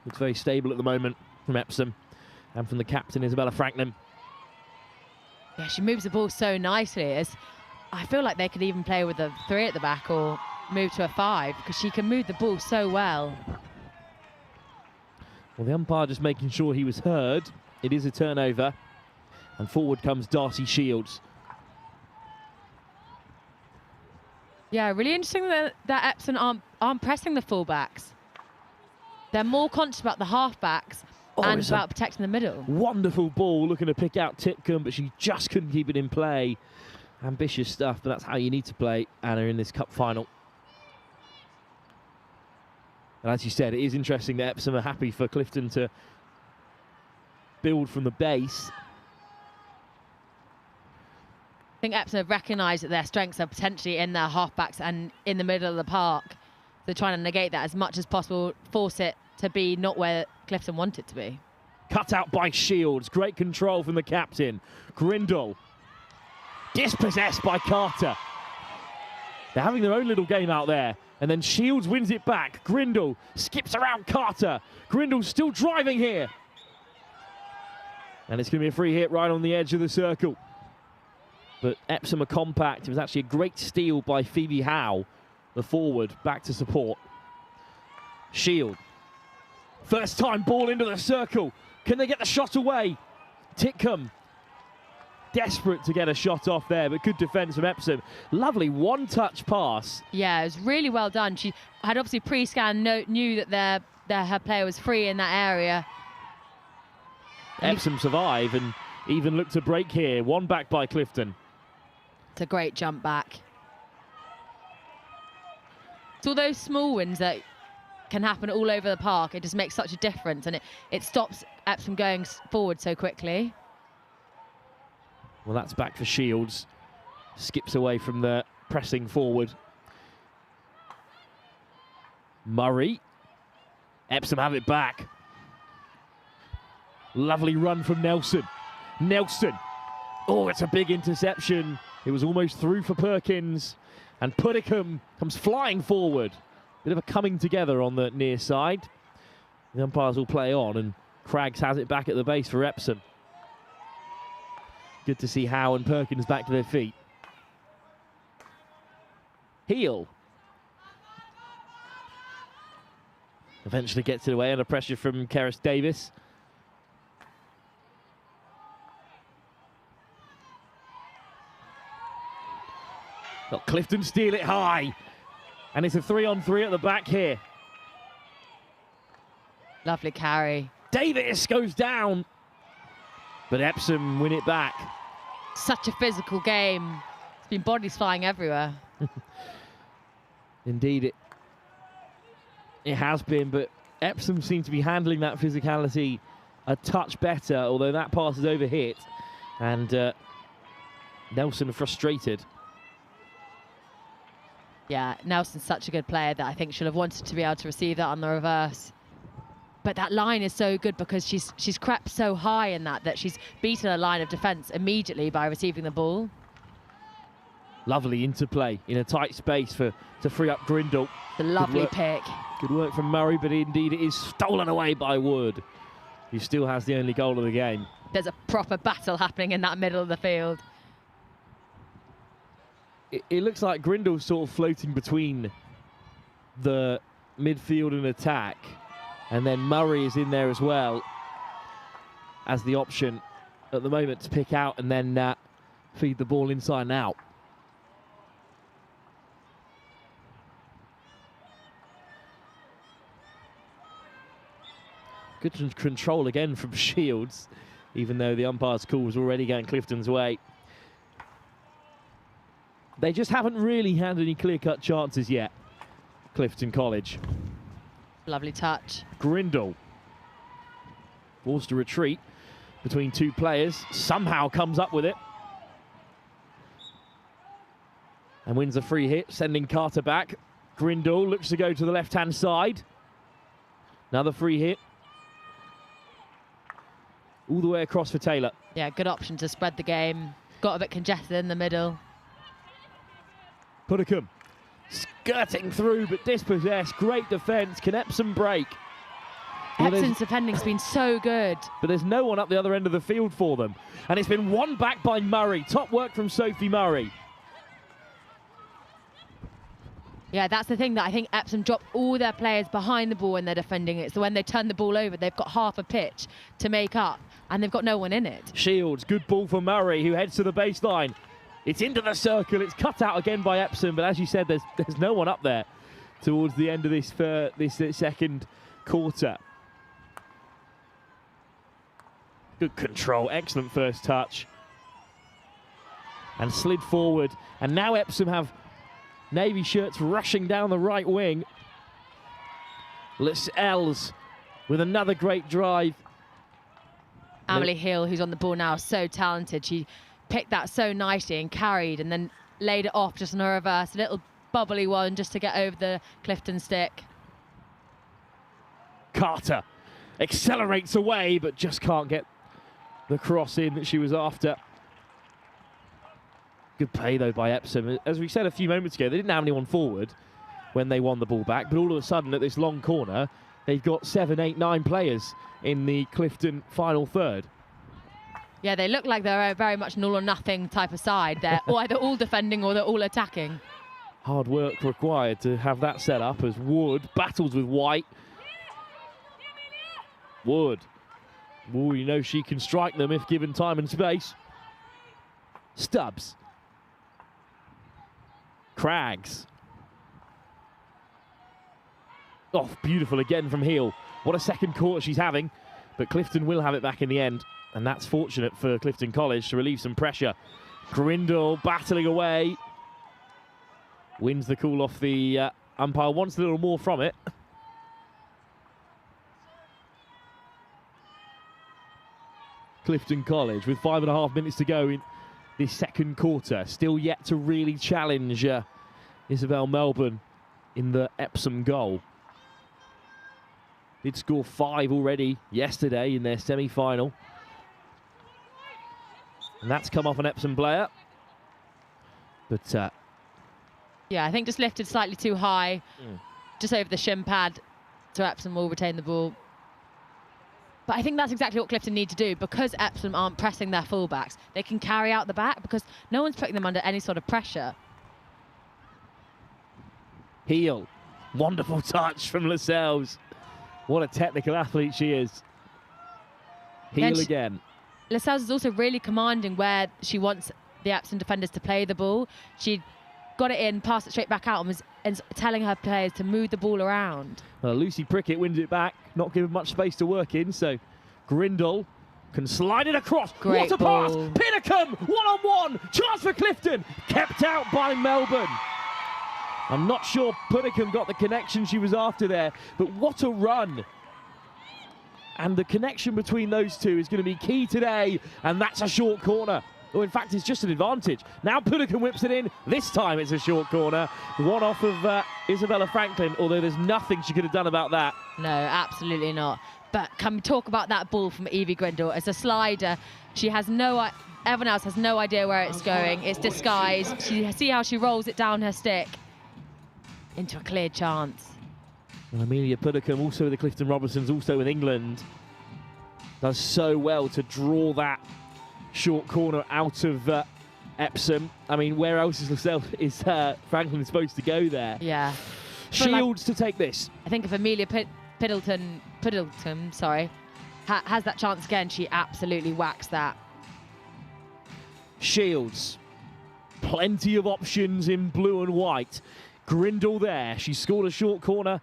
It's very stable at the moment from Epsom and from the captain, Isabella Franknam. Yeah, she moves the ball so nicely. I feel like they could even play with a 3 at the back or move to a 5 because she can move the ball so well. Well, the umpire just making sure he was heard. It is a turnover. And forward comes Darcy Shields. Yeah, really interesting that Epsom aren't pressing the fullbacks. They're more conscious about the halfbacks and about protecting the middle. Wonderful ball, looking to pick out Titcombe, but she just couldn't keep it in play. Ambitious stuff, but that's how you need to play, Anna, in this cup final. And as you said, it is interesting that Epsom are happy for Clifton to build from the base. I think Epsom have recognised that their strengths are potentially in their halfbacks and in the middle of the park. They're trying to negate that as much as possible, force it to be not where Clifton want it to be. Cut out by Shields. Great control from the captain. Grindle. Dispossessed by Carter. They're having their own little game out there. And then Shields wins it back. Grindle skips around Carter. Grindle's still driving here. And it's going to be a free hit right on the edge of the circle. But Epsom are compact. It was actually a great steal by Phoebe Howe, the forward, back to support. Shield. First time ball into the circle. Can they get the shot away? Titcombe. Desperate to get a shot off there, but good defence from Epsom. Lovely one-touch pass. Yeah, it was really well done. She had obviously pre-scanned, knew that her player was free in that area. Epsom survive and even look to break here. One back by Clifton. It's a great jump back. It's all those small wins that can happen all over the park. It just makes such a difference, and it stops Epsom going forward so quickly. Well, that's back for Shields. Skips away from the pressing forward. Murray. Epsom have it back. Lovely run from Nelson. Nelson. Oh, it's a big interception. It was almost through for Perkins. And Puddicombe comes flying forward. Bit of a coming together on the near side. The umpires will play on, and Craggs has it back at the base for Epsom. Good to see Howe and Perkins back to their feet. Heel. Eventually gets it away under pressure from Keris Davis. Got Clifton steal it high. And it's a 3-on-3 at the back here. Lovely carry. Davis goes down. But Epsom win it back. Such a physical game. It's been bodies flying everywhere. Indeed, it has been, but Epsom seem to be handling that physicality a touch better, although that pass is overhit. And Nelson frustrated. Yeah, Nelson's such a good player that I think she'll have wanted to be able to receive that on the reverse. But that line is so good because she's crept so high in that she's beaten a line of defence immediately by receiving the ball. Lovely interplay in a tight space to free up Grindle. The lovely pick. Good work from Murray, but indeed it is stolen away by Wood, who still has the only goal of the game. There's a proper battle happening in that middle of the field. It looks like Grindle's sort of floating between the midfield and attack. And then Murray is in there as well as the option at the moment to pick out and then feed the ball inside and out. Good control again from Shields, even though the umpire's call was already going Clifton's way. They just haven't really had any clear-cut chances yet, Clifton College. Lovely touch. Grindle forced to retreat between two players, somehow comes up with it and wins a free hit, sending Carter back. Grindle looks to go to the left-hand side. Another free hit. All the way across for Taylor. Yeah, good option to spread the game. Got a bit congested in the middle. Puddicombe skirting through, but dispossessed. Great defence. Can Epsom break? Epsom's defending's been so good. But there's no one up the other end of the field for them. And it's been won back by Murray. Top work from Sophie Murray. Yeah, that's the thing that I think Epsom drop all their players behind the ball when they're defending it. So when they turn the ball over, they've got half a pitch to make up, and they've got no one in it. Shields, good ball for Murray, who heads to the baseline. It's into the circle. It's cut out again by Epsom, but as you said, there's no one up there towards the end of this second quarter. Good control, excellent first touch. And slid forward. And now Epsom have Navy shirts rushing down the right wing. Lascelles with another great drive. Emily Hill, who's on the ball now, so talented. She picked that so nicely and carried and then laid it off just on a reverse, a little bubbly one just to get over the Clifton stick. Carter accelerates away, but just can't get the cross in that she was after. Good play, though, by Epsom. As we said a few moments ago, they didn't have anyone forward when they won the ball back, but all of a sudden, at this long corner, they've got 7, 8, 9 players in the Clifton final third. Yeah, they look like they're very much an all-or-nothing type of side. They're either all defending or they're all attacking. Hard work required to have that set up as Wood battles with White. Wood. Oh, you know she can strike them if given time and space. Stubbs. Craggs. Oh, beautiful again from Heel. What a second quarter she's having. But Clifton will have it back in the end. And that's fortunate for Clifton College to relieve some pressure. Grindle battling away. Wins the call off the umpire. Wants a little more from it. Clifton College with 5.5 minutes to go in this second quarter. Still yet to really challenge Isabel Melbourne in the Epsom goal. Did score 5 already yesterday in their semi-final. And that's come off an Epsom player. But yeah, I think just lifted slightly too high, just over the shin pad, so Epsom will retain the ball. But I think that's exactly what Clifton need to do, because Epsom aren't pressing their fullbacks. They can carry out the back because no one's putting them under any sort of pressure. Heel. Wonderful touch from Lascelles. What a technical athlete she is. Heel again. Lascelles is also really commanding where she wants the Epsom defenders to play the ball. She got it in, passed it straight back out, and telling her players to move the ball around. Well, Lucy Prickett wins it back, not given much space to work in, so Grindle can slide it across. Great what a ball. pass! Pinnacombe, one-on-one, chance for Clifton, kept out by Melbourne. I'm not sure Pinnacombe got the connection she was after there, but what a run. And the connection between those two is going to be key today, and that's a short corner. Oh, in fact, it's just an advantage. Now Pinnacombe whips it in. This time it's a short corner. One off of Isabella Franklin, although there's nothing she could have done about that. No, absolutely not. But can we talk about that ball from Evie Grindle? It's a slider. She has no... Everyone else has no idea where it's going. It's disguised. See how she rolls it down her stick into a clear chance. And Amelia Pinnacombe, also with the Clifton Robertsons, also with England, does so well to draw that short corner out of Epsom. I mean, where else is Franklin supposed to go there? Yeah. Shields to take this. I think if Amelia Piddleton, has that chance again, she absolutely whacks that. Shields. Plenty of options in blue and white. Grindle there. She scored a short corner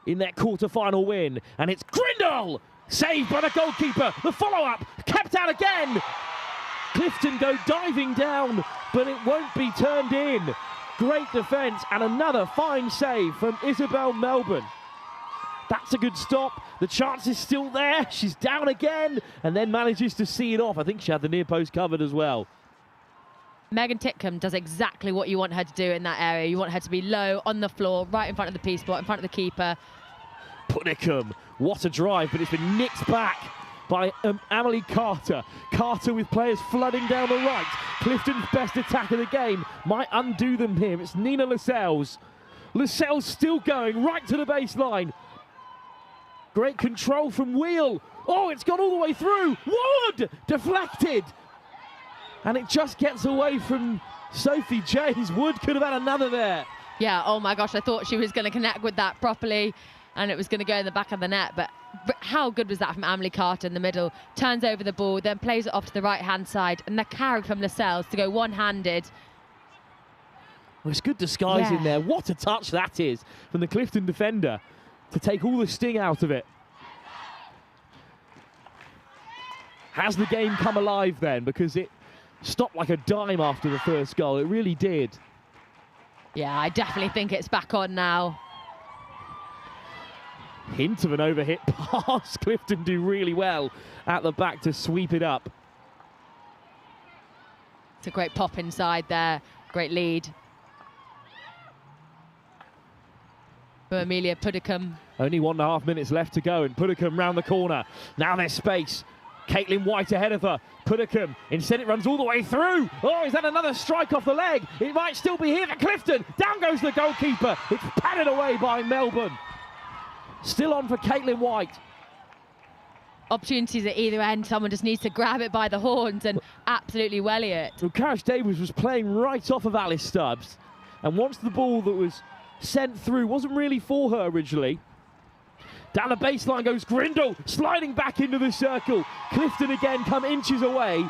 in their quarter-final win. And it's Grindle! Saved by the goalkeeper. The follow-up kept out again. Clifton go diving down, but it won't be turned in. Great defence and another fine save from Isabel Melbourne. That's a good stop. The chance is still there. She's down again and then manages to see it off. I think she had the near post covered as well. Megan Titcombe does exactly what you want her to do in that area. You want her to be low, on the floor, right in front of the P-spot, in front of the keeper. Pinnacombe, what a drive, but it's been nicked back by Amelie Carter. Carter with players flooding down the right. Clifton's best attack of the game might undo them here. It's Nina Lascelles. Lascelles still going right to the baseline. Great control from Wheel. Oh, it's gone all the way through. Wood deflected. And it just gets away from Sophie Jays. Wood could have had another there. Yeah, oh my gosh, I thought she was going to connect with that properly and it was going to go in the back of the net, but how good was that from Emily Carter in the middle? Turns over the ball, then plays it off to the right-hand side, and the carry from Lascelles to go one-handed. Well, it's good disguise in there. What a touch that is from the Clifton defender to take all the sting out of it. Has the game come alive then? Because it stopped like a dime after the first goal. It really did. Yeah, I definitely think it's back on now. Hint of an overhit pass. Clifton do really well at the back to sweep it up. It's a great pop inside there. Great lead for Amelia Puddicombe. Only 1.5 minutes left to go, and Puddicombe round the corner. Now there's space. Caitlin White ahead of her. Puddicombe, instead it runs all the way through. Oh, is that another strike off the leg? It might still be here for Clifton. Down goes the goalkeeper. It's padded away by Melbourne. Still on for Caitlin White. Opportunities at either end. Someone just needs to grab it by the horns and absolutely welly it. Well, Carish Davies was playing right off of Alice Stubbs. And once the ball that was sent through wasn't really for her originally. Down the baseline goes Grindle, sliding back into the circle. Clifton again come inches away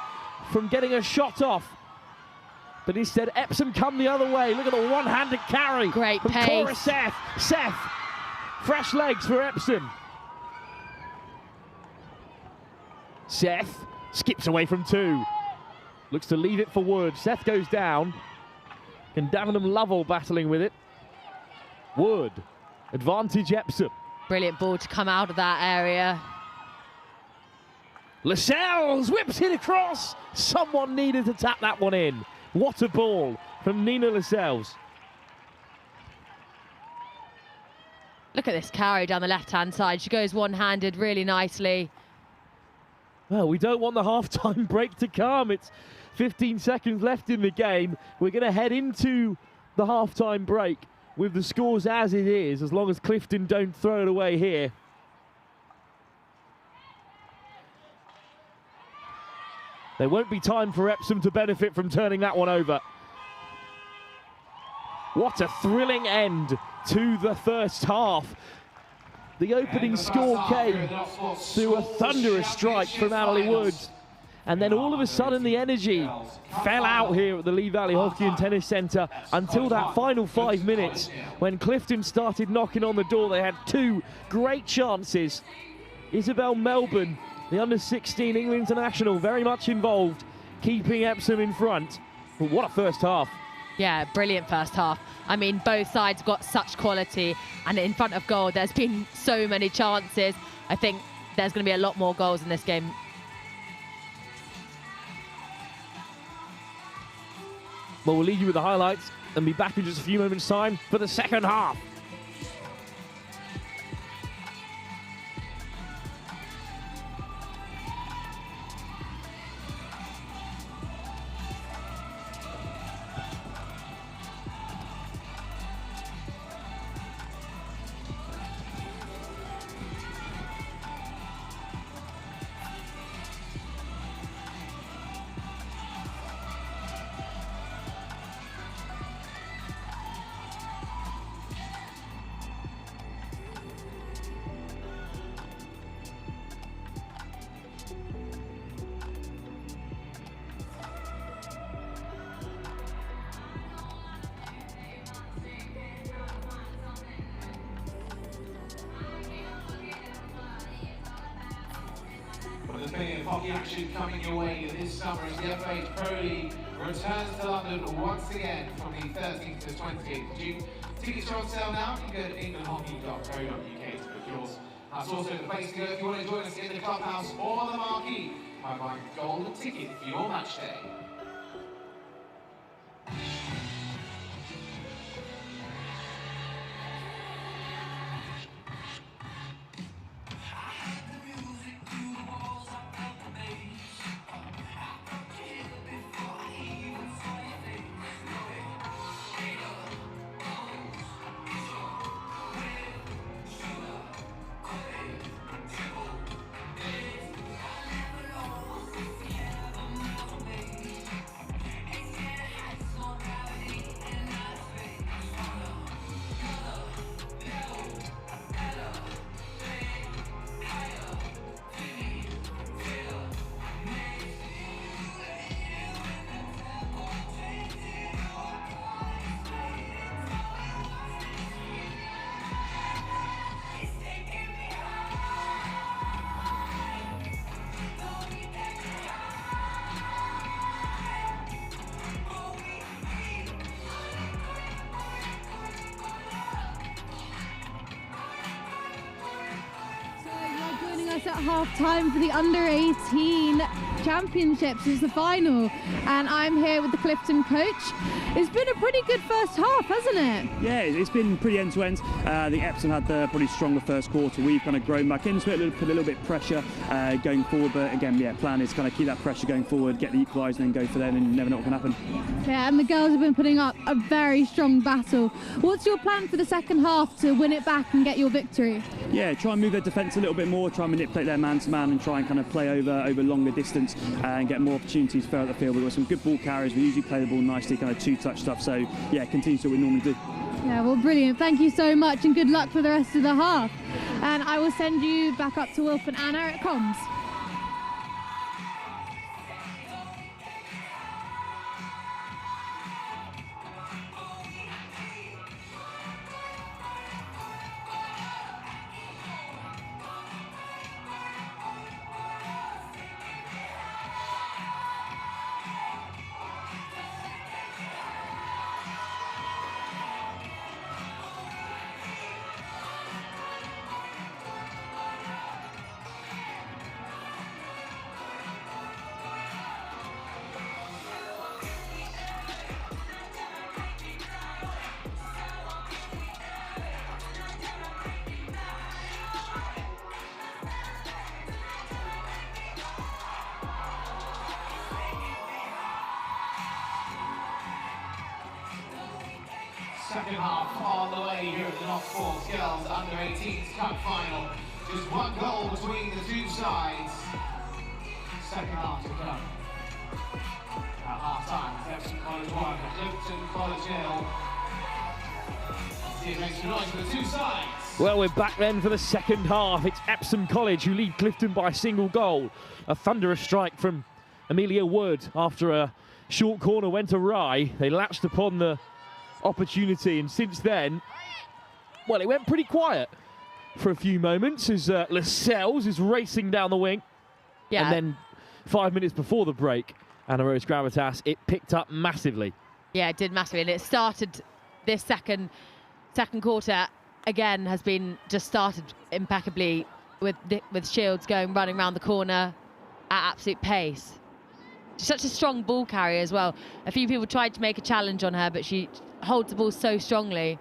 from getting a shot off. But instead, Epsom come the other way. Look at the one-handed carry. Great from pace. Cora Seth. Seth, fresh legs for Epsom. Seth skips away from two. Looks to leave it for Wood. Seth goes down. And Davenham Lovell battling with it. Wood, advantage Epsom. Brilliant ball to come out of that area. Lascelles whips it across. Someone needed to tap that one in. What a ball from Nina Lascelles. Look at this carry down the left-hand side. She goes one-handed really nicely. Well, we don't want the half-time break to come. It's 15 seconds left in the game. We're going to head into the half-time break with the scores as it is, as long as Clifton don't throw it away here. There won't be time for Epsom to benefit from turning that one over. What a thrilling end to the first half. The opening score came through a thunderous strike from Emily Woods. And then all of a sudden the energy fell out here at the Lee Valley Hockey and Tennis Centre until that final 5 minutes when Clifton started knocking on the door. They had two great chances. Isabel Melbourne, the under-16 England international, very much involved, keeping Epsom in front. But what a first half. Yeah, brilliant first half. I mean, both sides got such quality, and in front of goal, there's been so many chances. I think there's going to be a lot more goals in this game. Well, we'll leave you with the highlights and be back in just a few moments' time for the second half. There's plenty of hockey action coming your way this summer as the FH Pro League returns to London once again from the 13th to 28th of June. Tickets are on sale now. You can go to englandhockey.co.uk to book yours. That's also the place to go if you want to join us in the clubhouse or the marquee by buying a golden ticket for your match day. It's at half-time for the under-18 championships. It's the final, and I'm here with the Clifton coach. It's been a pretty good first half, hasn't it? Yeah, it's been pretty end-to-end. I think Epsom had the probably stronger first quarter. We've kind of grown back into it, put a little bit of pressure going forward, but again, yeah, plan is kind of keep that pressure going forward, get the equaliser and then go for them, and you never know what can happen. Yeah, and the girls have been putting up a very strong battle. What's your plan for the second half to win it back and get your victory? Yeah, try and move their defence a little bit more, try and manipulate their man-to-man and try and kind of play over longer distance and get more opportunities further up the field. We've got some good ball carriers, we usually play the ball nicely, kind of two-touch stuff, so yeah, continue to what we normally do. Yeah, well, brilliant. Thank you so much and good luck for the rest of the half. And I will send you back up to Wilf and Anna at comms. Second half on the way here at the Not Sports Girls Under-18s Cup Final. Just one goal between the two sides. Second half to come. At half-time, Epsom College 1, Clifton College 0. See it makes some noise for the two sides. Well, we're back then for the second half. It's Epsom College who lead Clifton by a single goal. A thunderous strike from Amelia Wood after a short corner went awry. They latched upon the opportunity, and since then, well, it went pretty quiet for a few moments as Lascelles is racing down the wing. Yeah. And then 5 minutes before the break, Anna Rose Gravitas, it picked up massively. Yeah, it did massively, and it started this second quarter again has been just started impeccably with Shields running around the corner at absolute pace. She's such a strong ball carrier as well. A few people tried to make a challenge on her, but she holds the ball so strongly.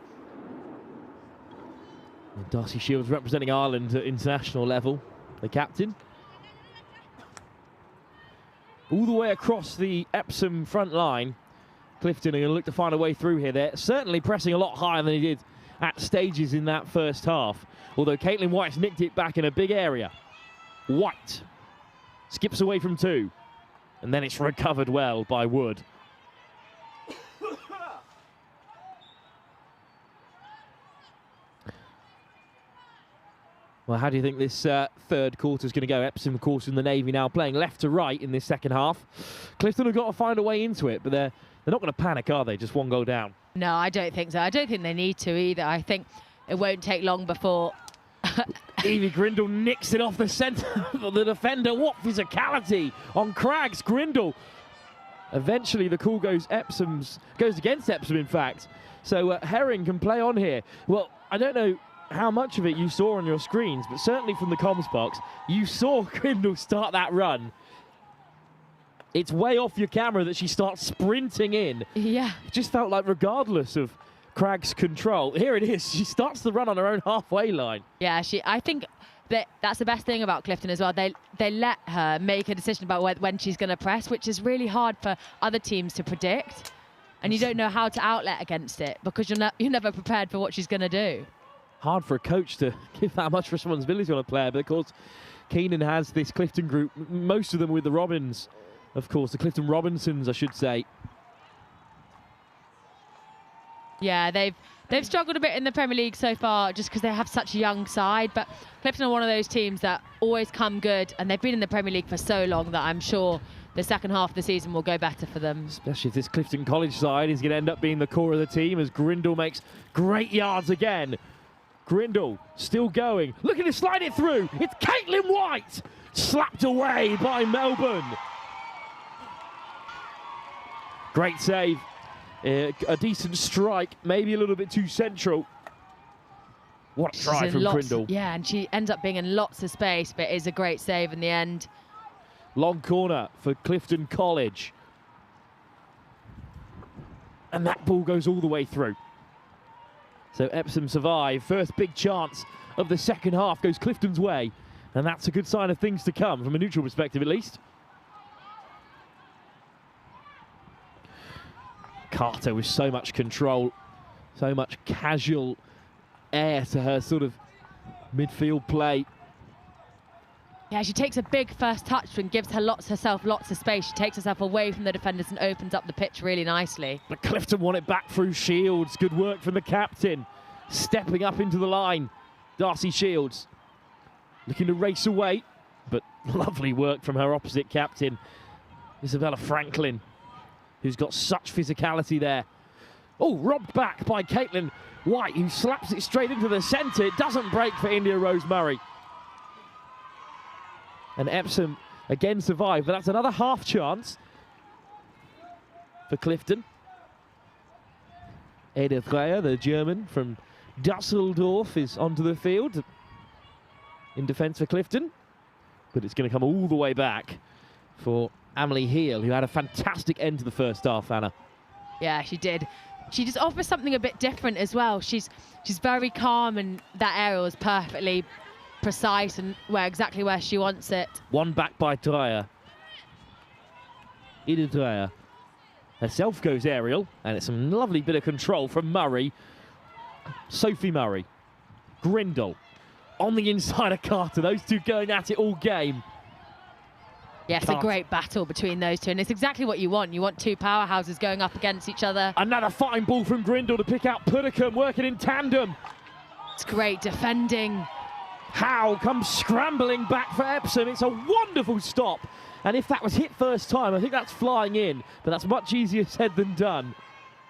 And Darcy Shields representing Ireland at international level, the captain. All the way across the Epsom front line, Clifton are going to look to find a way through here. They're certainly pressing a lot higher than they did at stages in that first half, although Caitlin White's nicked it back in a big area. White skips away from two, and then it's recovered well by Wood. Well, how do you think this third quarter is going to go? Epsom, of course, in the Navy now playing left to right in this second half. Clifton have got to find a way into it, but they're not going to panic, are they? Just one goal down. No, I don't think so. I don't think they need to either. I think it won't take long before... Evie Grindle nicks it off the centre of the defender. What physicality on Craggs. Grindle. Eventually the call goes against Epsom, in fact. So Herring can play on here. Well, I don't know how much of it you saw on your screens, but certainly from the comms box, you saw Grindle start that run. It's way off your camera that she starts sprinting in. Yeah. It just felt like, regardless of Craggs' control, here it is. She starts the run on her own halfway line. Yeah, I think that's the best thing about Clifton as well. They let her make a decision about when she's going to press, which is really hard for other teams to predict. And you don't know how to outlet against it because you're never prepared for what she's going to do. Hard for a coach to give that much responsibility on a player, but of course Keenan has this Clifton group, most of them with the Robins, of course, the Clifton Robinsons, I should say. Yeah, they've struggled a bit in the Premier League so far just because they have such a young side, but Clifton are one of those teams that always come good, and they've been in the Premier League for so long that I'm sure the second half of the season will go better for them. Especially if this Clifton College side is going to end up being the core of the team, as Grindle makes great yards again. Grindle still going, looking to slide it through. It's Caitlin White, slapped away by Melbourne. Great save, a decent strike, maybe a little bit too central. What a try from Grindle. Yeah, and she ends up being in lots of space, but it is a great save in the end. Long corner for Clifton College. And that ball goes all the way through. So Epsom survive. First big chance of the second half goes Clifton's way. And that's a good sign of things to come, from a neutral perspective at least. Carter with so much control, so much casual air to her sort of midfield play. Yeah, she takes a big first touch and gives herself lots of space. She takes herself away from the defenders and opens up the pitch really nicely. But Clifton won it back through Shields. Good work from the captain. Stepping up into the line, Darcy Shields. Looking to race away, but lovely work from her opposite captain, Isabella Franklin, who's got such physicality there. Oh, robbed back by Caitlin White, who slaps it straight into the centre. It doesn't break for India Rose Murray. And Epsom again survive, but that's another half chance for Clifton. Edith Dreyer, the German from Dusseldorf, is onto the field in defence for Clifton. But it's going to come all the way back for Amelie Heel, who had a fantastic end to the first half, Anna. Yeah, she did. She just offers something a bit different as well. She's very calm, and that aerial is perfectly precise and exactly where she wants it. One back by Dreyer. Edith Dreyer herself goes aerial, and it's some lovely bit of control from Murray. Sophie Murray. Grindle on the inside of Carter. Those two going at it all game. Yeah, it's a great battle between those two, and it's exactly what you want. You want two powerhouses going up against each other. Another fine ball from Grindle to pick out Puddicombe, working in tandem. It's great defending. Howe comes scrambling back for Epsom. It's a wonderful stop. And if that was hit first time, I think that's flying in. But that's much easier said than done.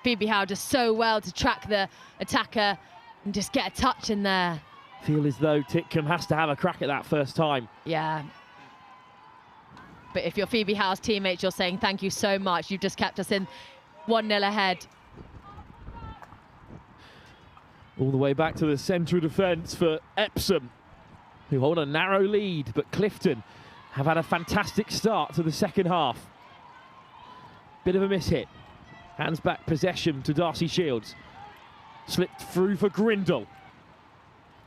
Phoebe Howe does so well to track the attacker and just get a touch in there. Feel as though Titcombe has to have a crack at that first time. Yeah. But if you're Phoebe Howe's teammates, you're saying thank you so much. You've just kept us in 1-0 ahead. All the way back to the central defence for Epsom, who hold a narrow lead, but Clifton have had a fantastic start to the second half. Bit of a miss hit. Hands back possession to Darcy Shields. Slipped through for Grindle.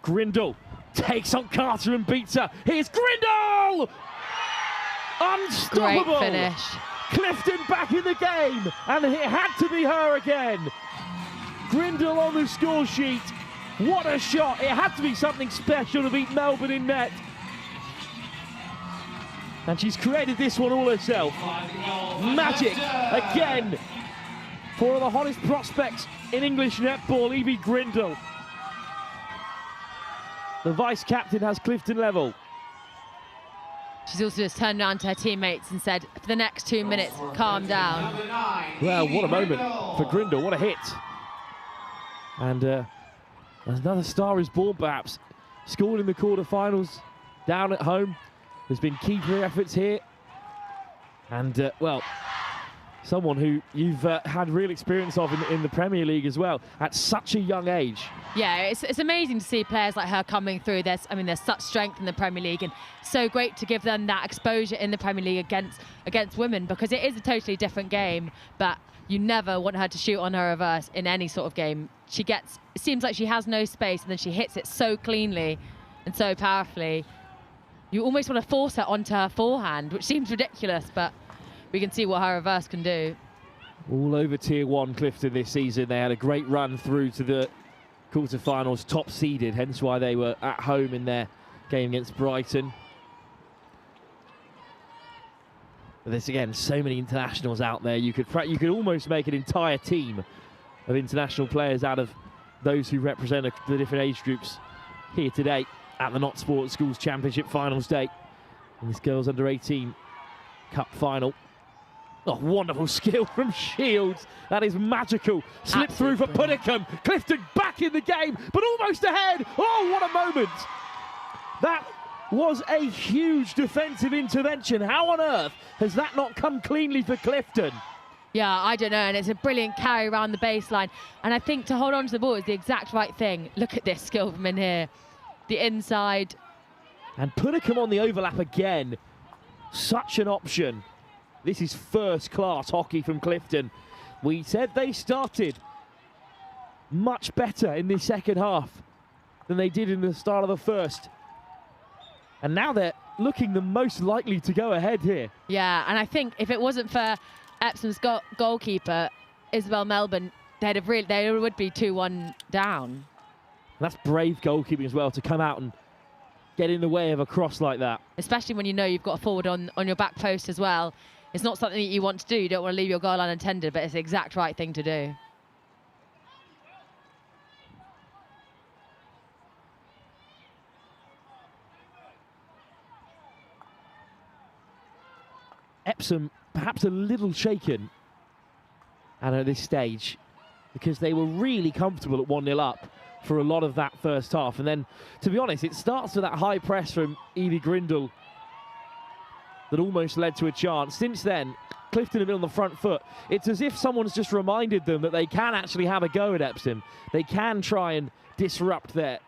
Grindle takes on Carter and beats her. Here's Grindle! Unstoppable! Great finish. Clifton back in the game, and it had to be her again. Grindle on the score sheet. What a shot. It had to be something special to beat Melbourne in net. And she's created this one all herself. Magic again for one of the hottest prospects in English netball, Evie Grindle. The vice-captain has Clifton level. She's also just turned around to her teammates and said, for the next 2 minutes, calm down. Well, what a moment for Grindle. What a hit. And another star is born, perhaps. Scored in the quarterfinals down at home. There's been keeper efforts here. And, well, someone who you've had real experience of in the Premier League as well at such a young age. Yeah, it's amazing to see players like her coming through. There's such strength in the Premier League, and so great to give them that exposure in the Premier League against women, because it is a totally different game, but you never want her to shoot on her reverse in any sort of game. It seems like she has no space, and then she hits it so cleanly and so powerfully. You almost want to force her onto her forehand, which seems ridiculous, but we can see what her reverse can do. All over Tier 1 Clifton this season. They had a great run through to the quarterfinals, top seeded, hence why they were at home in their game against Brighton. But there's, again, so many internationals out there. You could almost make an entire team of international players out of those who represent the different age groups here today at the Not Sport Schools Championship Finals Day in this Girls Under 18 Cup Final. Oh, wonderful skill from Shields. That is magical. Slip through for Puddicombe. Clifton back in the game, but almost ahead. Oh, what a moment. That was a huge defensive intervention. How on earth has that not come cleanly for Clifton? Yeah, I don't know, and it's a brilliant carry around the baseline. And I think to hold on to the ball is the exact right thing. Look at this skill from in here. The inside. And Puddicombe on the overlap again. Such an option. This is first-class hockey from Clifton. We said they started much better in the second half than they did in the start of the first. And now they're looking the most likely to go ahead here. Yeah, and I think if it wasn't for Epsom's goalkeeper, Isabel Melbourne, they would be 2-1 down. That's brave goalkeeping as well, to come out and get in the way of a cross like that. Especially when you know you've got a forward on your back post as well. It's not something that you want to do. You don't want to leave your goal unattended, but it's the exact right thing to do. Epsom perhaps a little shaken and at this stage, because they were really comfortable at 1-0 up for a lot of that first half. And then, to be honest, it starts with that high press from Evie Grindle that almost led to a chance. Since then, Clifton have been on the front foot. It's as if someone's just reminded them that they can actually have a go at Epsom. They can try and disrupt their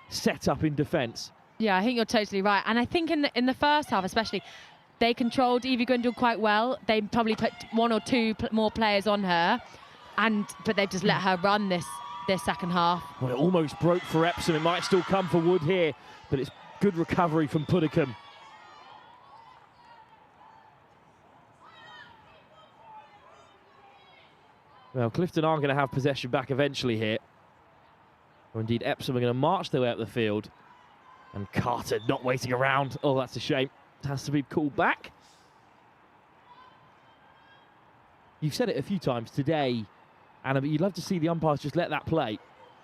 setup in defence. Yeah, I think you're totally right. And I think in the first half especially, they controlled Evie Grindle quite well. They probably put 1 or 2 more players on her, but they've just let her run this second half. Well, it almost broke for Epsom. It might still come for Wood here, but it's good recovery from Puddicombe. Well, Clifton are going to have possession back eventually here. Or indeed, Epsom are going to march their way up the field. And Carter not waiting around. Oh, that's a shame. It has to be called back. You've said it a few times today, Anna, but you'd love to see the umpires just let that play.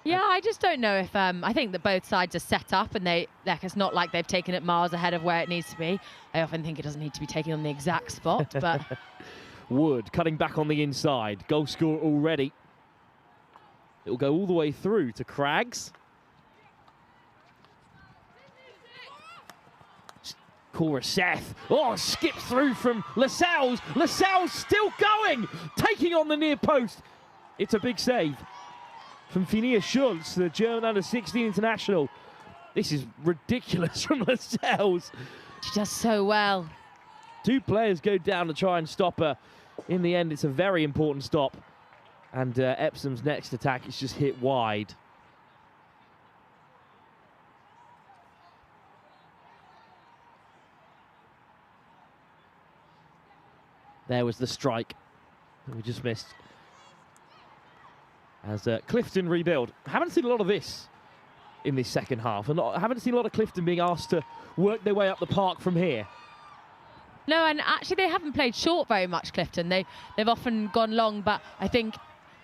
Yeah, I just don't know if... I think that both sides are set up, and it's not like they've taken it miles ahead of where it needs to be. I often think it doesn't need to be taken on the exact spot, but... Wood cutting back on the inside. Goal score already. It will go all the way through to Craggs. Cora Seth. Oh, skipped through from Lascelles. Lascelles still going, taking on the near post. It's a big save from Finia Schultz, the German under-16 international. This is ridiculous from Lascelles. She does so well. 2 players go down to try and stop her. In the end, it's a very important stop. And Epsom's next attack is just hit wide. There was the strike that we just missed. As Clifton rebuild. Haven't seen a lot of this in this second half. And haven't seen a lot of Clifton being asked to work their way up the park from here. No, and actually they haven't played short very much, Clifton. They've often gone long, but I think,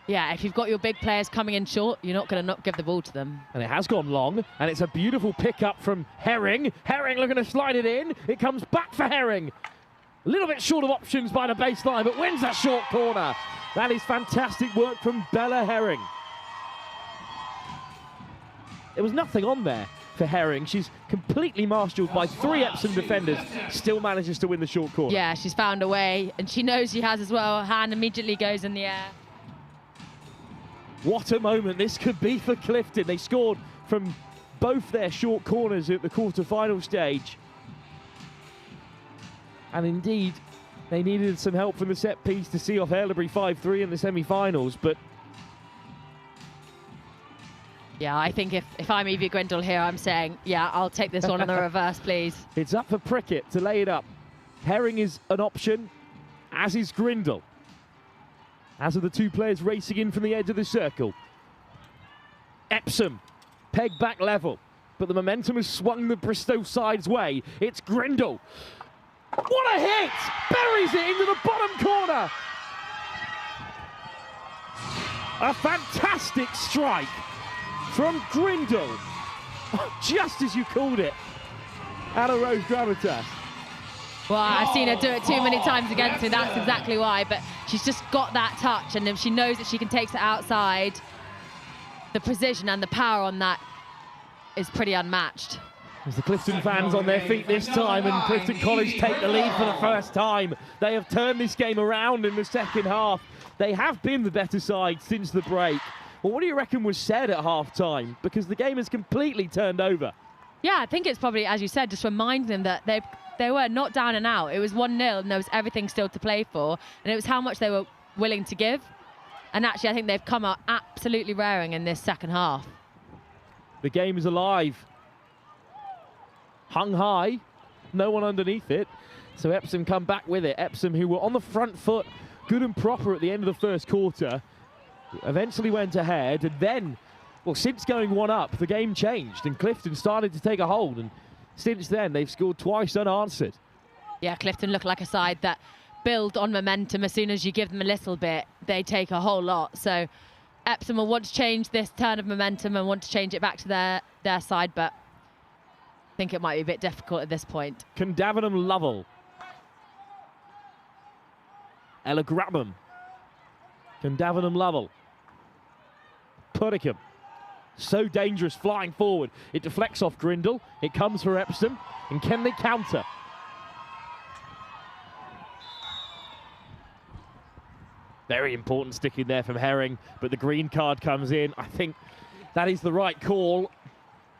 yeah, if you've got your big players coming in short, you're not going to not give the ball to them. And it has gone long, and it's a beautiful pick-up from Herring. Herring looking to slide it in. It comes back for Herring. A little bit short of options by the baseline, but wins that short corner. That is fantastic work from Bella Herring. There was nothing on there for Herring. She's completely marshalled by 3 Epsom defenders, still manages to win the short corner. Yeah, she's found a way, and she knows she has as well. Her hand immediately goes in the air. What a moment this could be for Clifton. They scored from both their short corners at the quarter-final stage. And indeed, they needed some help from the set piece to see off Haileybury 5-3 in the semi-finals, but... Yeah, I think if I'm Evie Grindle here, I'm saying, yeah, I'll take this one on the reverse, please. It's up for Prickett to lay it up. Herring is an option, as is Grindle. As are the 2 players racing in from the edge of the circle. Epsom, peg back level, but the momentum has swung the Bristow side's way. It's Grindle. What a hit! Buries it into the bottom corner. A fantastic strike from Grindle, just as you called it, Anna Rose Gravitas. Well, I've seen her do it too many times against me, that's exactly why, but she's just got that touch, and if she knows that she can take it outside, the precision and the power on that is pretty unmatched. As the Clifton fans on their feet this time, and Clifton College take the lead for the first time. They have turned this game around in the second half. They have been the better side since the break. Well, what do you reckon was said at half-time? Because the game has completely turned over. Yeah, I think it's probably, as you said, just remind them that they were not down and out. It was 1-0 and there was everything still to play for. And it was how much they were willing to give. And actually, I think they've come out absolutely raring in this second half. The game is alive. Hung high, no one underneath it. So Epsom come back with it. Epsom, who were on the front foot, good and proper at the end of the first quarter, eventually went ahead. And then, well, since going 1-up, the game changed and Clifton started to take a hold. And since then, they've scored twice unanswered. Yeah, Clifton look like a side that build on momentum. As soon as you give them a little bit, they take a whole lot. So Epsom will want to change this turn of momentum and want to change it back to their side, but I think it might be a bit difficult at this point. Can Davenham Lovell. Ella Grabham. Can Davenham Lovell. Puddicombe. So dangerous, flying forward. It deflects off Grindle. It comes for Epsom. And can they counter? Very important stick in there from Herring, but the green card comes in. I think that is the right call.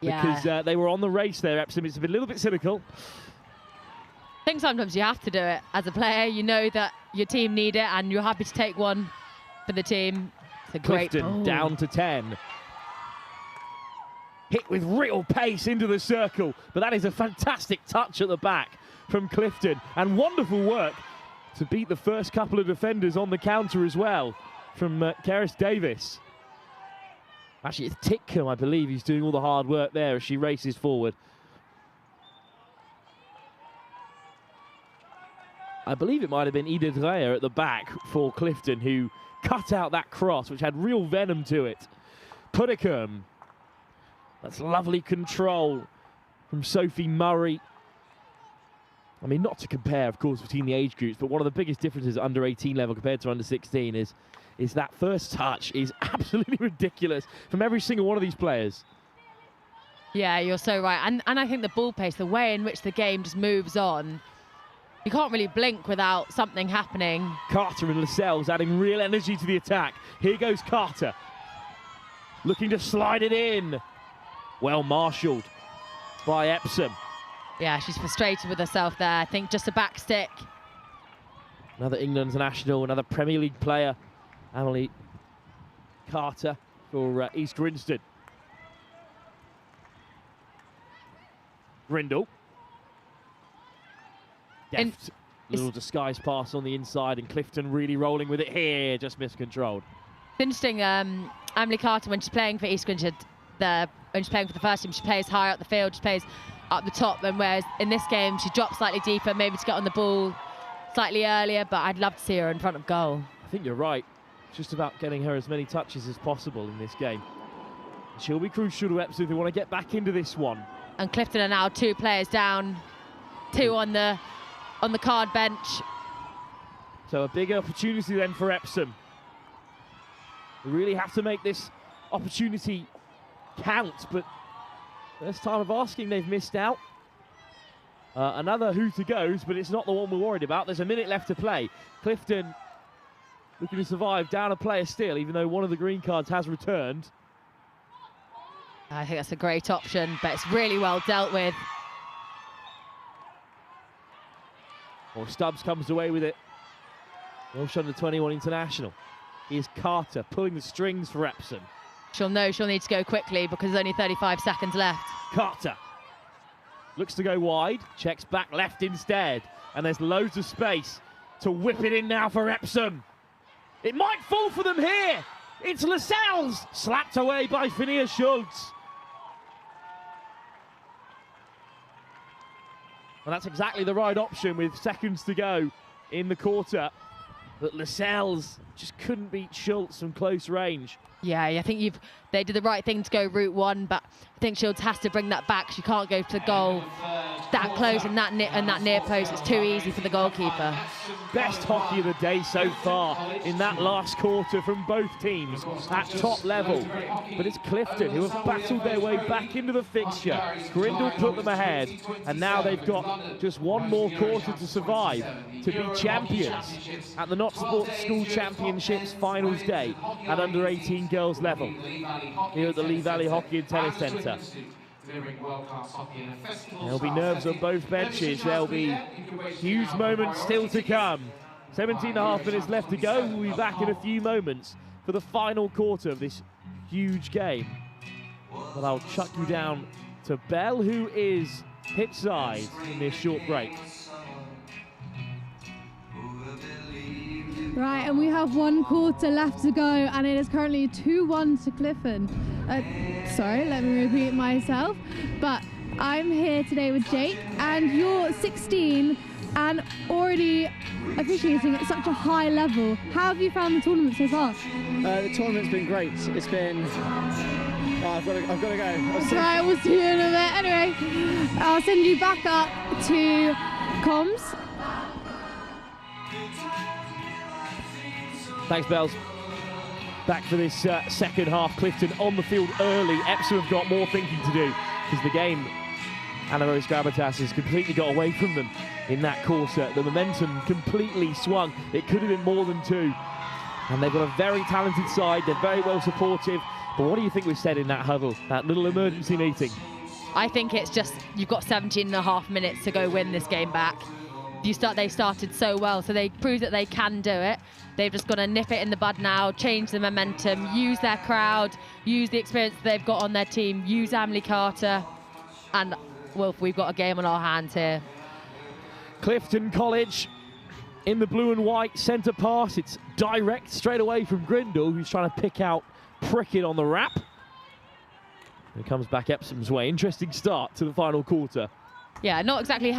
Yeah. Because they were on the race there, Epsom. It's a little bit cynical. I think sometimes you have to do it as a player. You know that your team need it and you're happy to take one for the team. It's a great Clifton down to 10. Hit with real pace into the circle, but that is a fantastic touch at the back from Clifton, and wonderful work to beat the first couple of defenders on the counter as well from Keris Davis. Actually, it's Titcombe, I believe, he's doing all the hard work there as she races forward. I believe it might have been Edith Reyer at the back for Clifton who cut out that cross, which had real venom to it. Puddicombe. That's lovely control from Sophie Murray. I mean, not to compare, of course, between the age groups, but one of the biggest differences at under 18 level compared to under 16 is that first touch is absolutely ridiculous from every single one of these players. Yeah, you're so right. And I think the ball pace, the way in which the game just moves on, you can't really blink without something happening. Carter and Lascelles adding real energy to the attack. Here goes Carter. Looking to slide it in. Well marshalled by Epsom. Yeah, she's frustrated with herself there. I think just a back stick. Another England international, another Premier League player. Emily Carter for East Grinstead. Grindle. Deft little disguise pass on the inside, and Clifton really rolling with it here, just miscontrolled. It's interesting, Emily Carter, when she's playing for East Grinstead, when she's playing for the first team, she plays higher up the field, she plays up the top, and whereas in this game she drops slightly deeper, maybe to get on the ball slightly earlier, but I'd love to see her in front of goal. I think you're right. It's just about getting her as many touches as possible in this game. She'll be crucial to Epsom if they want to get back into this one. And Clifton are now 2 players down, 2 on the card bench. So a big opportunity then for Epsom. We really have to make this opportunity count, but first time of asking, they've missed out. Another hooter goes, but it's not the one we're worried about. There's a minute left to play. Clifton looking to survive, down a player still, even though one of the green cards has returned. I think that's a great option, but it's really well dealt with. Well, Stubbs comes away with it. Welsh under-21 international. Here's Carter pulling the strings for Epsom. She'll know she'll need to go quickly because there's only 35 seconds left. Carter looks to go wide, checks back left instead, and there's loads of space to whip it in now for Epsom. It might fall for them here. It's Lascelles, slapped away by Phineas Schultz. And that's exactly the right option with seconds to go in the quarter. But Lascelles just couldn't beat Schultz from close range. Yeah, I think they did the right thing to go route one, but I think Shields has to bring that back. She can't go to the goal that close and that near post. It's too easy for the goalkeeper. Best hockey of the day so far in that last quarter from both teams at top level. But it's Clifton who have battled their way back into the fixture. Grindle put them ahead, and now they've got just one more quarter to survive to be champions at the Not Sports School Championships finals day at under 18 girls level here at the Lee Valley Hockey and Tennis Centre. There'll be nerves on both benches. There'll be huge moments still to come. 17.5 minutes left to go. We'll be back in a few moments for the final quarter of this huge game. But I'll chuck you down to Belle, who is pitchside in this short break. Right, and we have one quarter left to go, and it is currently 2-1 to Clifton. Sorry, let me repeat myself. But I'm here today with Jake, and you're 16 and already officiating at such a high level. How have you found the tournament so far? The tournament's been great. It's been... I've got to go. That's right, we'll see you in a bit. Anyway, I'll send you back up to comms. Thanks, Bells. Back for this second half. Clifton on the field early. Epsom have got more thinking to do because the game, Anna Rose Gravitas has completely got away from them in that quarter. The momentum completely swung. It could have been more than two. And they've got a very talented side. They're very well supportive. But what do you think we've said in that huddle, that little emergency meeting? I think it's just, you've got 17.5 minutes to go win this game back. They started so well, so they proved that they can do it. They've just got to nip it in the bud now, change the momentum, use their crowd, use the experience they've got on their team, use Emily Carter, and Wolf, we've got a game on our hands here. Clifton College in the blue and white centre pass. It's direct straight away from Grindle, who's trying to pick out Prickett on the wrap. It comes back Epsom's way. Interesting start to the final quarter. Yeah, not exactly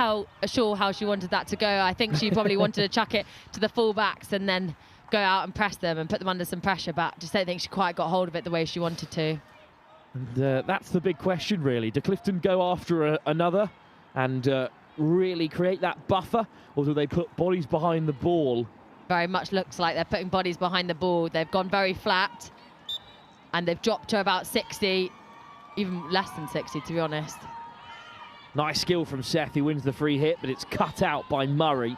sure how she wanted that to go. I think she probably wanted to chuck it to the full-backs and then go out and press them and put them under some pressure, but just don't think she quite got hold of it the way she wanted to. And that's the big question, really. Do Clifton go after another and really create that buffer, or do they put bodies behind the ball? Very much looks like they're putting bodies behind the ball. They've gone very flat, and they've dropped to about 60, even less than 60, to be honest. Nice skill from Seth, who wins the free hit, but it's cut out by Murray.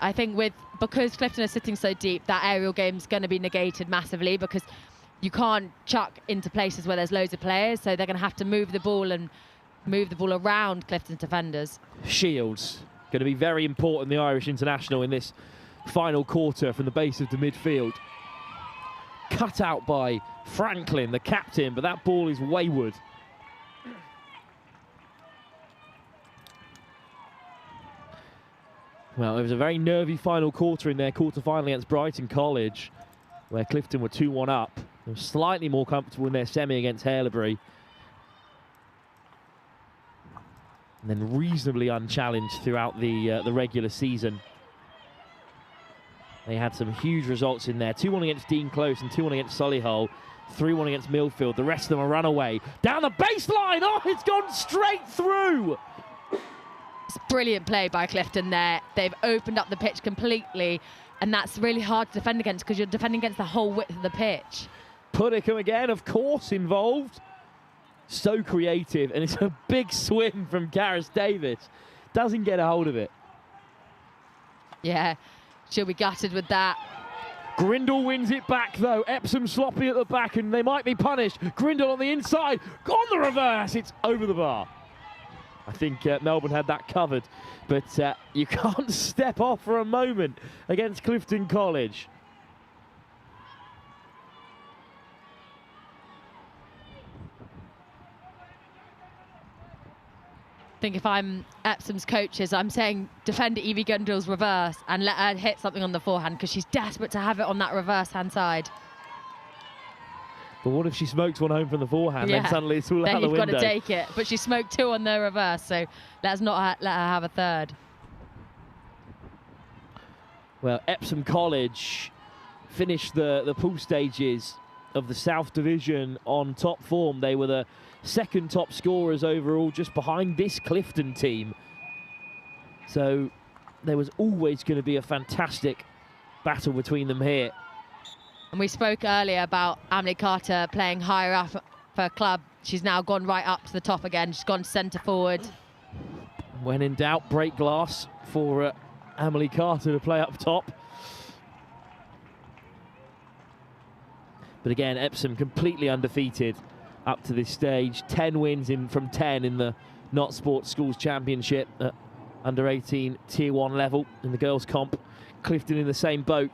I think because Clifton are sitting so deep, that aerial game's going to be negated massively because you can't chuck into places where there's loads of players, so they're going to have to move the ball around Clifton's defenders. Shields, going to be very important, the Irish international, in this final quarter from the base of the midfield. Cut out by Franklin, the captain, but that ball is wayward. Well, it was a very nervy final quarter in their quarter-final against Brighton College, where Clifton were 2-1 up. They were slightly more comfortable in their semi against Haileybury. And then reasonably unchallenged throughout the regular season. They had some huge results in there. 2-1 against Dean Close and 2-1 against Solihull. 3-1 against Millfield. The rest of them are runaway. Down the baseline! Oh, it's gone straight through! It's brilliant play by Clifton there. They've opened up the pitch completely, and that's really hard to defend against because you're defending against the whole width of the pitch. Puddicombe again, of course, involved. So creative, and it's a big swing from Gareth Davis. Doesn't get a hold of it. Yeah, she'll be gutted with that. Grindle wins it back, though. Epsom sloppy at the back, and they might be punished. Grindle on the inside. On the reverse. It's over the bar. I think Melbourne had that covered, but you can't step off for a moment against Clifton College. I think if I'm Epsom's coaches, I'm saying defend Evie Gundle's reverse and let her hit something on the forehand because she's desperate to have it on that reverse hand side. But what if she smokes one home from the forehand, Yeah. then suddenly it's all Then out the window? you've got to take it. But she smoked two on the reverse, so let's not let her have a third. Well, Epsom College finished the pool stages of the South Division on top form. They were the second top scorers overall, just behind this Clifton team. So there was always going to be a fantastic battle between them here. And we spoke earlier about Emily Carter playing higher up for club. She's now gone right up to the top again. She's gone centre forward. When in doubt, break glass for Emily Carter to play up top. But again, Epsom completely undefeated up to this stage. 10 wins from 10 in the Not Sports Schools Championship at under 18 Tier 1 level in the girls' comp. Clifton in the same boat.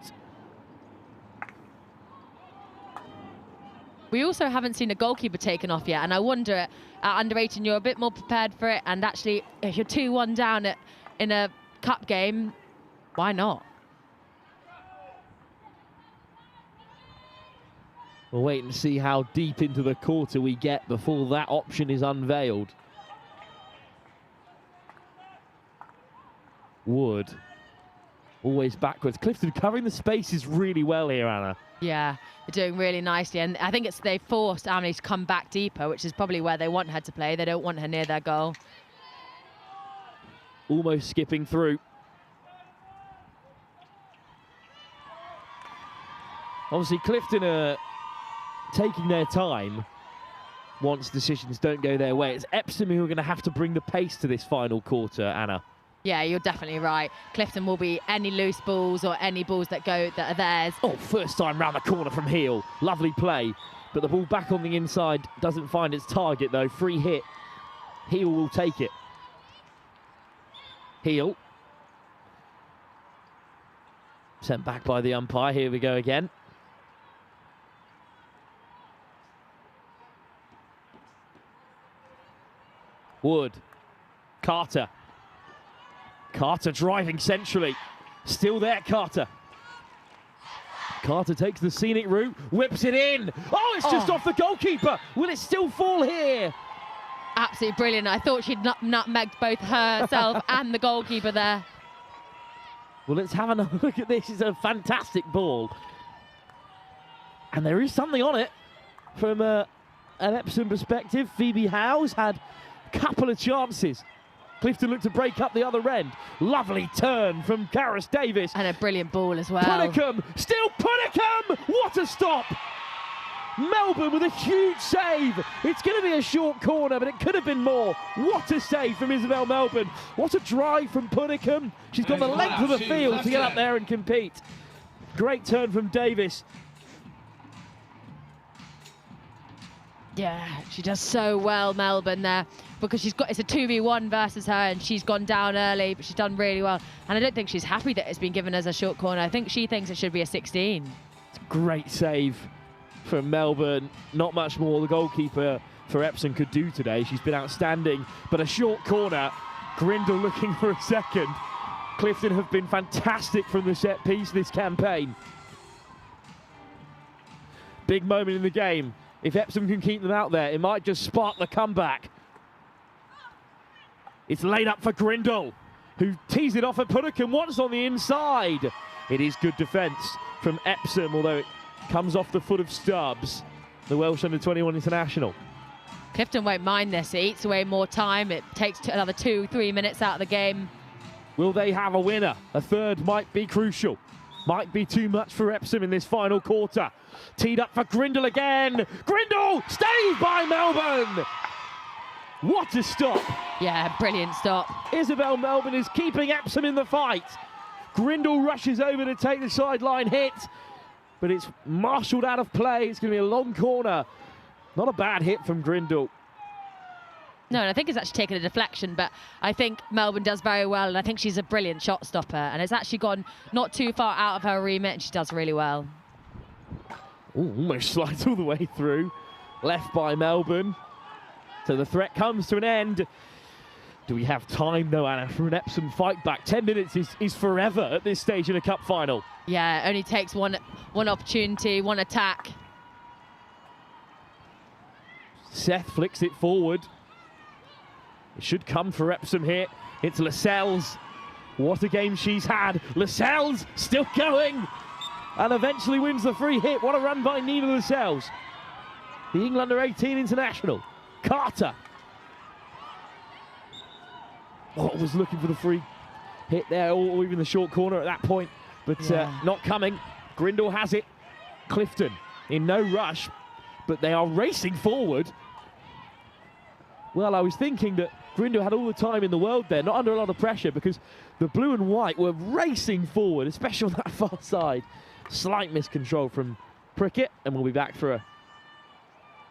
We also haven't seen a goalkeeper taken off yet, and I wonder, at under 18, you're a bit more prepared for it, and actually, if you're 2-1 down in a cup game, why not? We'll wait and see how deep into the quarter we get before that option is unveiled. Wood, always backwards. Clifton covering the spaces really well here, Anna. Yeah, they're doing really nicely, and I think they forced Emily to come back deeper, which is probably where they want her to play. They don't want her near their goal. Almost skipping through. Obviously, Clifton are taking their time once decisions don't go their way. It's Epsom who are going to have to bring the pace to this final quarter, Anna. Yeah, you're definitely right. Clifton will be any loose balls or any balls that are theirs. Oh, first time round the corner from Heel. Lovely play, but the ball back on the inside doesn't find its target though. Free hit. Heel will take it. Heel. Sent back by the umpire. Here we go again. Wood. Carter. Carter driving centrally. Still there, Carter. Carter takes the scenic route, whips it in. Oh, it's just off the goalkeeper. Will it still fall here? Absolutely brilliant. I thought she'd nutmegged both herself and the goalkeeper there. Well, let's have a look at this. It's a fantastic ball. And there is something on it from an Epsom perspective. Phoebe Howes had a couple of chances. Clifton looked to break up the other end. Lovely turn from Gareth Davis. And a brilliant ball as well. Puddicombe, still Puddicombe! What a stop! Melbourne with a huge save. It's going to be a short corner, but it could have been more. What a save from Isabel Melbourne. What a drive from Puddicombe. She's got the length of the field to get up there and compete. Great turn from Davis. Yeah, she does so well, Melbourne, there, because it's a 2v1 versus her, and she's gone down early, but she's done really well. And I don't think she's happy that it's been given as a short corner. I think she thinks it should be a 16. It's a great save from Melbourne. Not much more the goalkeeper for Epsom could do today. She's been outstanding, but a short corner. Grindle looking for a second. Clifton have been fantastic from the set piece this campaign. Big moment in the game. If Epsom can keep them out there, it might just spark the comeback. It's laid up for Grindle, who tees it off at Puddicombe once on the inside. It is good defence from Epsom, although it comes off the foot of Stubbs, the Welsh under-21 international. Clifton won't mind this. It eats away more time. It takes another 2-3 minutes out of the game. Will they have a winner? A third might be crucial. Might be too much for Epsom in this final quarter. Teed up for Grindle again. Grindle saved by Melbourne. What a stop. Yeah, brilliant stop. Isabel Melbourne is keeping Epsom in the fight. Grindle rushes over to take the sideline hit, but it's marshalled out of play. It's going to be a long corner. Not a bad hit from Grindle. No, and I think it's actually taken a deflection, but I think Melbourne does very well, and I think she's a brilliant shot stopper, and it's actually gone not too far out of her remit, and she does really well. Ooh, almost slides all the way through. Left by Melbourne. So the threat comes to an end. Do we have time, though, Anna, for an Epsom fight back? 10 minutes is forever at this stage in a cup final. Yeah, it only takes one opportunity, one attack. Seth flicks it forward. It should come for Epsom here. It's Lascelles. What a game she's had. Lascelles still going. and eventually wins the free hit. What a run by Nina Lascelles, the England under-18 international. Carter. Was looking for the free hit there, or even the short corner at that point, but not coming. Grindle has it. Clifton in no rush, but they are racing forward. Well, I was thinking that Grindle had all the time in the world there, not under a lot of pressure, because the blue and white were racing forward, especially on that far side. Slight miscontrol from Prickett, and we'll be back for a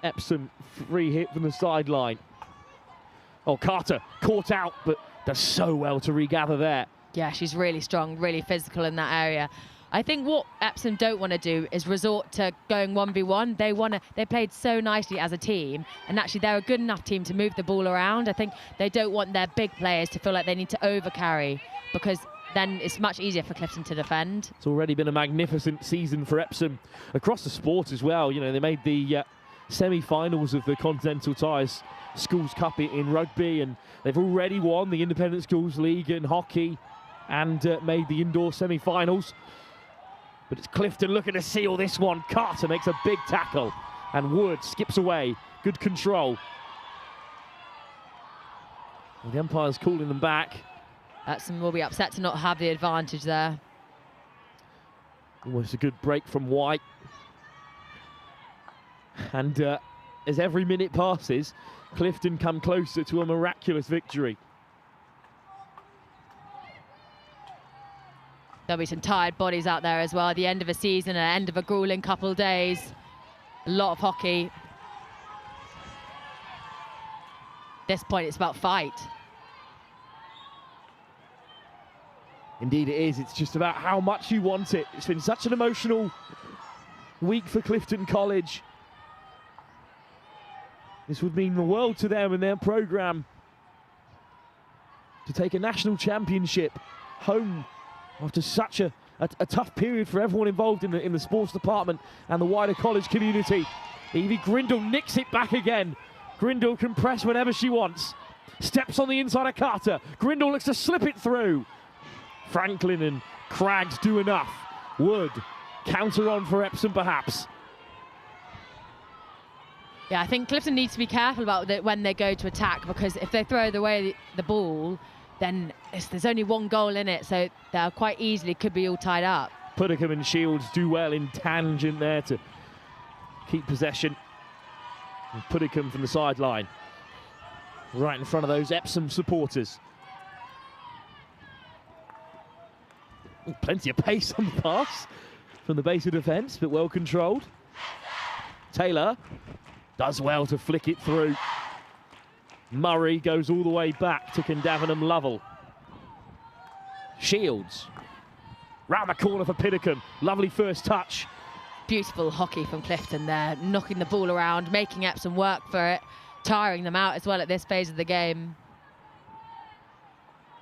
Epsom free hit from the sideline. Oh, Carter caught out, but does so well to regather there. Yeah, she's really strong, really physical in that area. I think what Epsom don't want to do is resort to going 1v1. They played so nicely as a team, and actually they're a good enough team to move the ball around. I think they don't want their big players to feel like they need to overcarry, because then it's much easier for Clifton to defend. It's already been a magnificent season for Epsom across the sport as well. You know, they made the semi-finals of the Continental Ties Schools Cup in rugby, and they've already won the Independent Schools League in hockey and made the indoor semi-finals. But it's Clifton looking to seal this one. Carter makes a big tackle, and Wood skips away. Good control. Well, the umpire's calling them back. Epsom will be upset to not have the advantage there. Almost a good break from White. And as every minute passes, Clifton come closer to a miraculous victory. There'll be some tired bodies out there as well at the end of a season, at the end of a grueling couple of days. A lot of hockey. At this point, it's about fight. Indeed it is. It's just about how much you want it. It's been such an emotional week for Clifton College. This would mean the world to them and their programme to take a national championship home after such a tough period for everyone involved in the sports department and the wider college community. Evie Grindle nicks it back again. Grindle can press whenever she wants. Steps on the inside of Carter. Grindle looks to slip it through. Franklin and Craggs do enough. Wood, counter on for Epsom perhaps. Yeah, I think Clifton needs to be careful about when they go to attack, because if they throw away the ball, then there's only one goal in it, so they'll quite easily could be all tied up. Puddicombe and Shields do well in tangent there to keep possession. And Puddicombe from the sideline, right in front of those Epsom supporters. Plenty of pace on the pass from the base of defence, but well controlled. Taylor does well to flick it through. Murray goes all the way back to Condavenham Lovell. Shields round the corner for Puddicombe. Lovely first touch. Beautiful hockey from Clifton there, knocking the ball around, making Epsom work for it, tiring them out as well at this phase of the game.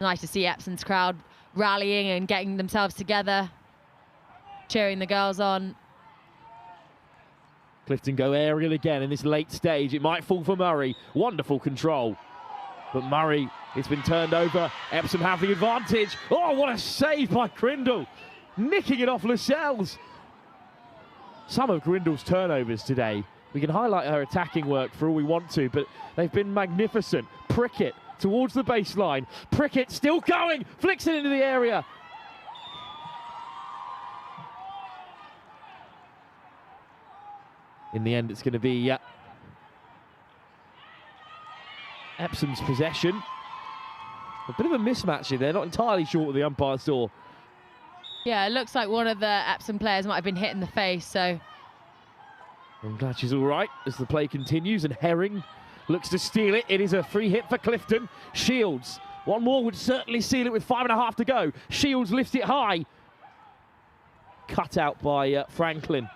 Nice to see Epsom's crowd rallying and getting themselves together, cheering the girls on. Clifton go aerial again in this late stage. It might fall for Murray. Wonderful control. But Murray, it's been turned over. Epsom have the advantage. Oh, what a save by Grindle. Nicking it off Lascelles. Some of Grindle's turnovers today. We can highlight her attacking work for all we want to, but they've been magnificent. Prickett towards the baseline. Prickett still going. Flicks it into the area. In the end, it's going to be Epsom's possession. A bit of a mismatch here. They're not entirely sure what the umpire saw. Yeah, it looks like one of the Epsom players might have been hit in the face, so... I'm glad she's all right as the play continues, and Herring looks to steal it. It is a free hit for Clifton. Shields, one more would certainly seal it with 5.5 to go. Shields lifts it high. Cut out by Franklin.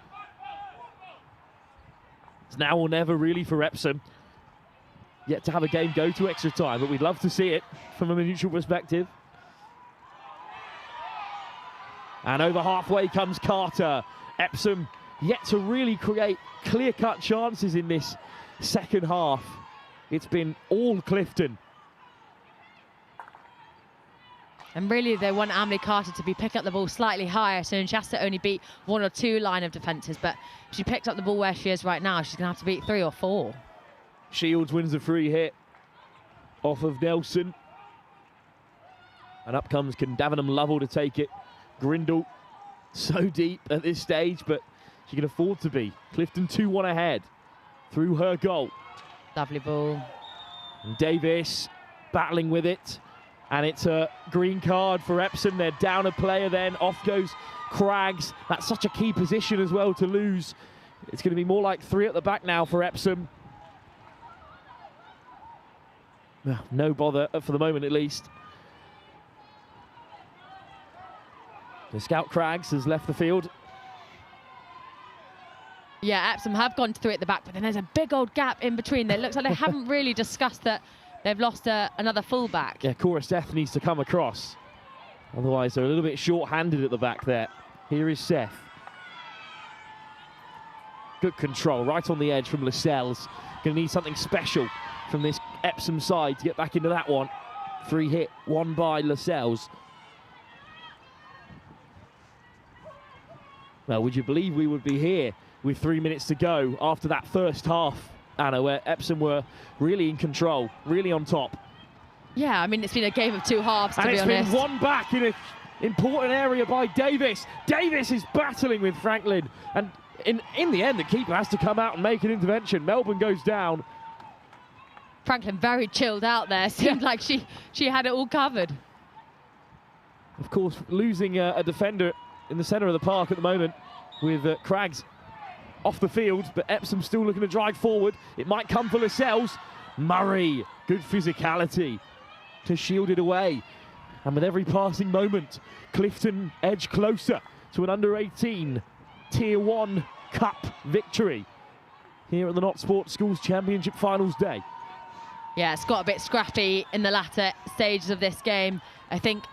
It's now or never really for Epsom. Yet to have a game go to extra time, but we'd love to see it from a neutral perspective. And over halfway comes Carter. Epsom yet to really create clear-cut chances in this second half. It's been all Clifton. And really, they want Emily Carter to be picking up the ball slightly higher, so she has to only beat 1 or 2 line of defences. But if she picked up the ball where she is right now, she's going to have to beat 3 or 4. Shields wins the free hit off of Nelson. And up comes Davenham Lovell to take it. Grindle so deep at this stage, but she can afford to be. Clifton 2-1 ahead through her goal. Lovely ball. And Davis battling with it. And it's a green card for Epsom. They're down a player then. Off goes Craggs. That's such a key position as well to lose. It's going to be more like 3 at the back now for Epsom. No bother for the moment, at least. The scout Craggs has left the field. Yeah, Epsom have gone to 3 at the back, but then there's a big old gap in between. It looks like they haven't really discussed that they've lost another fullback. Yeah, Cora Seth needs to come across. Otherwise, they're a little bit short-handed at the back there. Here is Seth. Good control, right on the edge from Lascelles. Going to need something special from this Epsom side to get back into that one. Free hit, won by Lascelles. Well, would you believe we would be here with 3 minutes to go after that first half, Anna, where Epsom were really in control, really on top. Yeah, I mean, it's been a game of 2 halves, to be honest. And it's been won back in an important area by Davis. Davis is battling with Franklin. And in the end, the keeper has to come out and make an intervention. Melbourne goes down. Franklin very chilled out there. Seemed like she had it all covered. Of course, losing a defender in the centre of the park at the moment with Craggs off the field, but Epsom still looking to drive forward. It might come for Lascelles. Murray, good physicality to shield it away. And with every passing moment, Clifton edge closer to an under-18 Tier 1 Cup victory here at the Not Sports Schools Championship Finals Day. Yeah, it's got a bit scrappy in the latter stages of this game. I think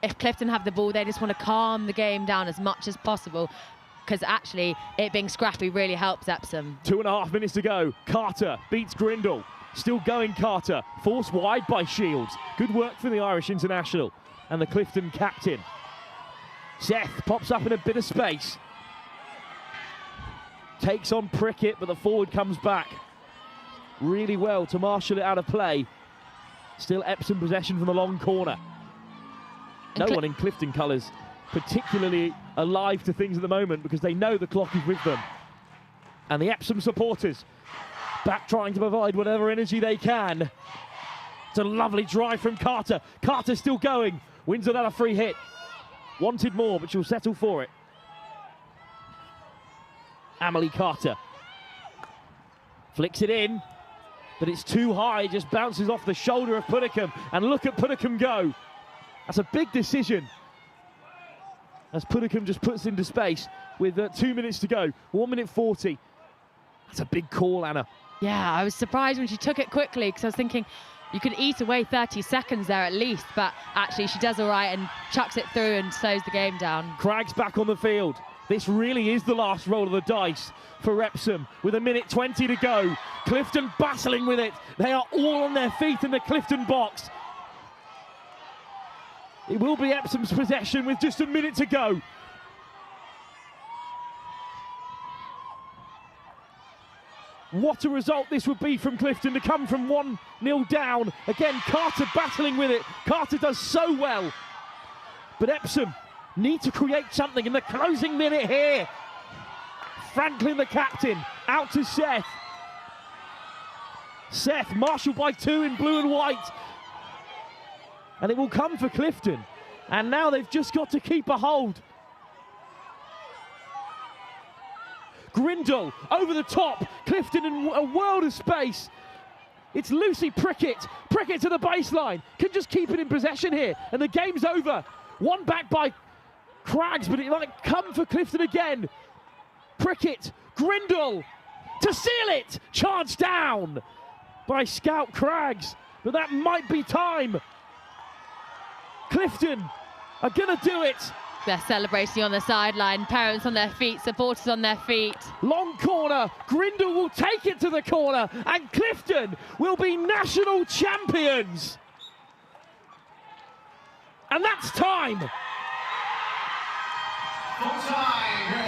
if Clifton have the ball, they just want to calm the game down as much as possible, because actually it being scrappy really helps Epsom. 2.5 minutes to go. Carter beats Grindle. Still going Carter. Forced wide by Shields. Good work for the Irish international and the Clifton captain. Seth pops up in a bit of space. Takes on Prickett, but the forward comes back really well to marshal it out of play. Still Epsom possession from the long corner. No one in Clifton colours particularly alive to things at the moment because they know the clock is with them. And the Epsom supporters back trying to provide whatever energy they can. It's a lovely drive from Carter. Carter still going. Wins another free hit. Wanted more, but she'll settle for it. Amelie Carter flicks it in, but it's too high. Just bounces off the shoulder of Puddicombe. And look at Puddicombe go. That's a big decision, as Puddicombe just puts into space with 2 minutes to go. 1 minute 40. That's a big call, Anna. Yeah, I was surprised when she took it quickly, because I was thinking you could eat away 30 seconds there at least, but actually she does all right and chucks it through and slows the game down. Craggs back on the field. This really is the last roll of the dice for Epsom with 1:20 to go. Clifton battling with it. They are all on their feet in the Clifton box. It will be Epsom's possession with just 1 minute to go. What a result this would be from Clifton to come from 1-0 down. Again, Carter battling with it. Carter does so well. But Epsom need to create something in the closing minute here. Franklin, the captain, out to Seth. Seth marshalled by 2 in blue and white. And it will come for Clifton. And now they've just got to keep a hold. Grindle over the top. Clifton in a world of space. It's Lucy Prickett. Prickett to the baseline. Can just keep it in possession here. And the game's over. One back by Craggs, but it might come for Clifton again. Prickett. Grindle to seal it. Charged down by Scout Craggs. But that might be time. Clifton are going to do it. They're celebrating on the sideline, parents on their feet, supporters on their feet. Long corner, Grindle will take it to the corner, and Clifton will be national champions. And that's time!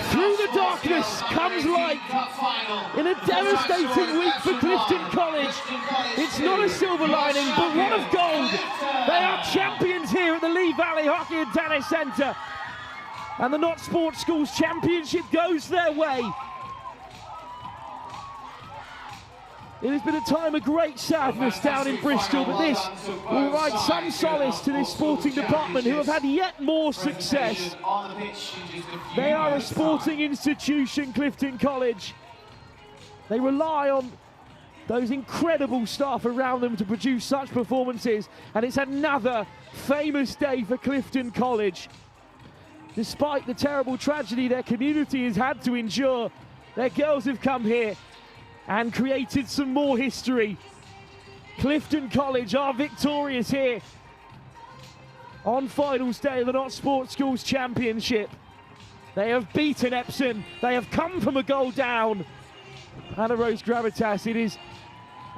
Through the darkness comes light. In a devastating week for Clifton College. It's not a silver lining, but one of gold. They are champions here at the Lee Valley Hockey and Tennis Centre. And the Not Sports Schools Championship goes their way. It has been a time of great sadness down in Bristol, but this will provide some solace to this sporting department who have had yet more success. They are a sporting institution, Clifton College. They rely on those incredible staff around them to produce such performances, and it's another famous day for Clifton College. Despite the terrible tragedy their community has had to endure, their girls have come here and created some more history. Clifton College are victorious here on finals day of the Not Sports Schools Championship. They have beaten Epsom. They have come from a goal down. Anna Rose Gravitas, it is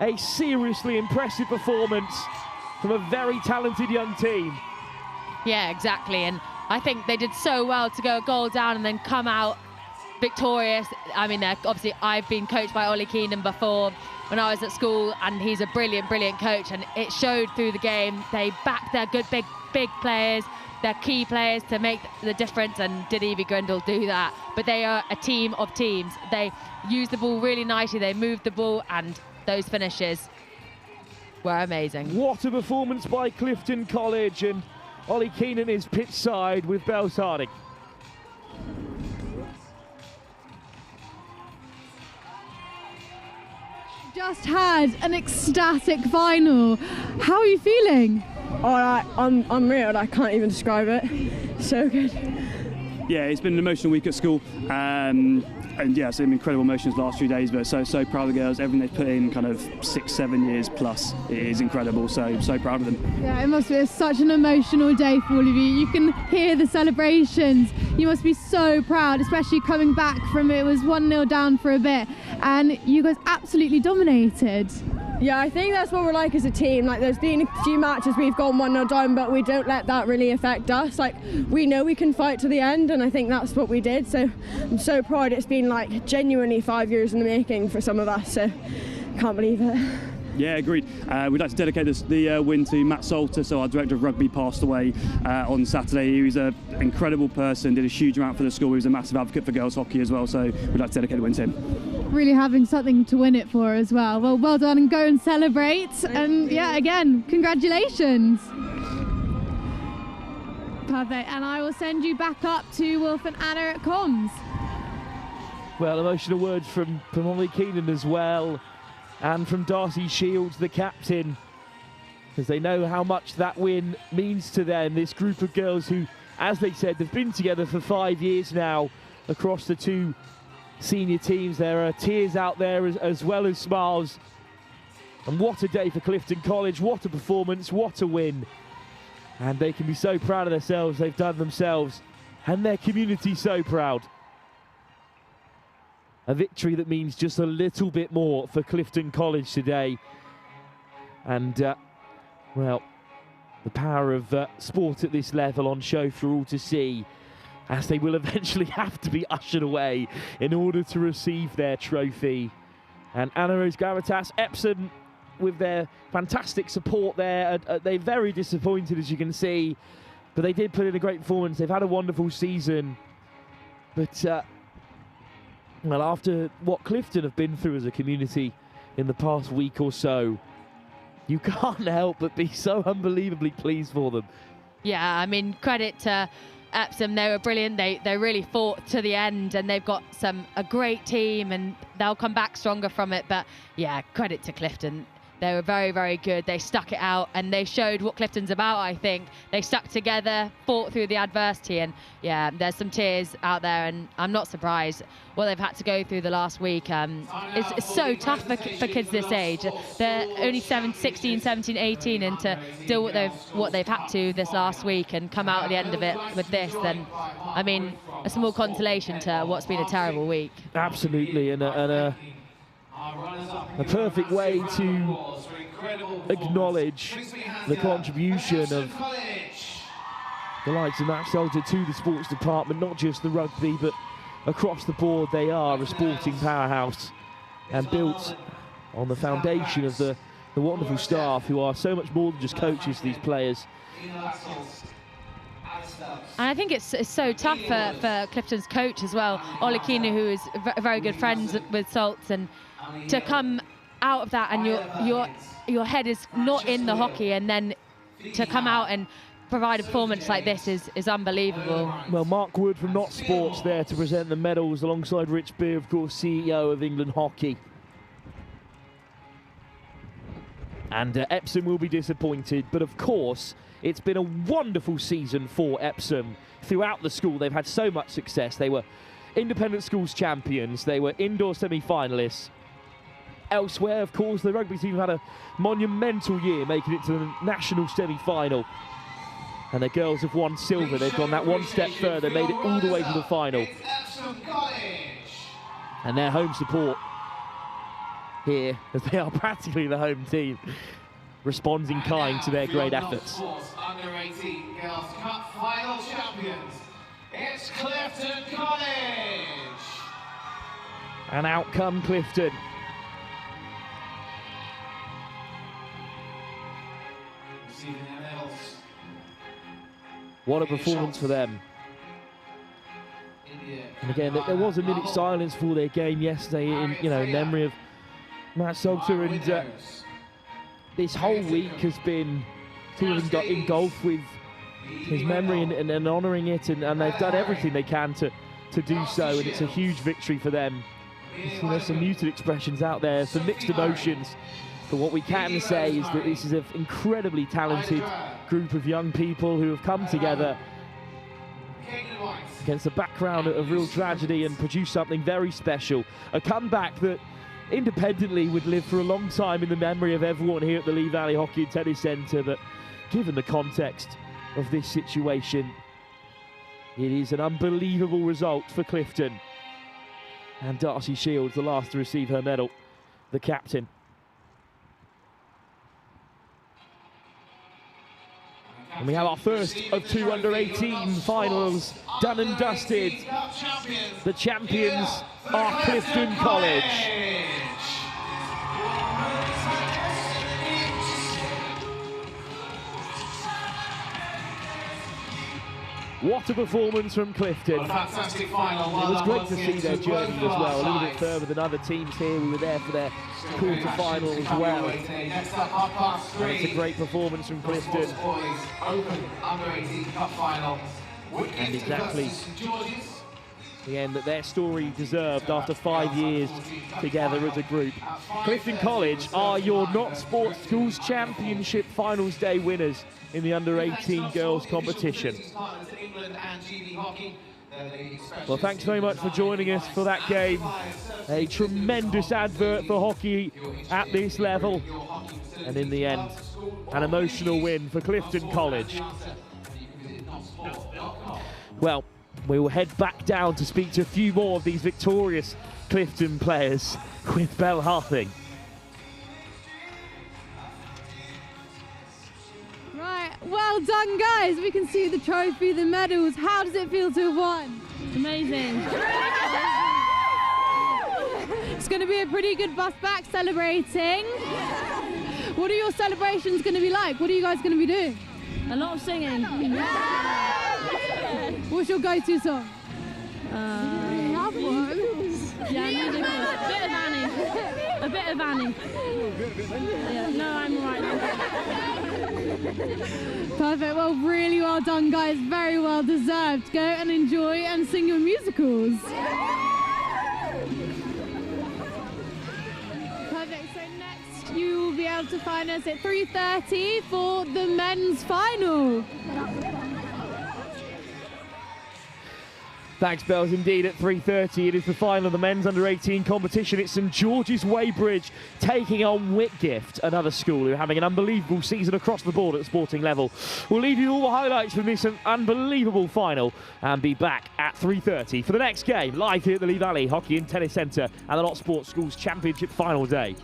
a seriously impressive performance from a very talented young team. Yeah, exactly. And I think they did so well to go a goal down and then come out victorious. I mean, obviously I've been coached by Ollie Keenan before when I was at school, and he's a brilliant coach, and it showed through the game. They backed their good big players, their key players, to make the difference, and did Evie Grindle do that? But they are a team of teams. They used the ball really nicely, they moved the ball, and those finishes were amazing. What a performance by Clifton College, and Ollie Keenan is pitch side with Bells Harding. Just had an ecstatic final. How are you feeling? I'm unreal. I can't even describe it. So good. Yeah, it's been an emotional week at school. And yeah, some incredible emotions the last few days, but so proud of the girls. Everything they've put in, kind of 6-7 years plus, it is incredible. So proud of them. Yeah, it must be such an emotional day for all of you. You can hear the celebrations. You must be so proud, especially coming back from it was 1-0 down for a bit, and you guys absolutely dominated. Yeah, I think that's what we're like as a team. Like, there's been a few matches we've gone 1-0 down, but we don't let that really affect us. Like, we know we can fight to the end, and I think that's what we did. So I'm so proud. It's been like genuinely 5 years in the making for some of us. So can't believe it. Yeah, agreed. We'd like to dedicate the win to Matt Salter. So our director of rugby passed away on Saturday. He was an incredible person, did a huge amount for the school. He was a massive advocate for girls hockey as well. So we'd like to dedicate the win to him. Really having something to win it for as well. Well done, and go and celebrate. And yeah, again, congratulations. Perfect. And I will send you back up to Wolf and Anna at comms. Well, emotional words from Ollie Keenan as well, and from Darcy Shields, the captain, because they know how much that win means to them. This group of girls who, as they said, they've been together for 5 years now across the two senior teams. There are tears out there as well as smiles. And what a day for Clifton College, what a performance, what a win. And they can be so proud of themselves. They've done themselves and their community so proud. A victory that means just a little bit more for Clifton College today. And, well, the power of sport at this level on show for all to see, as they will eventually have to be ushered away in order to receive their trophy. And Anna Rose Gravitas, Epsom, with their fantastic support there, they're very disappointed, as you can see, but they did put in a great performance. They've had a wonderful season, but well, after what Clifton have been through as a community in the past week or so, you can't help but be so unbelievably pleased for them. Yeah, I mean, credit to Epsom. They were brilliant. They really fought to the end, and they've got a great team, and they'll come back stronger from it. But yeah, credit to Clifton. They were very, very good. They stuck it out, and they showed what Clifton's about, I think. They stuck together, fought through the adversity, and yeah, there's some tears out there, and I'm not surprised what they've had to go through the last week. It's so tough for kids this age. They're only 16, 17, 18, and to deal with what they've had to this last week and come out at the end of it with this, then, I mean, a small consolation to what's been a terrible week. Absolutely, and a perfect way to acknowledge the contribution of the likes of Matt Soldier to the sports department, not just the rugby, but across the board. They are a sporting powerhouse and built on the foundation of the wonderful staff who are so much more than just coaches to these players. And I think it's so tough for Clifton's coach as well, Ollie Keane, who is very good friends with Salts, and to come out of that and your head is not in the hockey, and then to come out and provide a performance like this is unbelievable. Well, Mark Wood from Not Sports there to present the medals alongside Rich Beer, of course, CEO of England Hockey. And Epsom will be disappointed, but of course, it's been a wonderful season for Epsom. Throughout the school, they've had so much success. They were independent schools champions. They were indoor semi-finalists. Elsewhere, of course, the rugby team had a monumental year, making it to the national semi-final. And the girls have won silver. They've gone that one step further, made it all the way to the final. And their home support here, as they are practically the home team, responds in kind to their great efforts. Under 18 Girls Cup final champions, it's Clifton College. And out come Clifton. Receiving their medals. What a performance for them. And again, there was a minute silence for their game yesterday in memory of Matt Salter, and this whole week has been sort of engulfed with his memory and honouring it, and they've done everything they can to do so, and it's a huge victory for them. There's some muted expressions out there, some mixed emotions, but what we can say is that this is an incredibly talented group of young people who have come together against a background of real tragedy and produced something very special. A comeback that independently would live for a long time in the memory of everyone here at the Lee Valley Hockey and Tennis Centre, but given the context of this situation, it is an unbelievable result for Clifton. And Darcy Shields, the last to receive her medal, the captain. And we have our first of two under-18 finals done and dusted. The champions are Clifton College. What a performance from Clifton. A fantastic final. It was great to see their journey as well, a little bit further than other teams here. We were there for their quarter-final as well. And it's a great performance from Clifton. Open under-18 cup final. And exactly the end that their story deserved after 5 years together as a group. Clifton College are your Not Sports Schools Championship Finals Day winners in the under-18 girls competition. Well, thanks very much for joining us for that game. A tremendous advert for hockey at this level. And in the end, an emotional win for Clifton College. Well, we will head back down to speak to a few more of these victorious Clifton players with Belle Harthing. Right, well done guys. We can see the trophy, the medals. How does it feel to have won? Amazing. It's going to be a pretty good bus back celebrating. What are your celebrations going to be like? What are you guys going to be doing? A lot of singing. What's your go-to song? Have one. Yeah, I need a bit of Annie. Yeah, no, I'm all right now. Perfect. Well, really well done, guys. Very well deserved. Go and enjoy and sing your musicals. Perfect. So next, you will be able to find us at 3:30 for the men's final. Thanks, Bells. Indeed, at 3:30, it is the final of the men's under-18 competition. It's St George's Weybridge taking on Whitgift, another school who are having an unbelievable season across the board at the sporting level. We'll leave you all the highlights from this unbelievable final and be back at 3:30 for the next game, live here at the Lee Valley Hockey and Tennis Centre and the Not Sports Schools Championship final day.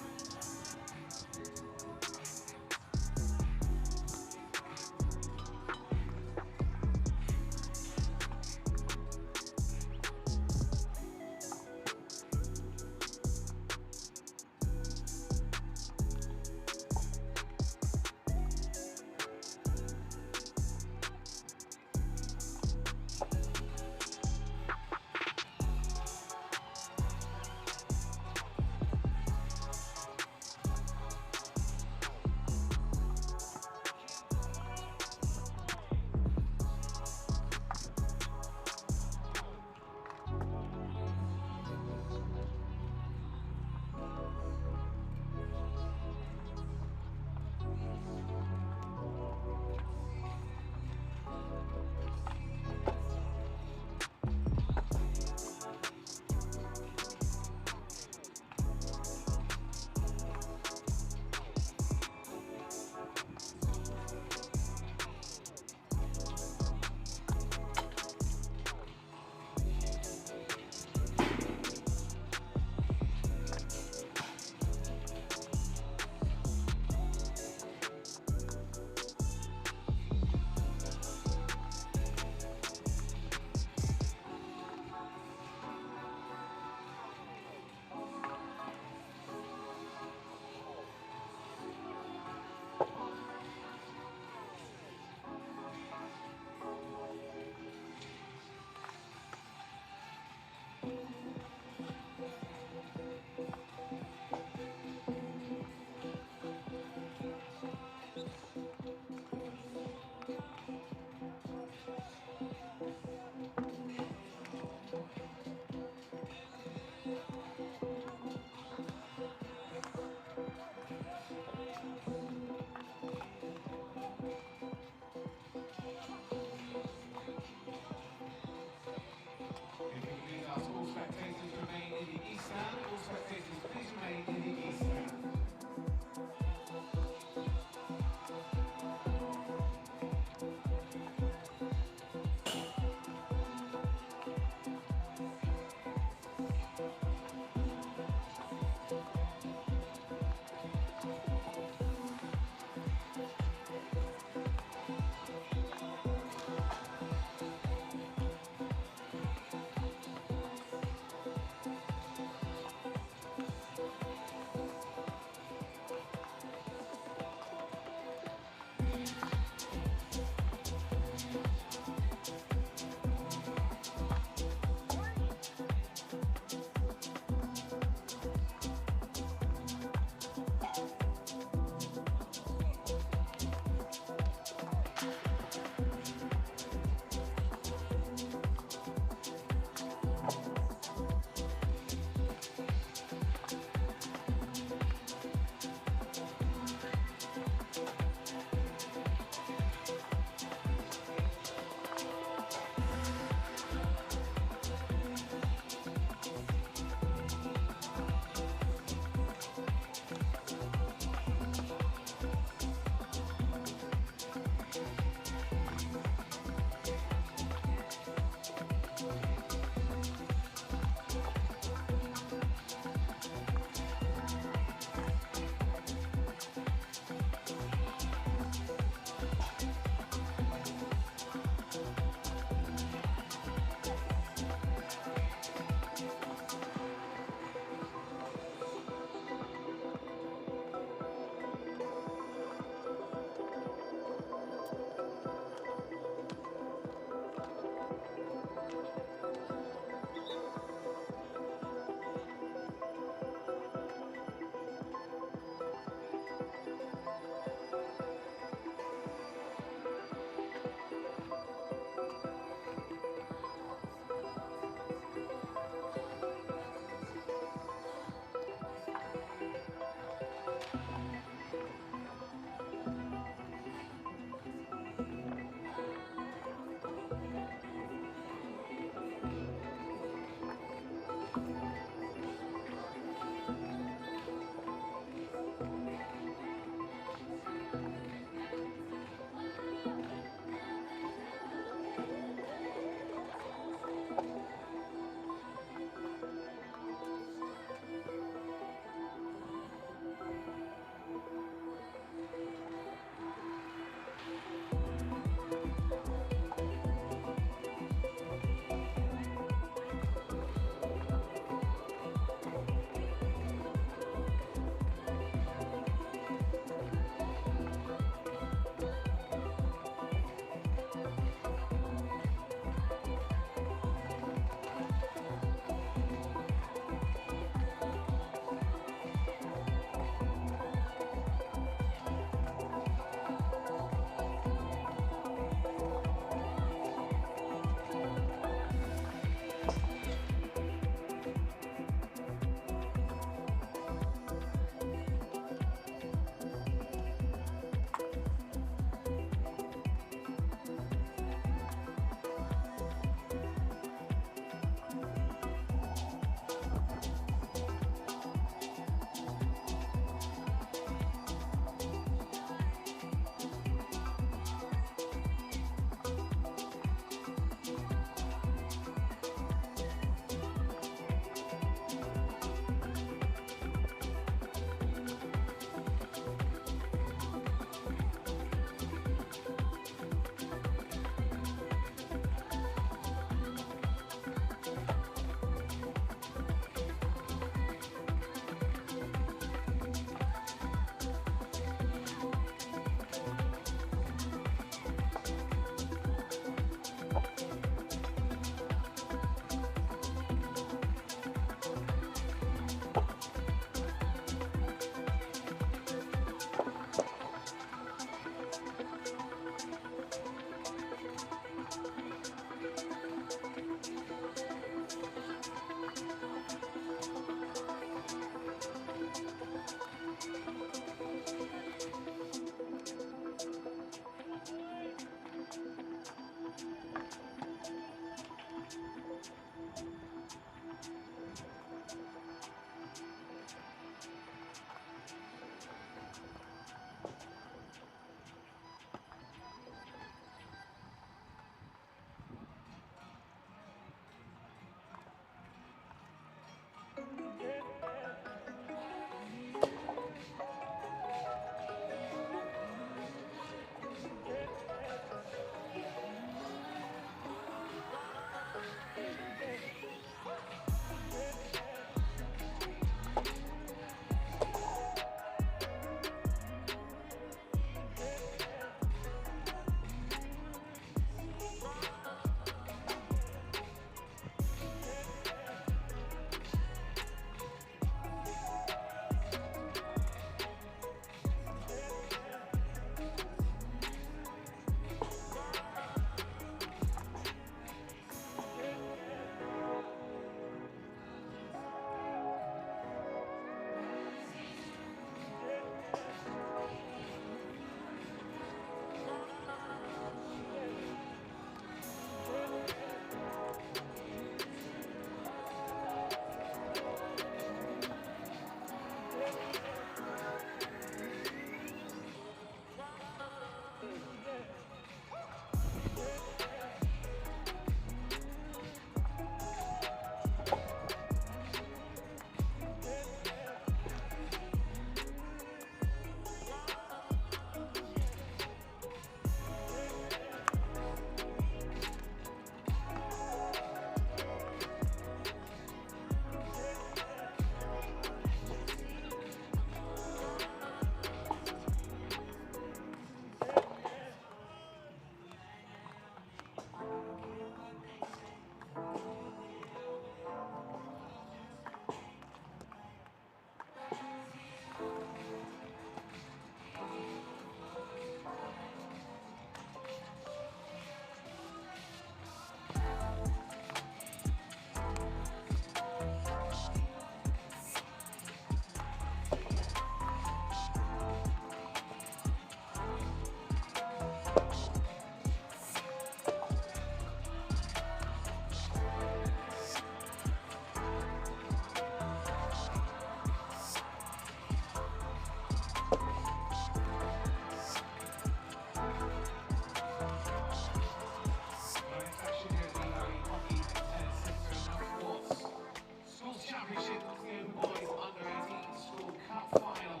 final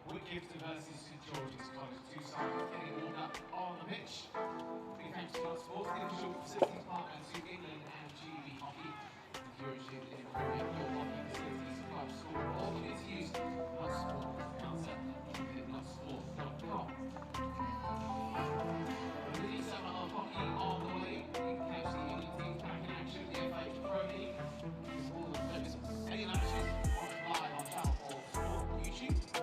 with Kingston versus St George's College. Two sides getting warmed up on the pitch. Big thanks to Not Sports, the official facilities partner to England and GB Hockey. If you're interested in improving your hockey facilities, club, school, or community use, Not Sport Council, visit notsport.com. With the summer of hockey on the way, the KFC England team back in action, the FA Pro League. All the focus, any matches, watch live on Channel 4 Sport, YouTube.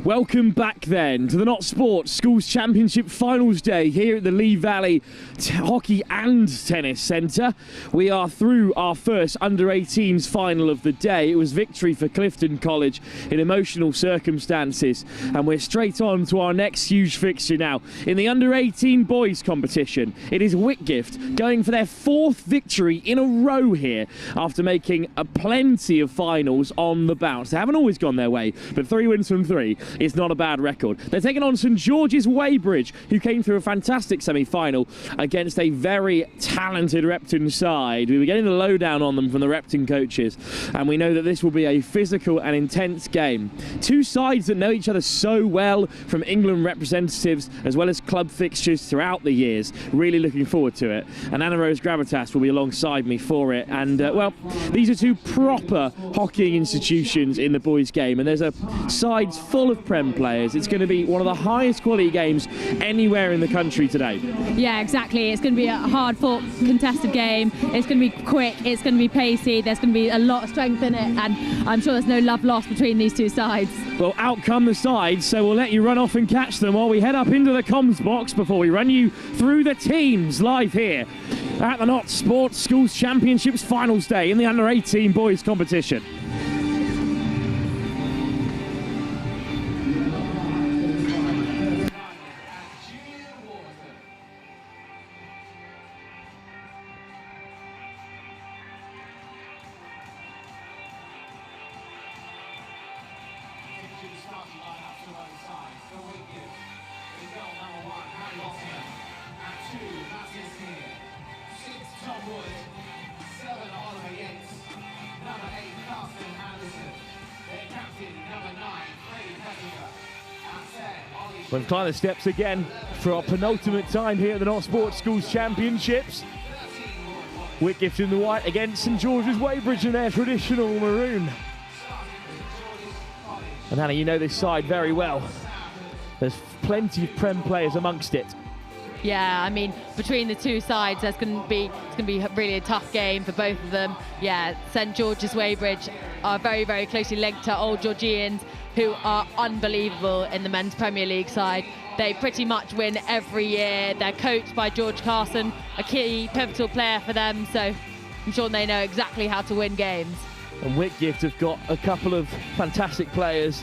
Welcome back then to the Not Sports Schools Championship Finals Day here at the Lee Valley Hockey and Tennis Centre. We are through our first under-18s final of the day. It was victory for Clifton College in emotional circumstances, and we're straight on to our next huge fixture now. In the under-18 boys competition, it is Whitgift going for their 4th victory in a row here after making a plenty of finals on the bounce. They haven't always gone their way, but 3 wins from 3 is not a bad record. They're taking on St George's Weybridge, who came through a fantastic semi-final against a very talented Repton side. We were getting the lowdown on them from the Repton coaches, and we know that this will be a physical and intense game. 2 sides that know each other so well, from England representatives as well as club fixtures throughout the years. Really looking forward to it. And Anna Rose Gravitas will be alongside me for it. And, well, these are 2 proper hockey institutions in the boys' game, and there's a sides full of Prem players. It's going to be one of the highest quality games anywhere in the country today. Yeah, exactly. It's going to be a hard-fought, contested game. It's going to be quick. It's going to be pacey. There's going to be a lot of strength in it, and I'm sure there's no love lost between these 2 sides. Well, out come the sides, so we'll let you run off and catch them while we head up into the comms box before we run you through the teams live here at the Not Sports Schools Championships Finals Day in the under-18 boys competition. We've climbed the steps again for our penultimate time here at the Not Sports Schools Championships. Whitgift in the white against St George's Weybridge in their traditional maroon. And Hannah, you know this side very well. There's plenty of Prem players amongst it. Yeah, I mean, between the 2 sides, it's going to be really a tough game for both of them. Yeah, St George's Weybridge are very, very closely linked to Old Georgians, who are unbelievable in the men's Premier League side. They pretty much win every year. They're coached by George Carson, a key pivotal player for them, so I'm sure they know exactly how to win games. And Whitgift have got a couple of fantastic players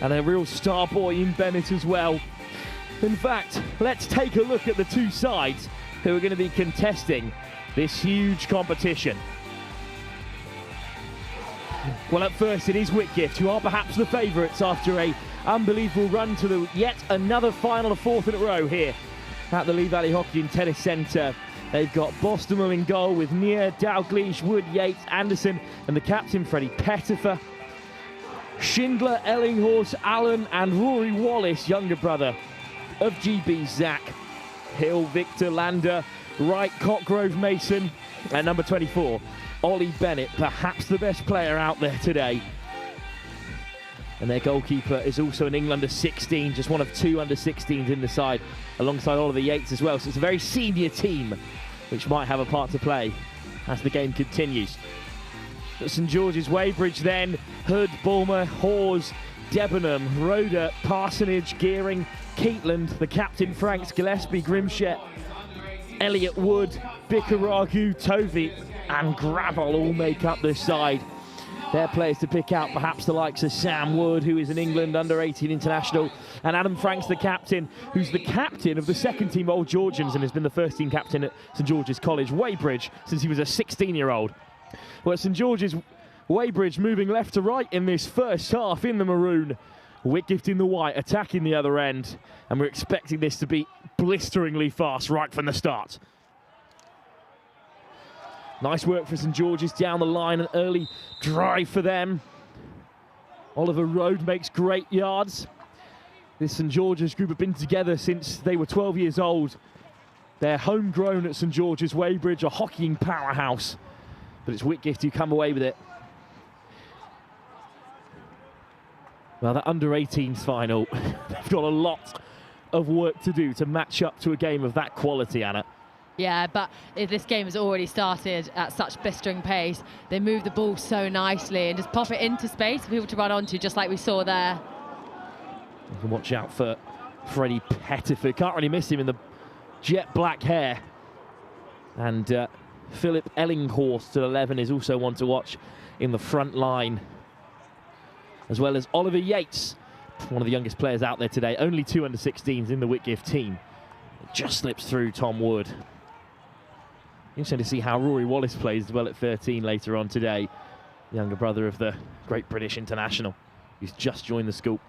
and a real star boy in Bennett as well. In fact, let's take a look at the 2 sides who are going to be contesting this huge competition. Well, at first it is Whitgift, who are perhaps the favourites after a unbelievable run to the yet another final, of 4th in a row here at the Lee Valley Hockey and Tennis Centre. They've got Bostomum in goal with Near, Dalgleish, Wood, Yates, Anderson, and the captain Freddie Pettifer. Schindler, Ellinghorst, Allen, and Rory Wallace, younger brother of GB Zach. Hill, Victor Lander, Wright, Cockgrove, Mason, and number 24, Ollie Bennett, perhaps the best player out there today. And their goalkeeper is also an England under-16, just one of 2 under-16s in the side, alongside Oliver Yates as well. So it's a very senior team, which might have a part to play as the game continues. At St George's Weybridge then, Hood, Bulmer, Hawes, Debenham, Rhoda, Parsonage, Gearing, Keatland, the captain Franks, Gillespie, Grimshet, Elliot Wood, Bicaragu, Tovey and Gravel all make up this side. Their players to pick out, perhaps the likes of Sam Wood, who is an England under-18 international, and Adam Franks, the captain, who's the captain of the second team Old Georgians and has been the first team captain at St George's College, Weybridge, since he was a 16-year-old. Well, St George's Weybridge moving left to right in this first half in the maroon. Whitgift in the white, attacking the other end, and we're expecting this to be blisteringly fast right from the start. Nice work for St George's down the line, an early drive for them. Oliver Road makes great yards. This St George's group have been together since they were 12 years old. They're homegrown at St George's Weybridge, a hockeying powerhouse. But it's Whitgift who come away with it. Well, that under-18s final, they've got a lot of work to do to match up to a game of that quality, Anna. Yeah, but this game has already started at such blistering pace. They move the ball so nicely and just pop it into space for people to run onto, just like we saw there. Watch out for Freddie Pettifer. Can't really miss him in the jet black hair. And Philip Ellinghorst at 11 is also one to watch in the front line, as well as Oliver Yates, one of the youngest players out there today. Only 2 under-16s in the Whitgift team. It just slips through Tom Wood. Interesting to see how Rory Wallace plays as well at 13 later on today. Younger brother of the great British international, who's just joined the school.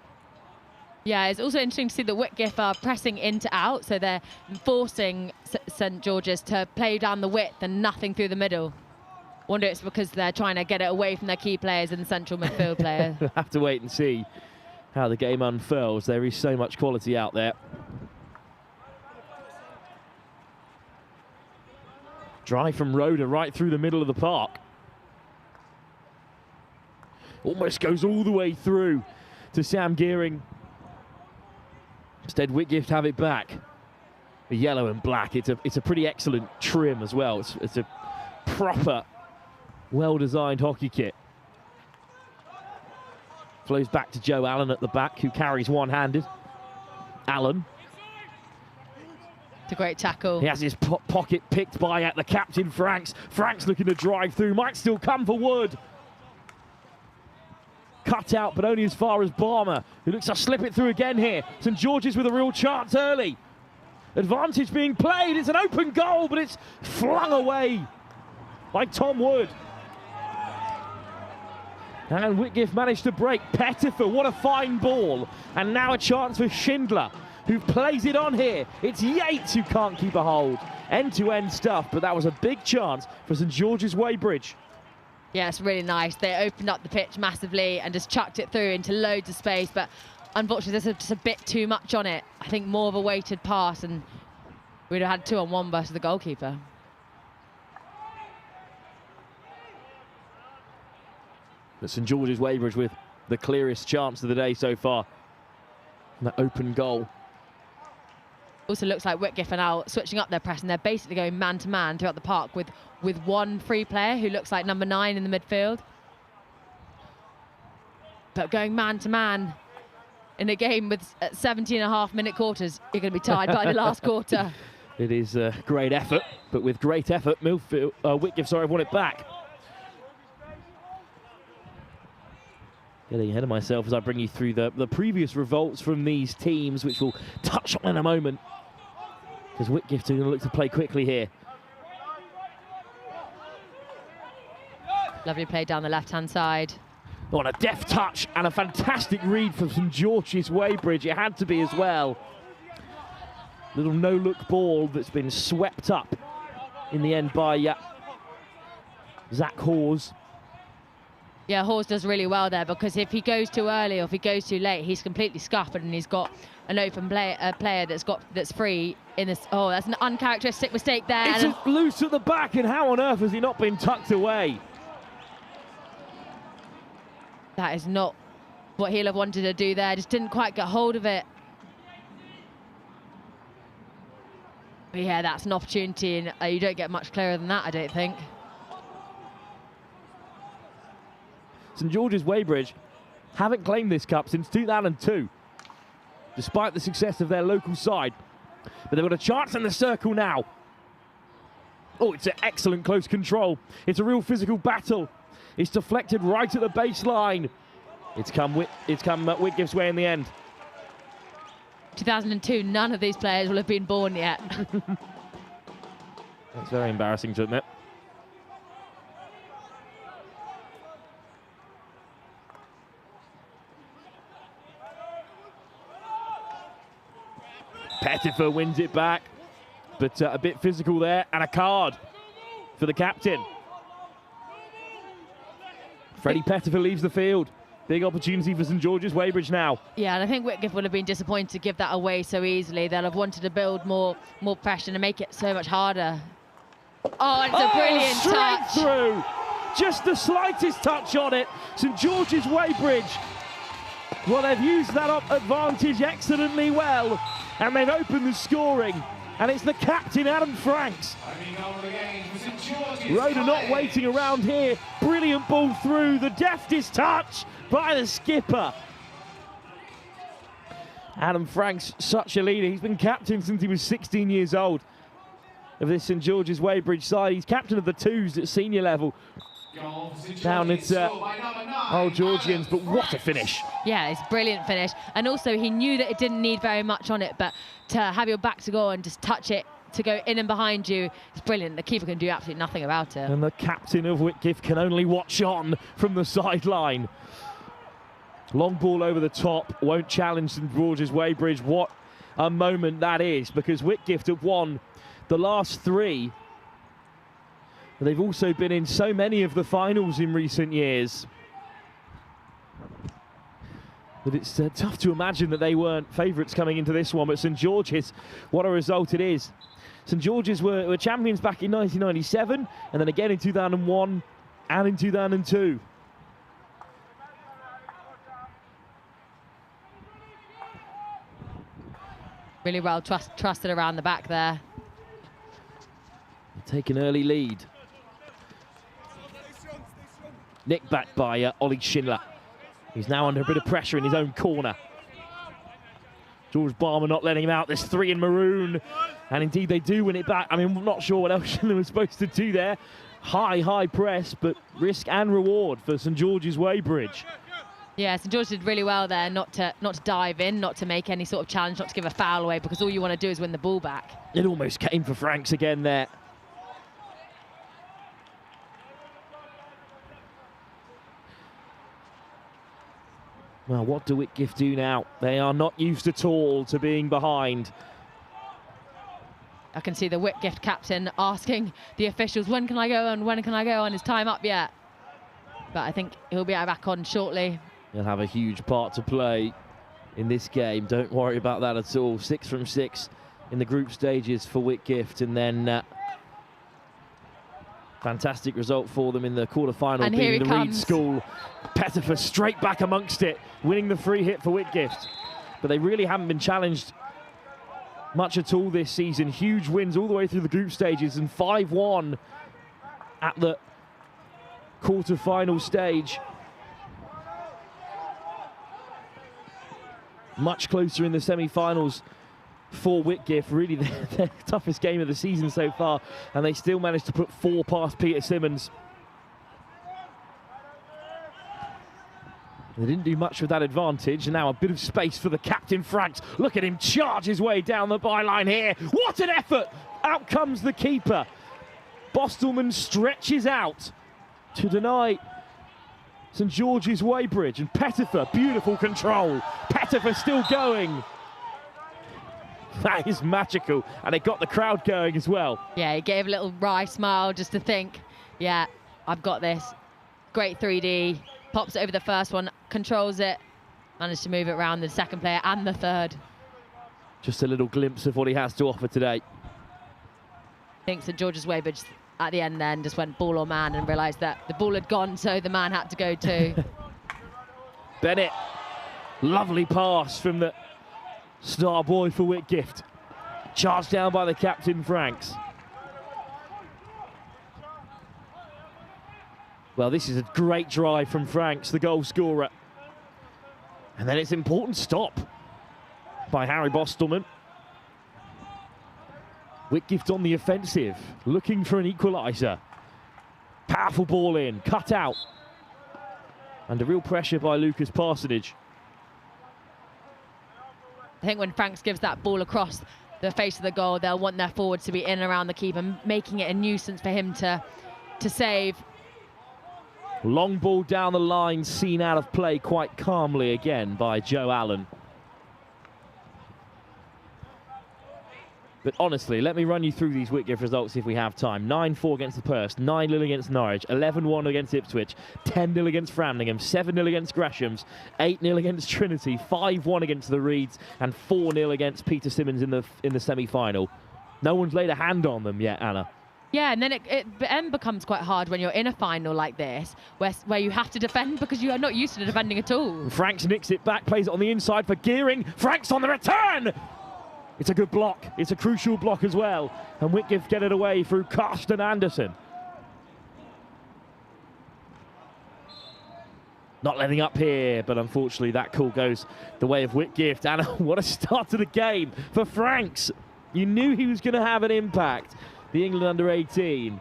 Yeah, it's also interesting to see that Whitgift are pressing into out, so they're forcing St George's to play down the width and nothing through the middle. Wonder it's because they're trying to get it away from their key players and the central midfield player. We'll have to wait and see how the game unfurls. There is so much quality out there. Drive from Rhoda right through the middle of the park. Almost goes all the way through to Sam Gearing. Instead, Whitgift have it back. The yellow and black. It's a pretty excellent trim as well. It's a proper, well-designed hockey kit. Flows back to Joe Allen at the back, who carries one-handed. Allen. It's a great tackle. He has his pocket picked by the captain, Franks. Franks looking to drive through. Might still come for Wood. Cut out, but only as far as Barmer, who looks to slip it through again here. St George's with a real chance early. Advantage being played. It's an open goal, but it's flung away by Tom Wood. And Whitgift managed to break. Pettifer, what a fine ball. And now a chance for Schindler, who plays it on here. It's Yates who can't keep a hold. End-to-end stuff, but that was a big chance for St George's Weybridge. Yeah, it's really nice. They opened up the pitch massively and just chucked it through into loads of space, but unfortunately there's just a bit too much on it. I think more of a weighted pass and we'd have had 2-on-1 versus the goalkeeper. But St George's Weybridge with the clearest chance of the day so far. And that open goal. Also looks like Whitgift are now switching up their press and they're basically going man-to-man throughout the park with one free player who looks like number 9 in the midfield. But going man-to-man in a game with 17.5-minute quarters, you're going to be tired by the last quarter. It is a great effort, but with great effort, Whitgift, have won it back. Getting ahead of myself as I bring you through the previous revolts from these teams, which we'll touch on in a moment. Because Whitgift are going to look to play quickly here. Lovely play down the left-hand side. Oh, and a deft touch and a fantastic read from St George's Weybridge. It had to be as well. Little no-look ball that's been swept up in the end by Zach Hawes. Yeah, Hawes does really well there because if he goes too early or if he goes too late, he's completely scuppered and he's got an open player that's free in this. Oh, that's an uncharacteristic mistake there. It's loose at the back, and how on earth has he not been tucked away? That is not what he'll have wanted to do there. Just didn't quite get hold of it. But yeah, that's an opportunity, and you don't get much clearer than that, I don't think. St George's Weybridge haven't claimed this cup since 2002, despite the success of their local side. But they've got a chance in the circle now. Oh, it's an excellent close control. It's a real physical battle. It's deflected right at the baseline. It's come Whitgift's way in the end. 2002, none of these players will have been born yet. That's very embarrassing to admit. Pettifer wins it back, but a bit physical there, and a card for the captain. Freddie Pettifer leaves the field. Big opportunity for St George's Weybridge now. Yeah, and I think Whitgift would have been disappointed to give that away so easily. They'll have wanted to build more pressure and make it so much harder. Oh, it's a brilliant touch. Straight through. Just the slightest touch on it. St George's Weybridge. Well, they've used that advantage excellently well, and they've opened the scoring. And it's the captain, Adam Franks. Rhoda not waiting around here. Brilliant ball through. The deftest touch by the skipper. Adam Frank's such a leader. He's been captain since he was 16 years old of this St George's Weybridge side. He's captain of the twos at senior level down at Old Georgians, but what a finish. Yeah, it's a brilliant finish. And also he knew that it didn't need very much on it, but to have your back to goal and just touch it to go in and behind you, it's brilliant. The keeper can do absolutely nothing about it. And the captain of Whitgift can only watch on from the sideline. Long ball over the top, won't challenge St George's Weybridge. What a moment that is, because Whitgift have won the last 3. They've also been in so many of the finals in recent years that it's tough to imagine that they weren't favourites coming into this one. But St George's, what a result it is. St George's were champions back in 1997 and then again in 2001 and in 2002. Really well trusted around the back there. Take an early lead. Nicked back by Ollie Schindler. He's now under a bit of pressure in his own corner. George Barmer not letting him out. There's 3 in maroon. And indeed they do win it back. I mean, I'm not sure what else Schindler was supposed to do there. High press, but risk and reward for St George's Weybridge. Yeah, St George did really well there not to dive in, not to make any sort of challenge, not to give a foul away, because all you want to do is win the ball back. It almost came for Franks again there. Well, what do Whitgift do now? They are not used at all to being behind. I can see the Whitgift captain asking the officials, when can I go on, when can I go on? Is time up yet? But I think he'll be back on shortly. He'll have a huge part to play in this game. Don't worry about that at all. 6 from 6 in the group stages for Whitgift, and then fantastic result for them in the quarter-final, beating the Reed School. Pettifer straight back amongst it, winning the free hit for Whitgift. But they really haven't been challenged much at all this season. Huge wins all the way through the group stages, and 5-1 at the quarter-final stage. Much closer in the semi-finals for Whitgift. Really their toughest game of the season so far, and they still managed to put 4 past Peter Simmons. They didn't do much with that advantage, and now a bit of space for the captain Franks. Look at him charge his way down the byline here. What an effort! Out comes the keeper. Bostelman stretches out to deny St George's Weybridge, and Pettifer, beautiful control. Pettifer still going. That is magical, and it got the crowd going as well. Yeah, he gave a little wry smile just to think, yeah, I've got this. Great 3D, pops it over the first one, controls it, managed to move it around the second player and the third. Just a little glimpse of what he has to offer today. I think St George's Weybridge at the end then just went ball or man and realised that the ball had gone, so the man had to go too. Bennett, lovely pass from the star boy for Whitgift. Charged down by the captain Franks. Well, this is a great drive from Franks, the goal scorer. And then it's an important stop by Harry Bostelman. Whitgift on the offensive, looking for an equaliser. Powerful ball in, cut out. Under real pressure by Lucas Parsonage. I think when Franks gives that ball across the face of the goal, they'll want their forwards to be in and around the keeper, making it a nuisance for him to save. Long ball down the line, seen out of play quite calmly again by Joe Allen. But honestly, let me run you through these Whitgift results if we have time. 9-4 against the Perth, 9-0 against Norwich, 11-1 against Ipswich, 10-0 against Framlingham, 7-0 against Gresham's, 8-0 against Trinity, 5-1 against the Reeds, and 4-0 against Peter Simmons in the semi-final. No one's laid a hand on them yet, Anna. Yeah, and then it becomes quite hard when you're in a final like this, where you have to defend because you are not used to defending at all. Franks nicks it back, plays it on the inside for Gearing. Franks on the return! It's a good block. It's a crucial block as well. And Whitgift get it away through Karsten Anderson. Not letting up here, but unfortunately that call goes the way of Whitgift. And what a start to the game for Franks. You knew he was going to have an impact, the England under-18.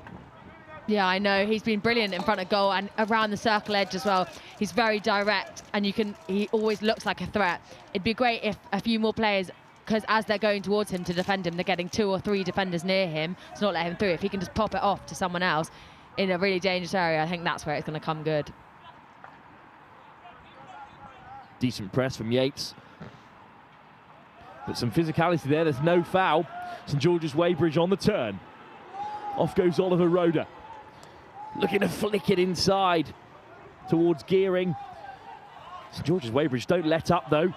Yeah, I know. He's been brilliant in front of goal and around the circle edge as well. He's very direct, and he always looks like a threat. It'd be great if a few more players, because as they're going towards him to defend him, they're getting 2 or 3 defenders near him to not let him through. If he can just pop it off to someone else in a really dangerous area, I think that's where it's going to come good. Decent press from Yates. But some physicality there. There's no foul. St George's Weybridge on the turn. Off goes Oliver Roeder. Looking to flick it inside towards Gearing. St George's Weybridge don't let up though.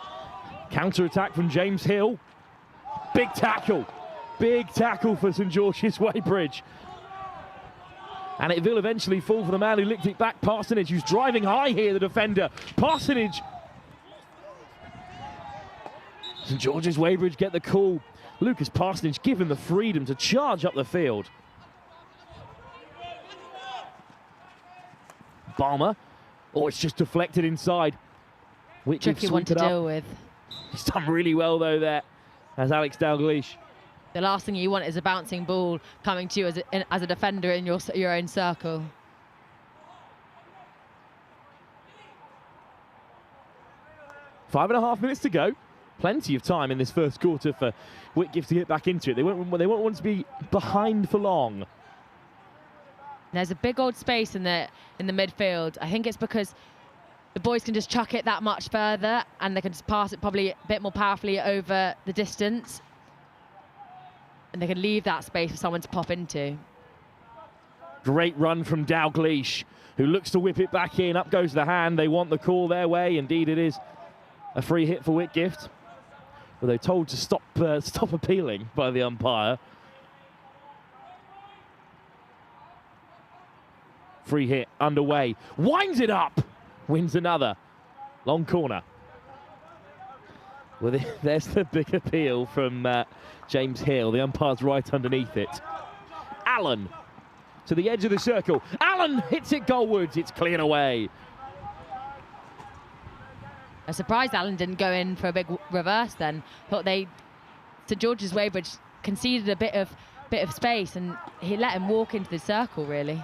Counter-attack from James Hill. Big tackle. Big tackle for St George's Weybridge. And it will eventually fall for the man who licked it back, Parsonage, who's driving high here, the defender. Parsonage. St George's Weybridge get the call. Lucas Parsonage given the freedom to charge up the field. Balmer. Oh, it's just deflected inside. Tricky one to deal with. He's done really well though there, as Alex Dalglish. The last thing you want is a bouncing ball coming to you as a defender in your own circle. Five and a half minutes to go. Plenty of time in this first quarter for Whitgift to get back into it. They won't want to be behind for long. There's a big old space in the midfield. I think it's because the boys can just chuck it that much further and they can just pass it probably a bit more powerfully over the distance. And they can leave that space for someone to pop into. Great run from Dalglish, who looks to whip it back in. Up goes the hand. They want the call their way. Indeed, it is a free hit for Whitgift. But they're told to stop appealing by the umpire. Free hit underway. Winds it up. Wins another. Long corner. Well, there's the big appeal from James Hill. The umpire's right underneath it. Allen to the edge of the circle. Allen hits it goalwards. It's cleared away. I'm surprised Allen didn't go in for a big reverse then. Thought St George's Weybridge conceded a bit of space and he let him walk into the circle really.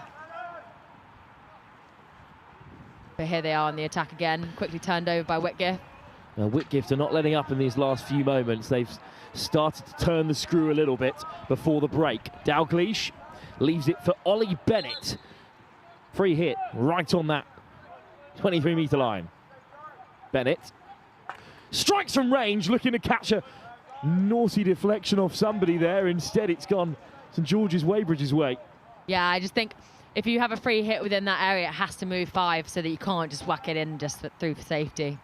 But here they are on the attack again, quickly turned over by Whitgift. Whitgift are not letting up in these last few moments. They've started to turn the screw a little bit before the break. Dalglish leaves it for Ollie Bennett. Free hit right on that 23-metre line. Bennett strikes from range, looking to catch a naughty deflection off somebody there. Instead, it's gone St George's Weybridge's way. Yeah, I just think if you have a free hit within that area, it has to move 5 so that you can't just whack it in just through for safety.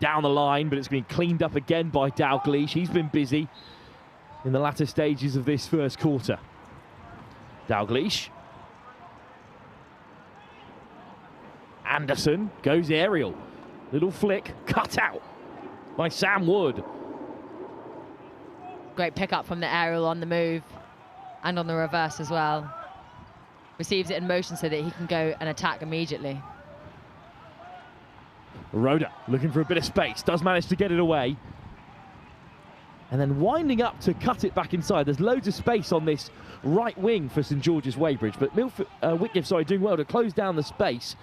Down the line, but it's been cleaned up again by Dalglish. He's been busy in the latter stages of this first quarter. Dalglish. Anderson goes aerial. Little flick, cut out by Sam Wood. Great pickup from the aerial on the move and on the reverse as well. Receives it in motion so that he can go and attack immediately. Roeder looking for a bit of space, does manage to get it away. And then winding up to cut it back inside. There's loads of space on this right wing for St George's Weybridge, but Whitgift, doing well to close down the space.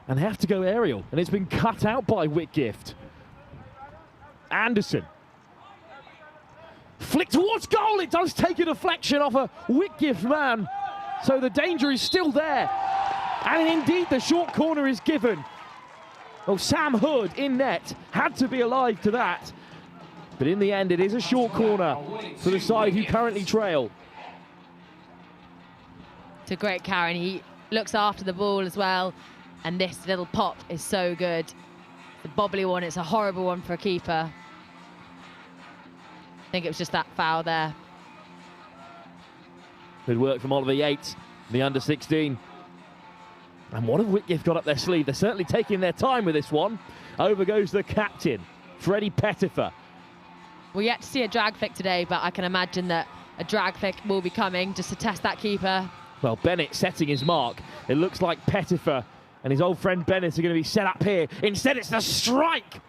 And they have to go aerial, and it's been cut out by Whitgift. Anderson. Flick towards goal, it does take a deflection off a Whitgift man. So the danger is still there. And indeed, the short corner is given. Oh, Sam Hood in net had to be alive to that. But in the end, it is a short corner for the side who currently trail. It's a great carry, and he looks after the ball as well. And this little pop is so good. The bobbly one, it's a horrible one for a keeper. I think it was just that foul there. Good work from Oliver Yates, the under-16. And what have Whitgift got up their sleeve? They're certainly taking their time with this one. Over goes the captain, Freddie Pettifer. We're yet to see a drag flick today, but I can imagine that a drag flick will be coming just to test that keeper. Well, Bennett setting his mark. It looks like Pettifer and his old friend Bennett are going to be set up here. Instead, it's the strike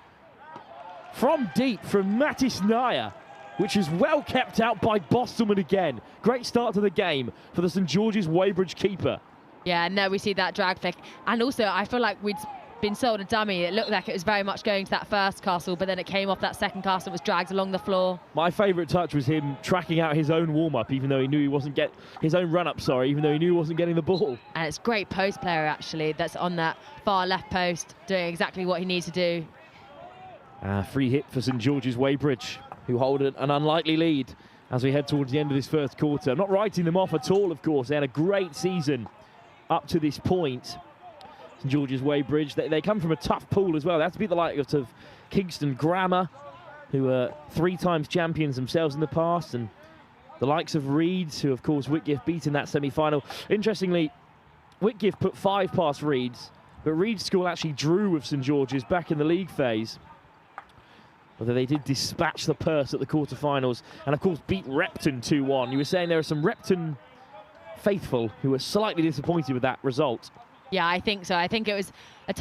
from deep from Mattis Nair, which is well kept out by Bostelman again. Great start to the game for the St George's Weybridge keeper. Yeah, no, we see that drag flick. And also, I feel like we'd been sold a dummy. It looked like it was very much going to that first castle, but then it came off that second castle, was dragged along the floor. My favourite touch was him tracking out his own warm-up, even though he knew he wasn't his own run-up, even though he knew he wasn't getting the ball. And it's great post player, actually, that's on that far left post, doing exactly what he needs to do. Free hit for St George's Weybridge, who hold an unlikely lead as we head towards the end of this first quarter. I'm not writing them off at all, of course. They had a great season up to this point. St George's Weybridge, they come from a tough pool as well. They have to beat the likes of Kingston Grammar, who are 3 times champions themselves in the past, and the likes of Reeds, who of course Whitgift beat in that semi-final. Interestingly, Whitgift put 5 past Reeds, but Reeds School actually drew with St George's back in the league phase. Although they did dispatch the purse at the quarterfinals, and of course beat Repton 2-1. You were saying there are some Repton faithful who were slightly disappointed with that result. Yeah, I think so. I think it was a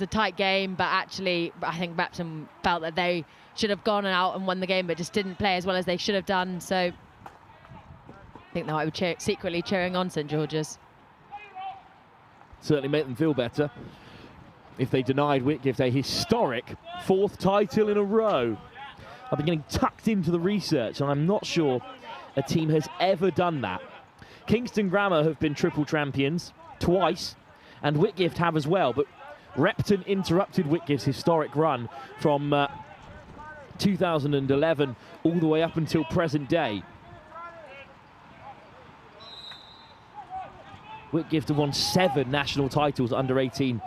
tight game, but actually I think Repton felt that they should have gone out and won the game, but just didn't play as well as they should have done. So I think they might be secretly cheering on St George's. Certainly make them feel better if they denied Whitgift a historic 4th title in a row. I've been getting tucked into the research, and I'm not sure a team has ever done that. Kingston Grammar have been triple champions twice, and Whitgift have as well, but Repton interrupted Whitgift's historic run from 2011 all the way up until present day. Whitgift have won 7 national titles under 18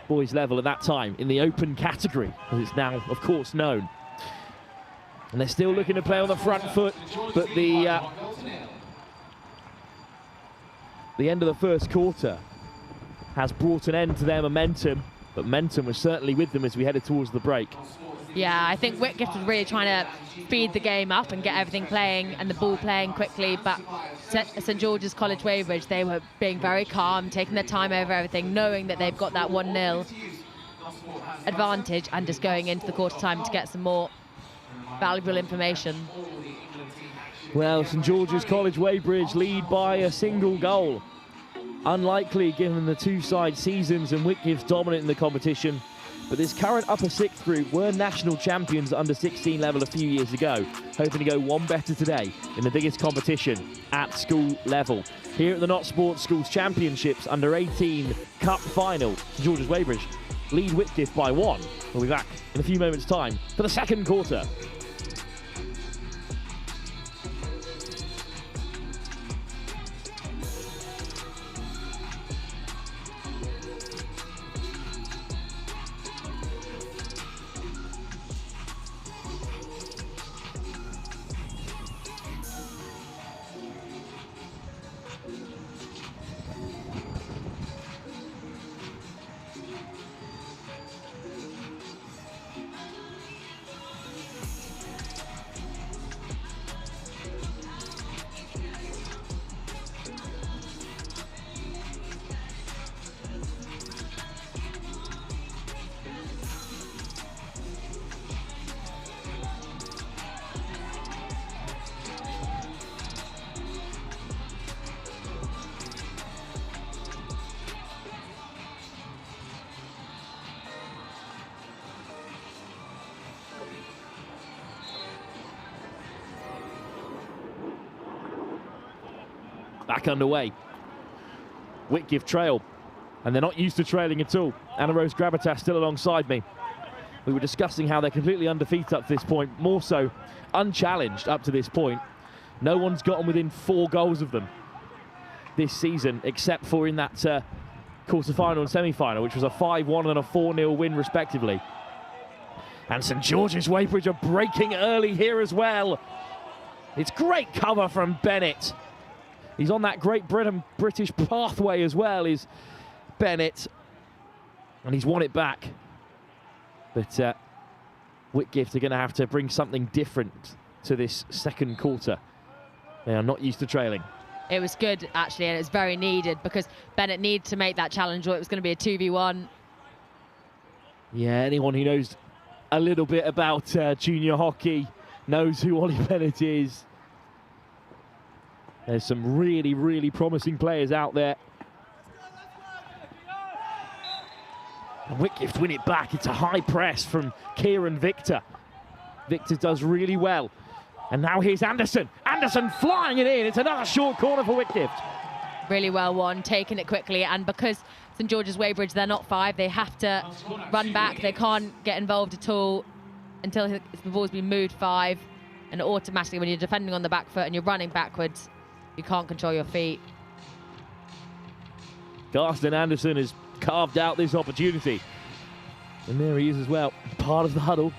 boys level at that time in the open category, as it's now of course known. And they're still looking to play on the front foot, but the end of the first quarter has brought an end to their momentum, but momentum was certainly with them as we headed towards the break. Yeah, I think Whitgift was really trying to speed the game up and get everything playing and the ball playing quickly, but St George's College Weybridge, they were being very calm, taking their time over everything, knowing that they've got that 1-0 advantage and just going into the quarter time to get some more valuable information. Well, St George's College Weybridge lead by a single goal. Unlikely given the 2-side seasons and Whitgift's dominant in the competition. But this current upper 6th group were national champions at under 16 level a few years ago, hoping to go one better today in the biggest competition at school level. Here at the Not Sports Schools Championships under 18 Cup final, St George's Weybridge lead Whitgift by 1. We'll be back in a few moments' time for the second quarter. Back underway. Whitgift trail, and they're not used to trailing at all. Anna Rose Gravitas still alongside me. We were discussing how they're completely undefeated up to this point, more so unchallenged up to this point. No one's gotten within 4 goals of them this season, except for in that quarter-final and semi-final, which was a 5-1 and a 4-0 win respectively. And St George's Weybridge are breaking early here as well. It's great cover from Bennett. He's on that Great British pathway as well, is Bennett. And he's won it back. But Whitgift are going to have to bring something different to this second quarter. They are not used to trailing. It was good, actually, and it was very needed because Bennett needed to make that challenge or it was going to be a 2v1. Yeah, anyone who knows a little bit about junior hockey knows who Ollie Bennett is. There's some really, really promising players out there. And Whitgift win it back. It's a high press from Kieran Victor. Victor does really well. And now here's Anderson. Anderson flying it in. It's another short corner for Whitgift. Really well won, taking it quickly, and because St George's Weybridge, they're not 5, they have to run back. They can't get involved at all until the ball's been moved 5, and automatically when you're defending on the back foot and you're running backwards, you can't control your feet. Garston Anderson has carved out this opportunity. And there he is as well, part of the huddle.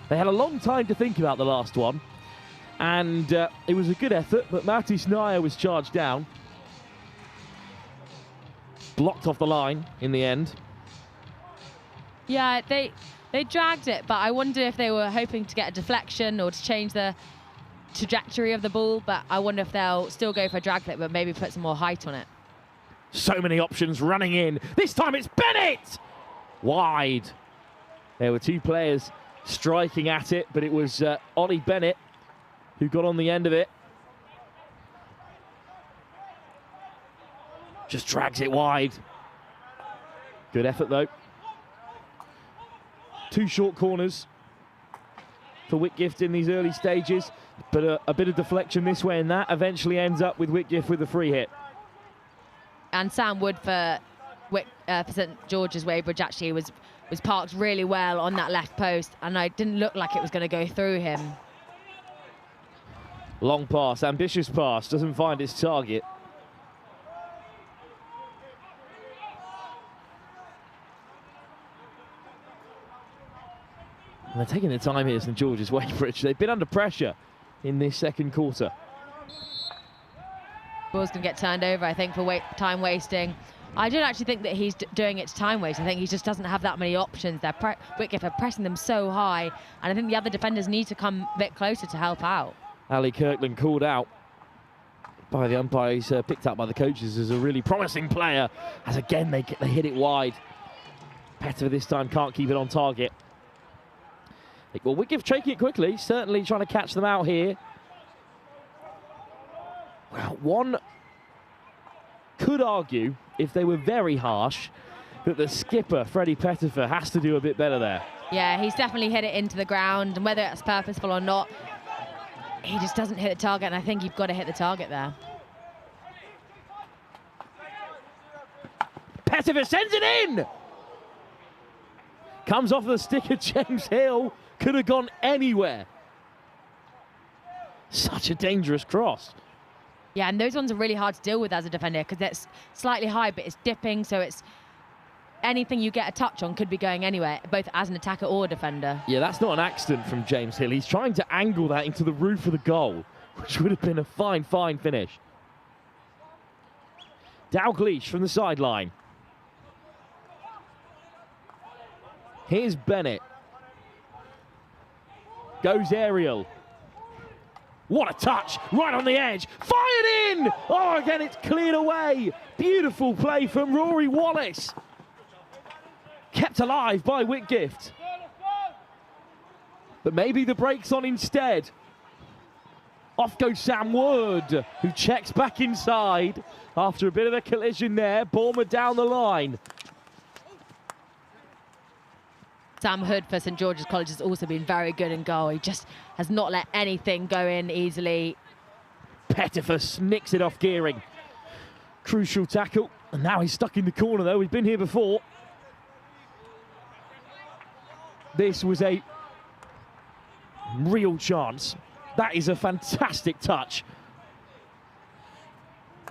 They had a long time to think about the last one, and it was a good effort, but Matti Snyer was charged down. Blocked off the line in the end. Yeah, they dragged it, but I wonder if they were hoping to get a deflection or to change the trajectory of the ball, but I wonder if they'll still go for a drag flip, but maybe put some more height on it. So many options running in. This time it's Bennett! Wide. There were 2 players striking at it, but it was Ollie Bennett who got on the end of it. Just drags it wide. Good effort though. 2 short corners for Whitgift in these early stages, but a bit of deflection this way and that eventually ends up with Whitgift with a free hit. And Sam Wood for St George's Weybridge actually was parked really well on that left post, and it didn't look like it was going to go through him. Long pass, ambitious pass, doesn't find its target. And they're taking their time here, St George's Weybridge. They've been under pressure in this second quarter. Ball's going to get turned over, I think, for time wasting. I don't actually think that he's doing it to time waste. I think he just doesn't have that many options. Whitgift are pressing them so high, and I think the other defenders need to come a bit closer to help out. Ali Kirkland called out by the umpires, picked up by the coaches as a really promising player, as again they hit it wide. Pettifer this time can't keep it on target. Well, Whitgift taking it quickly, certainly trying to catch them out here. Well, one could argue, if they were very harsh, that the skipper, Freddie Pettifer, has to do a bit better there. Yeah, he's definitely hit it into the ground, and whether it's purposeful or not, he just doesn't hit the target, and I think you've got to hit the target there. Pettifer sends it in! Comes off the stick of James Hill. Could have gone anywhere. Such a dangerous cross. Yeah, and those ones are really hard to deal with as a defender because it's slightly high, but it's dipping, so it's anything you get a touch on could be going anywhere, both as an attacker or a defender. Yeah, that's not an accident from James Hill. He's trying to angle that into the roof of the goal, which would have been a fine, fine finish. Dalgleish from the sideline. Here's Bennett. Goes aerial. What a touch, right on the edge, fired in! Oh, again, it's cleared away. Beautiful play from Rory Wallace. Kept alive by Whitgift. But maybe the brake's on instead. Off goes Sam Wood, who checks back inside after a bit of a collision there. Bulmer down the line. Sam Hood for St George's College has also been very good in goal. He just has not let anything go in easily. Pettifer snicks it off Gearing. Crucial tackle, and now he's stuck in the corner though. We've been here before. This was a real chance. That is a fantastic touch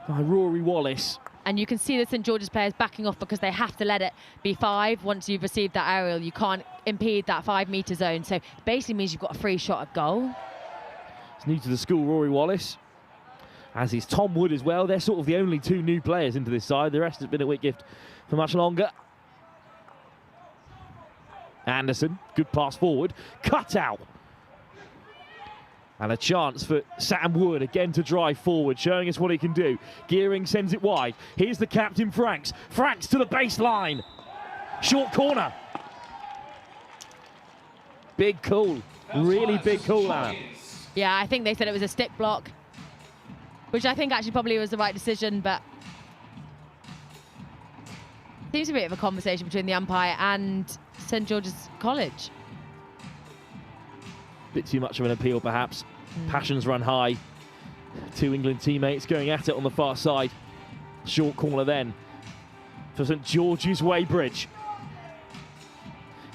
by Rory Wallace. And you can see the St George's players backing off because they have to let it be 5. Once you've received that aerial, you can't impede that 5-metre zone. So basically means you've got a free shot at goal. It's new to the school, Rory Wallace, as is Tom Wood as well. They're sort of the only 2 new players into this side. The rest has been at Whitgift for much longer. Anderson, good pass forward, cut out. And a chance for Sam Wood again to drive forward, showing us what he can do. Gearing sends it wide. Here's the captain, Franks. Franks to the baseline. Short corner. Big call. Really big call, Anna. Yeah, I think they said it was a stick block, which I think actually probably was the right decision, but seems to be a bit of a conversation between the umpire and St George's College. Bit too much of an appeal, perhaps. Passions run high. Two England teammates going at it on the far side. Short corner then for St George's Weybridge.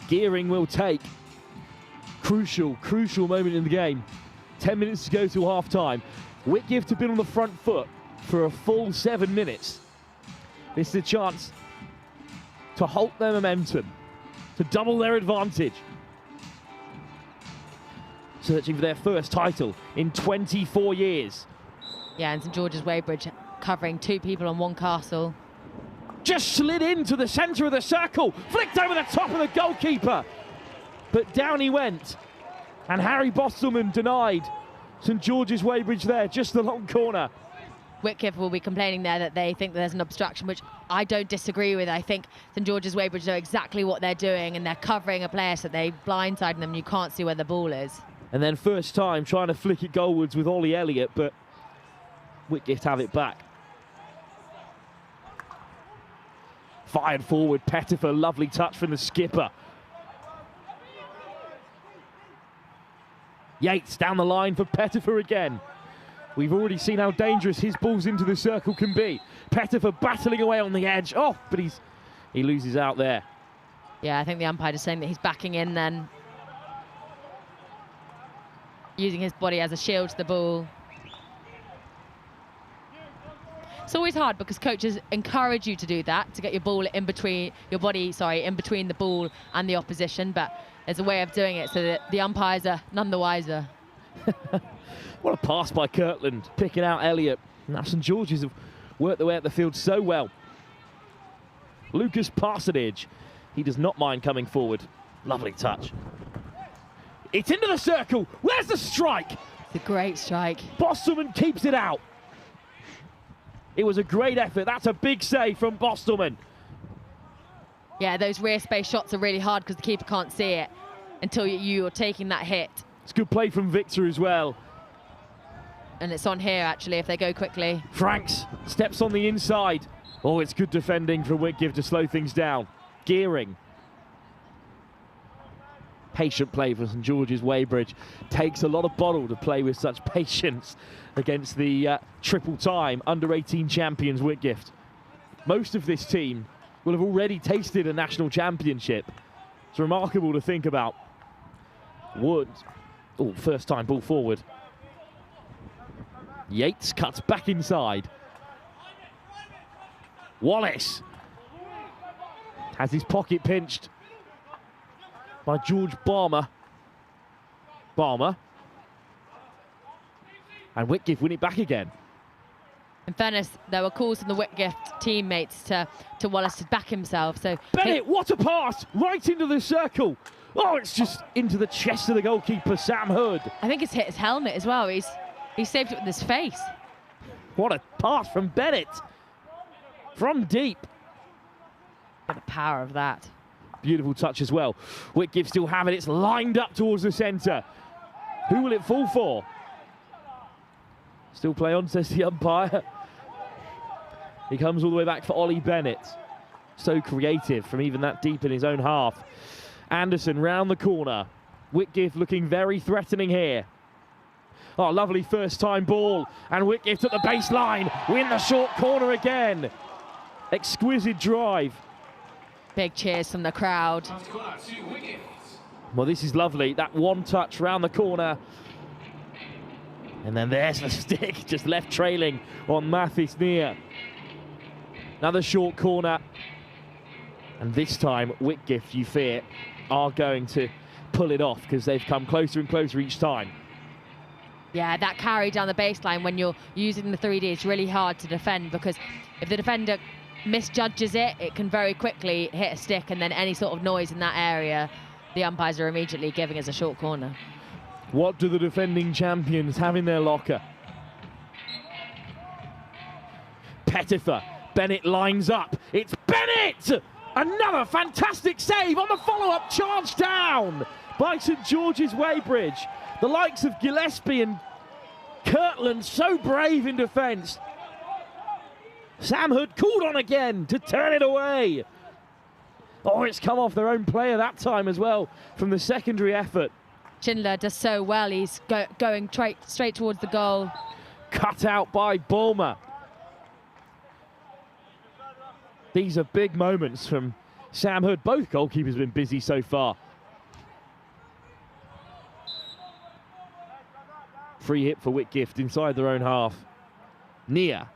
Gearing will take. Crucial moment in the game. 10 minutes to go to half-time. Whitgift have been on the front foot for a full 7 minutes. This is a chance to halt their momentum, to double their advantage. Searching for their first title in 24 years. Yeah, and St George's Weybridge covering 2 people on 1 castle. Just slid into the centre of the circle, flicked over the top of the goalkeeper. But down he went. And Harry Bostelman denied St George's Weybridge there, just the long corner. Whitgift will be complaining there that they think that there's an obstruction, which I don't disagree with. I think St George's Weybridge know exactly what they're doing, and they're covering a player so they blindside them and you can't see where the ball is. And then first time trying to flick it goalwards with Ollie Elliott, but Whitgift have it back. Fired forward, Pettifer, lovely touch from the skipper. Yates down the line for Pettifer again. We've already seen how dangerous his balls into the circle can be. Pettifer battling away on the edge. Oh, but he loses out there. Yeah, I think the umpire is saying that he's backing in then. Using his body as a shield to the ball. It's always hard because coaches encourage you to do that, to get your ball in between, your body, sorry, in between the ball and the opposition, but there's a way of doing it so that the umpires are none the wiser. What a pass by Kirtland, picking out Elliott. Now St George's have worked their way up the field so well. Lucas Parsonage, he does not mind coming forward. Lovely touch. It's into the circle. Where's the strike? It's a great strike. Bostelman keeps it out. It was a great effort. That's a big save from Bostelman. Yeah, those rear space shots are really hard because the keeper can't see it until you're taking that hit. It's good play from Victor as well. And it's on here, actually, if they go quickly. Franks steps on the inside. Oh, it's good defending from Whitgift to slow things down. Gearing. Patient play for St George's Weybridge. Takes a lot of bottle to play with such patience against the triple-time under-18 champions Whitgift. Most of this team will have already tasted a national championship. It's remarkable to think about. Wood. Oh, first time ball forward. Yates cuts back inside. Wallace has his pocket pinched by George Barmer. And Whitgift win it back again. In fairness, there were calls from the Whitgift teammates to Wallace to back himself. So Bennett, what a pass! Right into the circle. Oh, it's just into the chest of the goalkeeper, Sam Hood. I think it's hit his helmet as well. He saved it with his face. What a pass from Bennett. From deep. Got the power of that. Beautiful touch as well. Whitgift still have it. It's lined up towards the centre. Who will it fall for? Still play on, says the umpire. He comes all the way back for Ollie Bennett. So creative from even that deep in his own half. Anderson round the corner. Whitgift looking very threatening here. Oh, lovely first time ball. And Whitgift at the baseline. Win the short corner again. Exquisite drive. Big cheers from the crowd. Well, this is lovely. That one touch round the corner. And then there's the stick, just left trailing on Mathis Neer. Another short corner. And this time, Whitgift, you fear, are going to pull it off because they've come closer and closer each time. Yeah, that carry down the baseline when you're using the 3D is really hard to defend because if the defender misjudges it, it can very quickly hit a stick, and then any sort of noise in that area, the umpires are immediately giving us a short corner. What do the defending champions have in their locker? Pettifer. Bennett lines up. It's Bennett! Another fantastic save on the follow-up, charge down by St George's Weybridge. The likes of Gillespie and Kirtland so brave in defence. Sam Hood called on again to turn it away. Oh, it's come off their own player that time as well from the secondary effort. Schindler does so well. He's going straight towards the goal. Cut out by Bulmer. These are big moments from Sam Hood. Both goalkeepers have been busy so far. Free hit for Whitgift inside their own half. Nia.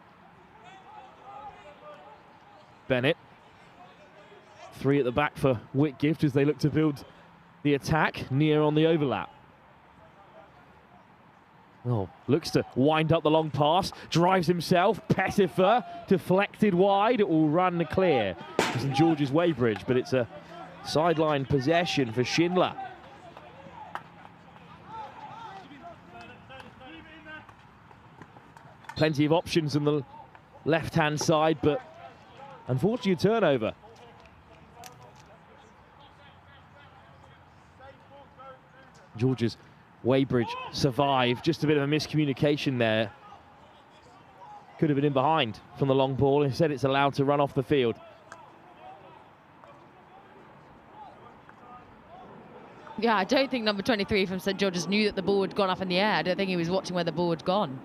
Bennett. 3 at the back for Whitgift as they look to build the attack. Nia on the overlap. Oh, looks to wind up the long pass, drives himself, Pettifer, deflected wide, it will run clear. St George's Weybridge, but it's a sideline possession for Schindler. Plenty of options on the left-hand side, but unfortunately a turnover. George's Weybridge survived. Just a bit of a miscommunication there. Could have been in behind from the long ball. Instead, it's allowed to run off the field. Yeah, I don't think number 23 from St George's knew that the ball had gone up in the air. I don't think he was watching where the ball had gone.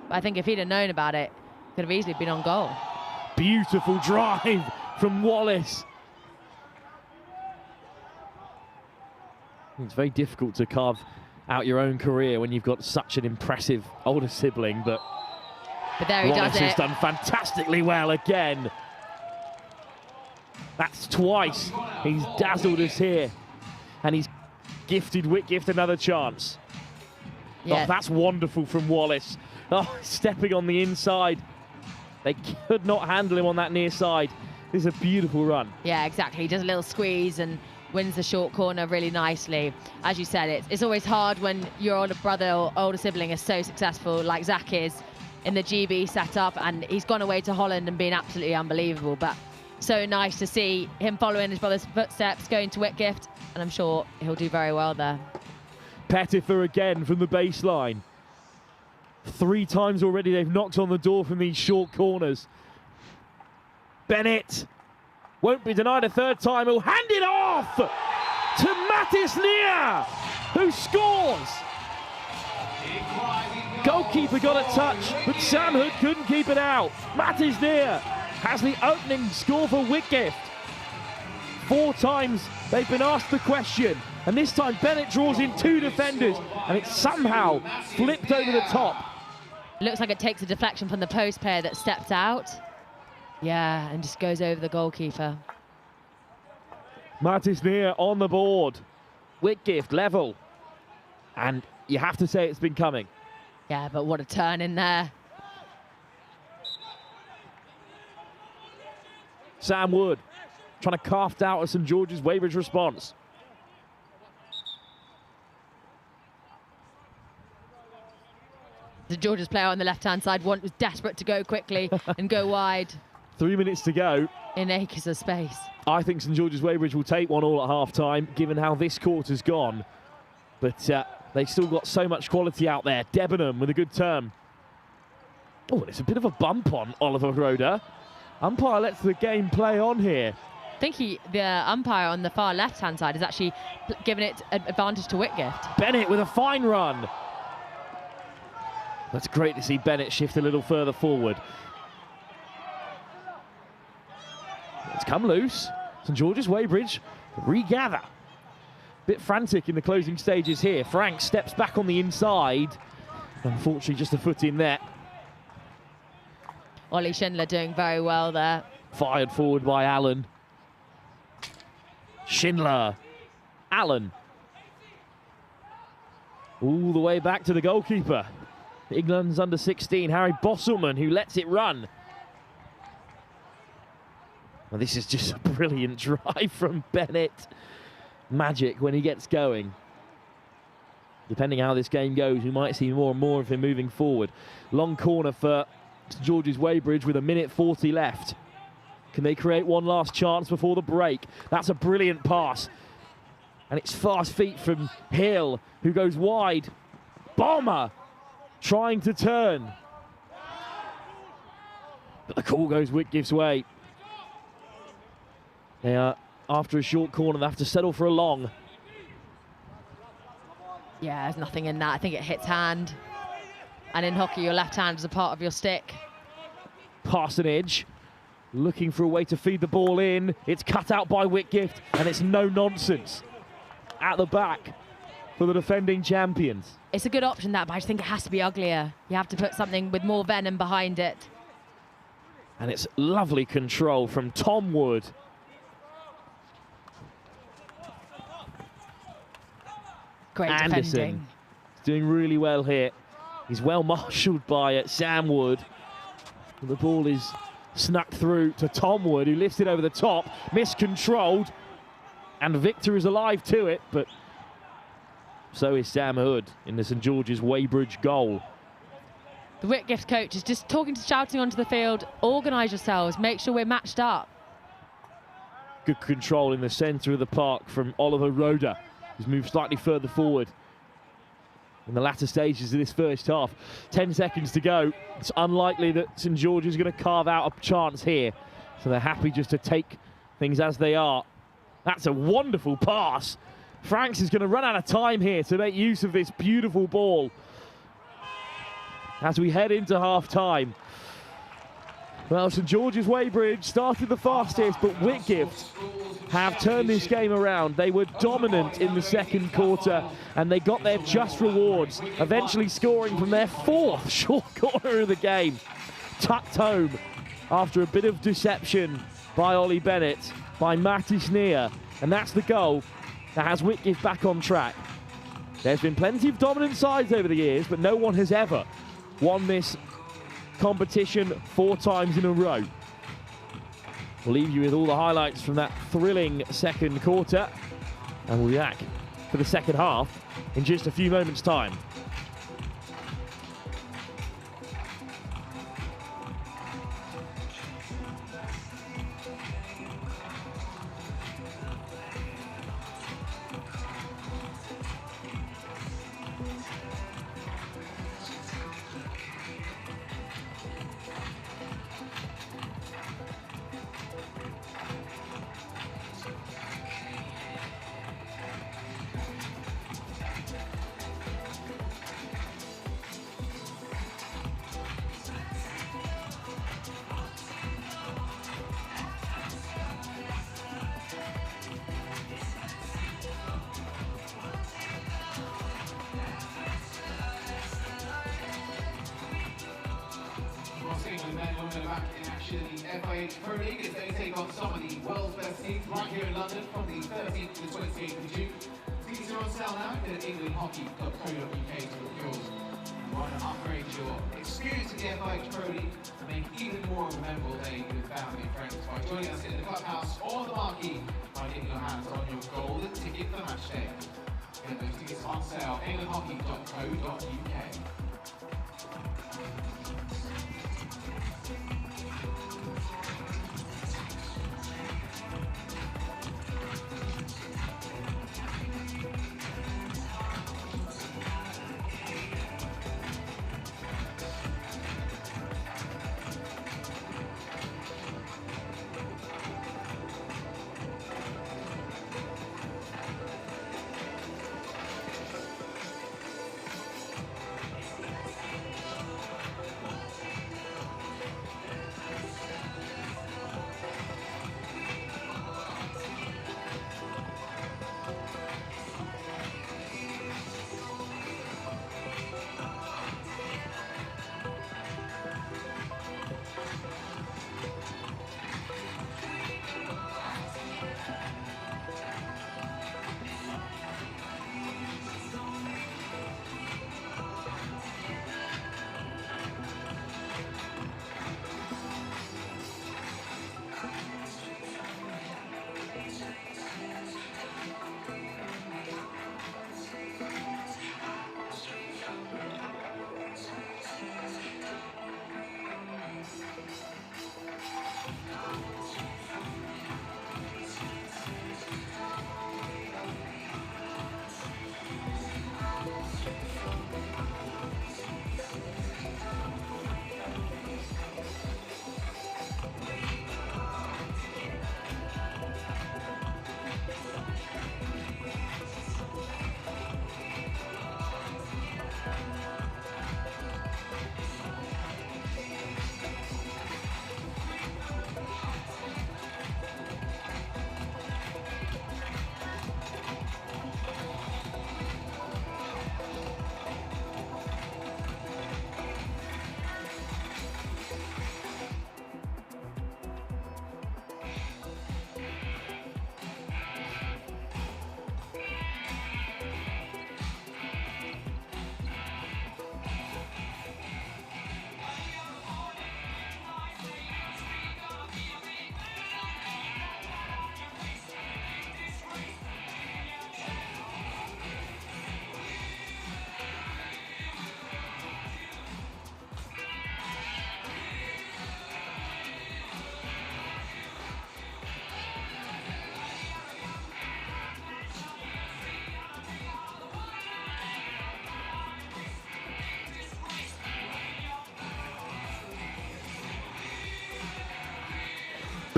But I think if he'd have known about it, could have easily been on goal. Beautiful drive from Wallace. It's very difficult to carve out your own career when you've got such an impressive older sibling, but there he Wallace does it. has done fantastically well again. That's twice he's dazzled us here, and he's gifted Whitgift another chance. Yeah. Oh, that's wonderful from Wallace. Oh, stepping on the inside. They could not handle him on that near side. This is a beautiful run. Yeah, exactly. He does a little squeeze and wins the short corner really nicely. As you said, it's always hard when your older brother or older sibling is so successful like Zach is in the GB setup, and he's gone away to Holland and been absolutely unbelievable. But so nice to see him following his brother's footsteps, going to Whitgift, and I'm sure he'll do very well there. Pettifer again from the baseline. 3 times already they've knocked on the door from these short corners. Bennett won't be denied a 3rd time. He'll hand it off to Mattis Nia, who scores. Goalkeeper got a touch, but Sam Hood couldn't keep it out. Mattis Nia has the opening score for Whitgift. 4 times they've been asked the question, and this time Bennett draws in 2 defenders, and it's somehow flipped over the top. Looks like it takes a deflection from the post player that stepped out. Yeah, and just goes over the goalkeeper. Mattis Nia on the board. Whitgift level. And you have to say it's been coming. Yeah, but what a turn in there. Sam Wood trying to carve out a St George's Weybridge response. The George's player on the left-hand side was desperate to go quickly and go wide. 3 minutes to go. In acres of space. I think St George's Weybridge will take 1-1 at half-time, given how this quarter's gone. But they've still got so much quality out there. Debenham with a good turn. Oh, there's a bit of a bump on Oliver Roeder. Umpire lets the game play on here. I think the umpire on the far left-hand side is actually giving it an advantage to Whitgift. Bennett with a fine run. That's great to see Bennett shift a little further forward. It's come loose. St George's Weybridge regather. Bit frantic in the closing stages here. Frank steps back on the inside. Unfortunately, just a foot in there. Ollie Schindler doing very well there. Fired forward by Allen. Schindler. Allen. All the way back to the goalkeeper. England's under 16, Harry Bosselman, who lets it run. Well, this is just a brilliant drive from Bennett. Magic when he gets going. depending how this game goes, we might see more and more of him moving forward. Long corner for St George's Weybridge with 1:40 left. Can they create one last chance before the break? That's a brilliant pass. And it's fast feet from Hill, who goes wide. Bomber trying to turn. But the call goes Whitgift's way. They are after a short corner, they have to settle for a long. Yeah, there's nothing in that. I think it hits hand. And in hockey, your left hand is a part of your stick. Parsonage looking for a way to feed the ball in. It's cut out by Whitgift, and it's no nonsense at the back for the defending champions. It's a good option, that, but I just think it has to be uglier. You have to put something with more venom behind it. And it's lovely control from Tom Wood. Great Anderson defending. is doing really well here. He's well marshalled by Sam Wood. The ball is snuck through to Tom Wood, who lifts it over the top, miscontrolled, and Victor is alive to it, but so is Sam Hood in the St George's Weybridge goal. The Whitgift coach is just shouting onto the field, organise yourselves, make sure we're matched up. Good control in the centre of the park from Oliver Roda, who's moved slightly further forward in the latter stages of this first half. 10 seconds to go. It's unlikely that St George is going to carve out a chance here, so they're happy just to take things as they are. That's a wonderful pass. Franks is going to run out of time here to make use of this beautiful ball as we head into half-time. Well, St George's Weybridge started the fastest, but Whitgift have turned this game around. They were dominant in the second quarter, and they got their just rewards, eventually scoring from their fourth short corner of the game. Tucked home after a bit of deception by Ollie Bennett, by Matty Sneer, and that's the goal that has Whitgift back on track. There's been plenty of dominant sides over the years, but no one has ever won this competition 4 times in a row. We'll leave you with all the highlights from that thrilling second quarter, and we'll be back for the second half in just a few moments' time. Pro League as they take on some of the world's best teams right here in London from the 13th to the 28th of June. Tickets are on sale now at englandhockey.co.uk to procure. You want to upgrade your experience in the FIH Pro League and make even more of a memorable day with family and friends by joining us in the clubhouse or the marquee by getting your hands on your golden ticket for match day. Get those tickets on sale at englandhockey.co.uk.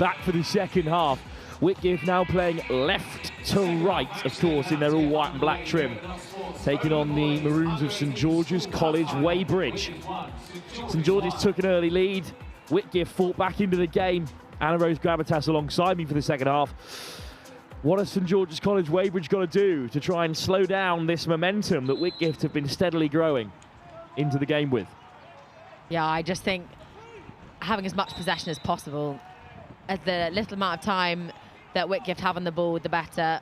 back for the second half. Whitgift now playing left to right, of course, in their all white and black trim. Taking on the Maroons of St George's College, Weybridge. St George's took an early lead. Whitgift fought back into the game. Anna Rose Gravitas alongside me for the second half. What has St George's College, Weybridge got to do to try and slow down this momentum that Whitgift have been steadily growing into the game with? Yeah, I just think having as much possession as possible, as the little amount of time that Whitgift have on the ball, the better.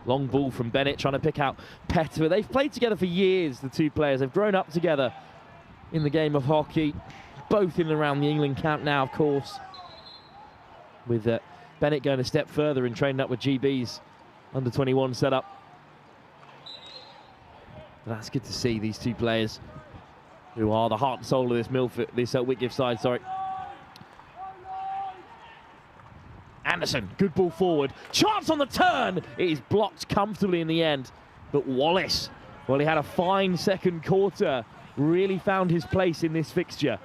Long ball from Bennett trying to pick out Pettifer. They've played together for years, the two players. They've grown up together in the game of hockey, both in and around the England camp now, of course, with Bennett going a step further and training up with GB's under-21 setup. That's good to see these two players, who are the heart and soul of this Whitgift side. Sorry. Anderson, good ball forward. Chance on the turn. It is blocked comfortably in the end. But Wallace, well, he had a fine second quarter. Really found his place in this fixture.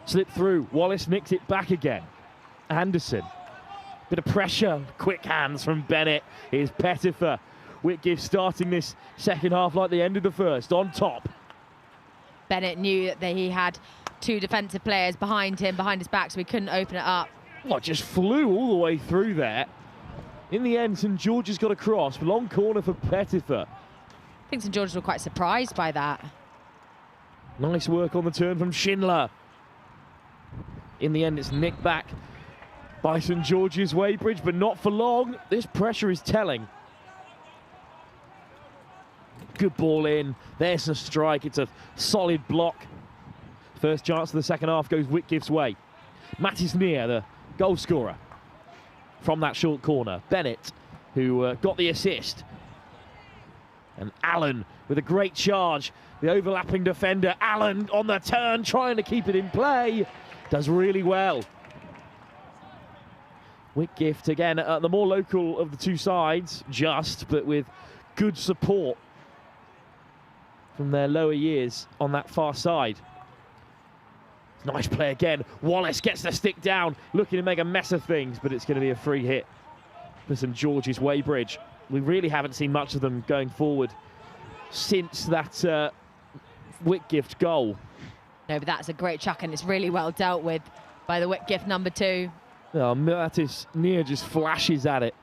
Slip through. Wallace nicks it back again. Anderson. Bit of pressure. Quick hands from Bennett. Here's Pettifer. Whitgift starting this second half like the end of the first. On top. Bennett knew that he had two defensive players behind him, behind his back, so he couldn't open it up. Well, just flew all the way through there. In the end, St George's got a cross. Long corner for Pettifer. I think St George's were quite surprised by that. Nice work on the turn from Schindler. In the end, it's nicked back by St George's Weybridge, but not for long. This pressure is telling. Good ball in. There's a strike. It's a solid block. First chance of the second half goes Whitgift's way. Mattis Neer, the goal scorer from that short corner. Bennett, who got the assist. And Allen with a great charge. The overlapping defender, Allen on the turn, trying to keep it in play. Does really well. Whitgift, again, the more local of the two sides, but with good support from their lower years on that far side. Nice play again. Wallace gets the stick down, looking to make a mess of things, but it's going to be a free hit for St George's Weybridge. We really haven't seen much of them going forward since that Whitgift goal. No, but that's a great chuck, and it's really well dealt with by the Whitgift number 2. Mattis Neer just flashes at it,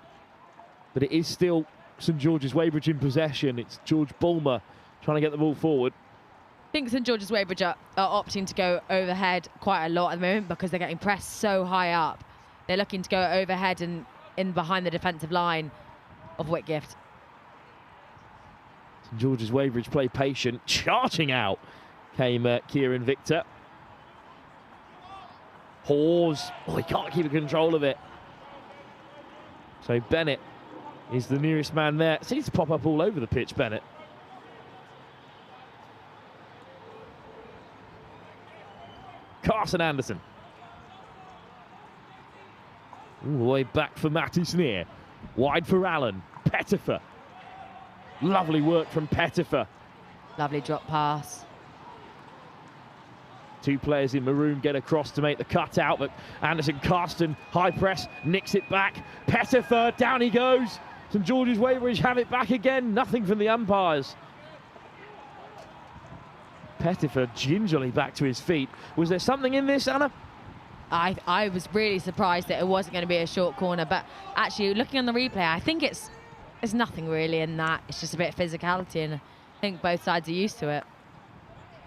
but it is still St George's Weybridge in possession. It's George Bulmer trying to get the ball forward. I think St George's Weybridge are opting to go overhead quite a lot at the moment because they're getting pressed so high up. They're looking to go overhead and in behind the defensive line of Whitgift. St George's Weybridge play patient. Charging out came Kieran Victor. Hawes. Oh, he can't keep control of it. So Bennett is the nearest man there. Seems to pop up all over the pitch, Bennett. Carson Anderson. All the way back for Mattis Neer. Wide for Allen. Pettifer. Lovely work from Pettifer. Lovely drop pass. Two players in maroon get across to make the cut out, but Anderson, Carsten, high press, nicks it back. Pettifer, down he goes. St George's Weybridge have it back again. Nothing from the umpires. Pettifer gingerly back to his feet. Was there something in this, Anna? I was really surprised that it wasn't going to be a short corner, but actually looking on the replay, I think it's nothing really in that. It's just a bit of physicality, and I think both sides are used to it.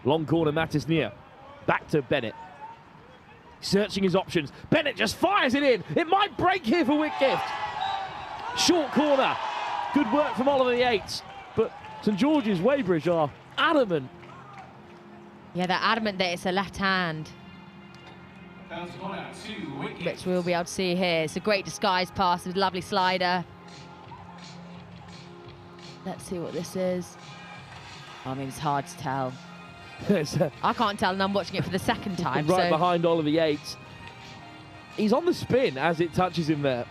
Long corner, Mattis Neer. Back to Bennett. Searching his options. Bennett just fires it in. It might break here for Whitgift. Short corner. Good work from Oliver Yates. But St George's Weybridge are adamant. Yeah, they're adamant that it's a left hand, which we'll be able to see here. It's a great disguise pass with a lovely slider. Let's see what this is. I mean, it's hard to tell. I can't tell, and I'm watching it for the second time. Right behind Oliver Yates. He's on the spin as it touches him there.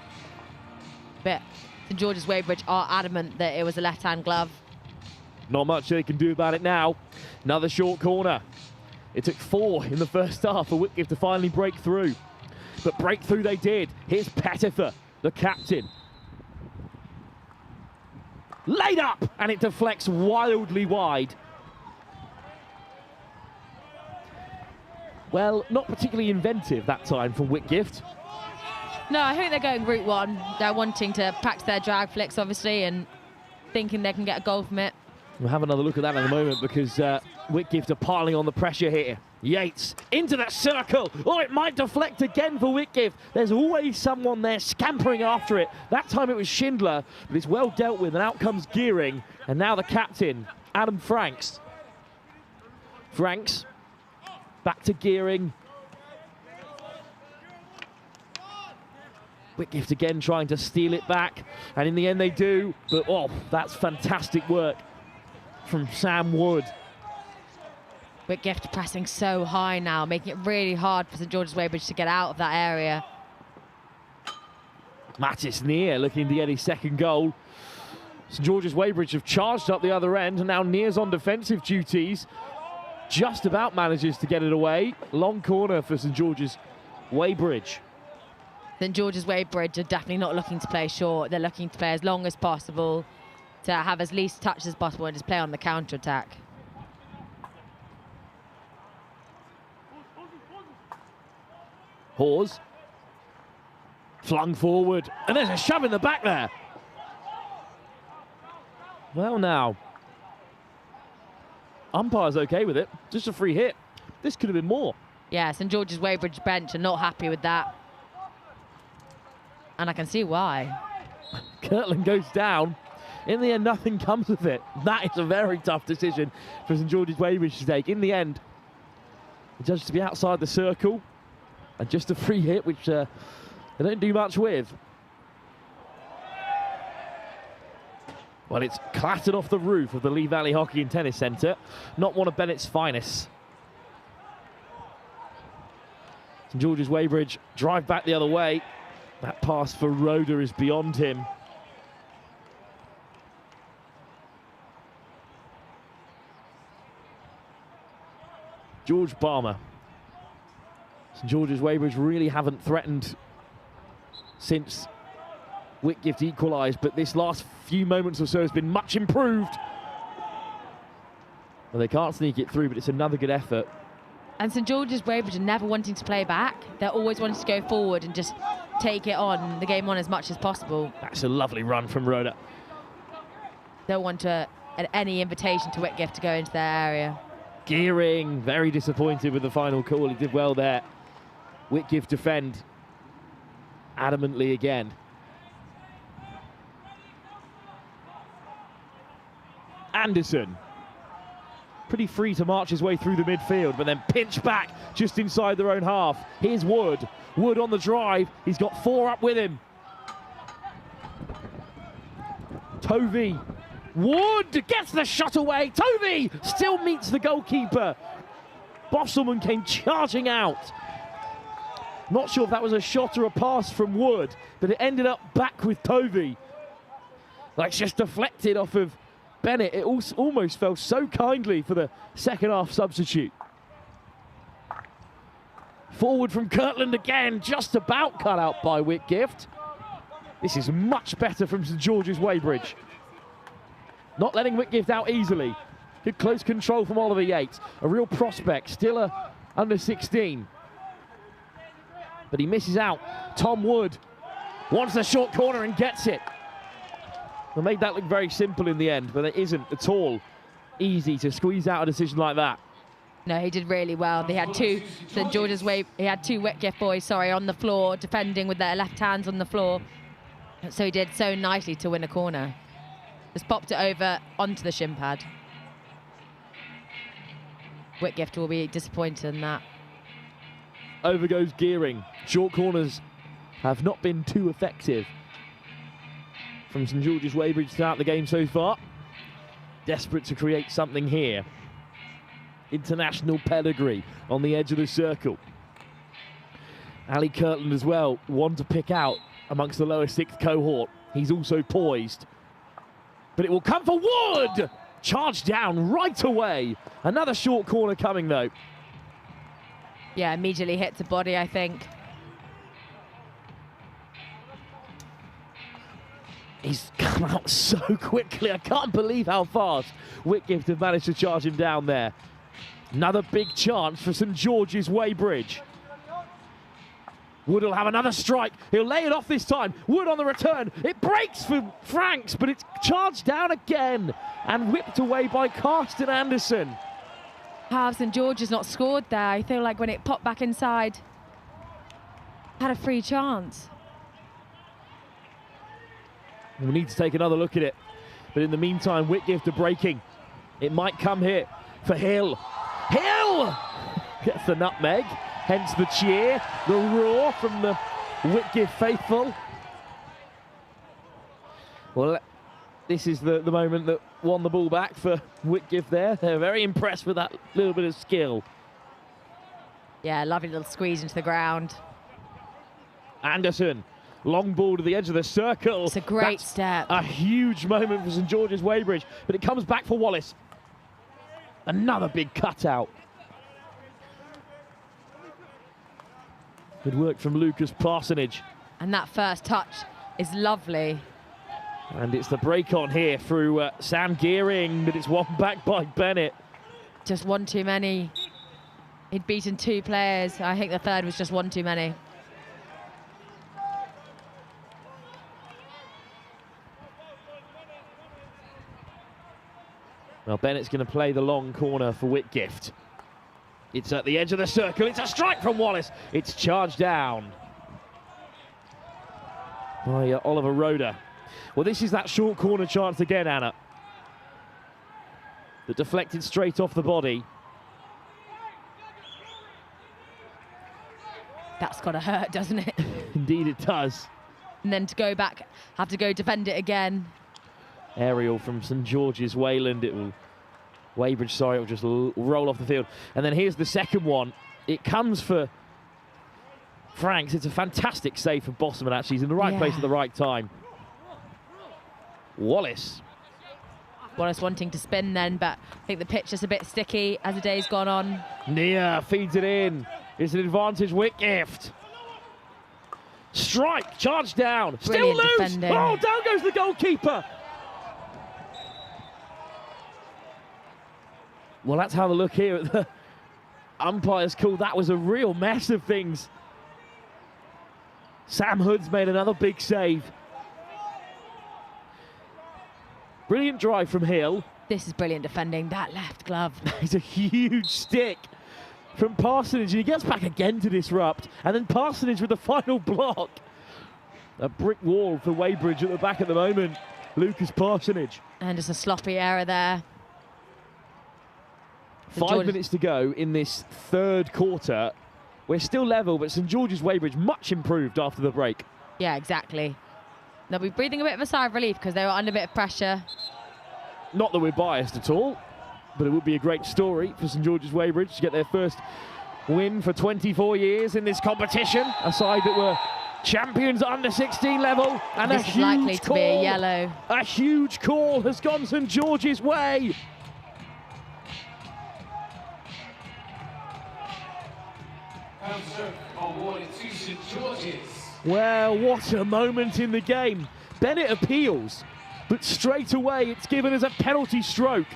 But St George's Weybridge are adamant that it was a left-hand glove. Not much they can do about it now. Another short corner. It took 4 in the first half for Whitgift to finally break through. But break through they did. Here's Pettifer, the captain. Laid up, and it deflects wildly wide. Well, not particularly inventive that time from Whitgift. No, I think they're going route one. They're wanting to practice their drag flicks, obviously, and thinking they can get a goal from it. We'll have another look at that in a moment because Whitgift are piling on the pressure here. Yates into that circle. Oh, it might deflect again for Whitgift. There's always someone there scampering after it. That time it was Schindler, but it's well dealt with, and out comes Gearing. And now the captain, Adam Franks. Franks, back to Gearing. Whitgift again trying to steal it back, and in the end they do, but oh, that's fantastic work from Sam Wood. Whitgift pressing so high now, making it really hard for St George's Weybridge to get out of that area. Mattis Near looking to get his second goal. St George's Weybridge have charged up the other end, and now Near's on defensive duties. Just about manages to get it away. Long corner for St George's Weybridge. St George's Weybridge are definitely not looking to play short. They're looking to play as long as possible, to have as least touches as possible and just play on the counter-attack. Hawes. Flung forward, and there's a shove in the back there. Well now, umpire's okay with it, just a free hit. This could have been more. Yeah, St George's Weybridge bench are not happy with that. And I can see why. Kirtland goes down. In the end, nothing comes of it. That is a very tough decision for St George's Weybridge to take. In the end, the judge to be outside the circle, and just a free hit, which they don't do much with. Well, it's clattered off the roof of the Lee Valley Hockey and Tennis Centre. Not one of Bennett's finest. St George's Weybridge drive back the other way. That pass for Roeder is beyond him. George Balmer. St George's Weybridge really haven't threatened since Whitgift equalised, but this last few moments or so has been much improved. Well, they can't sneak it through, but it's another good effort. And St George's Weybridge are never wanting to play back. They're always wanting to go forward and just take it on, the game on as much as possible. That's a lovely run from Roeder. Don't want any invitation to Whitgift to go into their area. Gearing, very disappointed with the final call. He did well there. Whitgift defend adamantly again. Anderson, pretty free to march his way through the midfield, but then pinch back just inside their own half. Here's Wood. Wood on the drive. He's got 4 up with him. Tovey. Wood gets the shot away. Tovey still meets the goalkeeper. Bosselman came charging out. Not sure if that was a shot or a pass from Wood, but it ended up back with Tovey. Like, just deflected off of Bennett. It almost fell so kindly for the second half substitute. Forward from Kirtland again, just about cut out by Whitgift. This is much better from St George's Weybridge. Not letting Whitgift out easily. Good close control from Oliver Yates. A real prospect, still a under 16. But he misses out. Tom Wood wants the short corner and gets it. They made that look very simple in the end, but it isn't at all easy to squeeze out a decision like that. No, he did really well. They had two St George's he had 2 Whitgift boys, on the floor, defending with their left hands on the floor. So he did so nicely to win a corner. Just popped it over onto the shin pad. Whitgift will be disappointed in that. Over goes Gearing. Short corners have not been too effective from St George's Weybridge throughout the game so far. Desperate to create something here. International pedigree on the edge of the circle. Ali Kirtland as well, one to pick out amongst the lower 6th cohort. He's also poised. But it will come for Wood! Charged down right away. Another short corner coming though. Yeah, immediately hits the body, I think. He's come out so quickly. I can't believe how fast Whitgift have managed to charge him down there. Another big chance for St George's Weybridge. Wood will have another strike. He'll lay it off this time. Wood on the return. It breaks for Franks, but it's charged down again and whipped away by Karsten Anderson. How St George has not scored there. I feel like when it popped back inside, had a free chance. We need to take another look at it. But in the meantime, Whitgift are breaking. It might come here for Hill. Hill gets the nutmeg. Hence the cheer, the roar from the Whitgift faithful. Well, this is the moment that won the ball back for Whitgift there. They're very impressed with that little bit of skill. Yeah, lovely little squeeze into the ground. Anderson, long ball to the edge of the circle. It's a great step. A huge moment for St George's Weybridge, but it comes back for Wallace. Another big cutout. Good work from Lucas Parsonage. And that first touch is lovely. And it's the break on here through Sam Gearing, but it's won back by Bennett. Just one too many. He'd beaten 2 players. I think the third was just one too many. Well, Bennett's going to play the long corner for Whitgift. It's at the edge of the circle. It's a strike from Wallace. It's charged down by Oliver Roeder. Well, this is that short corner chance again, Anna. That deflected straight off the body. That's got to hurt, doesn't it? Indeed it does. And then to go back, have to go defend it again. Aerial from St George's Wayland. It will... Weybridge, sorry, it will just roll off the field. And then here's the second one. It comes for Franks. It's a fantastic save for Bosman, actually. He's in the right place at the right time. Wallace. Wallace wanting to spin then, but I think the pitch is a bit sticky as the day's gone on. Nia feeds it in. It's an advantage, Whitgift. Strike, charge down. Brilliant Still loose. defending. Oh, down goes the goalkeeper. Well, let's have a look here at the umpire's call. That was a real mess of things. Sam Hood's made another big save. Brilliant drive from Hill. This is brilliant defending. That left glove. It's a huge stick from Parsonage, and he gets back again to disrupt. And then Parsonage with the final block. A brick wall for Weybridge at the back at the moment. Lucas Parsonage. And just a sloppy error there. 5 minutes to go in this third quarter. We're still level, but St George's Weybridge much improved after the break. Yeah, exactly. They'll be breathing a bit of a sigh of relief because they were under a bit of pressure. Not that we're biased at all, but it would be a great story for St George's Weybridge to get their first win for 24 years in this competition. A side that were champions at under 16 level. And this is likely to be a yellow. A huge call has gone St George's way. Awarded to St George's. Well, what a moment in the game. Bennett appeals, but straight away it's given as a penalty stroke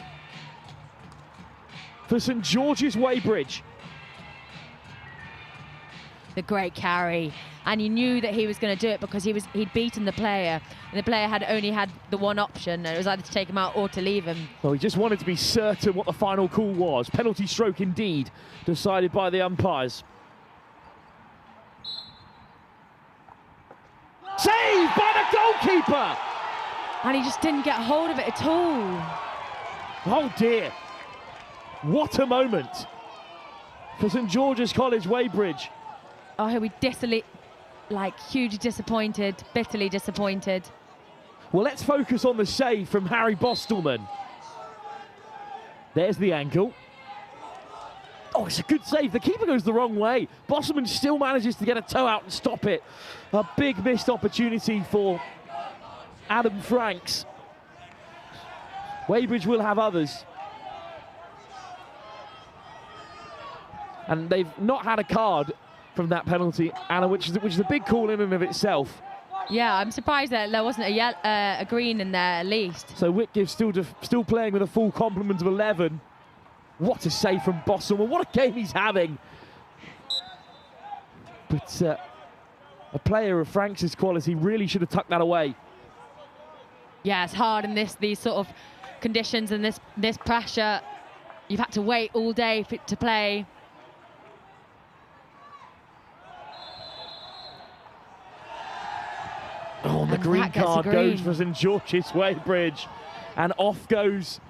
for St George's Weybridge. The great carry, and you knew that he was going to do it because he'd beaten the player, and the player had only had the one option, and it was either to take him out or to leave him. Well, he just wanted to be certain what the final call was. Penalty stroke indeed, decided by the umpires. Saved by the goalkeeper! And he just didn't get hold of it at all. Oh dear. What a moment for St George's College Weybridge. Oh, he'll be hugely disappointed, bitterly disappointed. Well, let's focus on the save from Harry Bostelman. There's the ankle. Oh, it's a good save. The keeper goes the wrong way. Bostelman still manages to get a toe out and stop it. A big missed opportunity for Adam Franks. Weybridge will have others. And they've not had a card from that penalty, Anna, which is a big call in and of itself. Yeah, I'm surprised that there wasn't a green in there at least. So Whitgift still playing with a full complement of 11. What a save from Bossum, and what a game he's having. But a player of Franks' quality really should have tucked that away. Yeah, it's hard in these sort of conditions and this pressure. You've had to wait all day to play. Oh, and the green card goes for St George's Weybridge. And off goes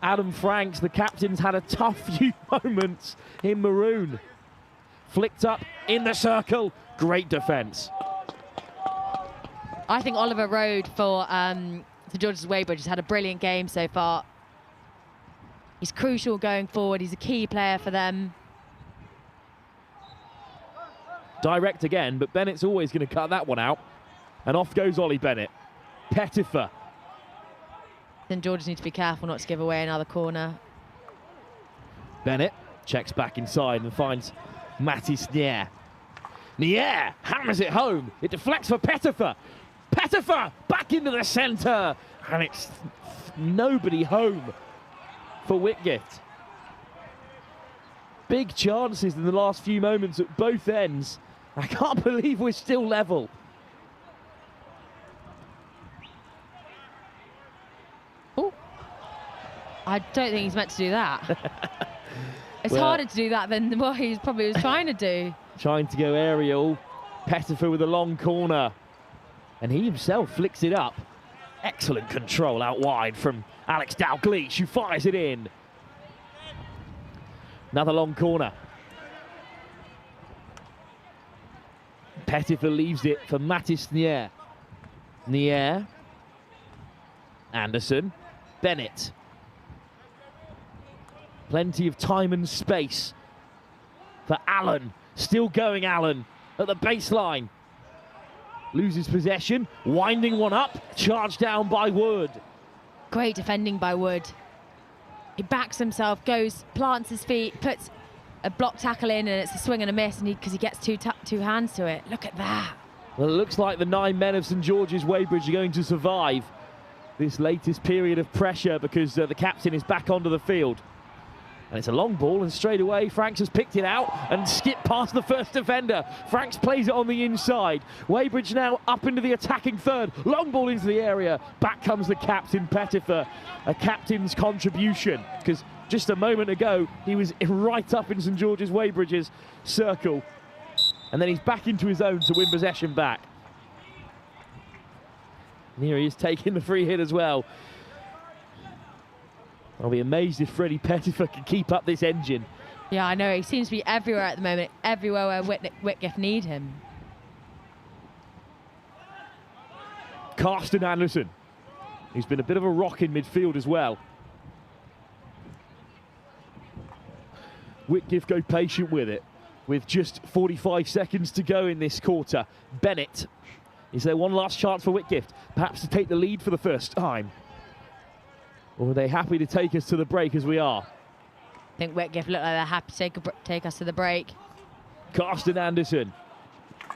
Adam Franks. The captain's had a tough few moments in maroon. Flicked up in the circle. Great defence. I think Oliver Road for St George's Weybridge has had a brilliant game so far. He's crucial going forward. He's a key player for them. Direct again, but Bennett's always going to cut that one out. And off goes Ollie Bennett. Pettifer. St George's need to be careful not to give away another corner. Bennett checks back inside and finds Mattis Nier. Nier hammers it home. It deflects for Pettifer. Pettifer back into the centre. And it's nobody home for Whitgift. Big chances in the last few moments at both ends. I can't believe we're still level. I don't think he's meant to do that. It's harder to do that than what he probably was trying to do. Trying to go aerial. Pettifer with a long corner. And he himself flicks it up. Excellent control out wide from Alex Dalgleish, who fires it in. Another long corner. Pettifer leaves it for Mattis Nier. Nier. Anderson. Bennett. Plenty of time and space for Allen. Still going Allen at the baseline. Loses possession, winding one up, charged down by Wood. Great defending by Wood. He backs himself, goes, plants his feet, puts a block tackle in, and it's a swing and a miss, and because he gets two hands to it. Look at that. Well, it looks like the 9 men of St George's Weybridge are going to survive this latest period of pressure because the captain is back onto the field. And it's a long ball, and straight away Franks has picked it out and skipped past the first defender. Franks plays it on the inside. Weybridge now up into the attacking third. Long ball into the area. Back comes the captain, Pettifer. A captain's contribution, because just a moment ago he was right up in St George's Weybridge's circle. And then he's back into his own to win possession back. And here he is taking the free hit as well. I'll be amazed if Freddie Pettifer can keep up this engine. Yeah, I know. He seems to be everywhere at the moment, everywhere where Whitgift need him. Karsten Anderson, who's been a bit of a rock in midfield as well. Whitgift go patient with it, with just 45 seconds to go in this quarter. Bennett, is there one last chance for Whitgift? Perhaps to take the lead for the first time? Or are they happy to take us to the break as we are? I think Whitgift look like they're happy to take us to the break. Karsten Anderson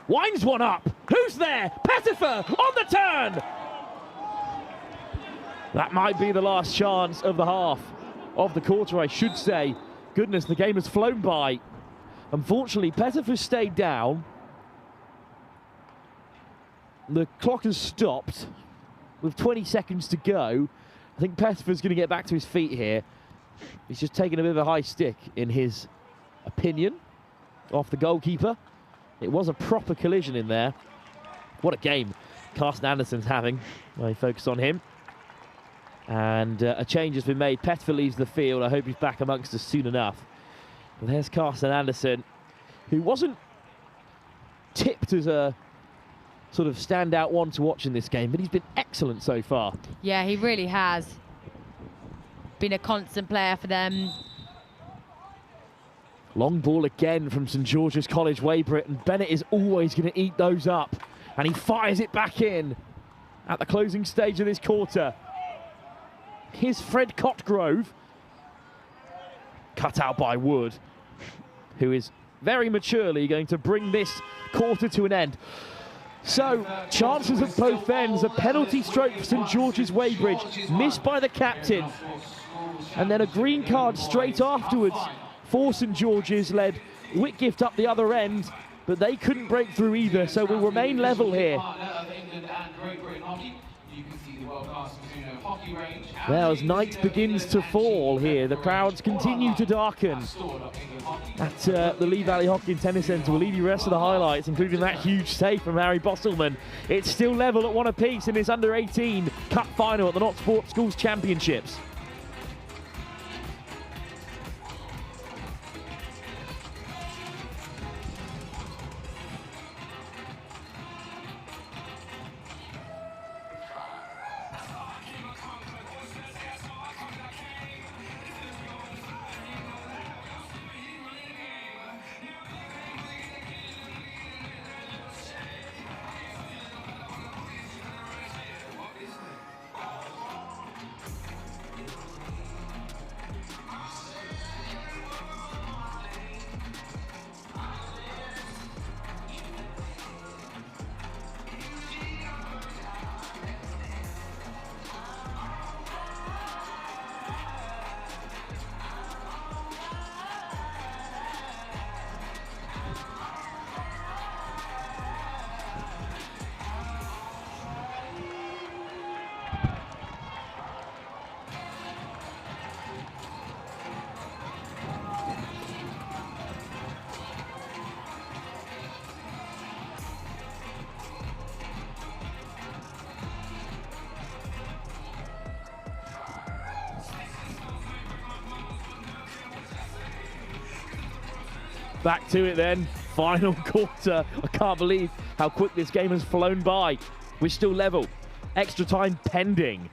winds one up. Who's there? Pettifer on the turn. That might be the last chance of the half, of the quarter, I should say. Goodness, the game has flown by. Unfortunately, Pettifer stayed down. The clock has stopped with 20 seconds to go. I think Pettifer's going to get back to his feet here. He's just taken a bit of a high stick, in his opinion, off the goalkeeper. It was a proper collision in there. What a game Karsten Anderson's having. I focus on him. And a change has been made. Pettifer leaves the field. I hope he's back amongst us soon enough. But there's Karsten Anderson, who wasn't tipped as a sort of standout one to watch in this game, but he's been excellent so far. Yeah, he really has. Been a constant player for them. Long ball again from St George's College Weybridge, and Bennett is always going to eat those up. And he fires it back in at the closing stage of this quarter. Here's Fred Cotgrove. Cut out by Wood. who is very maturely going to bring this quarter to an end. So, chances at both ends, a penalty stroke for St George's Weybridge, missed by the captain, and then a green card straight afterwards for St George's, led Whitgift up the other end, but they couldn't break through either, so we'll remain level here. Well, as night begins to fall here, the crowds continue to darken at the Lee Valley Hockey and Tennis Centre. We'll leave you the rest of the highlights, including that huge save from Harry Bostelman. It's still level at 1 apiece in this under-18 cup final at the Not Sports Schools Championships. Back to it then, final quarter. I can't believe how quick this game has flown by. We're still level, extra time pending.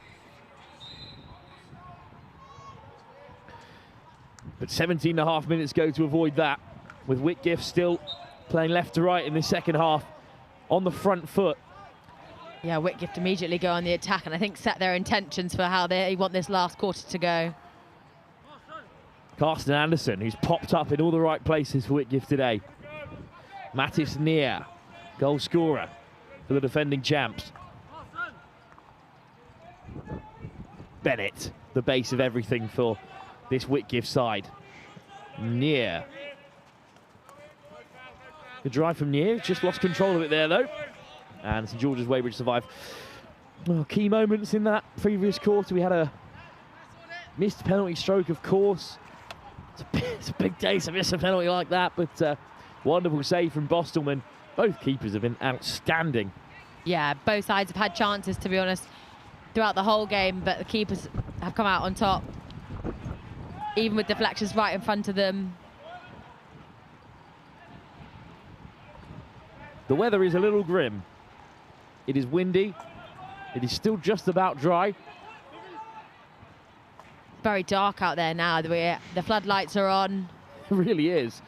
But 17.5 minutes go to avoid that, with Whitgift still playing left to right in the second half on the front foot. Yeah, Whitgift immediately go on the attack and I think set their intentions for how they want this last quarter to go. Carsten Anderson, who's popped up in all the right places for Whitgift today. Mattis Neer, goal scorer for the defending champs. Bennett, the base of everything for this Whitgift side. Neer. Good drive from Neer, just lost control of it there though. And St George's Weybridge survived. Well, key moments in that previous quarter. We had a missed penalty stroke, of course. It's a big day to miss a penalty like that, but wonderful save from Bostelman. Both keepers have been outstanding. Yeah, both sides have had chances, to be honest, throughout the whole game, but the keepers have come out on top, even with deflections right in front of them. The weather is a little grim. It is windy. It is still just about dry. Very dark out there now. The floodlights are on. It really is.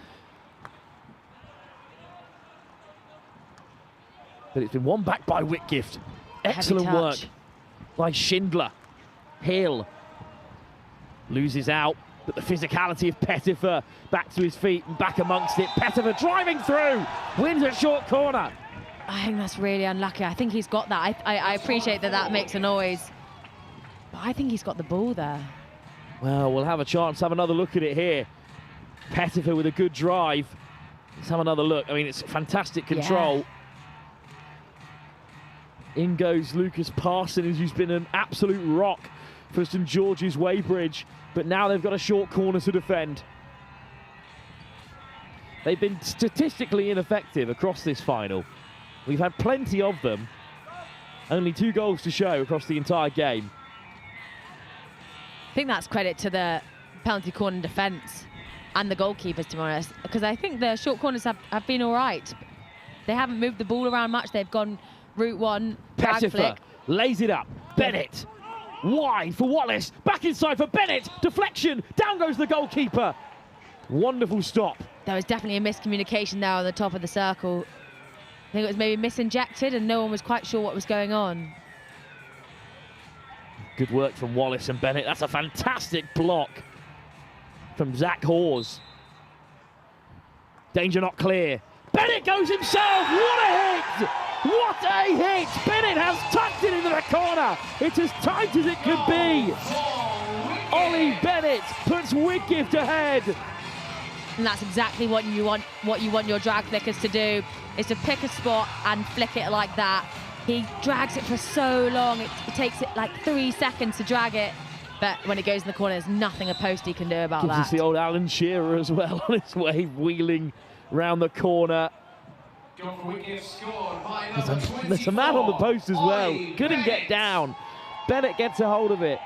But it's been won back by Whitgift. Excellent work by Schindler. Hill loses out, but the physicality of Pettifer back to his feet and back amongst it. Pettifer driving through, wins a short corner. I think that's really unlucky. I think he's got that. I appreciate that makes a noise, but I think he's got the ball there. Well, we'll have a chance to have another look at it here. Pettifer with a good drive. Let's have another look. I mean, it's fantastic control. Yeah. In goes Lucas Parsons, who's been an absolute rock for St George's Weybridge, but now they've got a short corner to defend. They've been statistically ineffective across this final. We've had plenty of them. Only 2 goals to show across the entire game. I think that's credit to the penalty corner defence and the goalkeepers, to be honest, because I think the short corners have been all right. They haven't moved the ball around much. They've gone route one, drag flick. Lays it up. Bennett. Wide for Wallace. Back inside for Bennett. Deflection. Down goes the goalkeeper. Wonderful stop. There was definitely a miscommunication there on the top of the circle. I think it was maybe misinjected and no one was quite sure what was going on. Good work from Wallace and Bennett. That's a fantastic block from Zach Hawes. Danger not clear. Bennett goes himself. What a hit! What a hit! Bennett has tucked it into the corner. It's as tight as it could be. Ollie Bennett puts Whitgift ahead. And that's exactly what you want your drag flickers to do, is to pick a spot and flick it like that. He drags it for so long, it takes it like 3 seconds to drag it. But when it goes in the corner, there's nothing a postie can do about Gives that. us the old Alan Shearer as well on his way, wheeling round the corner. There's a man on the post as well. Couldn't get down. Bennett gets a hold of it.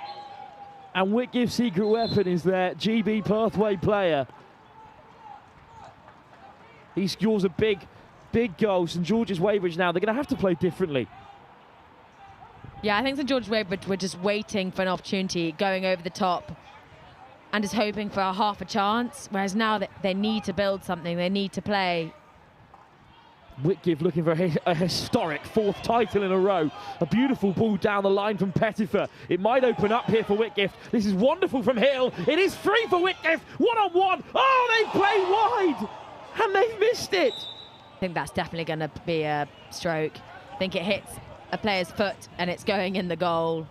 And Whitgift's secret weapon is their GB Perthway player. He scores a big goal. St George's Weybridge now, they're going to have to play differently. Yeah, I think St George's Weybridge were just waiting for an opportunity, going over the top, and just hoping for a half a chance, whereas now they need to build something, they need to play. Whitgift looking for a historic 4th title in a row. A beautiful ball down the line from Pettifer. It might open up here for Whitgift. This is wonderful from Hill. It is free for Whitgift. One-on-one. Oh, they play wide. And they've missed it. I think that's definitely going to be a stroke. I think it hits a player's foot and it's going in the goal.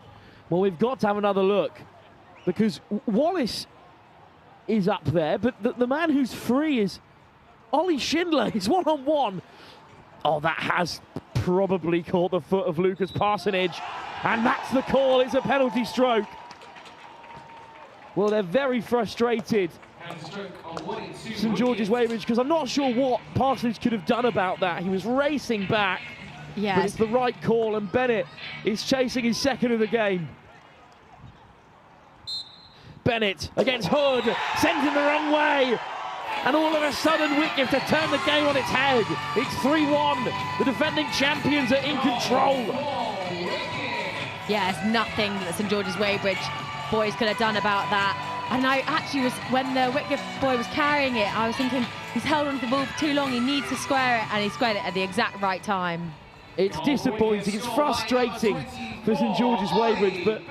Well, we've got to have another look, because Wallace is up there, but the man who's free is Ollie Schindler. He's one-on-one. Oh, that has probably caught the foot of Lucas Parsonage. And that's the call. It's a penalty stroke. Well, they're very frustrated, St George's Weybridge, because I'm not sure what Parsonage could have done about that. He was racing back. Yes. But it's the right call, and Bennett is chasing his 2nd of the game. Bennett against Hood, sent him the wrong way. And all of a sudden, Whitgift have turned the game on its head. It's 3-1. The defending champions are in control. Yeah, there's nothing that St George's Weybridge boys could have done about that. And I actually was, when the Whitgift boy was carrying it, I was thinking, he's held onto the ball for too long, he needs to square it, and he squared it at the exact right time. It's disappointing, it's frustrating for St George's Weybridge, but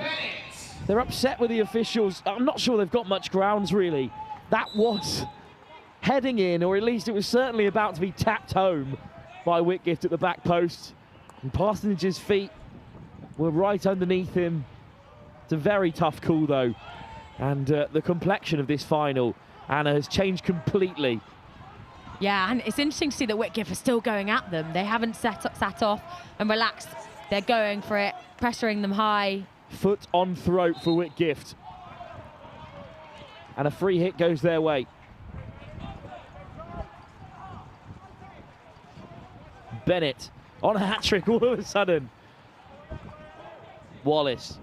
they're upset with the officials. I'm not sure they've got much grounds, really. That was heading in, or at least it was certainly about to be tapped home by Whitgift at the back post. And Parsonage's feet were right underneath him. It's a very tough call, though. And the complexion of this final, Anna, has changed completely. Yeah, and it's interesting to see that Whitgift are still going at them. They haven't sat off and relaxed. They're going for it, pressuring them high. Foot on throat for Whitgift. And a free hit goes their way. Bennett on a hat-trick all of a sudden. Wallace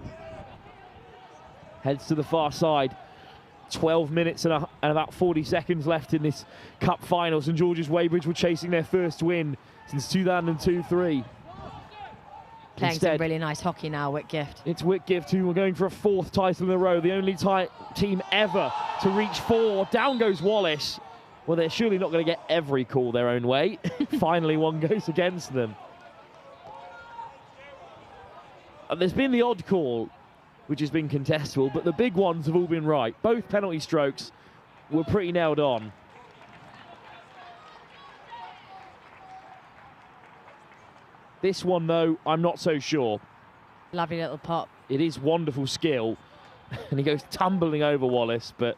heads to the far side. 12 minutes and about 40 seconds left in this cup final. St George's Weybridge were chasing their first win since 2002-03. Playing some really nice hockey now, Whitgift. It's Whitgift who are going for a 4th title in a row, the only team ever to reach 4. Down goes Wallace. Well, they're surely not going to get every call their own way. Finally, one goes against them. And there's been the odd call, which has been contestable, but the big ones have all been right. Both penalty strokes were pretty nailed on. This one, though, I'm not so sure. Lovely little pop. It is wonderful skill. And he goes tumbling over Wallace, but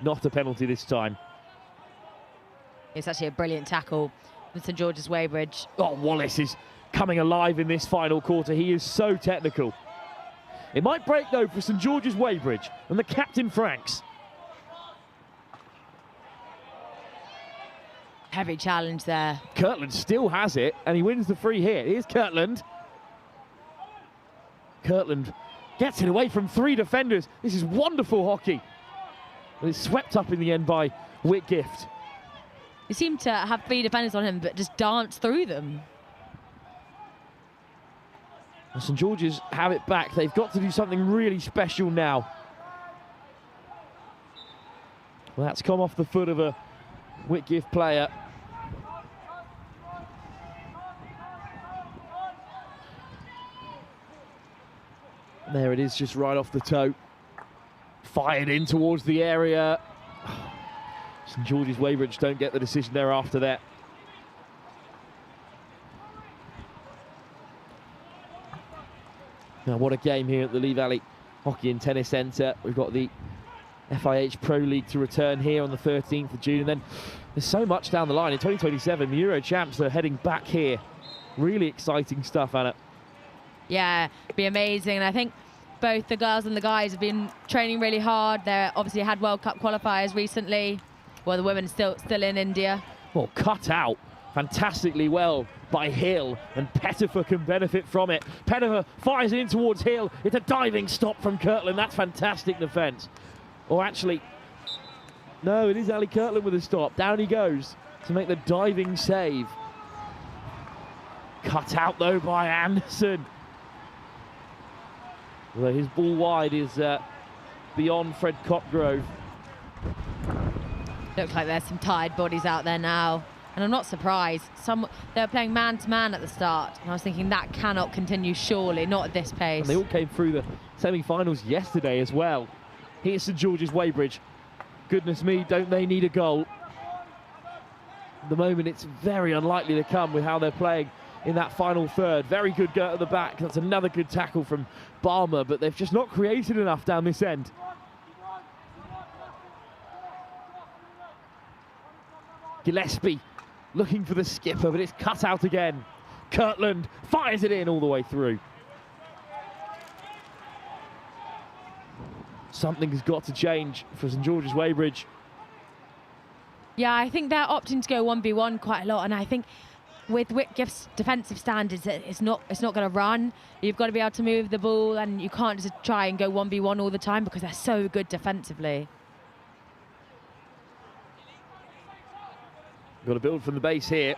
not a penalty this time. It's actually a brilliant tackle from St George's Weybridge. Oh, Wallace is coming alive in this final quarter. He is so technical. It might break, though, for St George's Weybridge and the captain, Franks. Heavy challenge there. Kirtland still has it, and he wins the free hit. Here's Kirtland. Kirtland gets it away from 3 defenders. This is wonderful hockey. And it's swept up in the end by Whitgift. He seemed to have 3 defenders on him, but just dance through them. And St George's have it back. They've got to do something really special now. Well, that's come off the foot of a Whitgift player. There it is, just right off the toe. Fired in towards the area. St George's Weybridge don't get the decision there after that. Now, what a game here at the Lee Valley Hockey and Tennis Centre. We've got the FIH Pro League to return here on the 13th of June. And then there's so much down the line. In 2027, the Euro Champs are heading back here. Really exciting stuff, Anna. Yeah, it'd be amazing. And I think both the girls and the guys have been training really hard. They obviously had World Cup qualifiers recently. Well, the women still in India. Well, cut out fantastically well by Hill, and Pettifer can benefit from it. Pettifer fires it in towards Hill. It's a diving stop from Kirtland. That's fantastic defence. Or actually, no, it is Ali Kirtland with a stop. Down he goes to make the diving save. Cut out though by Anderson. Although his ball wide is beyond Fred Copgrove. Looks like there's some tired bodies out there now. And I'm not surprised. They were playing man-to-man at the start. And I was thinking that cannot continue, surely, not at this pace. And they all came through the semi-finals yesterday as well. Here's St George's Weybridge. Goodness me, don't they need a goal? At the moment, it's very unlikely to come with how they're playing in that final third. Very good go at the back. That's another good tackle from Balmer, but they've just not created enough down this end. Gillespie looking for the skipper, but it's cut out again. Kirtland fires it in all the way through. Something's got to change for St George's Weybridge. Yeah, I think they're opting to go 1v1 quite a lot, and I think with Whitgift's defensive standards, it's not going to run. You've got to be able to move the ball, and you can't just try and go 1v1 all the time because they're so good defensively. Got to build from the base here.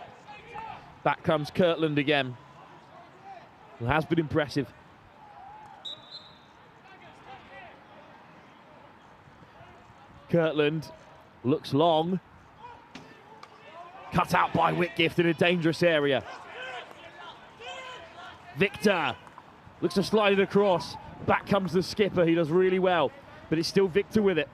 Back comes Kirtland again. It has been impressive. Kirtland looks long. Cut out by Whitgift in a dangerous area. Victor looks to slide it across. Back comes the skipper. He does really well, but it's still Victor with it.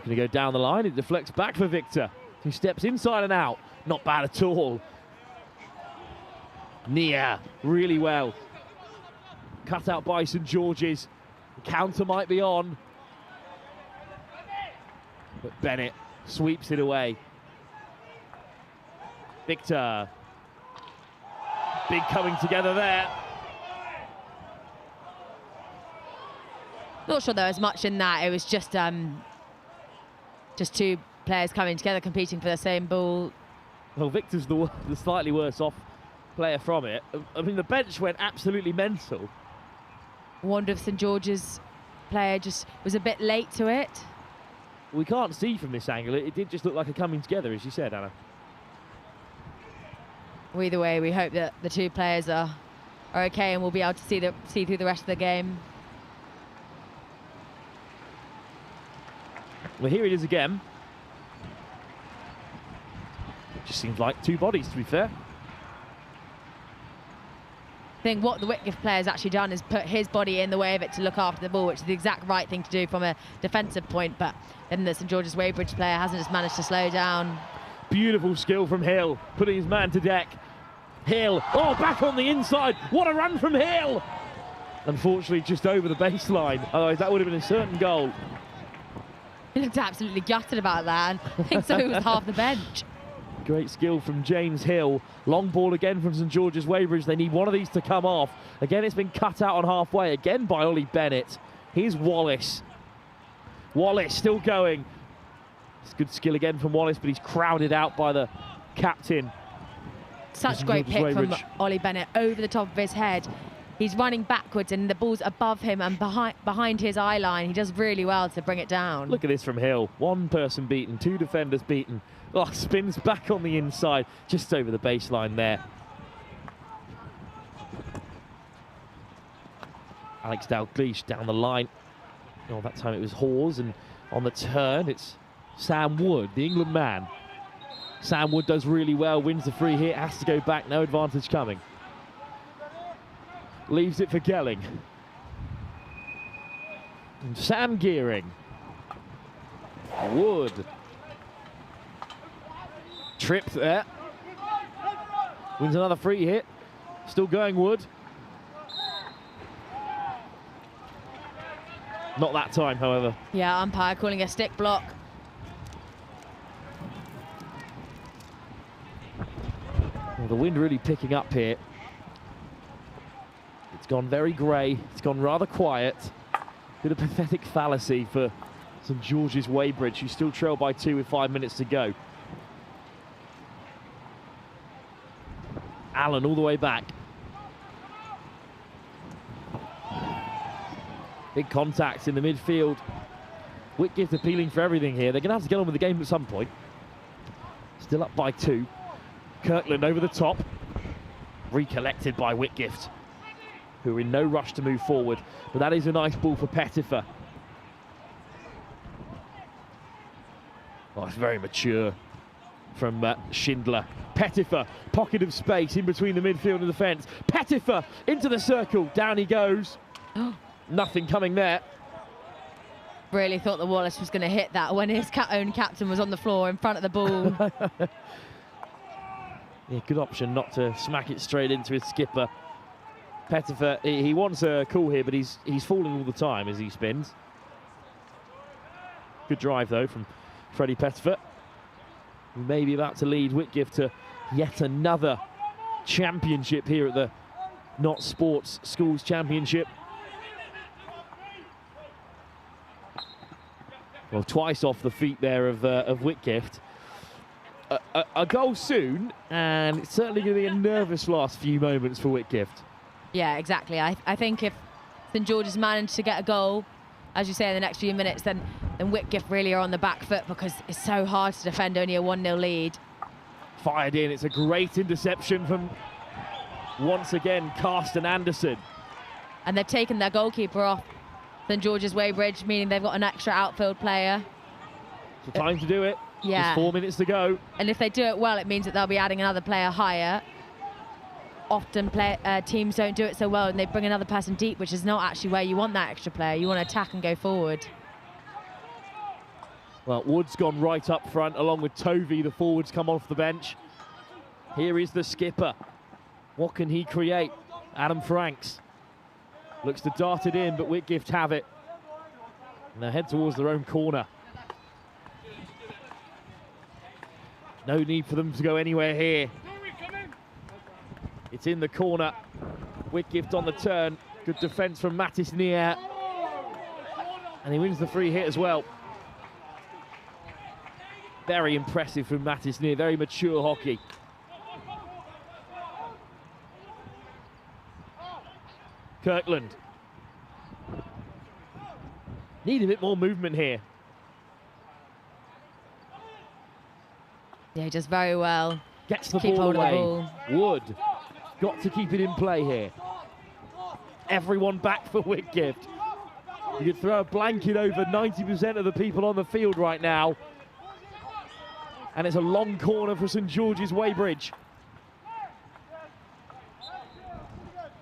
Going to go down the line. It deflects back for Victor. He steps inside and out. Not bad at all. Nia, really well. Cut out by St George's. The counter might be on. But Bennett sweeps it away. Victor. Big coming together there. Not sure there was much in that. It was just two players coming together, competing for the same ball. Well, Victor's the slightly worse off player from it. I mean, the bench went absolutely mental. Wonder if St George's player just was a bit late to it. We can't see from this angle. It did just look like a coming together, as you said, Anna. Well, either way, we hope that the two players are okay and we'll be able to see through the rest of the game. Well, here it is again. It just seems like two bodies, to be fair. I think what the Whitgift player has actually done is put his body in the way of it to look after the ball, which is the exact right thing to do from a defensive point, but then the St George's Weybridge player hasn't just managed to slow down. Beautiful skill from Hill, putting his man to deck. Hill, oh, back on the inside. What a run from Hill! Unfortunately, just over the baseline. Otherwise, that would have been a certain goal. He looked absolutely gutted about that, and I think so was half the bench. Great skill from James Hill. Long ball again from St George's Weybridge. They need one of these to come off. Again, it's been cut out on halfway, again by Ollie Bennett. Here's Wallace. Wallace still going. It's good skill again from Wallace, but he's crowded out by the captain. Such great pick from Ollie Bennett over the top of his head. He's running backwards and the ball's above him and behind his eye line. He does really well to bring it down. Look at this from Hill. One person beaten, two defenders beaten. Oh, spins back on the inside, just over the baseline there. Alex Dalgleish down the line. Oh, that time it was Hawes, and on the turn, it's Sam Wood, the England man. Sam Wood does really well, wins the free hit, has to go back, no advantage coming. Leaves it for Gelling. And Sam Gearing. Wood. Tripped there. Wins another free hit. Still going Wood. Not that time, however. Yeah, umpire calling a stick block. Well, the wind really picking up here. It's gone very grey. It's gone rather quiet. Bit of pathetic fallacy for St George's Weybridge, who still trail by 2 with 5 minutes to go. Allen all the way back. Big contacts in the midfield. Whitgift appealing for everything here. They're going to have to get on with the game at some point. Still up by 2. Kirkland over the top. Recollected by Whitgift, who are in no rush to move forward. But that is a nice ball for Pettifer. Oh, it's very mature from Schindler. Pettifer, pocket of space in between the midfield and the defence. Pettifer into the circle. Down he goes. Nothing coming there. Really thought that Wallace was going to hit that when his own captain was on the floor in front of the ball. Yeah, good option not to smack it straight into his skipper. Pettifer, he wants a call here, but he's falling all the time as he spins. Good drive, though, from Freddie Pettifer, who may be about to lead Whitgift to yet another championship here at the Not Sports Schools Championship. Well, twice off the feet there of Whitgift. A goal soon, and it's certainly going to be a nervous last few moments for Whitgift. Yeah, exactly. I think if St George's managed to get a goal, as you say, in the next few minutes, then Whitgift really are on the back foot, because it's so hard to defend only a 1-0 lead. Fired in. It's a great interception from, once again, Carsten Anderson. And they've taken their goalkeeper off St George's Weybridge, meaning they've got an extra outfield player. So time to do it. Yeah. There's 4 minutes to go. And if they do it well, it means that they'll be adding another player higher. Often teams don't do it so well, and they bring another person deep, which is not actually where you want that extra player. You want to attack and go forward. Well, Wood's gone right up front, along with Tovey. The forwards come off the bench. Here is the skipper. What can he create? Adam Franks looks to dart it in, but Whitgift have it. And they head towards their own corner. No need for them to go anywhere here. It's in the corner. Whitgift on the turn. Good defence from Mattis Nier. And he wins the free hit as well. Very impressive from Mattis Nier. Very mature hockey. Kirkland. Need a bit more movement here. Yeah, he does very well. Gets the Keep ball hold away. of the ball. Wood. Got to keep it in play here. Everyone back for Whitgift. You could throw a blanket over 90% of the people on the field right now. And it's a long corner for St George's Weybridge.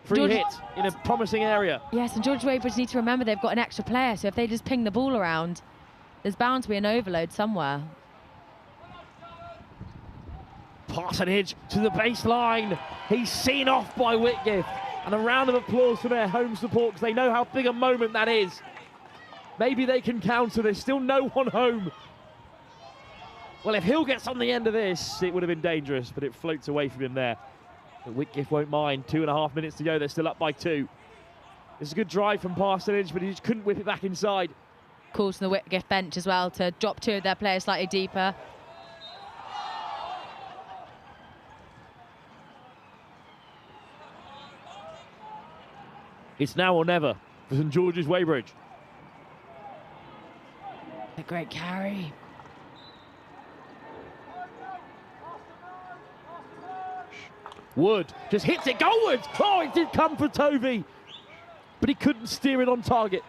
Free hit in a promising area. Yes, and George Weybridge need to remember they've got an extra player, so if they just ping the ball around, there's bound to be an overload somewhere. Parsonage to the baseline. He's seen off by Whitgift. And a round of applause for their home support, because they know how big a moment that is. Maybe they can counter. There's still no one home. Well, if Hill gets on the end of this, it would have been dangerous, but it floats away from him there. But Whitgift won't mind. 2.5 minutes to go. They're still up by 2. It's a good drive from Parsonage, but he just couldn't whip it back inside. Calls from the Whitgift bench as well to drop 2 of their players slightly deeper. It's now or never for St George's Weybridge. A great carry. Wood just hits it goalwards. Oh, it did come for Tovey, but he couldn't steer it on target.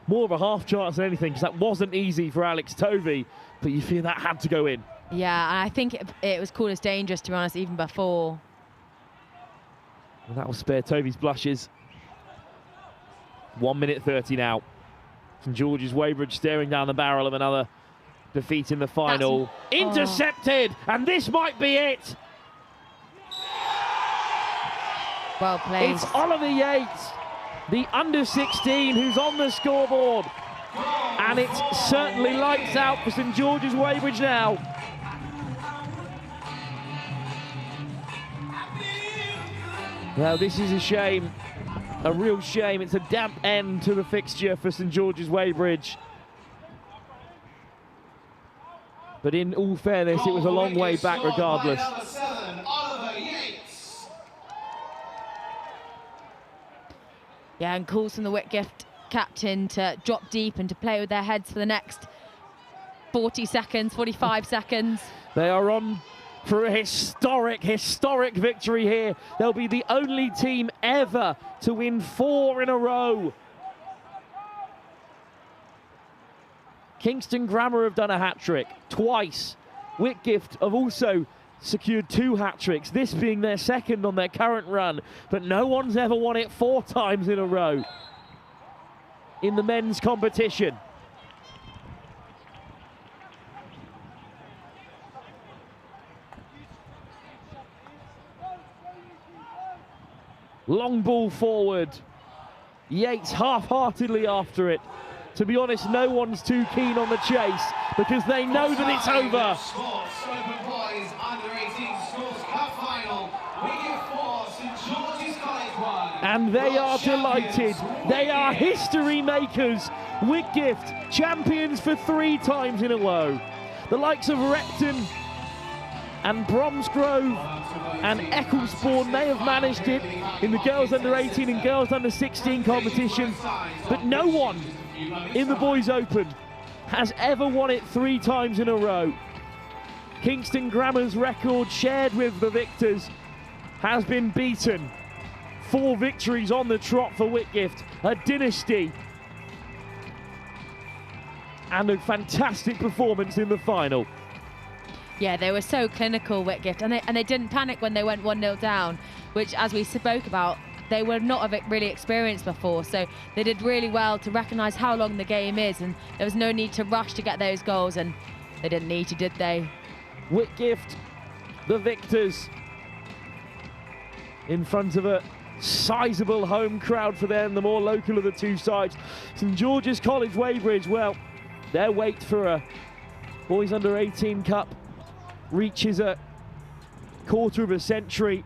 More of a half chance than anything, because that wasn't easy for Alex Tovey, but you feel that had to go in. Yeah, and I think it was called as dangerous, to be honest, even before. And that will spare Tovey's blushes. 1 minute 30 now. St George's Weybridge staring down the barrel of another defeat in the final. Intercepted, and this might be it. Well played. It's Oliver Yates, the under-16, who's on the scoreboard. And it certainly lights out for St George's Weybridge now. Well, this is a shame, a real shame. It's a damp end to the fixture for St George's Weybridge. But in all fairness, it was a long way back regardless. Yeah, and calls from the Whitgift captain to drop deep and to play with their heads for the next 40 seconds, 45 seconds. They are on for a historic victory here. They'll be the only team ever to win 4 in a row. Kingston Grammar have done a hat-trick twice. Whitgift have also secured 2 hat-tricks, this being their second on their current run, but no one's ever won it 4 times in a row in the men's competition. Long ball forward. Yates half-heartedly after it. To be honest, no one's too keen on the chase because they know that it's over. And they are delighted. They are history makers. Whitgift, champions for 3 times in a row. The likes of Repton and Bromsgrove and Ecclesbourne may have managed it in the girls under 18 and girls under 16 competition, but no one in the Boys Open has ever won it 3 times in a row. Kingston Grammar's record, shared with the victors, has been beaten. 4 victories on the trot for Whitgift, a dynasty, and a fantastic performance in the final. Yeah, they were so clinical, Whitgift, and they didn't panic when they went 1-0 down, which, as we spoke about, they were not really experienced before, so they did really well to recognise how long the game is, and there was no need to rush to get those goals, and they didn't need to, did they? Whitgift, the victors, in front of a sizable home crowd for them, the more local of the 2 sides. St George's College Weybridge, well, their wait for a Boys Under 18 Cup reaches a quarter of a century.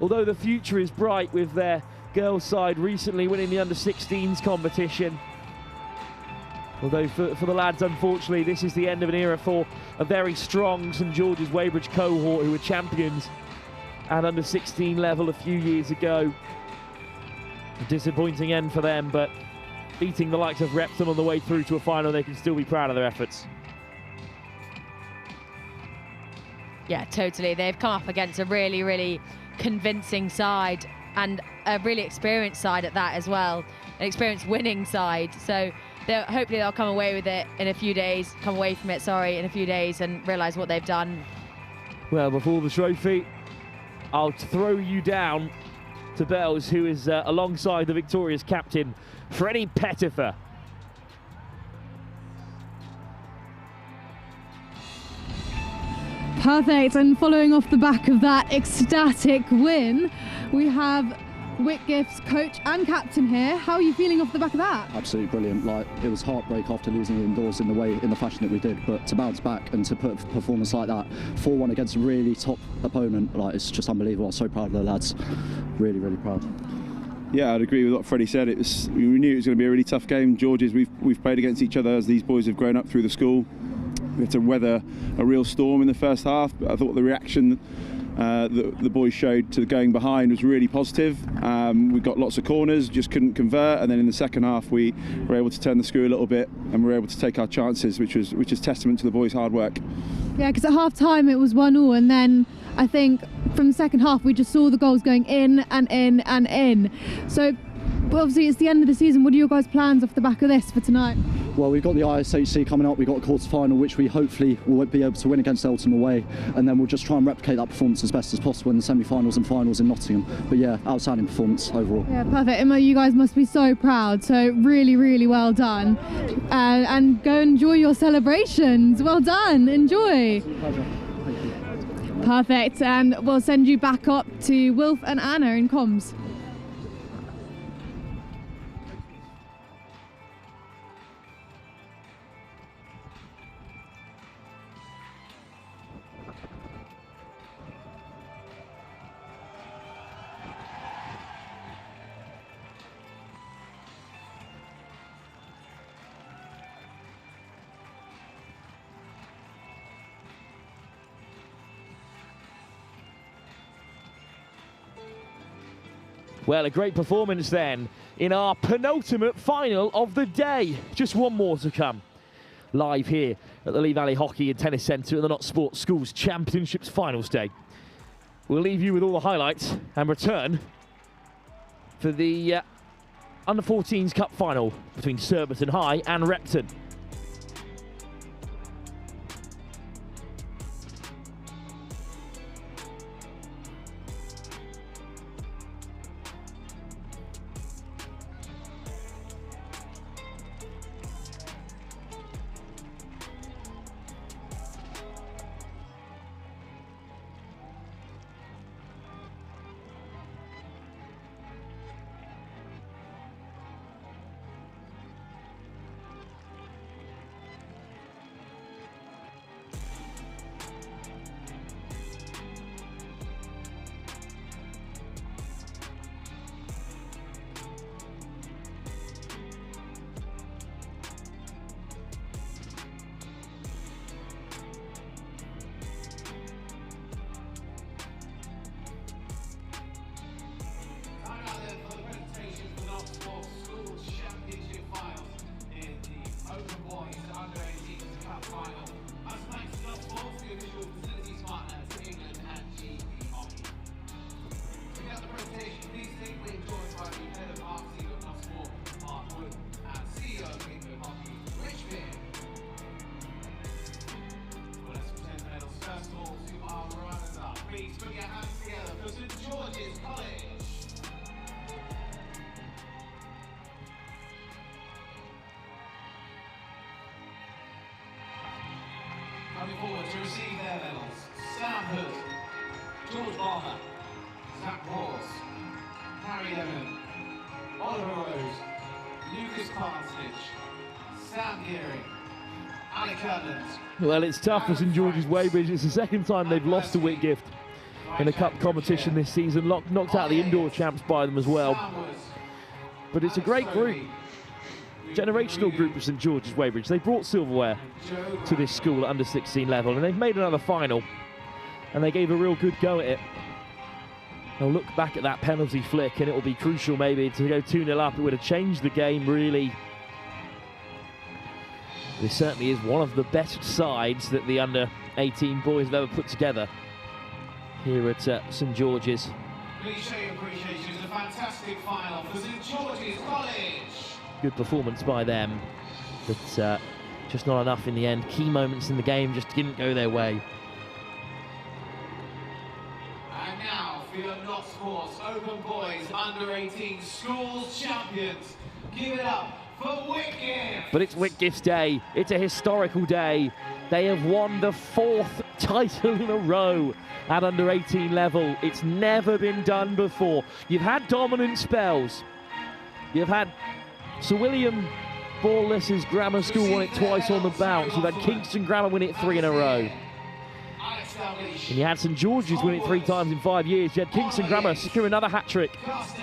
Although the future is bright with their girls' side recently winning the under-16s competition. Although for the lads, unfortunately, this is the end of an era for a very strong St George's Weybridge cohort who were champions at under-16 level a few years ago. A disappointing end for them, but beating the likes of Repton on the way through to a final, they can still be proud of their efforts. Yeah, totally. They've come up against a really, really convincing side, and a really experienced side at that as well, an experienced winning side. So hopefully they'll come away with it in a few days, come away from it, sorry, in a few days and realise what they've done. Well, before the trophy, I'll throw you down to Bells, who is alongside the victorious captain, Freddie Pettifer. Perfect, and following off the back of that ecstatic win, we have Whitgift's coach and captain here. How are you feeling off the back of that? Absolutely brilliant. Like, it was heartbreak after losing indoors in the fashion that we did, but to bounce back and to put a performance like that, 4-1 against a really top opponent, like, it's just unbelievable. I'm so proud of the lads. Really, really proud. Yeah, I'd agree with what Freddie said. We knew it was going to be a really tough game. George's, we've played against each other as these boys have grown up through the school. We had to weather a real storm in the first half, but I thought the reaction that the boys showed to going behind was really positive. We got lots of corners, just couldn't convert, and then in the second half we were able to turn the screw a little bit and we were able to take our chances, which is testament to the boys' hard work. Yeah, because at half time it was 1-1, and then I think from the second half we just saw the goals going in and in and in. So obviously it's the end of the season. What are your guys' plans off the back of this for tonight? Well, we've got the ISHC coming up, we've got a quarter-final, which we hopefully will be able to win against Eltham away, and then we'll just try and replicate that performance as best as possible in the semi-finals and finals in Nottingham. But yeah, outstanding performance overall. Yeah, perfect. Emma, you guys must be so proud, so really, really well done. And go enjoy your celebrations. Well done, enjoy. Pleasure. Thank you. Perfect, and we'll send you back up to Wilf and Anna in comms. Well, a great performance then in our penultimate final of the day. Just one more to come. Live here at the Lee Valley Hockey and Tennis Centre at the Not Sports Schools Championships Finals Day. We'll leave you with all the highlights and return for the Under-14s Cup final between Surbiton High and Repton. Coming forward to receive their medals, Sam Hood, George Barber, Zach Ross, Harry Evan, Oliver Rose, Lucas Parsonage, Sam Gearing, Ali Kirtland. Well, it's tough for St George's Weybridge. It's the second time they've lost to Whitgift in a cup competition this season. Knocked out the indoor champs by them as well. But it's a great group. Generational group of St George's Weybridge. They brought silverware to this school at under 16 level, and they've made another final, and they gave a real good go at it. They'll look back at that penalty flick, and it will be crucial maybe to go 2-0 up. It would have changed the game really. This certainly is one of the best sides that the under 18 boys have ever put together here at St George's. Please show your appreciation. It's a fantastic final for St George's College. Good performance by them, but just not enough in the end. Key moments in the game just didn't go their way. And now for your Not Sports Open Boys Under-18 Schools Champions. Give it up for Whitgift. But it's Whitgift's day. It's a historical day. They have won the 4th title in a row at under-18 level. It's never been done before. You've had dominant spells. You've had Sir William Borless's Grammar School won it twice on the bounce. You've had Kingston Grammar win it 3 in a row. And you had St George's win it 3 times in 5 years. You had Kingston Grammar secure another hat-trick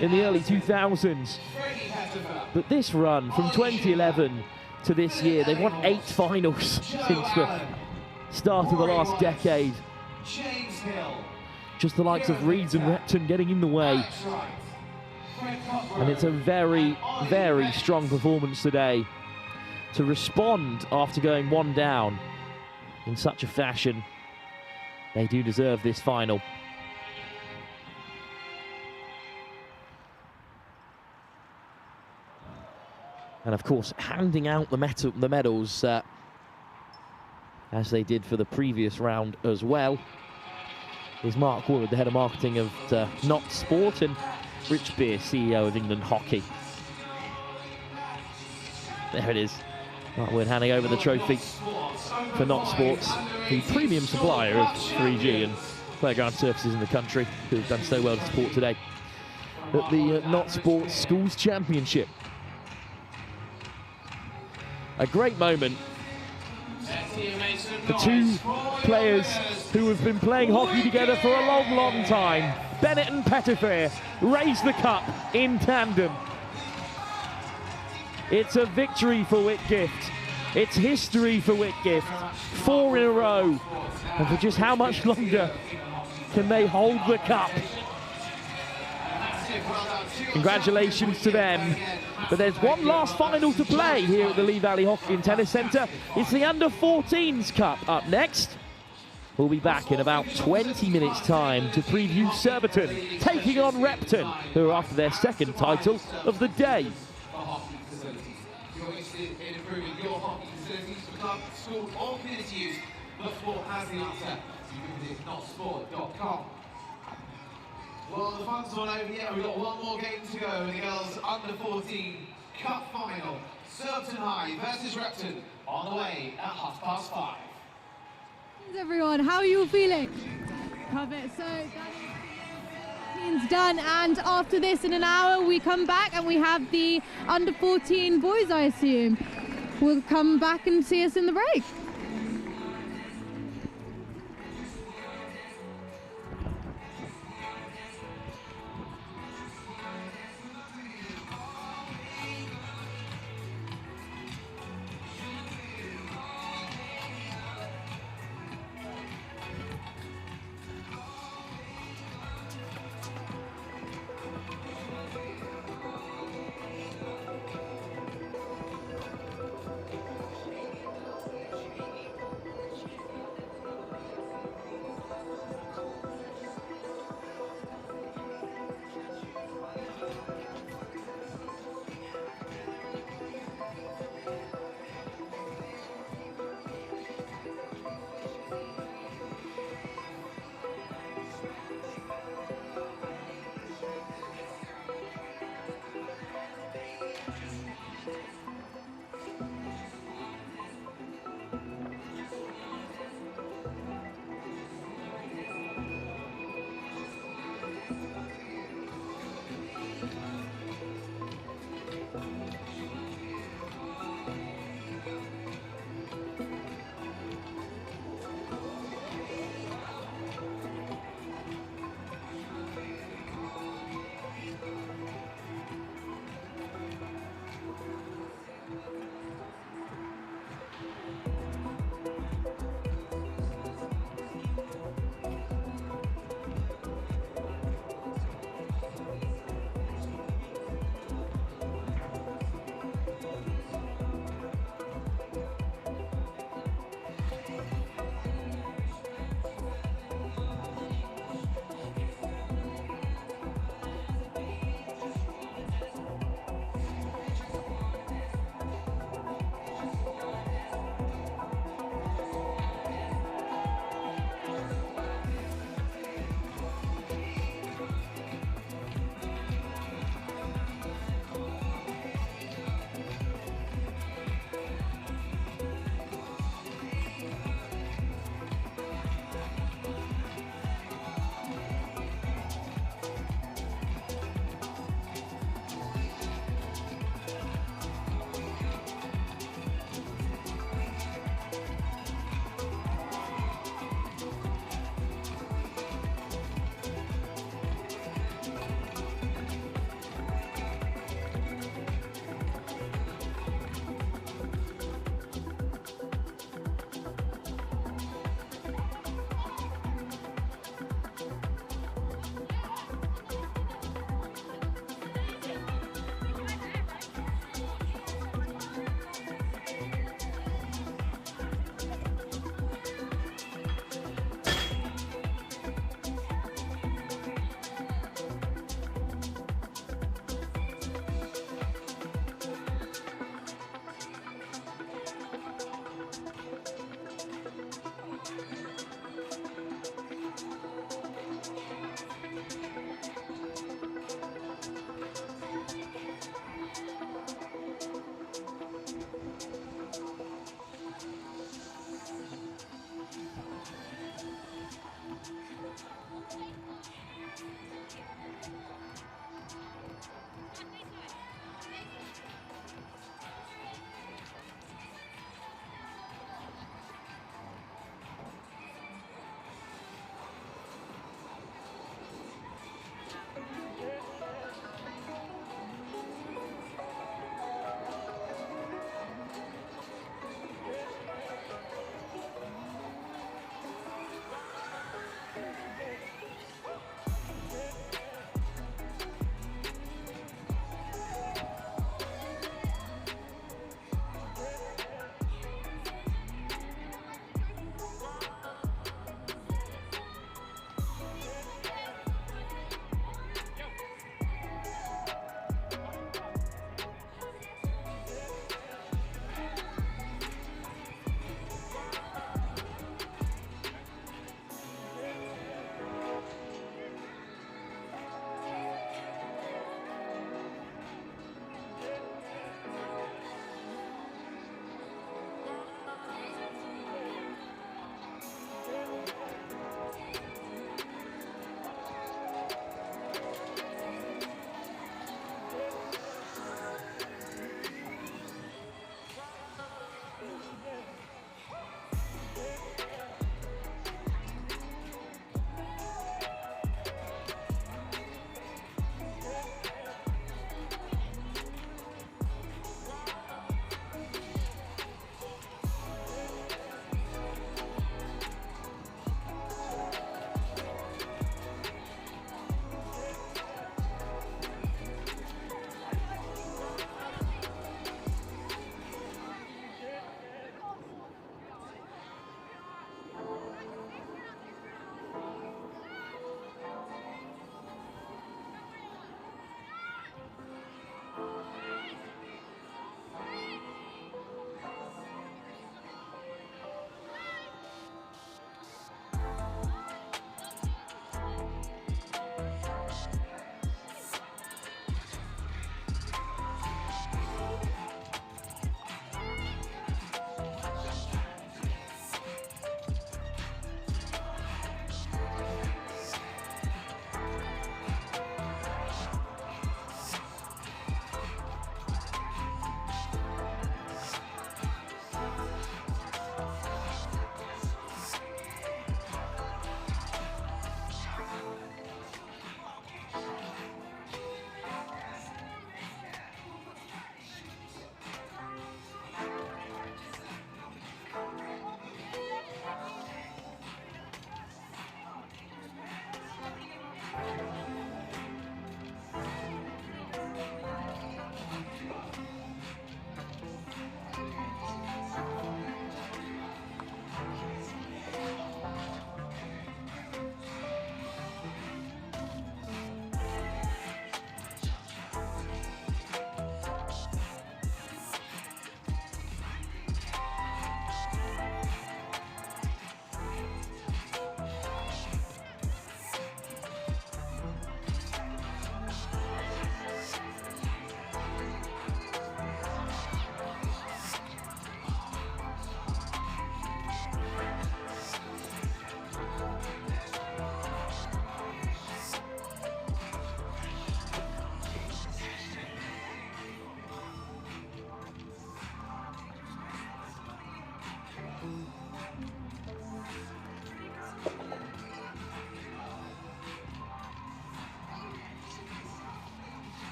in the early 2000s. But this run from 2011 to this year, they've won 8 finals since the start of the last decade. Just the likes of Reeds and Repton getting in the way. And it's a very, very strong performance today. To respond after going 1 down in such a fashion, they do deserve this final. And of course, handing out the medals as they did for the previous round as well is Mark Wood, the head of marketing of Not Sport, and Rich Beer, CEO of England Hockey. There it is. Mark Wood handing over the trophy for Not Sports, the premium supplier of 3G and playground surfaces in the country, who have done so well to support today at the Not Sports Schools Championship. A great moment. The two players who have been playing hockey together for a long, long time, Bennett and Pettifer, raise the cup in tandem. It's a victory for Whitgift. It's history for Whitgift. 4 in a row. And for just how much longer can they hold the cup? Congratulations to them. But there's one last final to play here at the Lee Valley Hockey and Tennis Centre. It's the Under-14s Cup up next. We'll be back in about 20 minutes' time to preview Surbiton taking on Repton, who are after their second title of the day. Your hockey facilities for club, school or community use, Not Sport has the answer. You can visit notsport.com. Well, the fun's not over yet. We've got one more game to go in the girls' under-14 cup final. Surbiton High versus Repton on the way at 5:30. Thanks everyone, how are you all feeling? Love it. So that is done, and after this in an hour we come back and we have the under-14 boys, I assume. Will come back and see us in the break.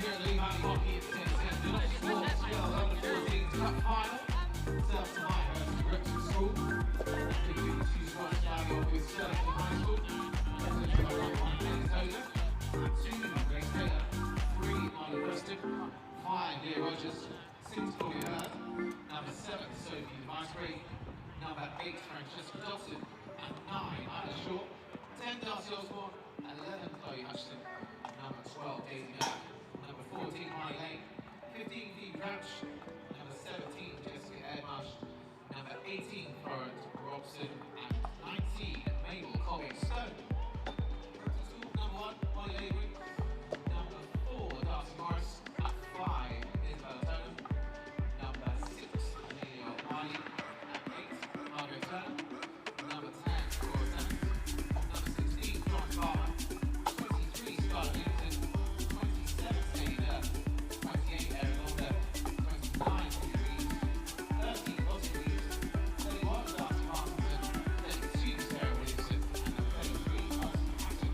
here at the Lee Valley Hockey and Tennis Centre. Not Sports Girls Under-14s Cup Final. Self to my Repton School. Big 52 squash flying off with Wellington High School. That's a try one Dennis Taylor. And 2 Grace Taylor. 3 Molly Preston. 5 Leah Rogers. 6 Chloe Hurd. Number 7 Sophie Vicegrave. Number 8 Francesca Dodson. And 9 Ida Shaw. 10 Darcy Osborne. 11 Chloe Hutchison. Number 12 Daisy Mack. Number 14 Molly Lane. 15 Dee Crouch. Number 17 Jessica Edmarsh. Number 18 Florence Robson. And 19 Mabel Colby Stone. School number 1 Molly Avery. Number 4 Darcy Morris. At 5 Isabel Tonham. Number 6 Amelia O'Malley. At 8 Margaret Turner. Number 10 Cora Sands. Number 16 Florence Barber. 23 Scarlett Newton. 27 Sadie Durr. 28 Erin Lauder. 29 Julie Reeves. 30 Rosie Reeves. 31 Darcy Martinson. 32 Sarah Williamson. And number 33 Alison Hatton.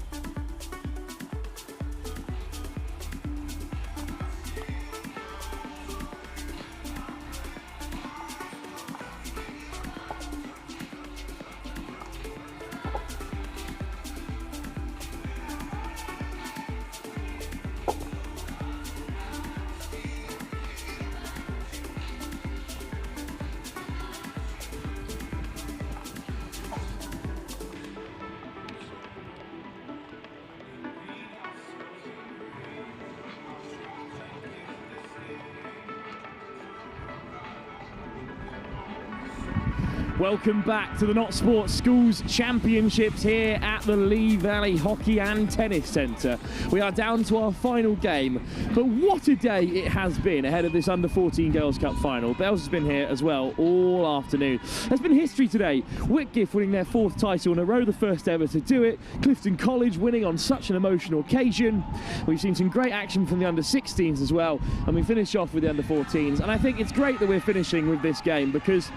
Welcome back to the Not Sports Schools Championships here at the Lee Valley Hockey and Tennis Centre. We are down to our final game, but what a day it has been ahead of this Under-14 Girls' Cup final. Bells has been here as well all afternoon. There's been history today. Whitgift winning their 4th title in a row, the first ever to do it. Clifton College winning on such an emotional occasion. We've seen some great action from the Under-16s as well, and we finish off with the Under-14s. And I think it's great that we're finishing with this game because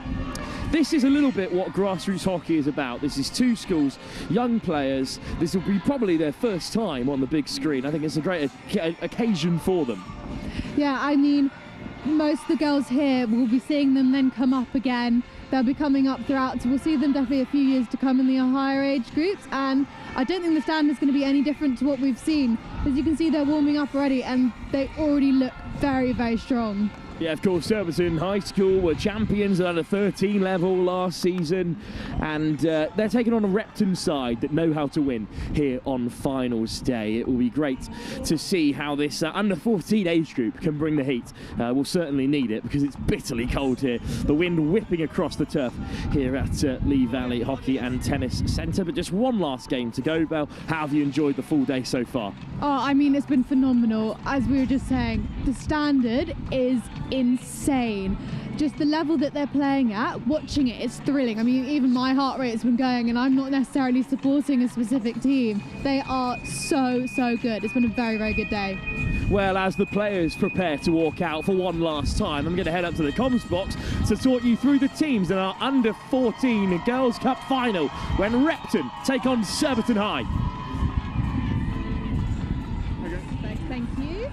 this is a little bit what grassroots hockey is about. This is 2 schools, young players. This will be probably their first time on the big screen. I think it's a great occasion for them. Yeah, I mean, most of the girls here will be seeing them then come up again. They'll be coming up throughout, so we'll see them definitely a few years to come in the higher age groups. And I don't think the standard's going to be any different to what we've seen. As you can see, they're warming up already, and they already look very, very strong. Yeah, of course, Surbiton High School were champions at a 13 level last season, and they're taking on a Repton side that know how to win here on finals day. It will be great to see how this under-14 age group can bring the heat. We'll certainly need it because it's bitterly cold here. The wind whipping across the turf here at Lee Valley Hockey and Tennis Centre. But just one last game to go, Belle. How have you enjoyed the full day so far? Oh, I mean, it's been phenomenal. As we were just saying, the standard is insane. Just the level that they're playing at, watching it is thrilling. I mean, even my heart rate has been going, and I'm not necessarily supporting a specific team. They are so, so good. It's been a very, very good day. Well, as the players prepare to walk out for one last time, I'm going to head up to the comms box to talk you through the teams in our Under-14 Girls' Cup final when Repton take on Surbiton High. Thank you.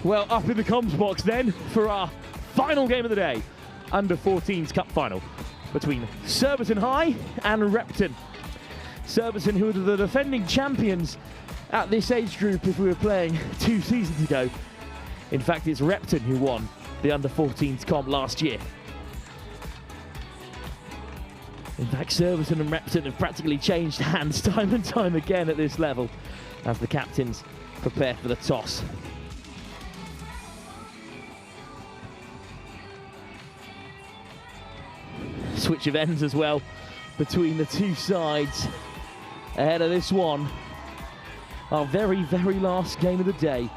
Well, up in the comms box then for our final game of the day, Under-14s Cup final between Surbiton High and Repton. Surbiton, who are the defending champions at this age group if we were playing 2 seasons ago. In fact, it's Repton who won the under-14s comp last year. In fact, Surbiton and Repton have practically changed hands time and time again at this level as the captains prepare for the toss. Switch of ends as well between the two sides ahead of this one. Our very, very last game of the day,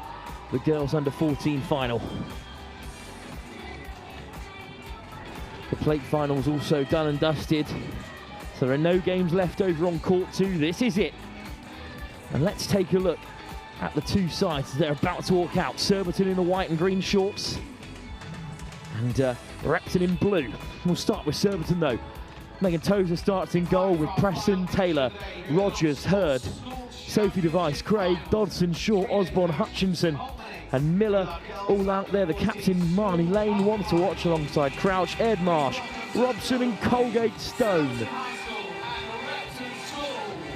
the girls under-14 final. The plate final's also done and dusted, so there are no games left over on court 2. This is it. And let's take a look at the two sides as they're about to walk out. Surbiton in the white and green shorts, and Repton in blue. We'll start with Surbiton though. Megan Tozer starts in goal with Preston, Taylor, Rogers, Hurd, Sophie Device, Craig, Dodson, Shaw, Osborne, Hutchinson and Miller all out there. The captain, Marnie Lane, one to watch alongside Crouch, Ed Marsh, Robson and Colgate Stone.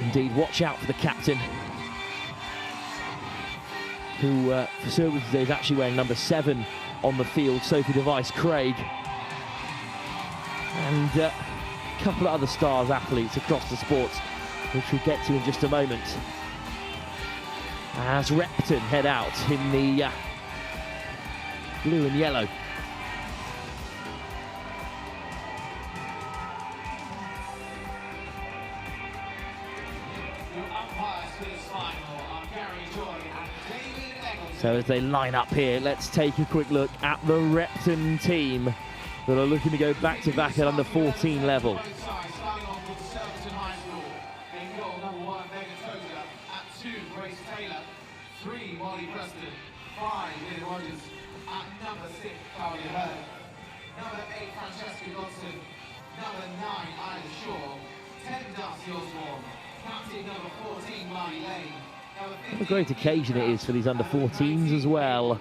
Indeed, watch out for the captain, who for Surbiton today is actually wearing number 7 on the field, Sophie Device, Craig. And a couple of other stars athletes across the sports, which we'll get to in just a moment. As Repton head out in the blue and yellow. So as they line up here, let's take a quick look at the Repton team that are looking to go back-to-back at under-14 level. What a great occasion it is for these under-14s as well.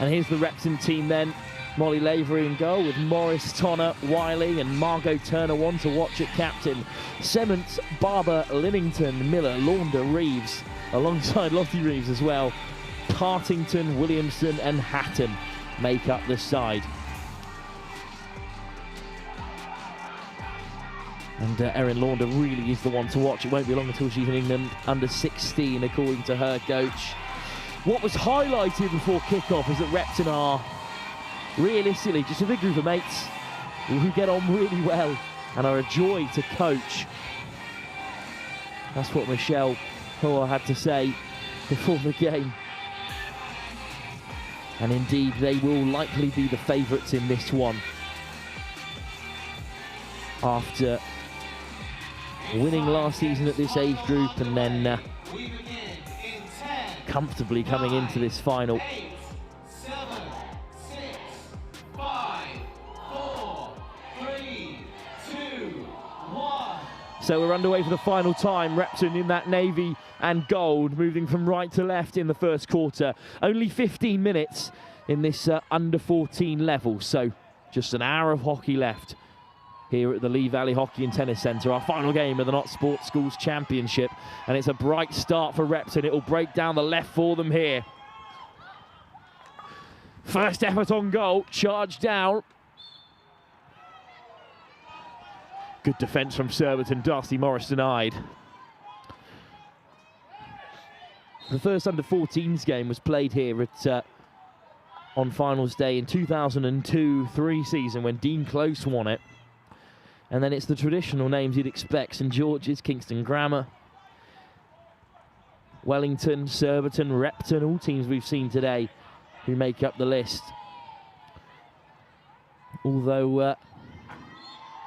And here's the Repton team then. Molly Lavery in goal with Morris, Tonner, Wiley and Margot Turner, one to watch at captain. Sements, Barber, Linnington, Miller, Launder, Reeves, alongside Lottie Reeves as well. Partington, Williamson and Hatton make up the side. And Erin Launder really is the one to watch. It won't be long until she's in England under 16, according to her coach. What was highlighted before kick-off is that Repton are realistically just a big group of mates who get on really well and are a joy to coach. That's what Michelle Hoa had to say before the game. And indeed, they will likely be the favourites in this one, after winning last season at this age group and then comfortably coming into this final. 8, 7, 6, 5, 4, 3, 2, 1. So we're underway for the final time. Repton in that navy and gold, moving from right to left in the first quarter. Only 15 minutes in this under-14 level, so just an hour of hockey left here at the Lee Valley Hockey and Tennis Centre, our final game of the Not Sports Schools Championship. And it's a bright start for Repton. It will break down the left for them here. First effort on goal, charge down. Good defence from Surbiton, Darcy Morris denied. The first under-14s game was played here at on finals day in 2002-03 season when Dean Close won it. And then it's the traditional names you'd expect: St George's, Kingston Grammar, Wellington, Surbiton, Repton, all teams we've seen today who make up the list. Although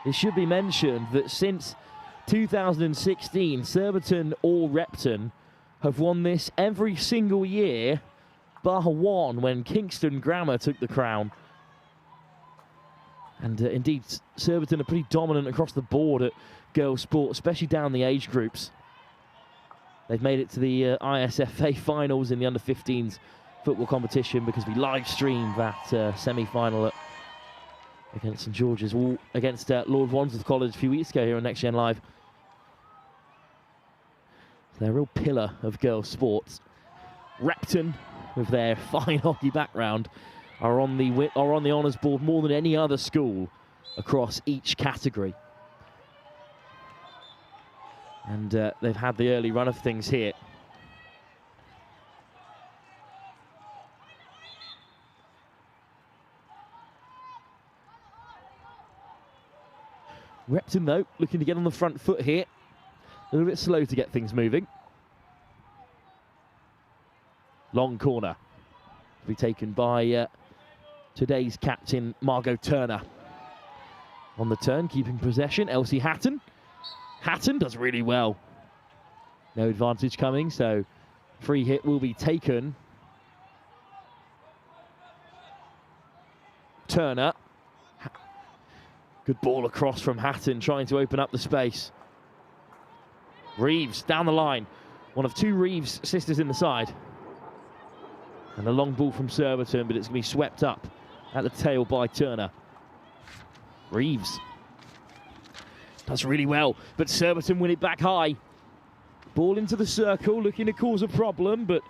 it should be mentioned that since 2016, Surbiton or Repton have won this every single year, bar one when Kingston Grammar took the crown. And indeed, Surbiton are pretty dominant across the board at girls' sport, especially down the age groups. They've made it to the ISFA finals in the under-15s football competition because we live streamed that semi-final against St George's, against Lord Wandsworth College a few weeks ago here on Next Gen Live. They're a real pillar of girls' sports. Repton, with their fine hockey background, are on the honours board more than any other school across each category. And they've had the early run of things here. Repton, though, looking to get on the front foot here. A little bit slow to get things moving. Long corner to be taken by today's captain, Margot Turner. On the turn, keeping possession, Elsie Hatton. Hatton does really well. No advantage coming, so free hit will be taken. Turner. Good ball across from Hatton, trying to open up the space. Reeves down the line. One of two Reeves sisters in the side. And a long ball from Surbiton, but it's going to be swept up at the tail by Turner. Reeves does really well, but Surbiton win it back high. Ball into the circle, looking to cause a problem, but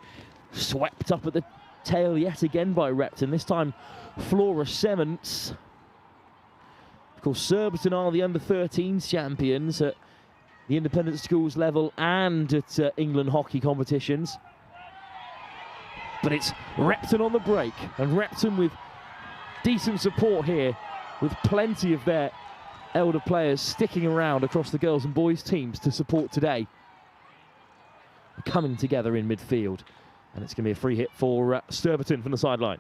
swept up at the tail yet again by Repton. This time, Flora Sements. Of course, Surbiton are the under-13s champions at the independent schools level and at England hockey competitions. But it's Repton on the break, and Repton with decent support here, with plenty of their elder players sticking around across the girls and boys teams to support today. Coming together in midfield, and it's going to be a free hit for Surbiton from the sideline.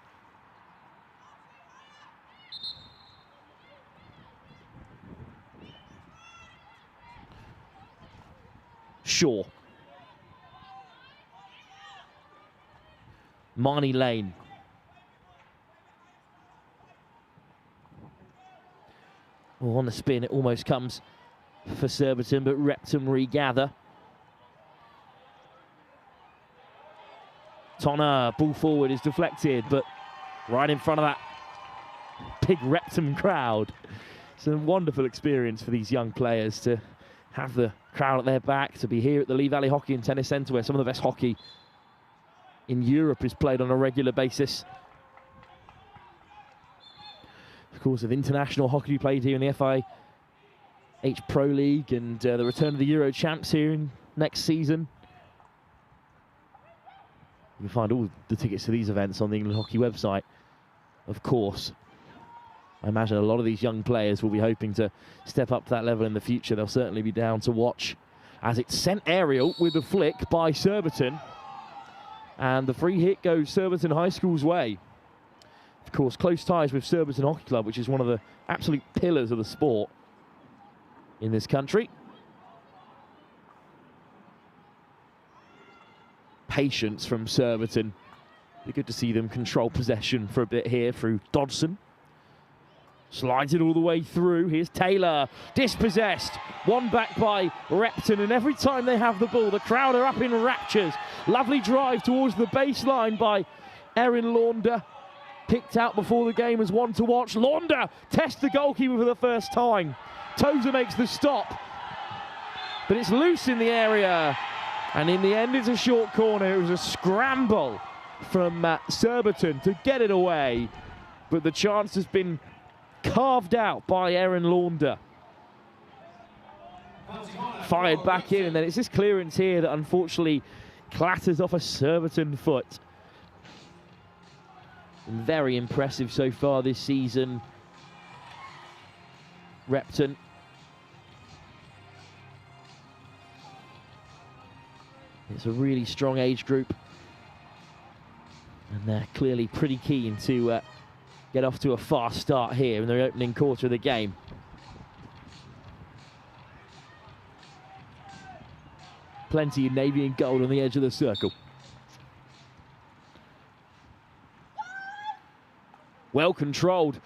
Shaw. Marnie Lane. Well, on the spin, it almost comes for Surbiton, but Repton regather. Tonner, ball forward is deflected, but right in front of that big Repton crowd. It's a wonderful experience for these young players to have the crowd at their back, to be here at the Lee Valley Hockey and Tennis Centre, where some of the best hockey in Europe is played on a regular basis. Of course, with international hockey played here in the FIH Pro League, and the return of the Euro champs here in next season. You can find all the tickets to these events on the England Hockey website, of course. I imagine a lot of these young players will be hoping to step up to that level in the future. They'll certainly be down to watch as it's sent aerial with a flick by Surbiton. And the free hit goes Surbiton High School's way. Of course, close ties with Surbiton Hockey Club, which is one of the absolute pillars of the sport in this country. Patience from Surbiton. Be good to see them control possession for a bit here through Dodson. Slides it all the way through. Here's Taylor, dispossessed. One back by Repton, and every time they have the ball, the crowd are up in raptures. Lovely drive towards the baseline by Erin Launder. Picked out before the game as one to watch. Launder tests the goalkeeper for the first time. Tozer makes the stop, but it's loose in the area. And in the end, it's a short corner. It was a scramble from Surbiton to get it away, but the chance has been carved out by Erin Launder. Fired back in, and then it's this clearance here that unfortunately clatters off a Surbiton foot. Very impressive so far this season, Repton. It's a really strong age group, and they're clearly pretty keen to get off to a fast start here in the opening quarter of the game. Plenty in navy and gold on the edge of the circle. Well controlled.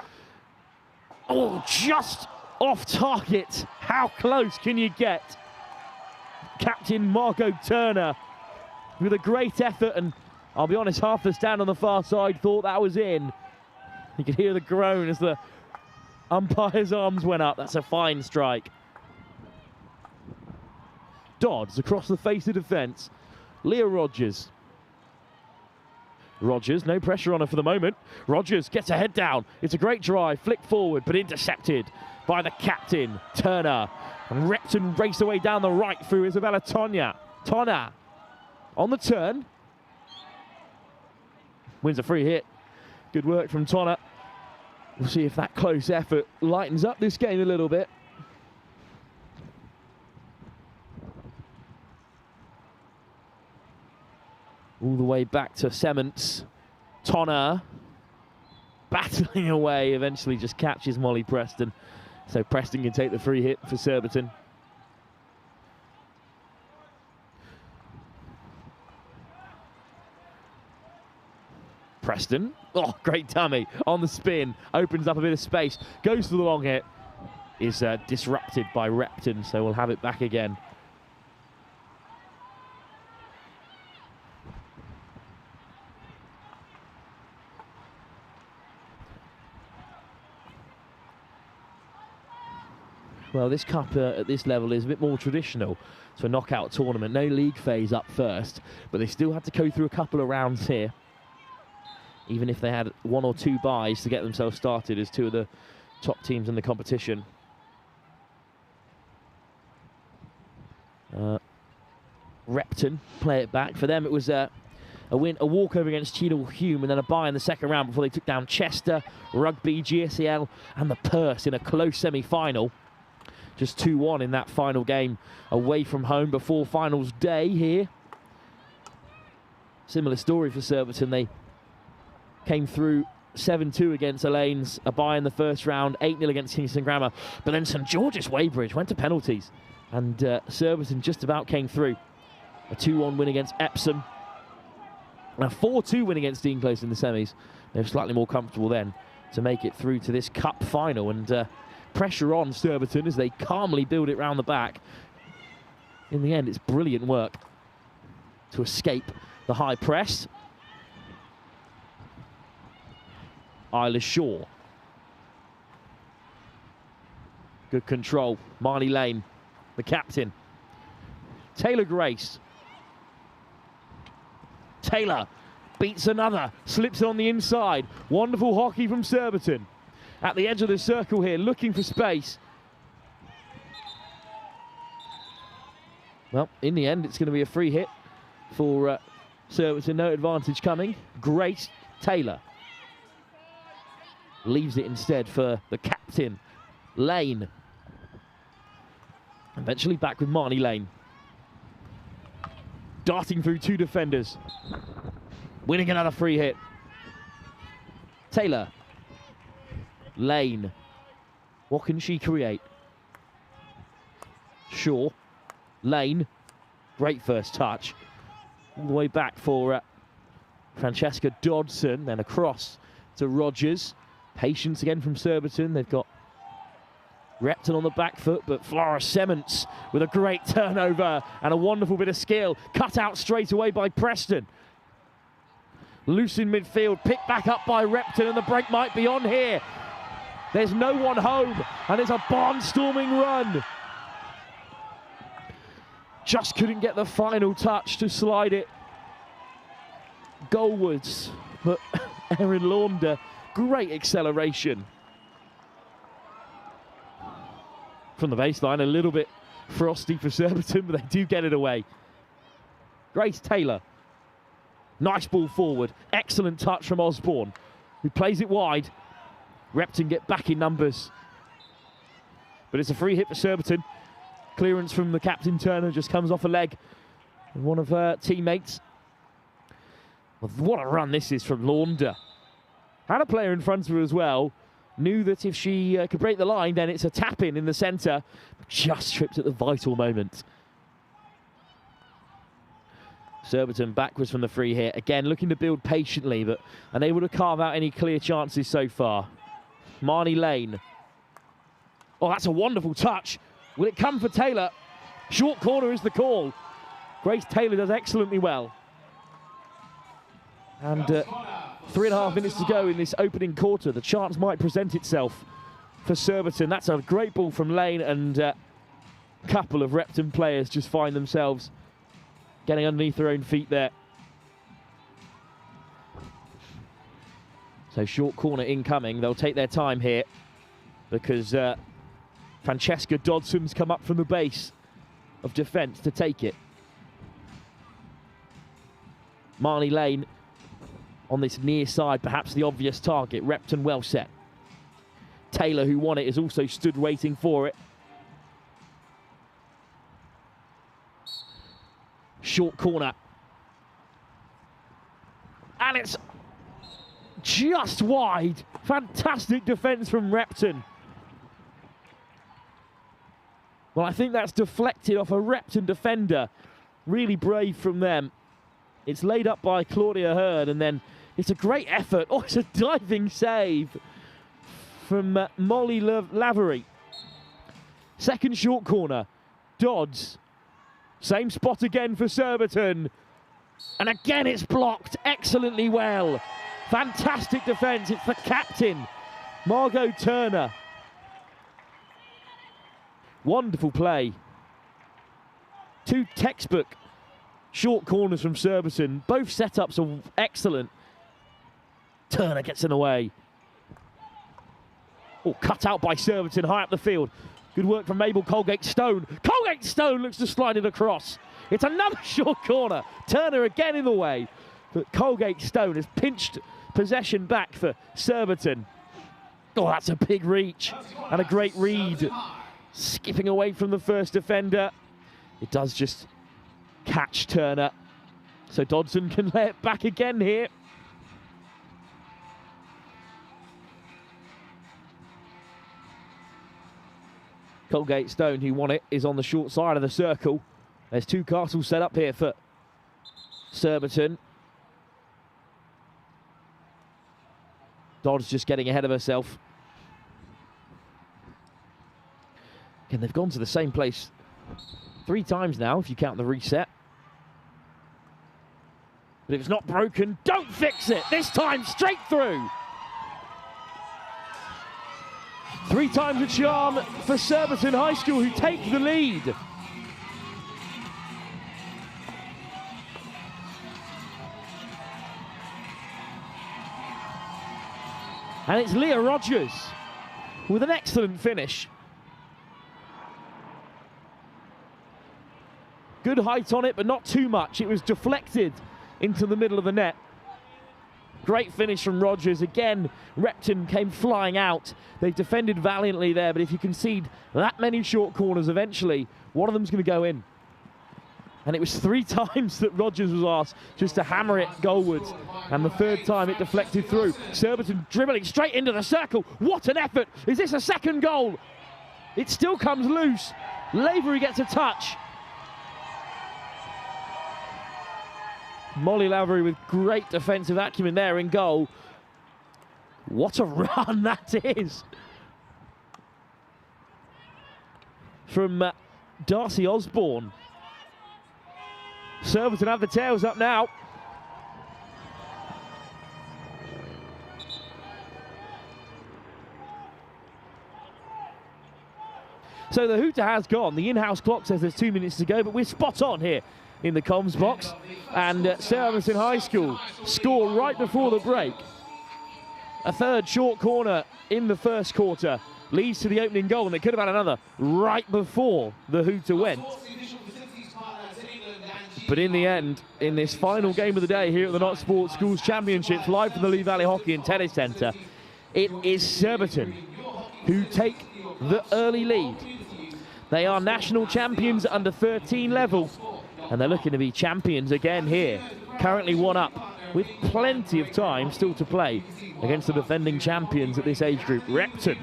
Oh, just off target. How close can you get? Captain Margot Turner with a great effort, and I'll be honest, half the stand on the far side thought that was in. You could hear the groan as the umpire's arms went up. That's a fine strike. Dodds across the face of defence. Leah Rogers. Rogers, no pressure on her for the moment. Rogers gets her head down. It's a great drive, flick forward, but intercepted by the captain, Turner. And Repton race away down the right through Isabella Tonya. Tonna on the turn. Wins a free hit. Good work from Tonna. We'll see if that close effort lightens up this game a little bit. All the way back to Sements. Tonna battling away, eventually just catches Molly Preston. So Preston can take the free hit for Surbiton. Preston, oh, great dummy on the spin, opens up a bit of space, goes for the long hit, is disrupted by Repton, so we'll have it back again. Well, this cup at this level is a bit more traditional. So a knockout tournament, no league phase up first, but they still had to go through a couple of rounds here. Even if they had 1 or 2 buys to get themselves started as 2 of the top teams in the competition. Repton play it back. For them, it was a walkover against Cheadle Hume and then a bye in the second round before they took down Chester, Rugby, GSEL and the Perth in a close semi-final. Just 2-1 in that final game away from home before finals day here. Similar story for Surbiton. They came through 7-2 against Elaine's, a bye in the first round, 8-0 against Kingston Grammar. But then St George's Weybridge went to penalties and Surbiton just about came through. A 2-1 win against Epsom. And a 4-2 win against Dean Close in the semis. They were slightly more comfortable then to make it through to this cup final. And pressure on Surbiton as they calmly build it round the back. In the end, it's brilliant work to escape the high press. Isla Shaw. Good control. Marley Lane, the captain. Taylor Grace. Taylor beats another, slips it on the inside. Wonderful hockey from Surbiton. At the edge of the circle here, looking for space. Well, in the end, it's going to be a free hit for Surbiton. No advantage coming. Grace Taylor leaves it instead for the captain, Lane. Eventually back with Marnie Lane. Darting through 2 defenders. Winning another free hit. Taylor. Lane. What can she create? Shaw. Lane. Great first touch. All the way back for Francesca Dodson. Then across to Rogers. Patience again from Surbiton. They've got Repton on the back foot, but Flora Sements with a great turnover and a wonderful bit of skill. Cut out straight away by Preston. Loose in midfield, picked back up by Repton, and the break might be on here. There's no one home, and it's a barnstorming run. Just couldn't get the final touch to slide it goalwards, but Erin Launder, great acceleration. From the baseline, a little bit frosty for Surbiton, but they do get it away. Grace Taylor. Nice ball forward. Excellent touch from Osborne, who plays it wide. Repton get back in numbers. But it's a free hit for Surbiton. Clearance from the captain, Turner, just comes off a leg of one of her teammates. Well, what a run this is from Launder. Had a player in front of her as well. Knew that if she could break the line, then it's a tap-in the centre. Just tripped at the vital moment. Surbiton backwards from the free here. Again, looking to build patiently, but unable to carve out any clear chances so far. Marnie Lane. Oh, that's a wonderful touch. Will it come for Taylor? Short corner is the call. Grace Taylor does excellently well. And 3.5 minutes to go in this opening quarter. The chance might present itself for Surbiton. That's a great ball from Lane, and a couple of Repton players just find themselves getting underneath their own feet there. So short corner incoming. They'll take their time here because Francesca Dodson's come up from the base of defence to take it. Marnie Lane on this near side, perhaps the obvious target. Repton well set. Taylor, who won it, is also stood waiting for it. Short corner. And it's just wide. Fantastic defence from Repton. Well, I think that's deflected off a Repton defender. Really brave from them. It's laid up by Claudia Hurd, and then it's a great effort. Oh, it's a diving save from Molly Lavery. Second short corner. Dodds. Same spot again for Surbiton. And again it's blocked excellently well. Fantastic defence. It's the captain, Margot Turner. Wonderful play. Two textbook short corners from Surbiton. Both setups are excellent. Turner gets in the way. Oh, cut out by Surbiton high up the field. Good work from Mabel Colgate-Stone. Colgate-Stone looks to slide it across. It's another short corner. Turner again in the way. But Colgate-Stone has pinched possession back for Surbiton. Oh, that's a big reach and a great read. Skipping away from the first defender. It does just catch Turner. So Dodson can lay it back again here. Colgate-Stone, who won it, is on the short side of the circle. There's two castles set up here for Surbiton. Dodds just getting ahead of herself. Again, they've gone to the same place 3 times now, if you count the reset. But if it's not broken, don't fix it. This time, straight through. 3 times a charm for Surbiton High School, who take the lead. And it's Leah Rogers with an excellent finish. Good height on it, but not too much. It was deflected into the middle of the net. Great finish from Rogers. Again, Repton came flying out. They've defended valiantly there, but if you concede that many short corners, eventually one of them's going to go in. And it was 3 times that Rogers was asked just to hammer it goalwards. And the 3rd time it deflected through. Surbiton dribbling straight into the circle. What an effort. Is this a second goal? It still comes loose. Lavery gets a touch. Molly Lavery with great defensive acumen there in goal. What a run that is. From Darcy Osborne. Surbiton have the tails up now. So the hooter has gone. The in-house clock says there's 2 minutes to go, but we're spot on here in the comms box. And Surbiton High School score right before the break. A 3rd short corner in the 1st quarter leads to the opening goal, and they could have had another right before the hooter went. But in the end, in this final game of the day here at the Not Sports Schools Championships, live from the Lee Valley Hockey and Tennis Centre, it is Surbiton who take the early lead. They are national champions under 13 level, and they're looking to be champions again here. Currently 1 up, with plenty of time still to play against the defending champions at this age group, Repton.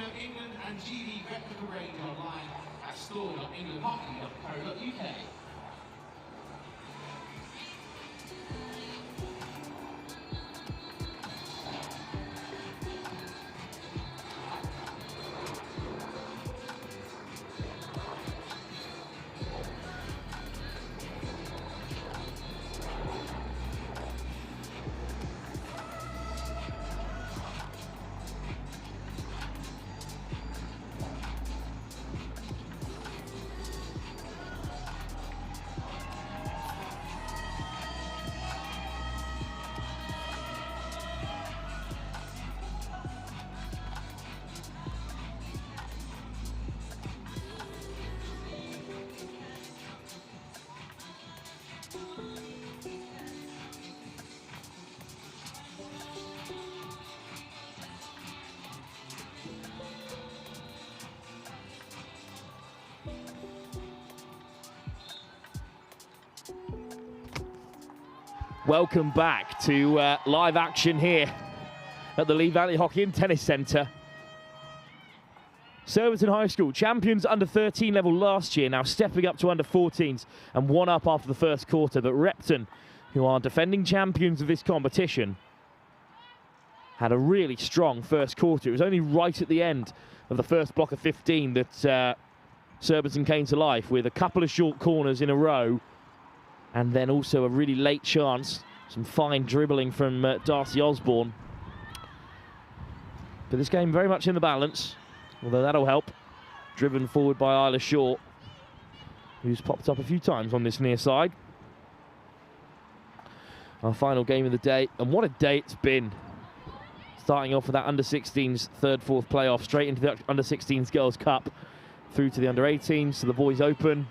Welcome back to live action here at the Lee Valley Hockey and Tennis Centre. Surbiton High School, champions under 13 level last year, now stepping up to under 14s and one up after the first quarter. But Repton, who are defending champions of this competition, had a really strong first quarter. It was only right at the end of the first block of 15 that Surbiton came to life with a couple of short corners in a row, and then also a really late chance, some fine dribbling from Darcy Osborne. But this game very much in the balance, although that'll help. Driven forward by Isla Shaw, who's popped up a few times on this near side. Our final game of the day, and what a day it's been. Starting off with that under-16s third-fourth playoff, straight into the under-16s Girls' Cup, through to the under-18s, to the Boys Open.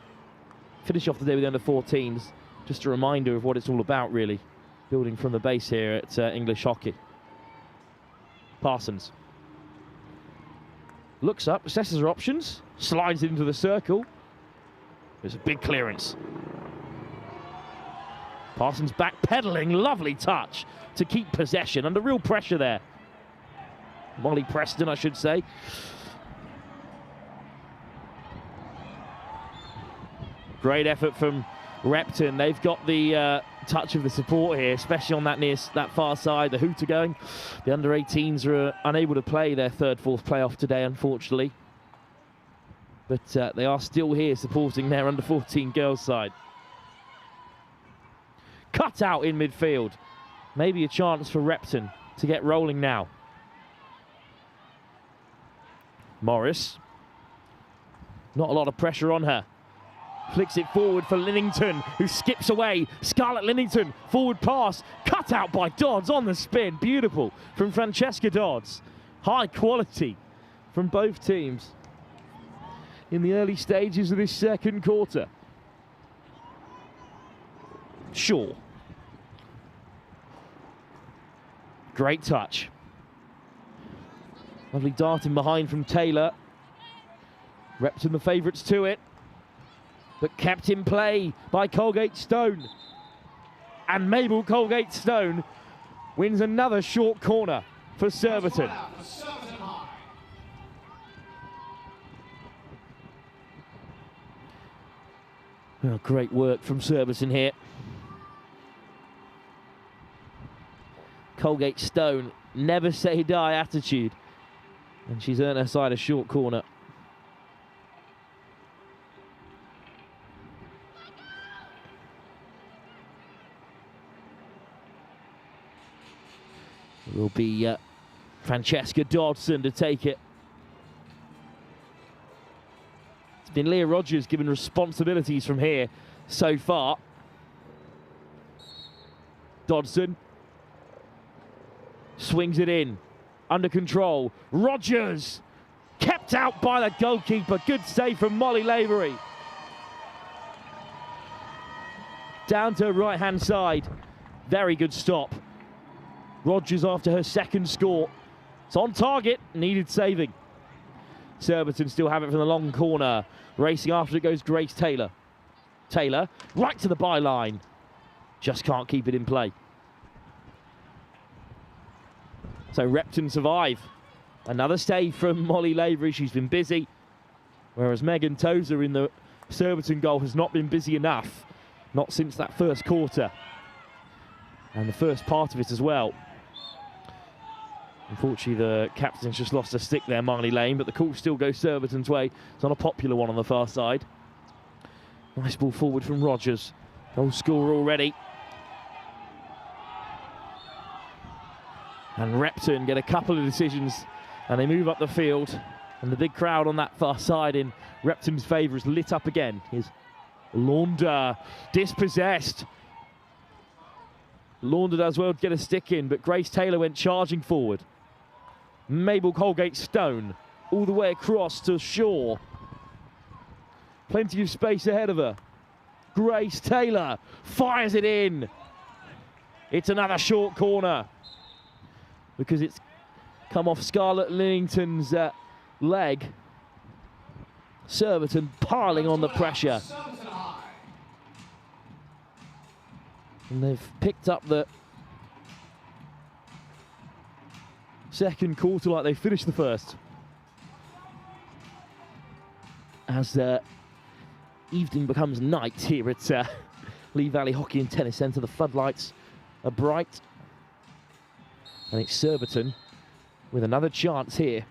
Finish off the day with the under-14s. Just a reminder of what it's all about, really. Building from the base here at English Hockey. Parsons looks up, assesses her options, slides into the circle. There's a big clearance. Parsons backpedaling, lovely touch to keep possession under real pressure there. Molly Preston, I should say. Great effort from Repton. They've got the touch of the support here, especially on that far side. The hooter going. The under-18s are unable to play their third-fourth playoff today, unfortunately. But they are still here supporting their under-14 girls side. Cut out in midfield. Maybe a chance for Repton to get rolling now. Morris. Not a lot of pressure on her. Flicks it forward for Linnington, who skips away. Scarlett Linnington, forward pass. Cut out by Dodds on the spin. Beautiful from Francesca Dodds. High quality from both teams in the early stages of this second quarter. Shaw. Great touch. Lovely darting behind from Taylor. Repton the favourites to it, but kept in play by Colgate Stone. And Mabel Colgate Stone wins another short corner for Surbiton. Well, great work from Surbiton here. Colgate Stone, never say die attitude. And she's earned her side a short corner. It will be Francesca Dodson to take it. It's been Leah Rogers given responsibilities from here so far. Dodson swings it in, under control. Rogers kept out by the goalkeeper. Good save from Molly Lavery. Down to her right-hand side. Very good stop. Rogers after her second score. It's on target, needed saving. Surbiton still have it from the long corner. Racing after it goes Grace Taylor. Taylor, right to the byline. Just can't keep it in play. So Repton survive. Another save from Molly Lavery. She's been busy. Whereas Megan Tozer in the Surbiton goal has not been busy enough. Not since that first quarter. And the first part of it as well. Unfortunately, the captain's just lost a stick there, Marley Lane, but the call still goes Surbiton's way. It's not a popular one on the far side. Nice ball forward from Rogers. Goal scorer already. And Repton get a couple of decisions, and they move up the field. And the big crowd on that far side in Repton's favour is lit up again. Here's Launder, dispossessed. Launder does well to get a stick in, but Grace Taylor went charging forward. Mabel Colgate Stone all the way across to Shaw. Plenty of space ahead of her. Grace Taylor fires it in. It's another short corner because it's come off Scarlett Linnington's leg. Surbiton piling on the pressure. And they've picked up the second quarter like they finished the first. As evening becomes night here at Lee Valley Hockey and Tennis Centre, the floodlights are bright. And it's Surbiton with another chance here.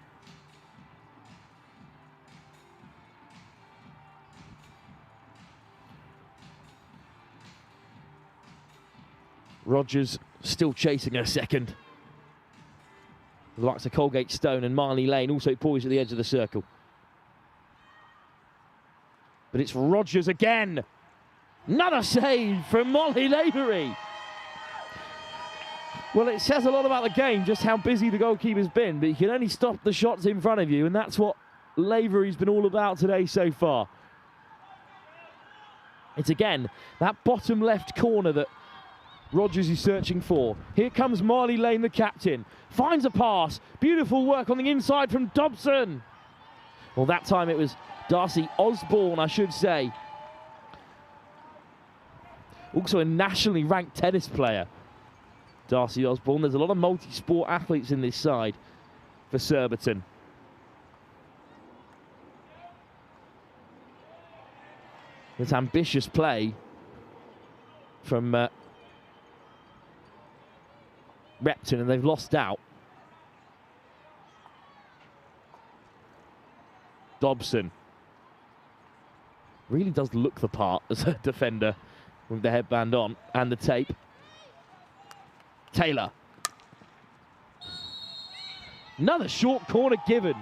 Rogers still chasing a second. The likes of Colgate Stone and Marley Lane also poised at the edge of the circle. But it's Rogers again. Another save from Molly Lavery. Well, it says a lot about the game, just how busy the goalkeeper's been, but you can only stop the shots in front of you, and that's what Lavery's been all about today so far. It's again that bottom left corner that Rogers is searching for. Here comes Marley Lane, the captain. Finds a pass. Beautiful work on the inside from Dobson. Well, that time it was Darcy Osborne, I should say. Also a nationally ranked tennis player, Darcy Osborne. There's a lot of multi-sport athletes in this side for Surbiton. It's ambitious play from Repton, and they've lost out. Dobson really does look the part as a defender with the headband on and the tape. Taylor. Another short corner given.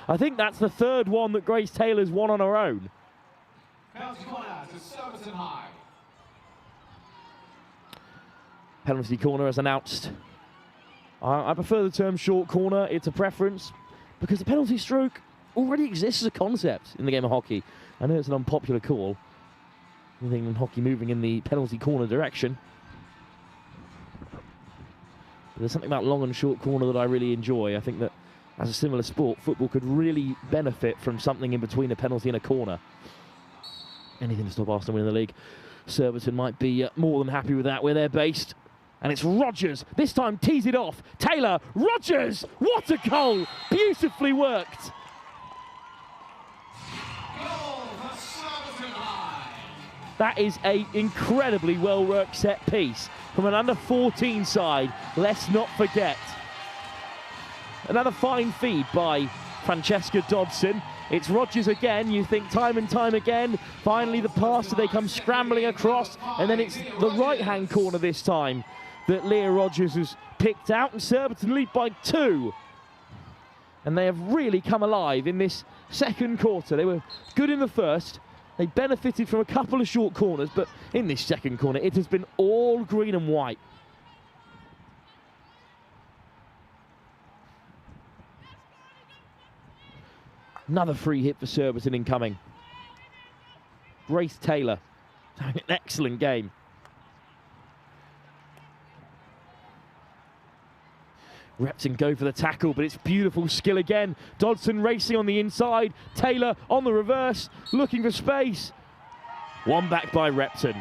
I think that's the third one that Grace Taylor's won on her own. Penalty corner to Surbiton High. Penalty corner as announced. I prefer the term short corner. It's a preference because the penalty stroke already exists as a concept in the game of hockey. I know it's an unpopular call. Anything in hockey moving in the penalty corner direction. But there's something about long and short corner that I really enjoy. I think that as a similar sport, football could really benefit from something in between a penalty and a corner. Anything to stop Arsenal winning the league. Surbiton might be more than happy with that where they're based. And it's Rogers, this time tees it off. Taylor, Rogers, what a goal! Beautifully worked. That is an incredibly well-worked set piece from an under-14 side, let's not forget. Another fine feed by Francesca Dodson. It's Rogers again, you think time and time again. Finally the pass, so they come scrambling across, and then it's the right-hand corner this time that Leah Rogers has picked out, and Surbiton lead by 2. And they have really come alive in this second quarter. They were good in the first. They benefited from a couple of short corners, but in this second corner, it has been all green and white. Another free hit for Surbiton incoming. Grace Taylor having an excellent game. Repton go for the tackle, but it's beautiful skill again. Dodson racing on the inside. Taylor on the reverse, looking for space. One back by Repton,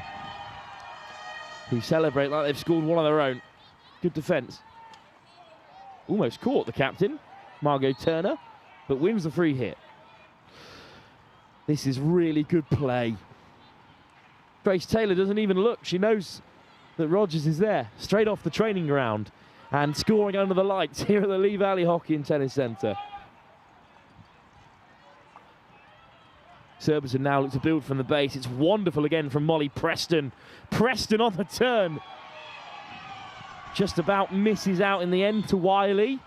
who celebrate like they've scored one of their own. Good defence. Almost caught the captain, Margot Turner, but wins the free hit. This is really good play. Grace Taylor doesn't even look. She knows that Rogers is there, straight off the training ground. And scoring under the lights here at the Lee Valley Hockey and Tennis Centre. Surbiton now look to build from the base. It's wonderful again from Molly Preston. Preston on the turn. Just about misses out in the end to Wiley.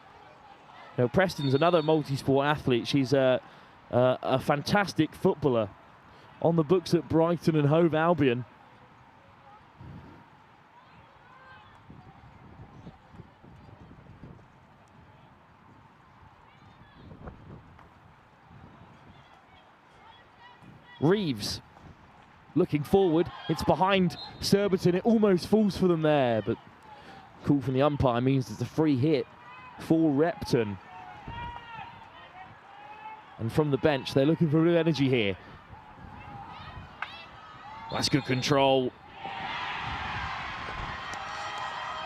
Now, Preston's another multi-sport athlete. She's a fantastic footballer on the books at Brighton and Hove Albion. Reeves looking forward. It's behind Surbiton. It almost falls for them there, but call from the umpire means it's a free hit for Repton. And from the bench, they're looking for real energy here. That's good control.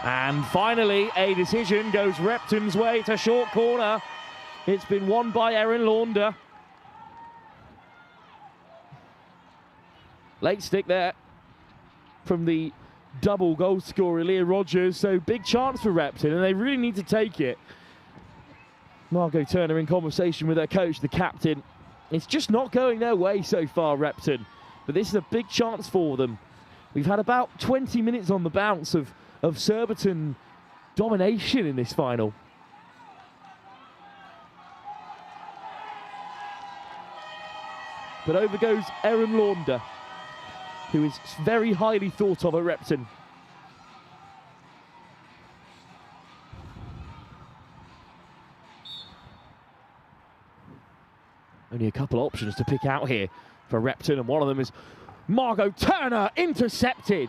And finally, a decision goes Repton's way to short corner. It's been won by Erin Launder. Late stick there from the double goal scorer, Leah Rogers. So big chance for Repton, and they really need to take it. Margot Turner in conversation with her coach, the captain. It's just not going their way so far, Repton. But this is a big chance for them. We've had about 20 minutes on the bounce of Surbiton domination in this final. But over goes Erin Launder, who is very highly thought of at Repton. Only a couple options to pick out here for Repton, and one of them is Margot Turner, intercepted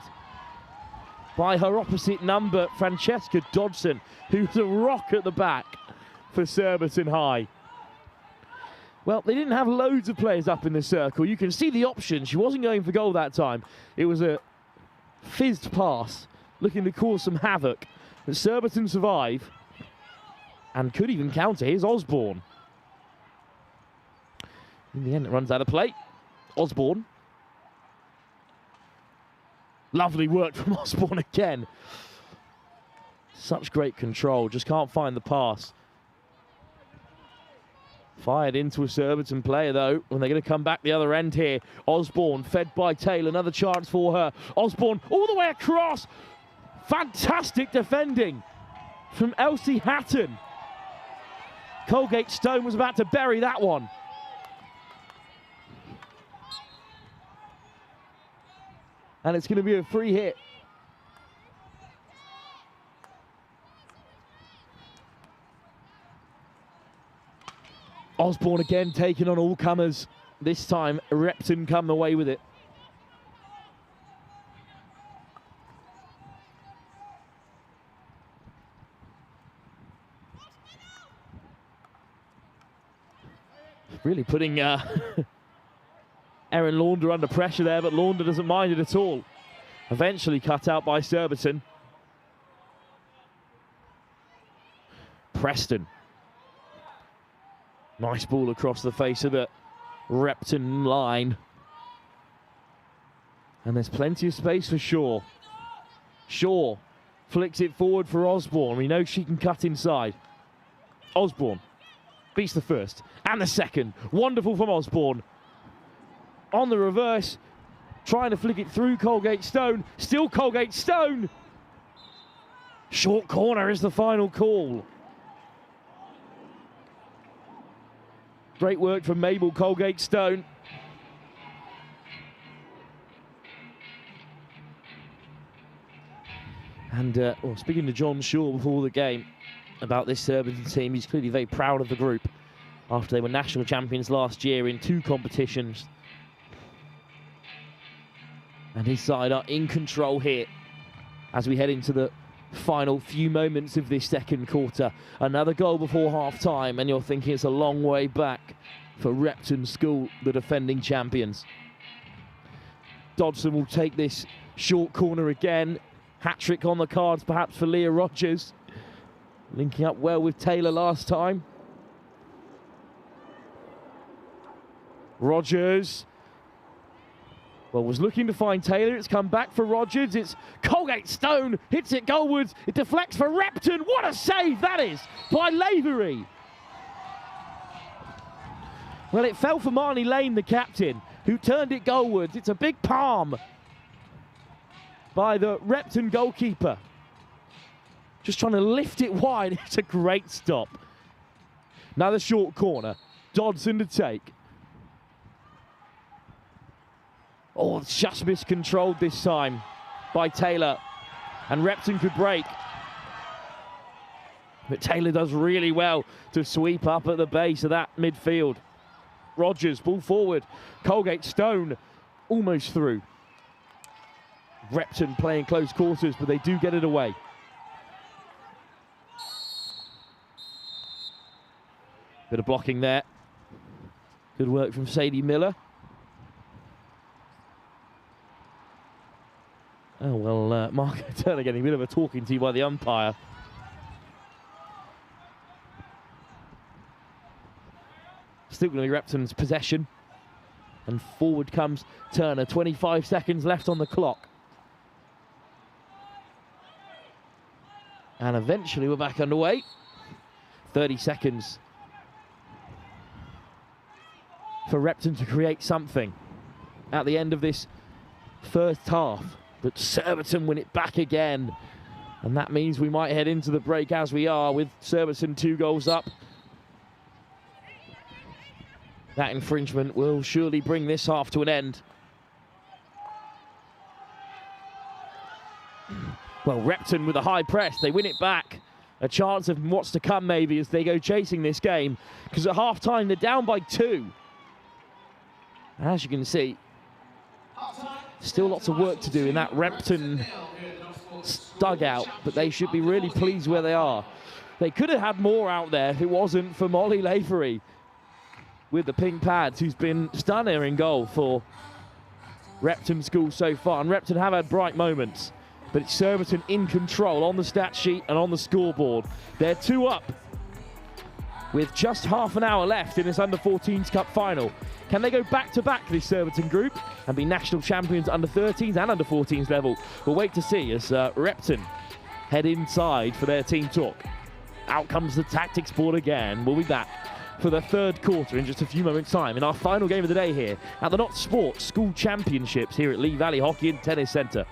by her opposite number, Francesca Dodson, who's a rock at the back for Surbiton High. Well, they didn't have loads of players up in the circle. You can see the option. She wasn't going for goal that time. It was a fizzed pass, looking to cause some havoc. But Surbiton survive and could even counter. Here's Osborne. In the end, it runs out of play. Osborne. Lovely work from Osborne again. Such great control. Just can't find the pass. Fired into a Surbiton player, though, when they're going to come back the other end here. Osborne, fed by Taylor. Another chance for her. Osborne all the way across. Fantastic defending from Elsie Hatton. Colgate Stone was about to bury that one. And it's going to be a free hit. Osborne again taking on all comers. This time, Repton come away with it. Really putting Erin Launder under pressure there, but Launder doesn't mind it at all. Eventually cut out by Surbiton. Preston. Nice ball across the face of the Repton line. And there's plenty of space for Shaw. Shaw flicks it forward for Osborne. We know she can cut inside. Osborne beats the first and the second. Wonderful from Osborne. On the reverse, trying to flick it through Colgate Stone. Still Colgate Stone. Short corner is the final call. Great work from Mabel Colgate Stone. And speaking to John Shaw before the game about this Surbiton team, he's clearly very proud of the group after they were national champions last year in 2 competitions. And his side are in control here as we head into the final few moments of this second quarter. Another goal before half-time, and you're thinking it's a long way back for Repton School, the defending champions. Dodson will take this short corner again. Hat-trick on the cards, perhaps, for Leah Rogers. Linking up well with Taylor last time. Rogers. Well, was looking to find Taylor. It's come back for Rogers. It's Colgate Stone. Hits it goalwards. It deflects for Repton. What a save that is by Lavery. Well, it fell for Marnie Lane, the captain, who turned it goalwards. It's a big palm by the Repton goalkeeper. Just trying to lift it wide. It's a great stop. Now the short corner. Dodson to take. Oh, it's just miscontrolled this time by Taylor. And Repton could break. But Taylor does really well to sweep up at the base of that midfield. Rogers, ball forward. Colgate Stone almost through. Repton playing close quarters, but they do get it away. Bit of blocking there. Good work from Sadie Miller. Oh, well, Marco Turner getting a bit of a talking to by the umpire. Still going to be Repton's possession. And forward comes Turner. 25 seconds left on the clock. And eventually we're back underway. 30 seconds for Repton to create something at the end of this first half. But Surbiton win it back again. And that means we might head into the break as we are, with Surbiton 2 goals up. That infringement will surely bring this half to an end. Well, Repton with a high press, they win it back. A chance of what's to come maybe as they go chasing this game, because at half-time they're down by 2. And as you can see, still lots of work to do in that Repton dugout, but they should be really pleased where they are. They could have had more out there if it wasn't for Molly Lavery with the pink pads, who's been stunning in goal for Repton School so far. And Repton have had bright moments, but it's Surbiton in control on the stat sheet and on the scoreboard. They're 2 up with just half an hour left in this Under-14s Cup final. Can they go back-to-back, this Surbiton group, and be national champions Under-13s and Under-14s level? We'll wait to see as Repton head inside for their team talk. Out comes the tactics board again. We'll be back for the third quarter in just a few moments' time in our final game of the day here at the Not Sports School Championships here at Lee Valley Hockey and Tennis Centre.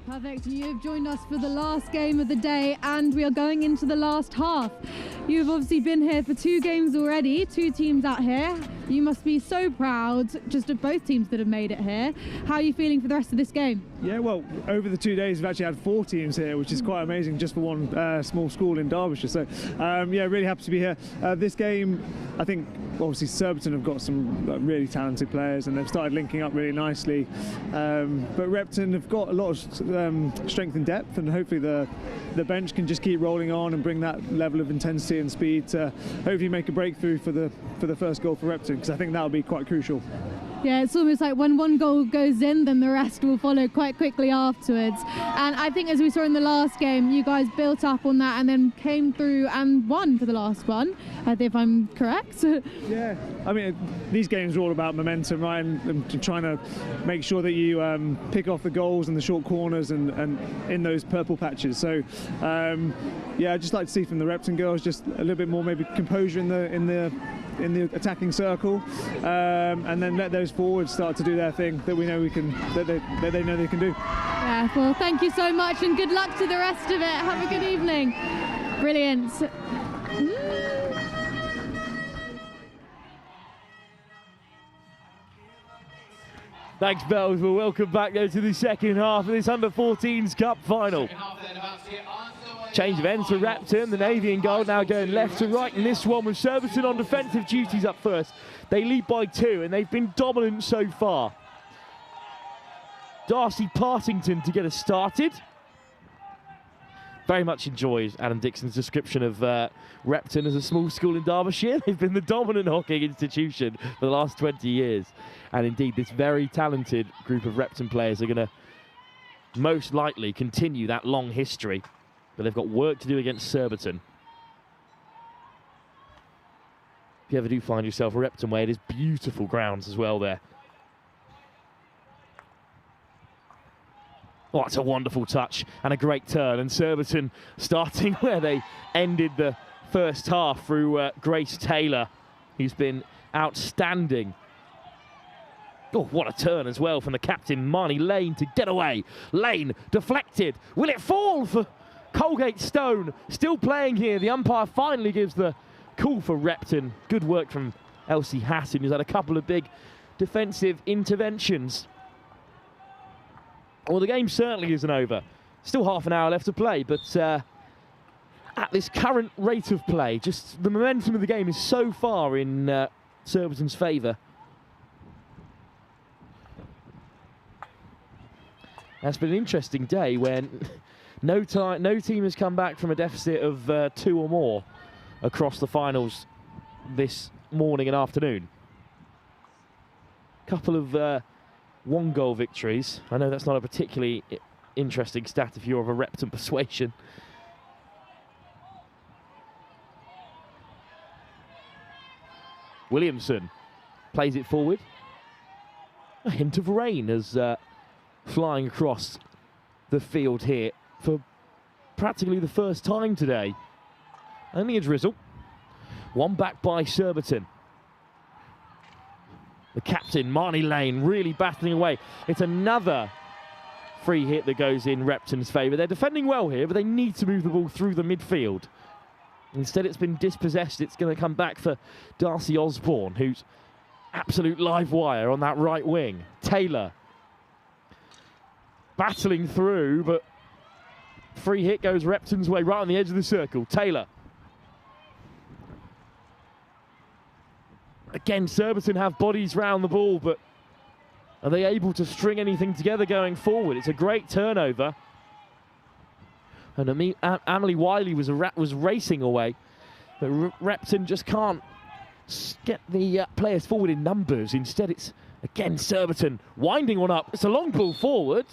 Perfect. You've joined us for the last game of the day, and we are going into the last half. You've obviously been here for 2 games already, 2 teams out here. You must be so proud just of both teams that have made it here. How are you feeling for the rest of this game? Yeah, well, over the 2 days we've actually had 4 teams here, which is quite amazing just for one small school in Derbyshire. So, yeah, really happy to be here. This game, I think, obviously Surbiton have got some really talented players and they've started linking up really nicely. But Repton have got a lot of strength and depth, and hopefully the bench can just keep rolling on and bring that level of intensity and speed to hopefully make a breakthrough for the first goal for Repton. important, because I think that'll be quite crucial. Yeah, it's almost like when one goal goes in, then the rest will follow quite quickly afterwards. And I think, as we saw in the last game, you guys built up on that and then came through and won for the last one, if I'm correct. Yeah, I mean, these games are all about momentum, right? And trying to make sure that you pick off the goals and the short corners and in those purple patches. So, yeah, I'd just like to see from the Repton girls just a little bit more maybe composure in the attacking circle, and then let those forwards start to do their thing that we know we can, that they know they can do. Yeah, well, thank you so much and good luck to the rest of it. Have a good evening. Brilliant. Thanks, Bells. Well, welcome back though to the second half of this Under-14s Cup final. Change of ends for Repton. The Navy in goal now going left to right in this one with Surbiton on defensive duties up first. They lead by 2 and they've been dominant so far. Darcy Partington to get us started. Very much enjoyed Adam Dixon's description of Repton as a small school in Derbyshire. They've been the dominant hockey institution for the last 20 years. And indeed, this very talented group of Repton players are going to most likely continue that long history. But they've got work to do against Surbiton. If you ever do find yourself a Repton way, it is beautiful grounds as well there. Oh, it's a wonderful touch and a great turn. And Surbiton starting where they ended the first half through Grace Taylor, who's been outstanding. Oh, what a turn as well from the captain, Marnie Lane, to get away. Lane deflected. Will it fall for Colgate Stone? Still playing here. The umpire finally gives the call for Repton. Good work from Elsie Hatton, who's had a couple of big defensive interventions. Well, the game certainly isn't over. Still half an hour left to play, but at this current rate of play, just the momentum of the game is so far in Surbiton's favour. It's been an interesting day when no team has come back from a deficit of 2 or more across the finals this morning and afternoon. Couple of one-goal victories. I know that's not a particularly interesting stat if you're of a Repton persuasion. Williamson plays it forward. A hint of rain as flying across the field here for practically the first time today. Only a drizzle. One back by Surbiton. The captain, Marnie Lane, really battling away. It's another free hit that goes in Repton's favour. They're defending well here, but they need to move the ball through the midfield. Instead, it's been dispossessed. It's going to come back for Darcy Osborne, who's absolute live wire on that right wing. Taylor battling through, but free hit goes Repton's way right on the edge of the circle. Taylor. Again, Surbiton have bodies round the ball, but are they able to string anything together going forward? It's a great turnover. And Amelie Wiley was racing away, but Repton just can't get the players forward in numbers. Instead, it's, again, Surbiton winding one up. It's a long ball forward.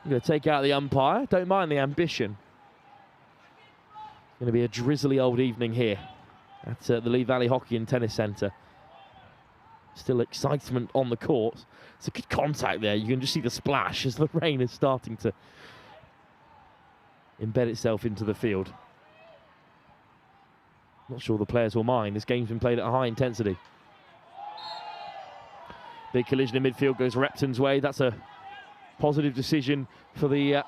I'm going to take out the umpire. Don't mind the ambition. It's going to be a drizzly old evening here at the Lee Valley Hockey and Tennis Centre. Still excitement on the court. It's a good contact there. You can just see the splash as the rain is starting to embed itself into the field. Not sure the players will mind. This game's been played at a high intensity. Big collision in midfield goes Repton's way. That's a positive decision for the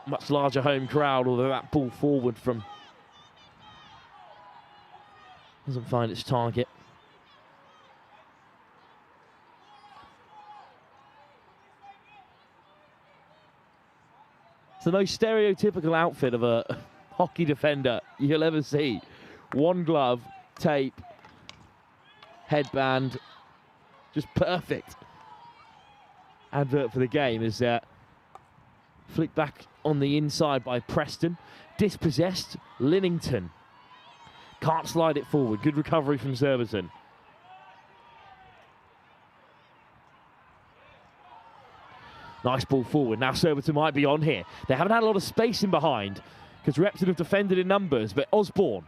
much larger home crowd, although that ball forward from doesn't find its target. It's the most stereotypical outfit of a hockey defender you'll ever see. One glove, tape, headband, just perfect. Advert for the game is flicked back on the inside by Preston. Dispossessed, Linnington. Can't slide it forward. Good recovery from Surbiton. Nice ball forward. Now Surbiton might be on here. They haven't had a lot of space in behind because Repton have defended in numbers, but Osborne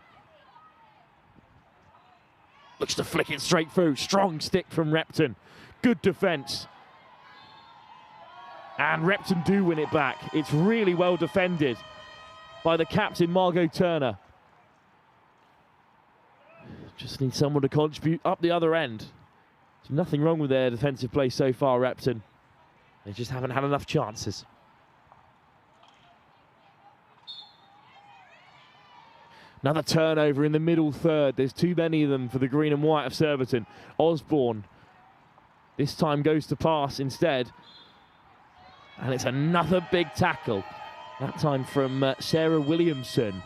looks to flick it straight through. Strong stick from Repton. Good defence. And Repton do win it back. It's really well defended by the captain, Margot Turner. Just need someone to contribute up the other end. There's nothing wrong with their defensive play so far, Repton. They just haven't had enough chances. Another turnover in the middle third. There's too many of them for the green and white of Surbiton. Osborne this time goes to pass instead. And it's another big tackle. That time from Sarah Williamson.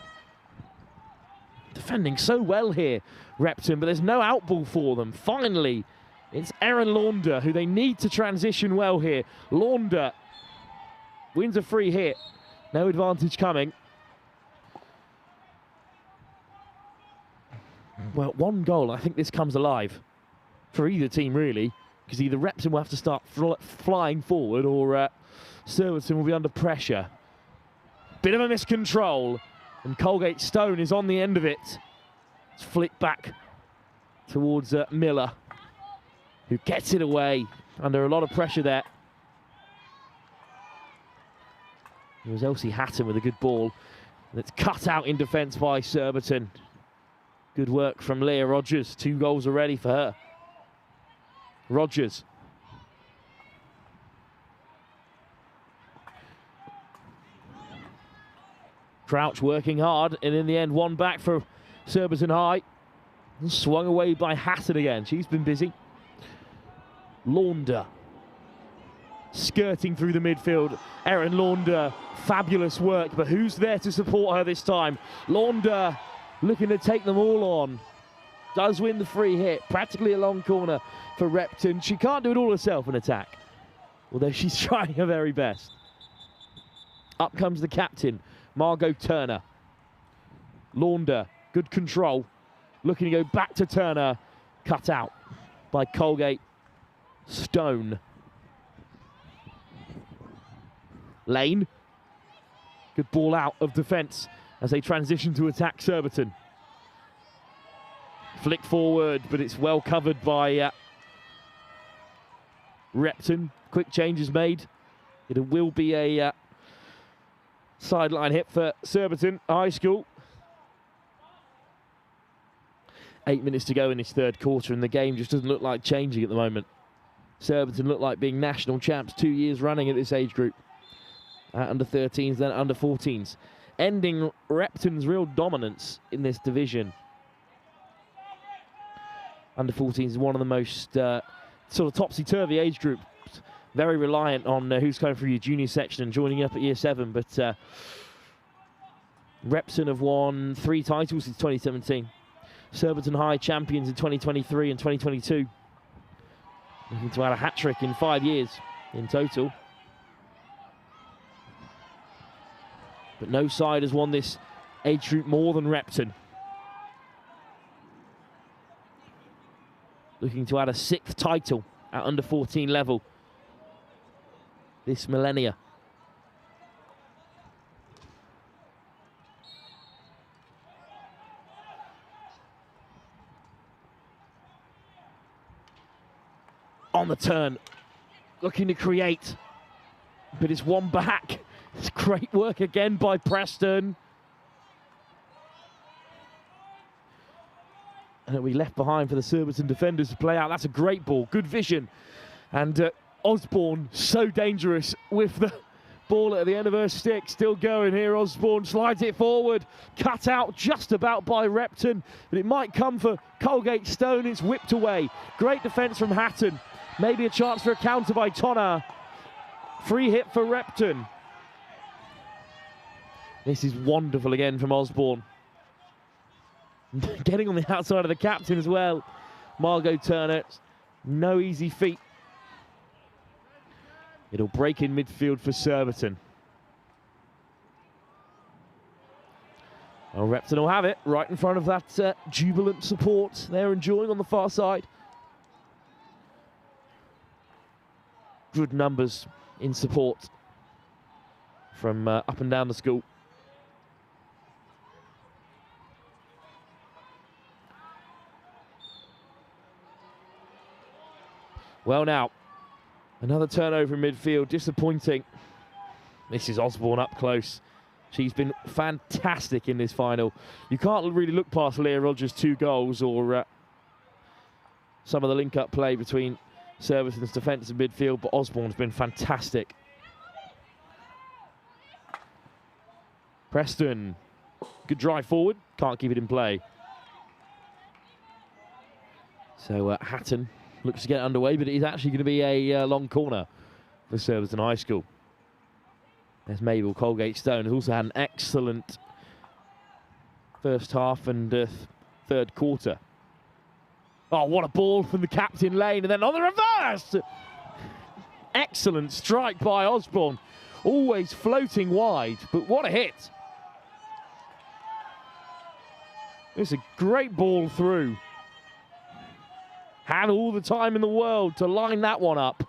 Defending so well here, Repton, but there's no outball for them. Finally, it's Erin Launder, who they need to transition well here. Launder wins a free hit. No advantage coming. Well, one goal, I think this comes alive for either team, really, because either Repton will have to start flying forward or Surbiton will be under pressure. Bit of a miscontrol, and Colgate Stone is on the end of it. It's flicked back towards Miller, who gets it away under a lot of pressure there. It was Elsie Hatton with a good ball. And it's cut out in defence by Surbiton. Good work from Leah Rogers. 2 goals already for her. Rogers. Crouch working hard, and in the end, one back for Surbiton High. And swung away by Hatton again. She's been busy. Launder skirting through the midfield. Erin Launder, fabulous work, but who's there to support her this time? Launder looking to take them all on. Does win the free hit. Practically a long corner for Repton. She can't do it all herself in attack, although she's trying her very best. Up comes the captain, Margot Turner. Launder, good control. Looking to go back to Turner. Cut out by Colgate Stone. Lane. Good ball out of defence as they transition to attack Surbiton. Flick forward, but it's well covered by Repton. Quick changes made. It will be a sideline hit for Surbiton High School. 8 minutes to go in this third quarter, and the game just doesn't look like changing at the moment. Surbiton look like being national champs 2 years running at this age group. Under 13s, then under 14s. Ending Repton's real dominance in this division. Under 14s is one of the most sort of topsy-turvy age groups. Very reliant on who's coming through your junior section and joining up at year 7. But Repton have won 3 titles since 2017. Surbiton High champions in 2023 and 2022. Looking to add a hat-trick in 5 years in total. But no side has won this age group more than Repton. Looking to add a 6th title at under 14 level this millennia. On the turn, looking to create, but it's one back. It's great work again by Preston. And it'll be left behind for the Surbiton defenders to play out. That's a great ball, good vision. And Osborne, so dangerous with the ball at the end of her stick. Still going here, Osborne slides it forward. Cut out just about by Repton, but it might come for Colgate Stone. It's whipped away. Great defence from Hatton. Maybe a chance for a counter by Tonner. Free hit for Repton. This is wonderful again from Osborne. Getting on the outside of the captain as well. Margot Turner. No easy feat. It'll break in midfield for Surbiton. Well, Repton will have it right in front of that jubilant support they're enjoying on the far side. Good numbers in support from up and down the school. Well, now, another turnover in midfield, disappointing. This is Osborne up close. She's been fantastic in this final. You can't really look past Leah Rogers' 2 goals or some of the link-up play between Surbiton's defence and midfield, but Osborne's been fantastic. Preston, good drive forward, can't keep it in play. So Hatton looks to get underway, but it is actually going to be a long corner for Surbiton High School. There's Mabel Colgate-Stone, who's also had an excellent first half and third quarter. Oh, what a ball from the captain Lane, and then on the reverse! Excellent strike by Osborne. Always floating wide, but what a hit. It's a great ball through. Had all the time in the world to line that one up.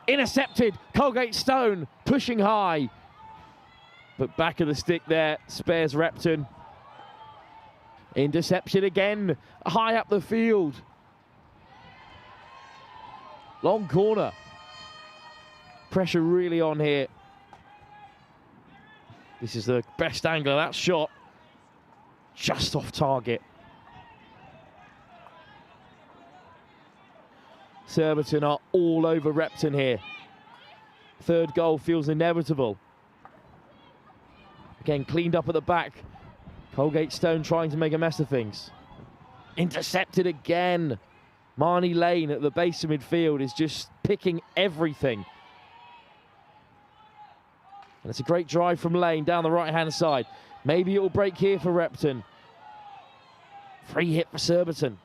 Intercepted, Colgate-Stone pushing high. But back of the stick there, spares Repton. Interception again, high up the field. Long corner. Pressure really on here. This is the best angle of that shot. Just off target. Surbiton are all over Repton here. Third goal feels inevitable. Again, cleaned up at the back. Colgate-Stone trying to make a mess of things. Intercepted again. Marnie Lane at the base of midfield is just picking everything. And it's a great drive from Lane down the right-hand side. Maybe it will break here for Repton. Free hit for Surbiton.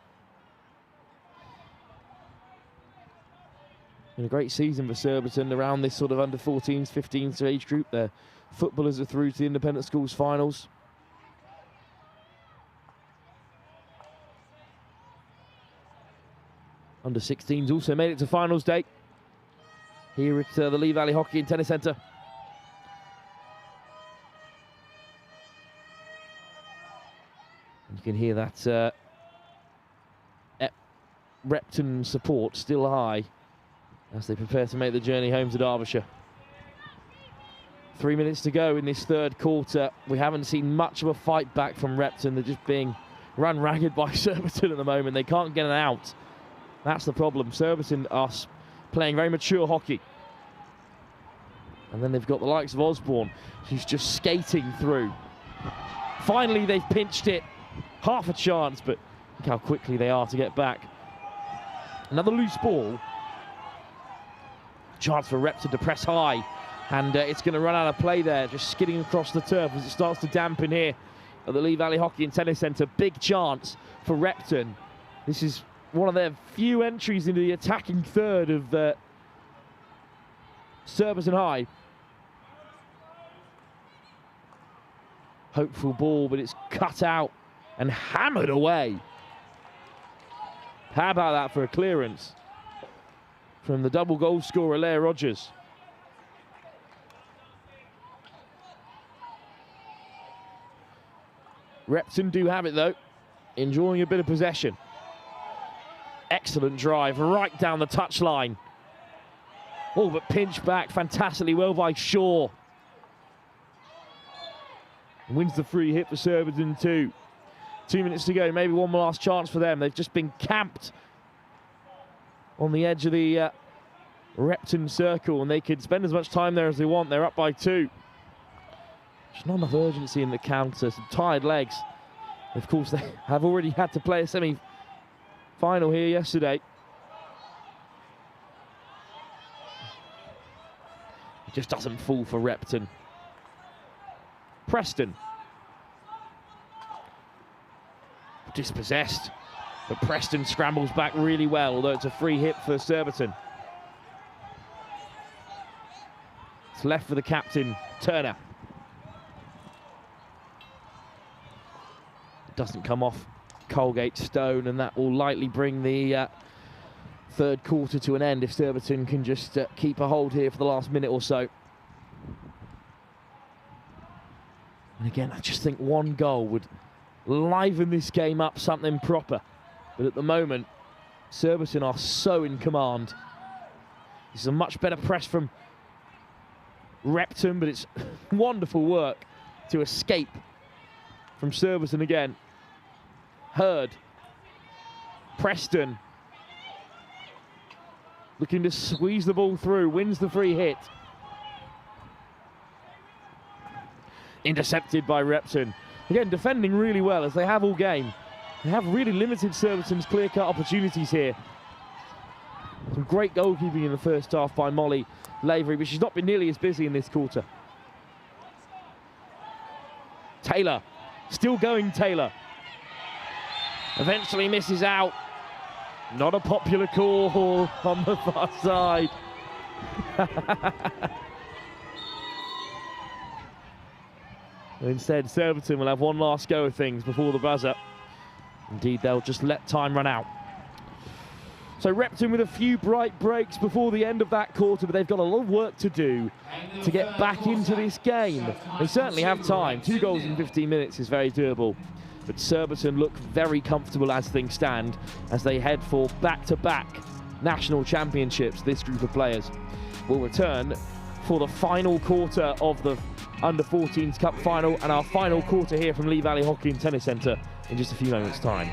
Been a great season for Surbiton around this sort of under-14s, 15s age group. Their footballers are through to the independent schools finals. Under-16s also made it to finals day here at the Lee Valley Hockey and Tennis Centre. You can hear that Repton support still high as they prepare to make the journey home to Derbyshire. 3 minutes to go in this third quarter. We haven't seen much of a fight back from Repton. They're just being run ragged by Surbiton at the moment. They can't get an out. That's the problem. Surbiton are playing very mature hockey. And then they've got the likes of Osborne, who's just skating through. Finally, they've pinched it. Half a chance, but look how quickly they are to get back. Another loose ball. Chance for Repton to press high. And it's going to run out of play there, just skidding across the turf as it starts to dampen here at the Lee Valley Hockey and Tennis Centre. Big chance for Repton. This is one of their few entries into the attacking third of Surbiton High. Hopeful ball, but it's cut out and hammered away. How about that for a clearance from the double goal scorer, Leah Rogers? Repton do have it though, enjoying a bit of possession. Excellent drive right down the touchline. Oh, but pinched back fantastically well by Shaw. Wins the free hit for Surbiton too. 2 minutes to go, maybe one last chance for them. They've just been camped on the edge of the Repton circle, and they could spend as much time there as they want. They're up by 2. There's not enough urgency in the counter, some tired legs. Of course, they have already had to play a semi-final here yesterday. It just doesn't fall for Repton. Preston. Dispossessed, but Preston scrambles back really well, although it's a free hit for Surbiton. It's left for the captain, Turner. It doesn't come off Colgate-Stone, and that will likely bring the third quarter to an end if Surbiton can just keep a hold here for the last minute or so. And again, I just think one goal would liven this game up something proper. But at the moment, Surbiton are so in command. This is a much better press from Repton, but it's wonderful work to escape from Surbiton again. Hurd. Preston. Looking to squeeze the ball through, wins the free hit. Intercepted by Repton. Again, defending really well, as they have all game. They have really limited Surbiton's clear-cut opportunities here. Some great goalkeeping in the first half by Molly Lavery, but she's not been nearly as busy in this quarter. Taylor. Still going, Taylor. Eventually misses out. Not a popular call on the far side. Instead, Surbiton will have one last go of things before the buzzer. Indeed, they'll just let time run out. So Repton with a few bright breaks before the end of that quarter, but they've got a lot of work to do to get back into this game. They certainly have time. 2 goals in 15 minutes is very doable. But Surbiton look very comfortable as things stand, as they head for back-to-back national championships. This group of players will return for the final quarter of the Under-14s Cup final and our final quarter here from Lee Valley Hockey and Tennis Centre in just a few moments' time.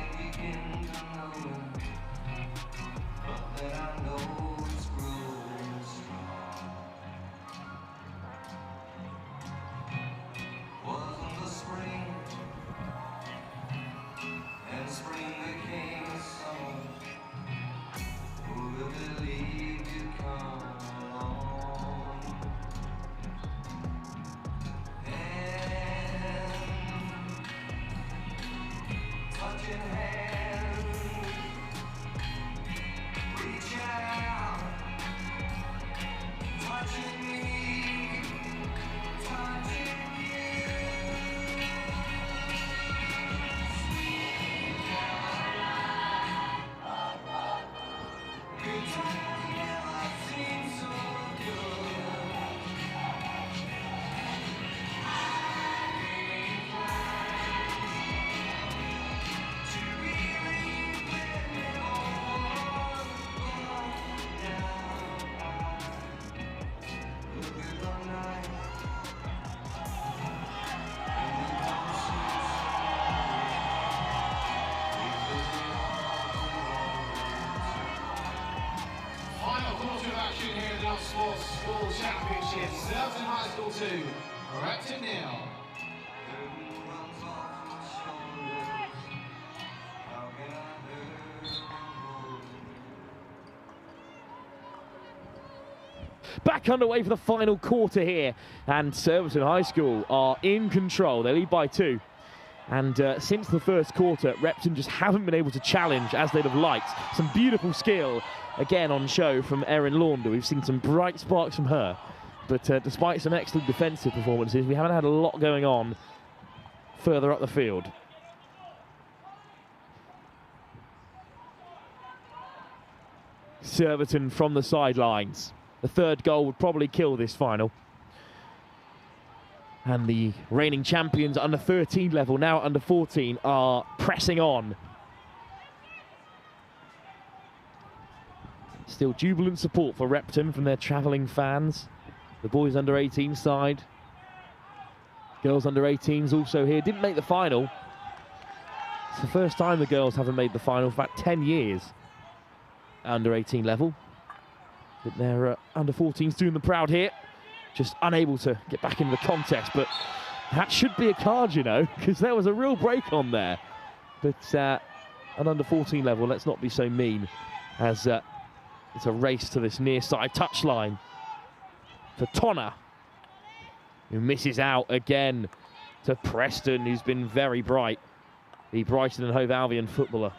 Sports School Championship, Surbiton High School 2, Repton 0. Back underway for the final quarter here, and Surbiton High School are in control. They lead by 2. And since the first quarter, Repton just haven't been able to challenge as they'd have liked. Some beautiful skill, again, on show from Erin Launder. We've seen some bright sparks from her. But despite some excellent defensive performances, we haven't had a lot going on further up the field. Surbiton from the sidelines. The third goal would probably kill this final. And the reigning champions under 13 level, now under 14, are pressing on. Still jubilant support for Repton from their travelling fans. The boys under 18 side. Girls under 18s also here. Didn't make the final. It's the first time the girls haven't made the final for about 10 years. Under 18 level. But they're under 14s doing the proud here. Just unable to get back into the contest, but that should be a card, you know, because there was a real break on there. But at under 14 level, let's not be so mean, as it's a race to this near side touchline for Tonner, who misses out again to Preston, who's been very bright, the Brighton and Hove Albion footballer.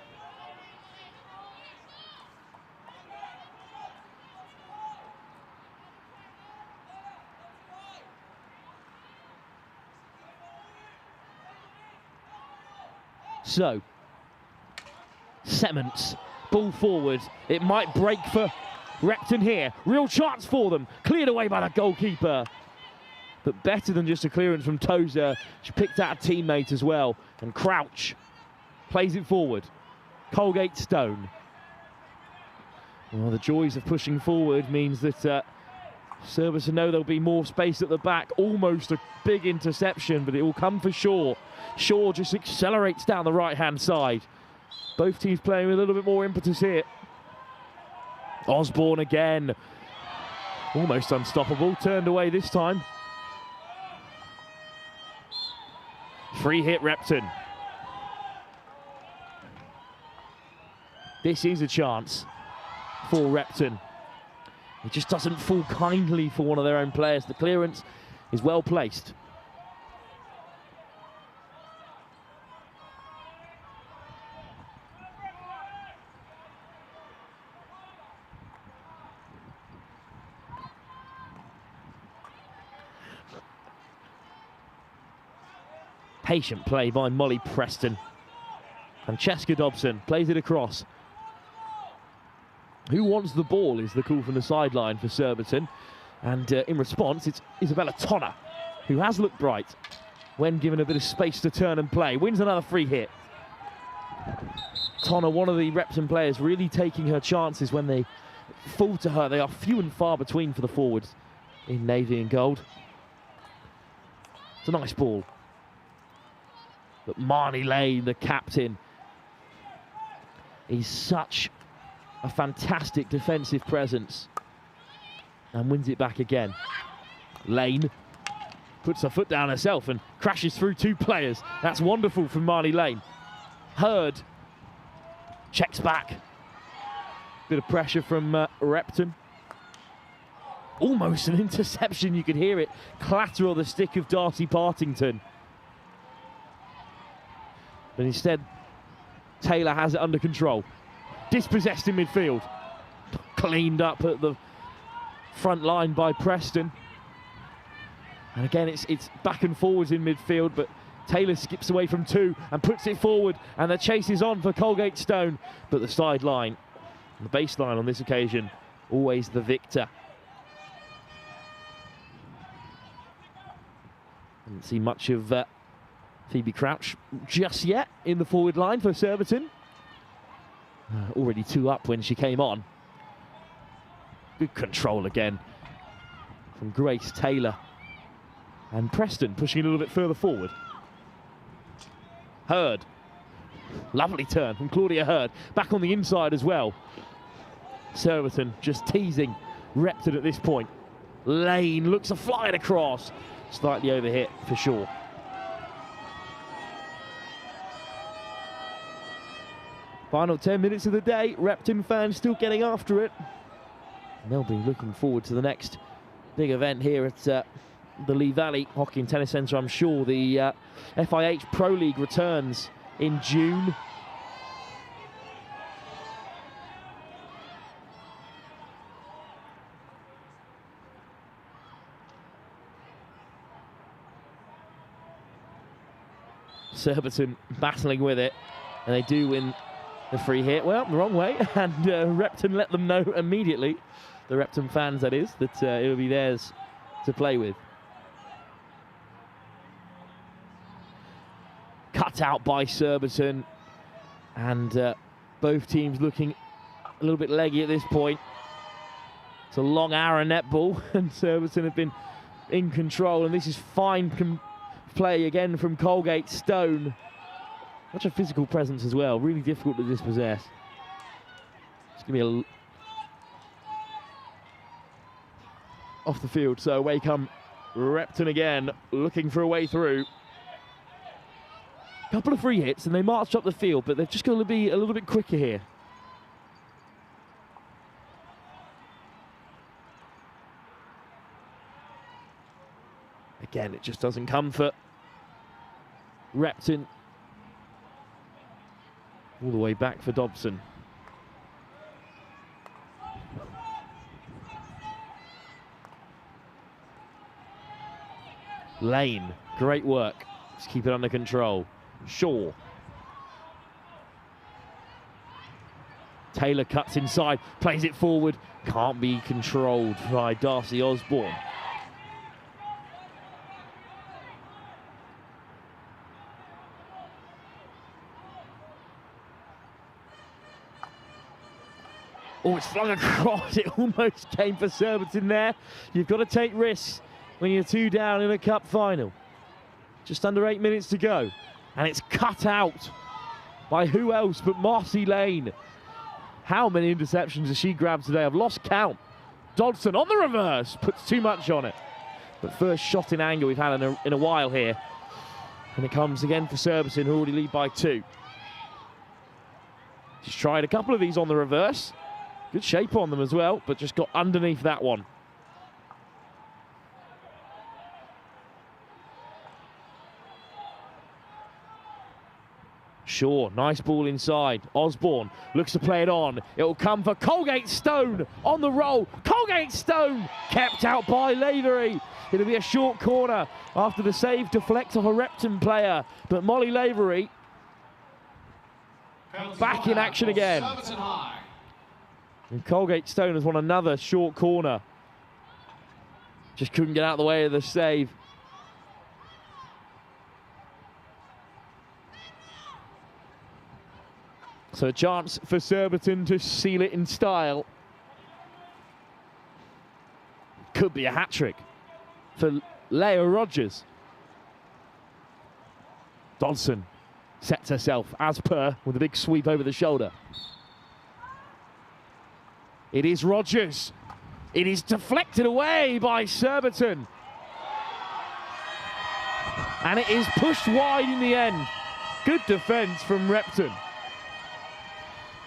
So, Sements Ball forward. It might break for Repton here. Real chance for them. Cleared away by the goalkeeper. But better than just a clearance from Tozer. She picked out a teammate as well. And Crouch plays it forward. Colgate Stone. Well, the joys of pushing forward means that Surbiton know there'll be more space at the back. Almost a big interception, but it will come for Shaw. Shaw just accelerates down the right-hand side. Both teams playing with a little bit more impetus here. Osborne again. Almost unstoppable. Turned away this time. Free hit Repton. This is a chance for Repton. It just doesn't fall kindly for one of their own players. The clearance is well placed. Patient play by Molly Preston. Francesca Dobson plays it across. Who wants the ball is the call from the sideline for Surbiton. And in response, it's Isabella Tonner, who has looked bright when given a bit of space to turn and play. Wins another free hit. Tonner, one of the Repton players, really taking her chances when they fall to her. They are few and far between for the forwards in navy and gold. It's a nice ball. But Marnie Lane, the captain, he's such a fantastic defensive presence and wins it back again. Lane puts her foot down herself and crashes through two players. That's wonderful from Marnie Lane. Hurd checks back. Bit of pressure from Repton. Almost an interception, you could hear it clatter on the stick of Darcy Partington. But instead, Taylor has it under control. Dispossessed in midfield. Cleaned up at the front line by Preston. And again, it's back and forwards in midfield, but Taylor skips away from two and puts it forward, and the chase is on for Colgate Stone. But the sideline, the baseline on this occasion, always the victor. Didn't see much of Phoebe Crouch just yet in the forward line for Surbiton. Already 2 up when she came on. Good control again from Grace Taylor. And Preston pushing a little bit further forward. Hurd. Lovely turn from Claudia Hurd. Back on the inside as well. Surbiton just teasing Repton at this point. Lane looks a flying across. Slightly overhit for sure. Final 10 minutes of the day. Repton fans still getting after it. And they'll be looking forward to the next big event here at the Lee Valley Hockey and Tennis Centre. I'm sure the FIH Pro League returns in June. Surbiton battling with it, and they do win the free hit. Well, the wrong way, and Repton let them know immediately, the Repton fans that is, that it'll be theirs to play with. Cut out by Surbiton, and both teams looking a little bit leggy at this point. It's a long hour netball, and Surbiton have been in control, and this is fine play again from Colgate Stone. Such a physical presence as well, really difficult to dispossess. It's going to be off the field, so away come Repton again, looking for a way through. Couple of free hits and they marched up the field, but they've just got to be a little bit quicker here. Again, it just doesn't come for Repton. All the way back for Dobson. Lane, great work. Just keep it under control. Shaw. Taylor cuts inside, plays it forward, can't be controlled by Darcy Osborne. Oh, it's flung across. It almost came for Surbiton there. You've got to take risks when you're 2 down in a cup final. Just under 8 minutes to go. And it's cut out by who else but Marcy Lane. How many interceptions has she grabbed today? I've lost count. Dodson on the reverse. Puts too much on it. But first shot in anger we've had in a while here. And it comes again for Surbiton, who already lead by 2. She's tried a couple of these on the reverse. Good shape on them as well, but just got underneath that one. Shaw, nice ball inside. Osborne looks to play it on. It will come for Colgate Stone on the roll. Colgate Stone kept out by Lavery. It'll be a short corner after the save deflects off a Repton player. But Molly Lavery back in action again. And Colgate Stone has won another short corner. Just couldn't get out of the way of the save. So a chance for Surbiton to seal it in style. Could be a hat-trick for Leah Rogers. Dodson sets herself as per with a big sweep over the shoulder. It is Rogers. It is deflected away by Surbiton. And it is pushed wide in the end. Good defence from Repton.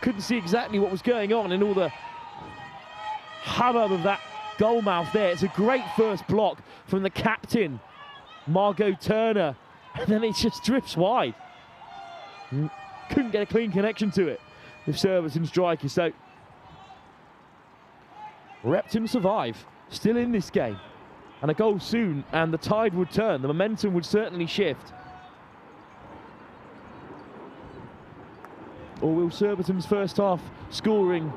Couldn't see exactly what was going on in all the hubbub of that goal mouth there. It's a great first block from the captain, Margot Turner. And then it just drifts wide. Couldn't get a clean connection to it with Surbiton striker. So Repton survive, still in this game. And a goal soon, and the tide would turn. The momentum would certainly shift. Or will Surbiton's first half scoring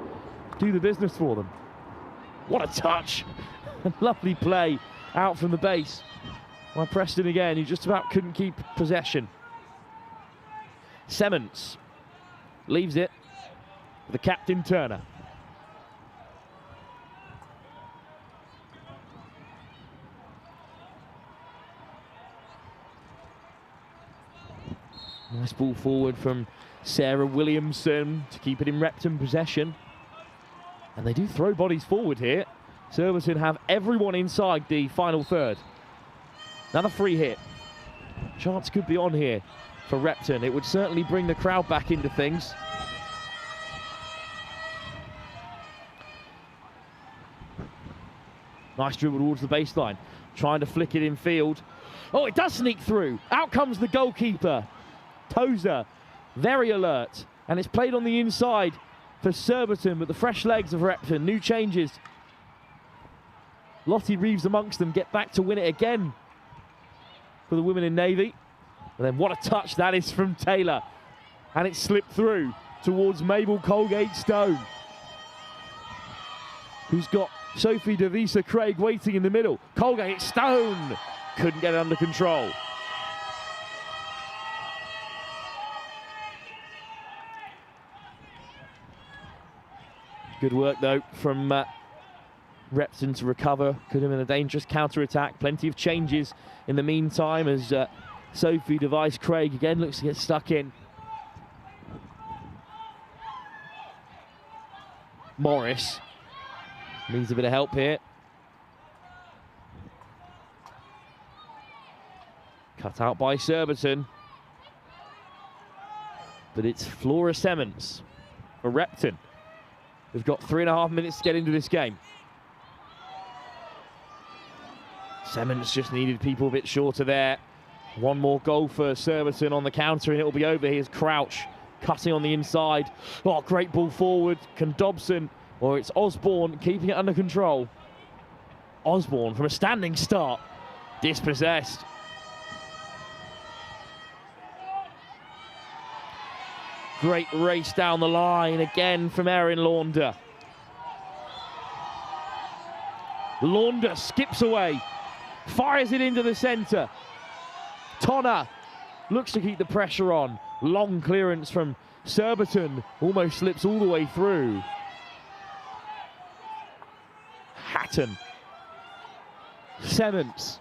do the business for them? What a touch. Lovely play out from the base by Preston again, who just about couldn't keep possession. Semmons leaves it for the captain Turner. Nice ball forward from Sarah Williamson to keep it in Repton possession. And they do throw bodies forward here. Surbiton have everyone inside the final third. Another free hit. Chance could be on here for Repton. It would certainly bring the crowd back into things. Nice dribble towards the baseline. Trying to flick it in field. Oh, it does sneak through. Out comes the goalkeeper. Tozer, very alert, and it's played on the inside for Surbiton, but the fresh legs of Repton, new changes. Lottie Reeves amongst them, get back to win it again for the women in Navy. And then what a touch that is from Taylor, and it slipped through towards Mabel Colgate Stone, who's got Sophie Devisa Craig waiting in the middle. Colgate Stone couldn't get it under control. Good work, though, from Repton to recover. Could have been a dangerous counter-attack. Plenty of changes in the meantime as Sophie Device Craig again looks to get stuck in. Morris needs a bit of help here. Cut out by Surbiton. But it's Flora Semmons for Repton. We've got 3.5 minutes to get into this game. Semmons just needed people a bit shorter there. One more goal for Surbiton on the counter and it'll be over. Here's Crouch cutting on the inside. Oh, great ball forward. Can Dobson, or it's Osborne keeping it under control. Osborne from a standing start. Dispossessed. Great race down the line again from Erin Launder. Launder skips away, fires it into the centre. Tonner looks to keep the pressure on. Long clearance from Surbiton, almost slips all the way through. Hatton. Semmens.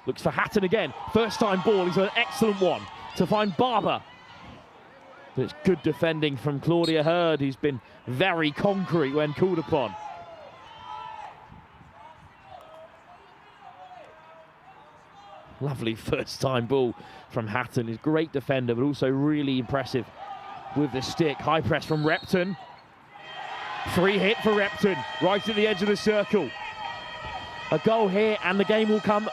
Looks for Hatton again. First time ball, he's an excellent one to find Barber. But it's good defending from Claudia Hurd, who's been very concrete when called upon. Lovely first time ball from Hatton. He's a great defender, but also really impressive with the stick. High press from Repton. Free hit for Repton, right at the edge of the circle. A goal here and the game will come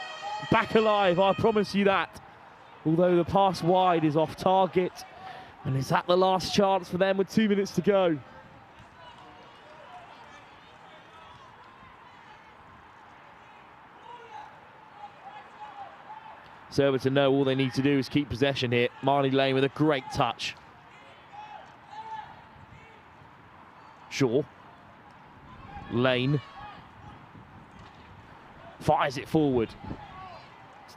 back alive, I promise you that. Although the pass wide is off target. And is that the last chance for them with 2 minutes to go? Surbiton know all they need to do is keep possession here. Marley Lane with a great touch. Shaw. Lane. Fires it forward.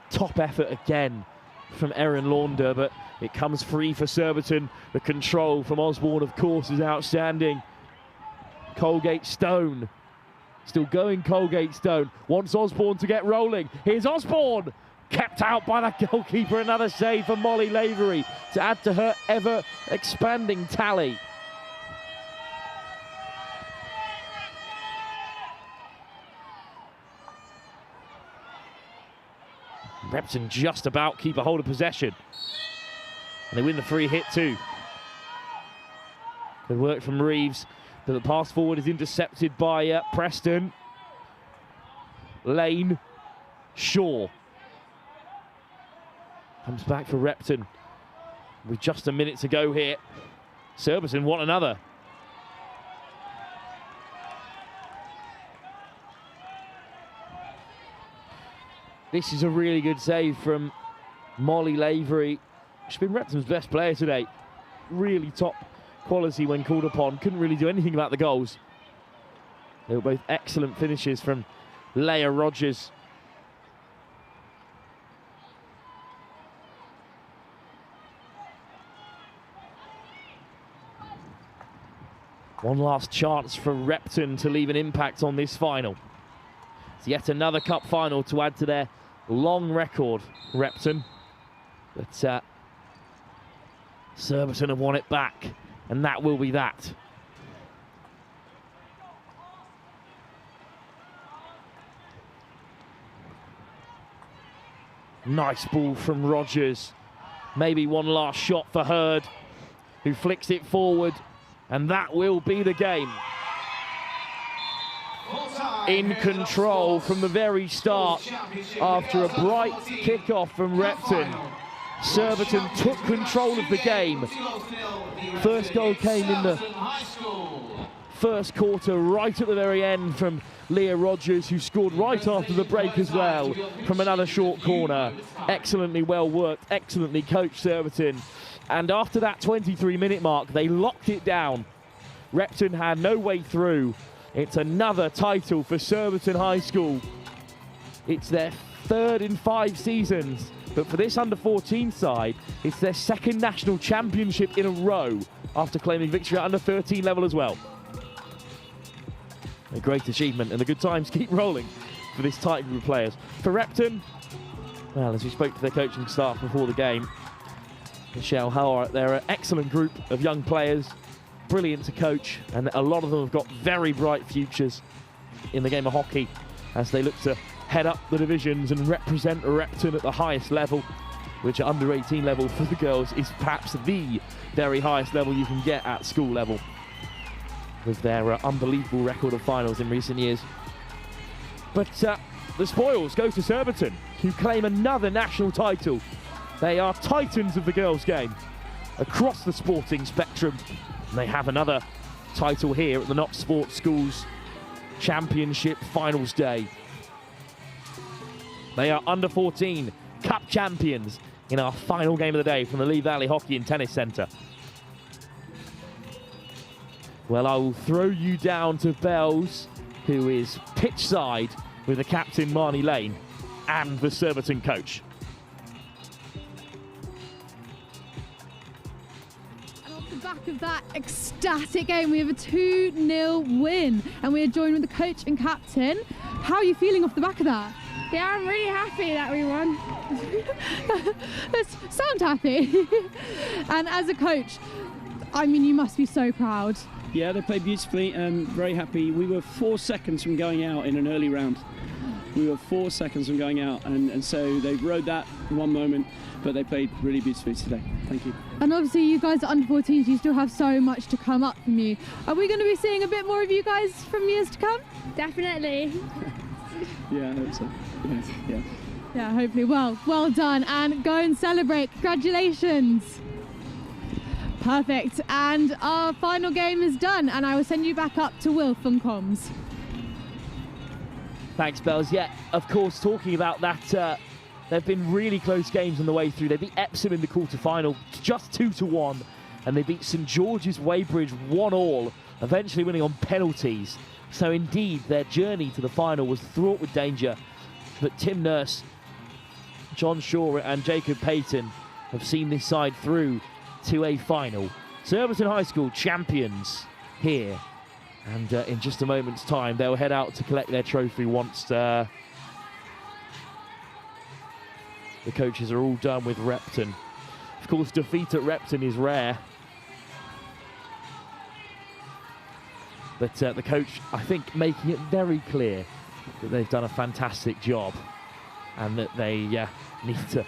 Top effort again from Erin Launder, but it comes free for Surbiton. The control from Osborne, of course, is outstanding. Colgate Stone. Still going Colgate Stone. Wants Osborne to get rolling. Here's Osborne. Kept out by the goalkeeper. Another save for Molly Lavery to add to her ever-expanding tally. Repton just about keep a hold of possession. And they win the free hit too. Good work from Reeves, but the pass forward is intercepted by Preston. Lane. Shaw. Comes back for Repton. With just a minute to go here. Surbiton want another. This is a really good save from Molly Lavery. She's been Repton's best player today. Really top quality when called upon. Couldn't really do anything about the goals. They were both excellent finishes from Leah Rogers. One last chance for Repton to leave an impact on this final. It's yet another cup final to add to their long record, Repton. But Surbiton have won it back, and that will be that. Nice ball from Rogers. Maybe one last shot for Hurd, who flicks it forward. And that will be the game. In control from the very start after a bright kick-off from Repton. Surbiton took control of the game. First goal came in the first quarter, right at the very end from Leah Rogers, who scored right after the break as well from another short corner. Excellently well worked, excellently coached Surbiton. And after that 23-minute mark, they locked it down. Repton had no way through. It's another title for Surbiton High School. It's their third in 5 seasons. But for this under-14 side, it's their second national championship in a row after claiming victory at under-13 level as well. A great achievement, and the good times keep rolling for this tight group of players. For Repton, well, as we spoke to their coaching staff before the game, Michelle Howard, they're an excellent group of young players, brilliant to coach, and a lot of them have got very bright futures in the game of hockey as they look to head up the divisions and represent Repton at the highest level, which at under 18 level for the girls is perhaps the very highest level you can get at school level, with their unbelievable record of finals in recent years. But the spoils go to Surbiton, who claim another national title. They are titans of the girls' game across the sporting spectrum. And they have another title here at the Not Sports Schools Championship Finals Day. They are under 14 cup champions in our final game of the day from the Lee Valley Hockey and Tennis Centre. Well, I will throw you down to Bells, who is pitch side with the captain Marnie Lane and the Surbiton coach. And off the back of that ecstatic game, we have a 2-0 win, and we are joined with the coach and captain. How are you feeling off the back of that? Yeah, I'm really happy that we won. Sound happy. And as a coach, I mean, you must be so proud. Yeah, they played beautifully and very happy. We were 4 seconds from going out in an early round. We were 4 seconds from going out, and so they rode that one moment, but they played really beautifully today. Thank you. And obviously you guys are under 14s, you still have so much to come up from you. Are we going to be seeing a bit more of you guys from years to come? Definitely. Yeah, I hope so. Yeah. Yeah, hopefully. Well done, and go and celebrate. Congratulations. Perfect. And our final game is done, and I will send you back up to Will from comms. Thanks, Bells. Yeah, of course, talking about that, there have been really close games on the way through. They beat Epsom in the quarter-final, just 2-1, and they beat St George's Weybridge 1-1, eventually winning on penalties. So indeed, their journey to the final was fraught with danger, but Tim Nurse, John Shaw and Jacob Payton have seen this side through to a final. Surbiton High School champions here, and in just a moment's time they'll head out to collect their trophy once the coaches are all done with Repton. Of course, defeat at Repton is rare, but the coach, I think, making it very clear that they've done a fantastic job and that they need to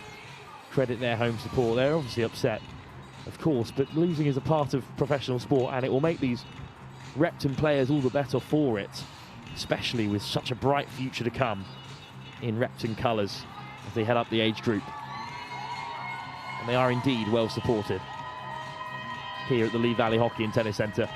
credit their home support. They're obviously upset, of course, but losing is a part of professional sport, and it will make these Repton players all the better for it, especially with such a bright future to come in Repton colours as they head up the age group. And they are indeed well supported here at the Lee Valley Hockey and Tennis Centre.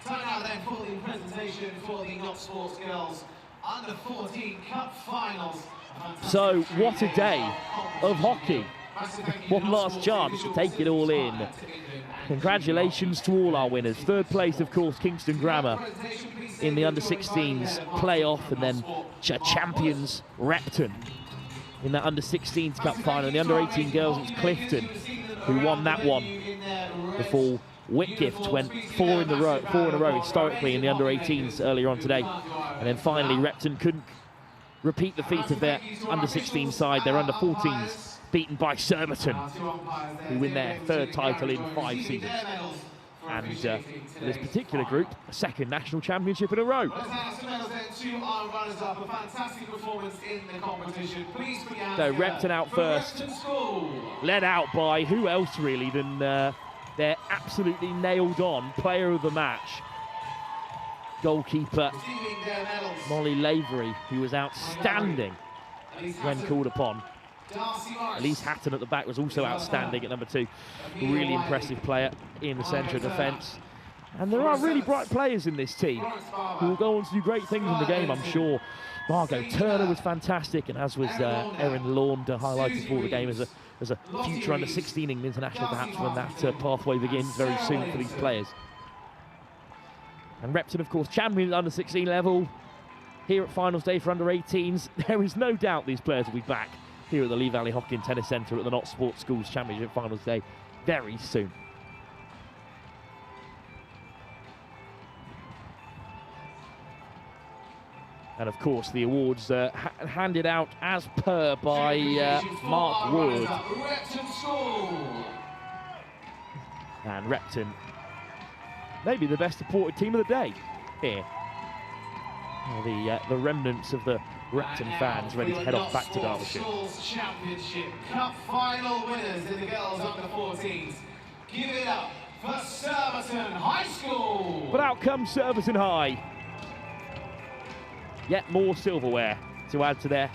Time now then for the presentation for the Not Sports Girls Under 14 Cup Finals. So what a day of hockey. One last chance to take it all in. Congratulations to all our winners. Third place, of course, Kingston Grammar in the under-16s playoff, and then champions Repton in that under-16s cup final. In the under-18 girls, it's Clifton who won that one before Whitgift went four in a row historically in the under-18s earlier on today. And then finally Repton couldn't repeat the feat of their under-16 side. Their under-14s beaten by Surbiton, who win their third title in 5 seasons. And for this particular group, a second national championship in a row. So Repton out first, led out by who else really than their absolutely nailed-on player of the match, goalkeeper Molly Lavery, who was outstanding when called upon. Elise Hatton at the back was also outstanding at number 2. Really impressive player in the centre of defence. And there are really bright players in this team who will go on to do great things in the game, I'm sure. Margot Turner was fantastic, and as was Erin Launder, highlighted for the game as a future under-16 international, perhaps, when that pathway begins very soon for these players. And Repton, of course, champions at under-16 level. Here at finals day for under-18s, there is no doubt these players will be back here at the Lee Valley Hockey and Tennis Centre at the Not Sports Schools Championship finals day very soon. And of course, the awards handed out as per by Mark Wood. And Repton, maybe the best supported team of the day here. The remnants of the Repton fans ready to head off back to Derbyshire. Championship Cup final winners in the girls under 14s. Give it up for Surbiton High School. But out comes Surbiton High. Yet more silverware to add to their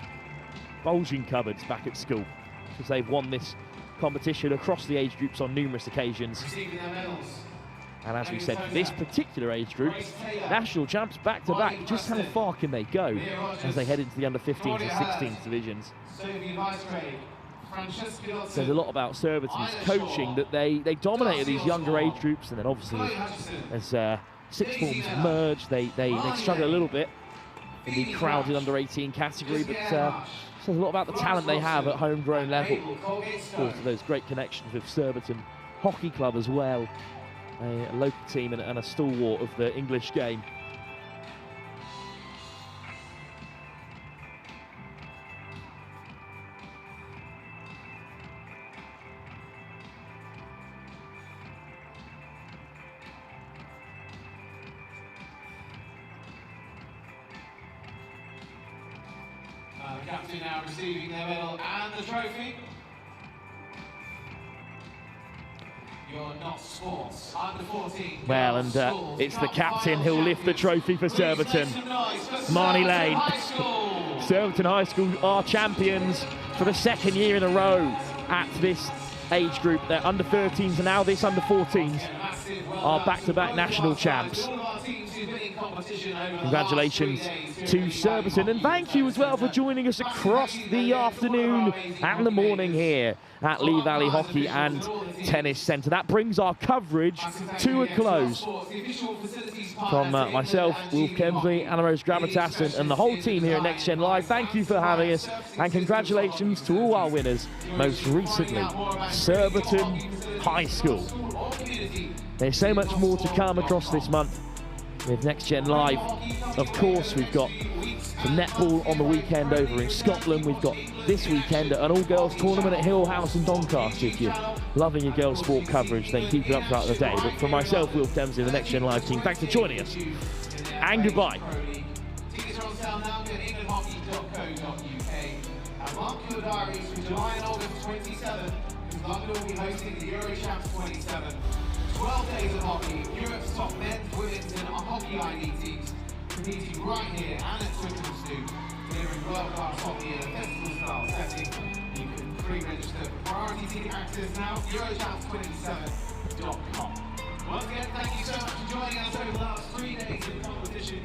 bulging cupboards back at school, because they've won this competition across the age groups on numerous occasions. Receiving their medals. And as we said, for this particular age group, national champs back-to-back. Just how far can they go as they head into the under-15s and 16s divisions? Says a lot about Surbiton's coaching, that they dominated these younger age groups, and then obviously as sixth forms merge, they struggle a little bit in the crowded under-18 category, but says a lot about the talent they have at homegrown level. Of course, those great connections with Surbiton Hockey Club as well, a local team and a stalwart of the English game. The captain now receiving their medal and the trophy. You're not sports. Under 14. Well, and it's the captain who'll lift the trophy for Surbiton. Marnie Lane. Surbiton High School are champions for the second year in a row at this age group. Their under 13s and now this under 14s are back-to-back national champs. Congratulations to Surbiton, and thank you as well for joining us across the afternoon and the morning here at Lee Valley Hockey and Tennis Centre. That brings our coverage to a close. From myself, Wolf Kemsley, Anna Rose Gravatas, and the whole team here at Next Gen Live, thank you for having us, and congratulations to all our winners, most recently Surbiton High School. There's so much more to come across this month with Next Gen Live. Of course, we've got some netball on the weekend over in Scotland. We've got this weekend an all-girls tournament at Hill House in Doncaster. If you're loving your girls' sport coverage, then keep it up throughout the day. But for myself, Will Dempsey, the Next Gen Live team, thanks for joining us, and goodbye. Tickets are on sale now at englandhockey.co.uk. And mark your diaries for July and August 27, because London will be hosting the Euro Champs 27. 12 days of hockey, Europe's top men's, women's and hockey ID teams competing right here and at Twickenham Stoop, delivering world-class hockey in a festival-style setting. You can pre-register for priority ticket access now, eurochamps27.com. Once again, thank you so much for joining us over the last 3 days of competition.